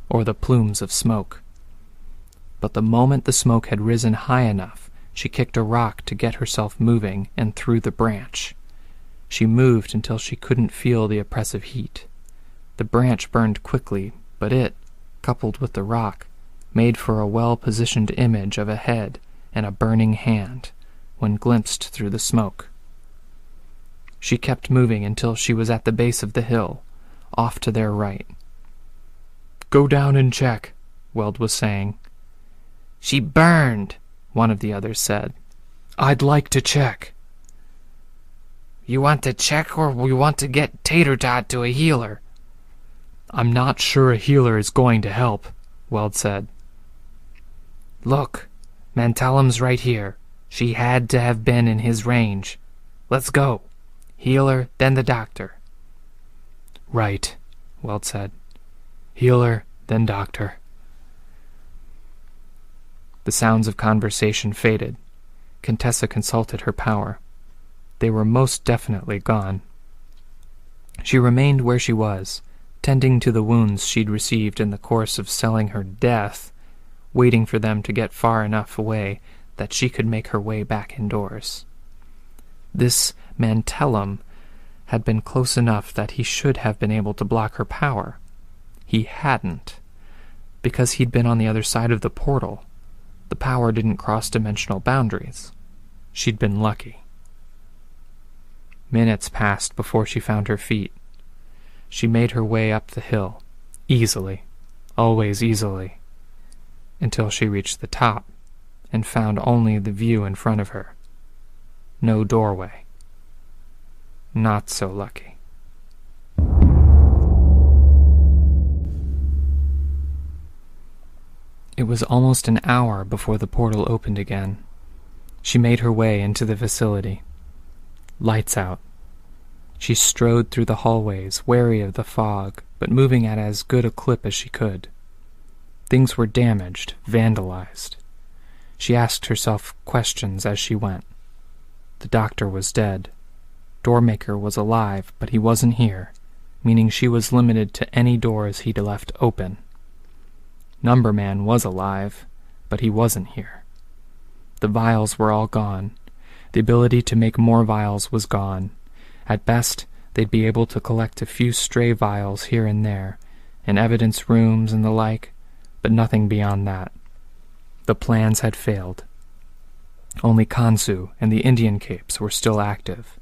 or the plumes of smoke. But the moment the smoke had risen high enough, she kicked a rock to get herself moving and threw the branch. She moved until she couldn't feel the oppressive heat. The branch burned quickly, but it, coupled with the rock, made for a well-positioned image of a head and a burning hand when glimpsed through the smoke. She kept moving until she was at the base of the hill, off to their right. "Go down and check," Weld was saying. "She burned," one of the others said. "I'd like to check." "You want to check or we want to get tater-tot to a healer?" "I'm not sure a healer is going to help," Weld said. "Look, Mantalum's right here. She had to have been in his range. Let's go. Healer, then the doctor." "Right," Weld said. "Healer, then doctor." The sounds of conversation faded. Contessa consulted her power. They were most definitely gone. She remained where she was, tending to the wounds she'd received in the course of selling her death, waiting for them to get far enough away that she could make her way back indoors. This Mantalum had been close enough that he should have been able to block her power. He hadn't, because he'd been on the other side of the portal. The power didn't cross dimensional boundaries. She'd been lucky. Minutes passed before she found her feet. She made her way up the hill, easily, always easily. until she reached the top and found only the view in front of her. No doorway. Not so lucky. It was almost an hour before the portal opened again. She made her way into the facility. Lights out. She strode through the hallways, wary of the fog, but moving at as good a clip as she could. Things were damaged, vandalized. She asked herself questions as she went. The doctor was dead. Doormaker was alive, but he wasn't here, meaning she was limited to any doors he'd left open. Numberman was alive, but he wasn't here. The vials were all gone. The ability to make more vials was gone. At best, they'd be able to collect a few stray vials here and there, in evidence rooms and the like, but nothing beyond that. The plans had failed. Only Kansu and the Indian capes were still active,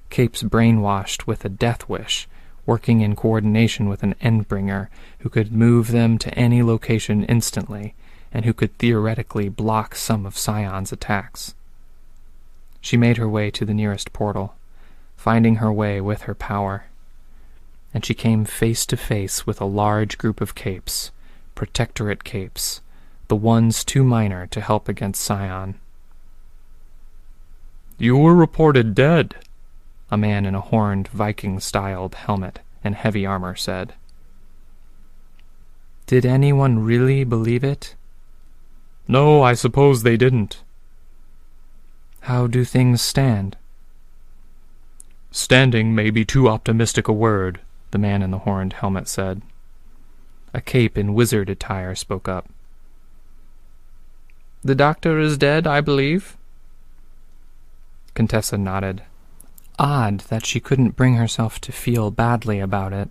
capes brainwashed with a death wish, working in coordination with an Endbringer who could move them to any location instantly and who could theoretically block some of Sion's attacks. She made her way to the nearest portal, finding her way with her power, and she came face to face with a large group of capes, Protectorate capes, the ones too minor to help against Scion. "You were reported dead," a man in a horned, Viking-styled helmet and heavy armor said. Did anyone really believe it? "No, I suppose they didn't." How do things stand? "Standing may be too optimistic a word," the man in the horned helmet said. A cape in wizard attire spoke up. The doctor is dead, I believe? Contessa nodded. Odd that she couldn't bring herself to feel badly about it.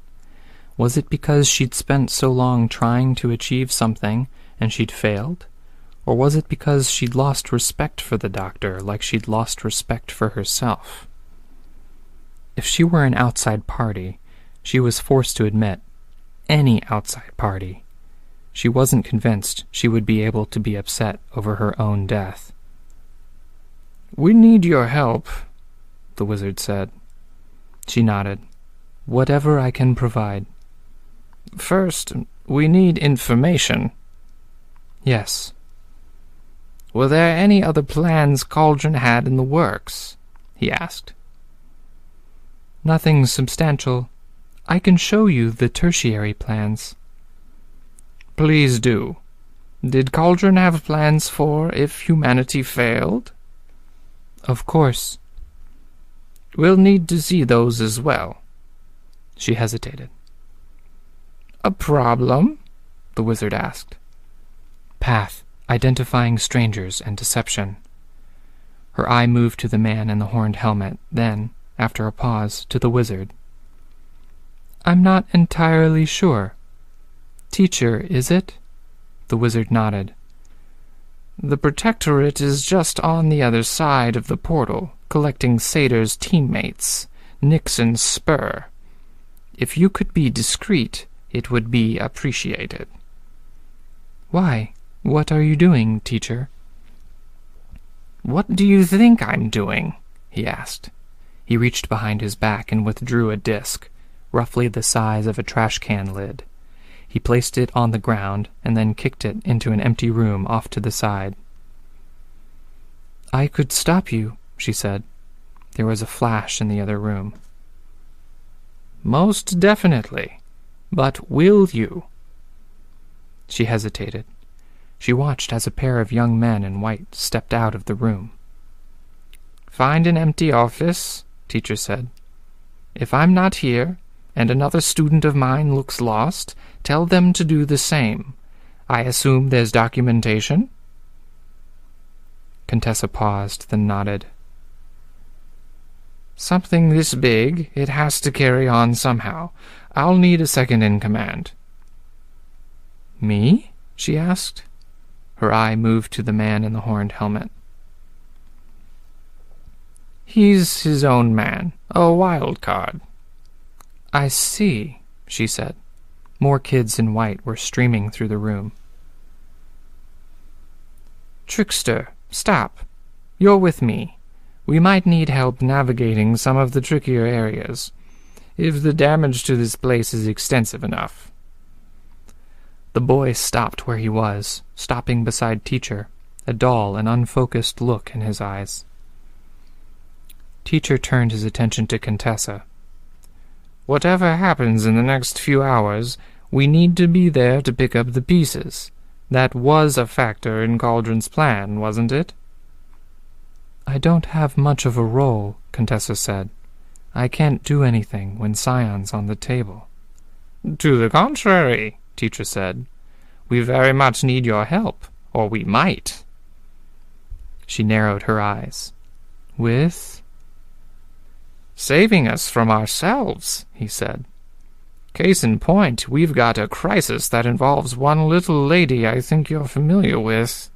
Was it because she'd spent so long trying to achieve something and she'd failed? Or was it because she'd lost respect for the doctor like she'd lost respect for herself? If she were an outside party, she was forced to admit, any outside party, she wasn't convinced she would be able to be upset over her own death. "We need your help," the wizard said. She nodded. "Whatever I can provide." "First, we need information." "Yes." "Were there any other plans Cauldron had in the works?" he asked. "Nothing substantial. I can show you the tertiary plans." "Please do. Did Cauldron have plans for if humanity failed?" "Of course." "We'll need to see those as well." She hesitated. "A problem?" the wizard asked. "Path, identifying strangers and deception." Her eye moved to the man in the horned helmet, then, after a pause, to the wizard. "I'm not entirely sure. Teacher, is it?" The wizard nodded. "The Protectorate is just on the other side of the portal, collecting Sator's teammates, Nyx and Spur. If you could be discreet, it would be appreciated." "Why? What are you doing, teacher?" "What do you think I'm doing?" he asked. He reached behind his back and withdrew a disc, roughly the size of a trash can lid. He placed it on the ground and then kicked it into an empty room off to the side. "I could stop you," she said. There was a flash in the other room. "Most definitely. But will you?" She hesitated. She watched as a pair of young men in white stepped out of the room. "Find an empty office," teacher said. "If I'm not here, and another student of mine looks lost, tell them to do the same. I assume there's documentation?" Contessa paused, then nodded. "Something this big, it has to carry on somehow. I'll need a second in command." "Me?" she asked. Her eye moved to the man in the horned helmet. "He's his own man, a wild card." "I see," she said. More kids in white were streaming through the room. Trickster, stop. You're with me. We might need help navigating some of the trickier areas, if the damage to this place is extensive enough. The boy stopped where he was, stopping beside Teacher, a dull and unfocused look in his eyes. Teacher turned his attention to Contessa. Whatever happens in the next few hours, we need to be there to pick up the pieces. That was a factor in Cauldron's plan, wasn't it? I don't have much of a role, Contessa said. I can't do anything when Sion's on the table. To the contrary, Teacher said. We very much need your help, or we might. She narrowed her eyes. With? Saving us from ourselves, he said. Case in point, we've got a crisis that involves one little lady I think you're familiar with.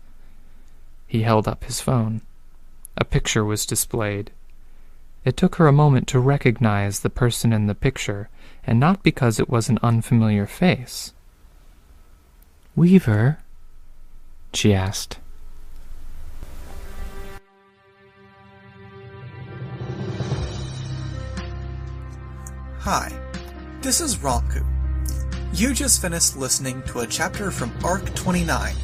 He held up his phone. A picture was displayed. It took her a moment to recognize the person in the picture, and not because it was an unfamiliar face. Weaver? She asked. Hi, this is Ranku. You just finished listening to a chapter from Arc 29,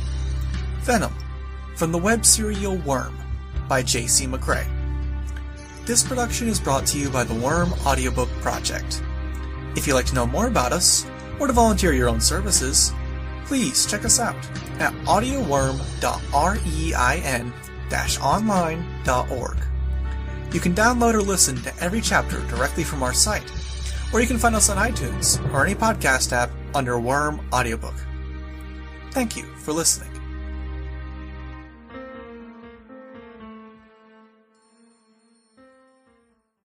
Venom, from the web serial Worm, by J.C. McCrae. This production is brought to you by the Worm Audiobook Project. If you'd like to know more about us, or to volunteer your own services, please check us out at audioworm.rein-online.org. You can download or listen to every chapter directly from our site, or you can find us on iTunes or any podcast app under Worm Audiobook. Thank you for listening.